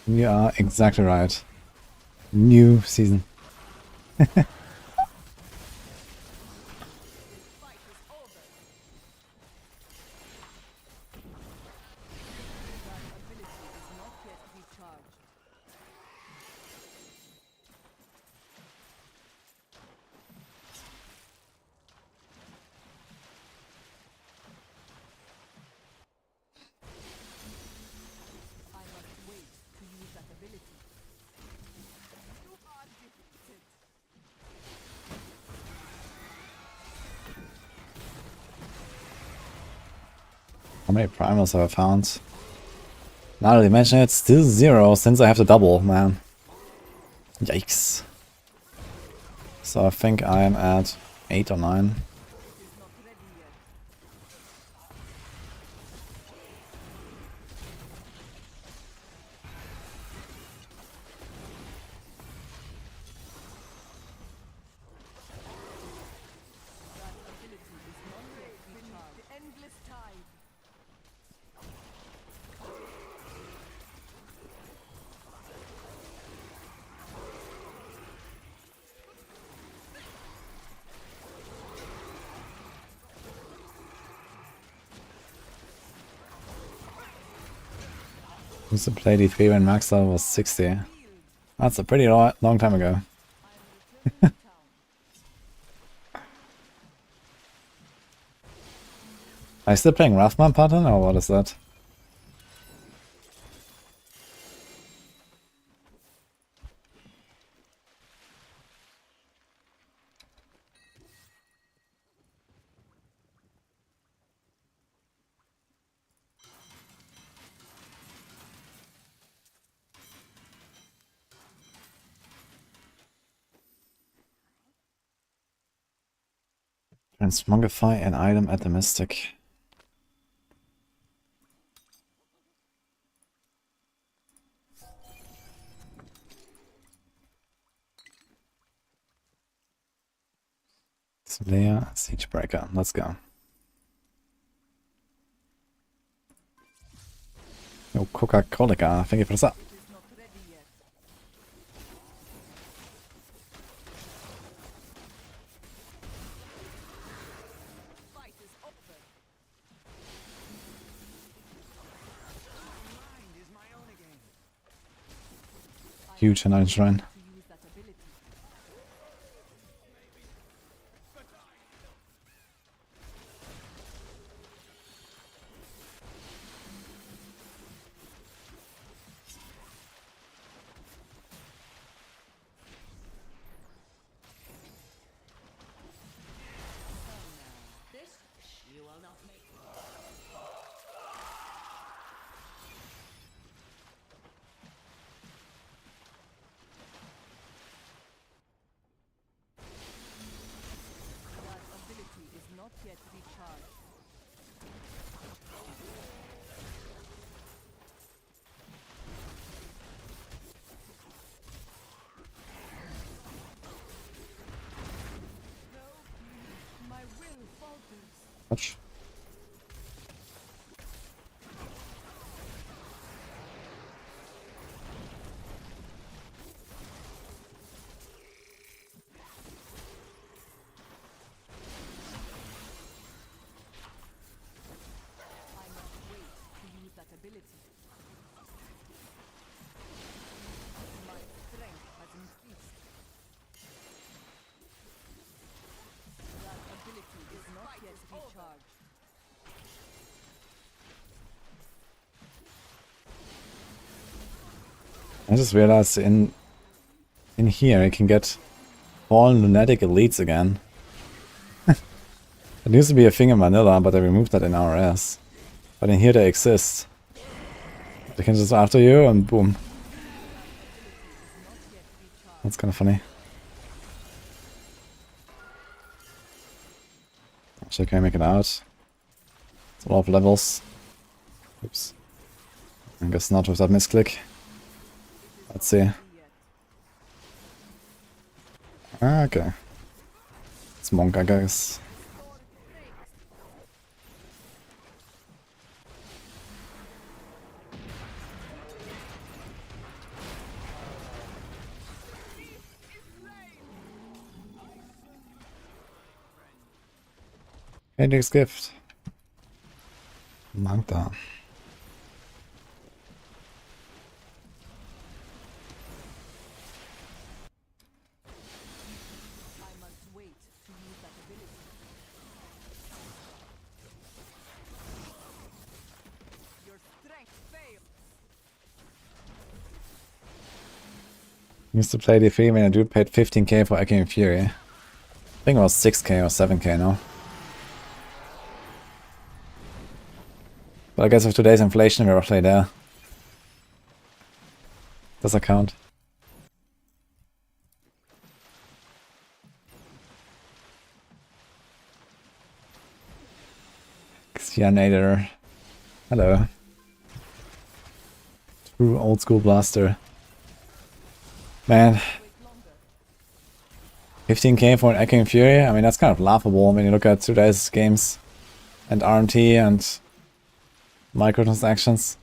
You are exactly right. New season. How many primals have I found? Now that you mention it, still 0 since I have to double, man. Yikes. So I think I am at 8 or 9. Used to play D3 when max level was 60. That's a pretty long time ago. Are you still playing Rathman pattern or what is that? Transmogrify an item at the Mystic. Slayer, Siegebreaker. Let's go. Yo, Coca-Cola, thank you for the sub. Huge and shrine. Much. I just realized in here I can get Fallen Lunatic Elites again. It used to be a thing in vanilla, but I removed that in RS. But in here they exist. They can just after you and boom. That's kind of funny. Actually, can I make it out? It's a lot of levels. Oops. I guess not with that misclick. Let's see. Okay. It's Monk, I guess. Hendrix Gift. Magda. Used to play D3 when a dude paid 15k for Echo Fury. I think it was 6k or 7k now. But I guess with today's inflation we're roughly there. Does that count? Xianator. Hello. True old school blaster. Man. 15k for an Echoing Fury? I mean, that's kind of laughable when you look at today's games. And RMT and microtransactions.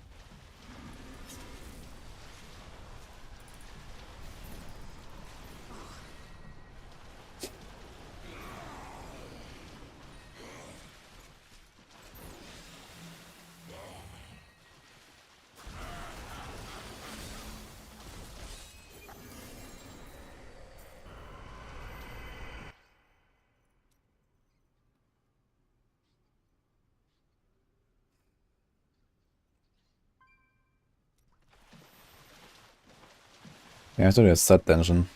We have to do a set dungeon.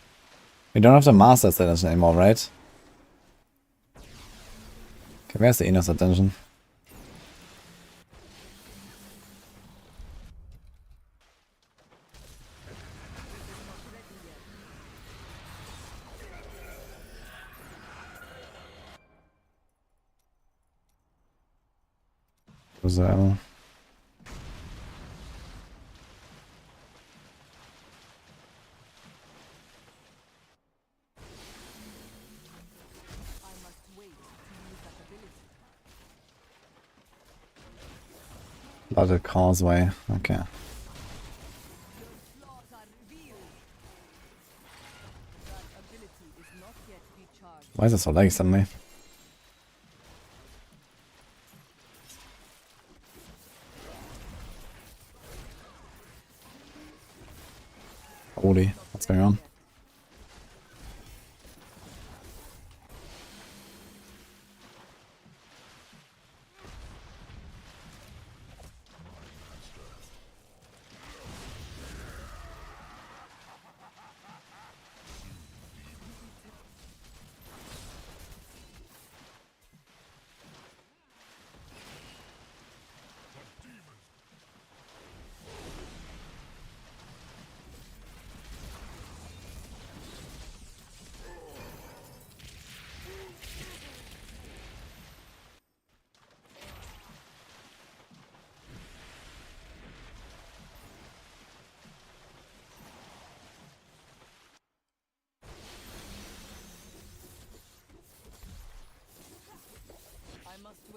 We don't have the master set dungeon anymore, right? Okay, where's the inner set dungeon? So. Flooded Causeway, okay. Why is it so laggy suddenly? Holy, what's going on?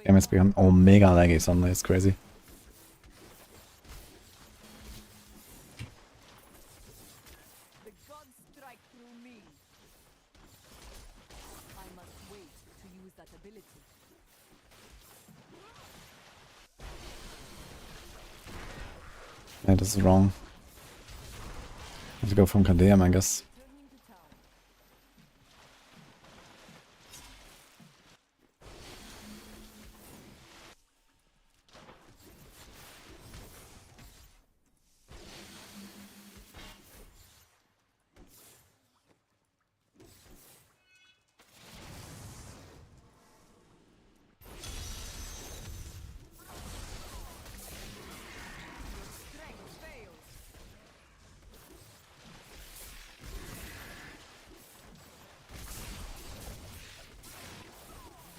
Game has become omega laggy suddenly, it's crazy. The gods strike through me. I must wait to use that ability. Yeah, this is wrong. I have to go from Kadem, I guess.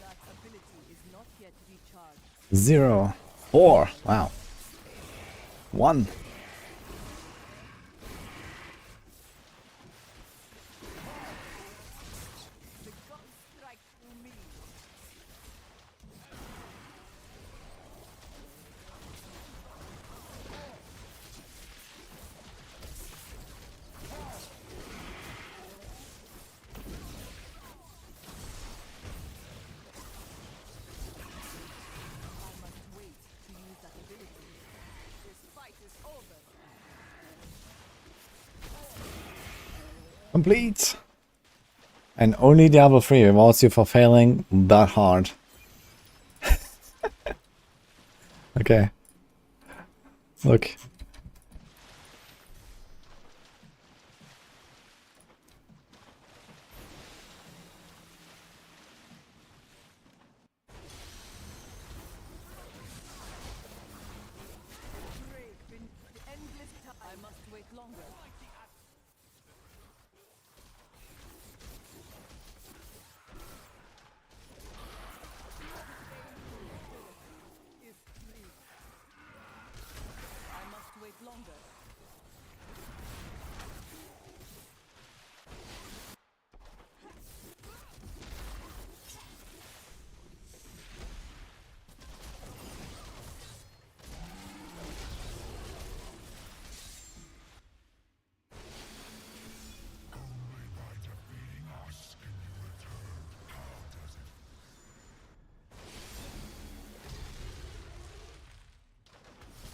That ability is not yet recharged. 0, 4, wow. 1. The gods strike through me. Complete! And only Diablo 3 rewards you for failing that hard. Okay. Look. I must wait longer. I must wait longer.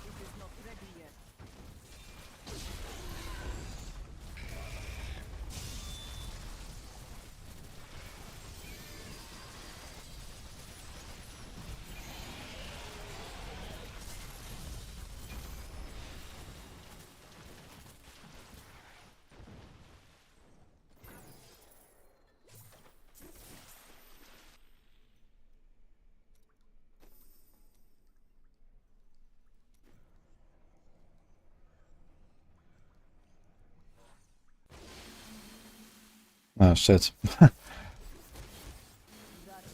It is not ready yet. Oh shit. That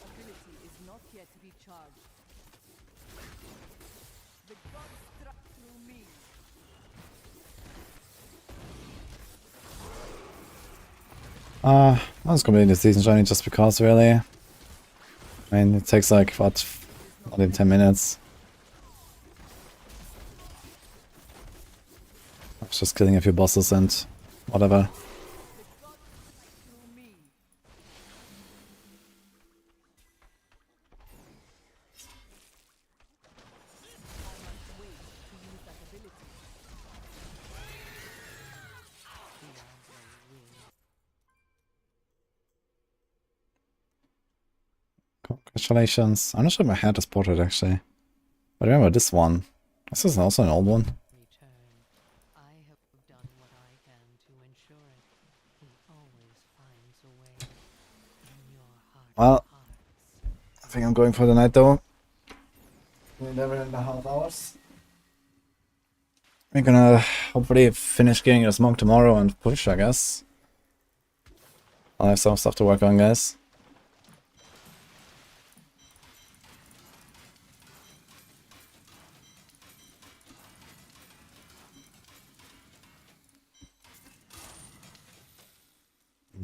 ability is not yet recharged. The god struck through me. I was completing the season journey just because, really. I mean, it takes like, what, not even 10 minutes. I was just killing a few bosses and whatever. Congratulations. I'm not sure if my hat is ported actually. But I remember this one. This is also an old one. Well, I think I'm going for the night though. 11.5 hours. We're gonna hopefully finish getting this monk tomorrow and push, I guess. I'll have some stuff to work on, guys.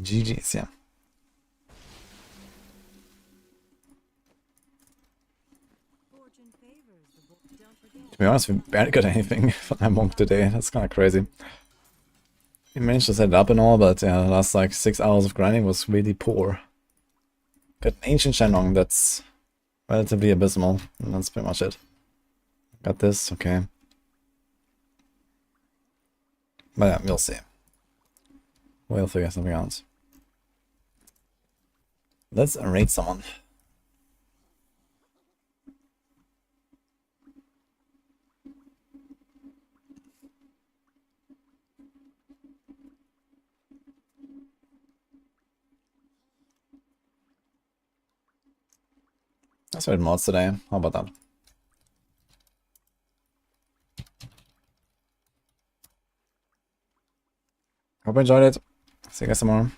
GG's, yeah. To be honest, we barely got anything from that monk today. That's kind of crazy. We managed to set it up and all, but yeah, the last like 6 hours of grinding was really poor. Got an ancient Shenlong that's relatively abysmal, and that's pretty much it. Got this, okay. But yeah, we'll see. We'll figure something out. Let's raid someone. Let's raid mods today. How about that? Hope you enjoyed it. See you guys tomorrow.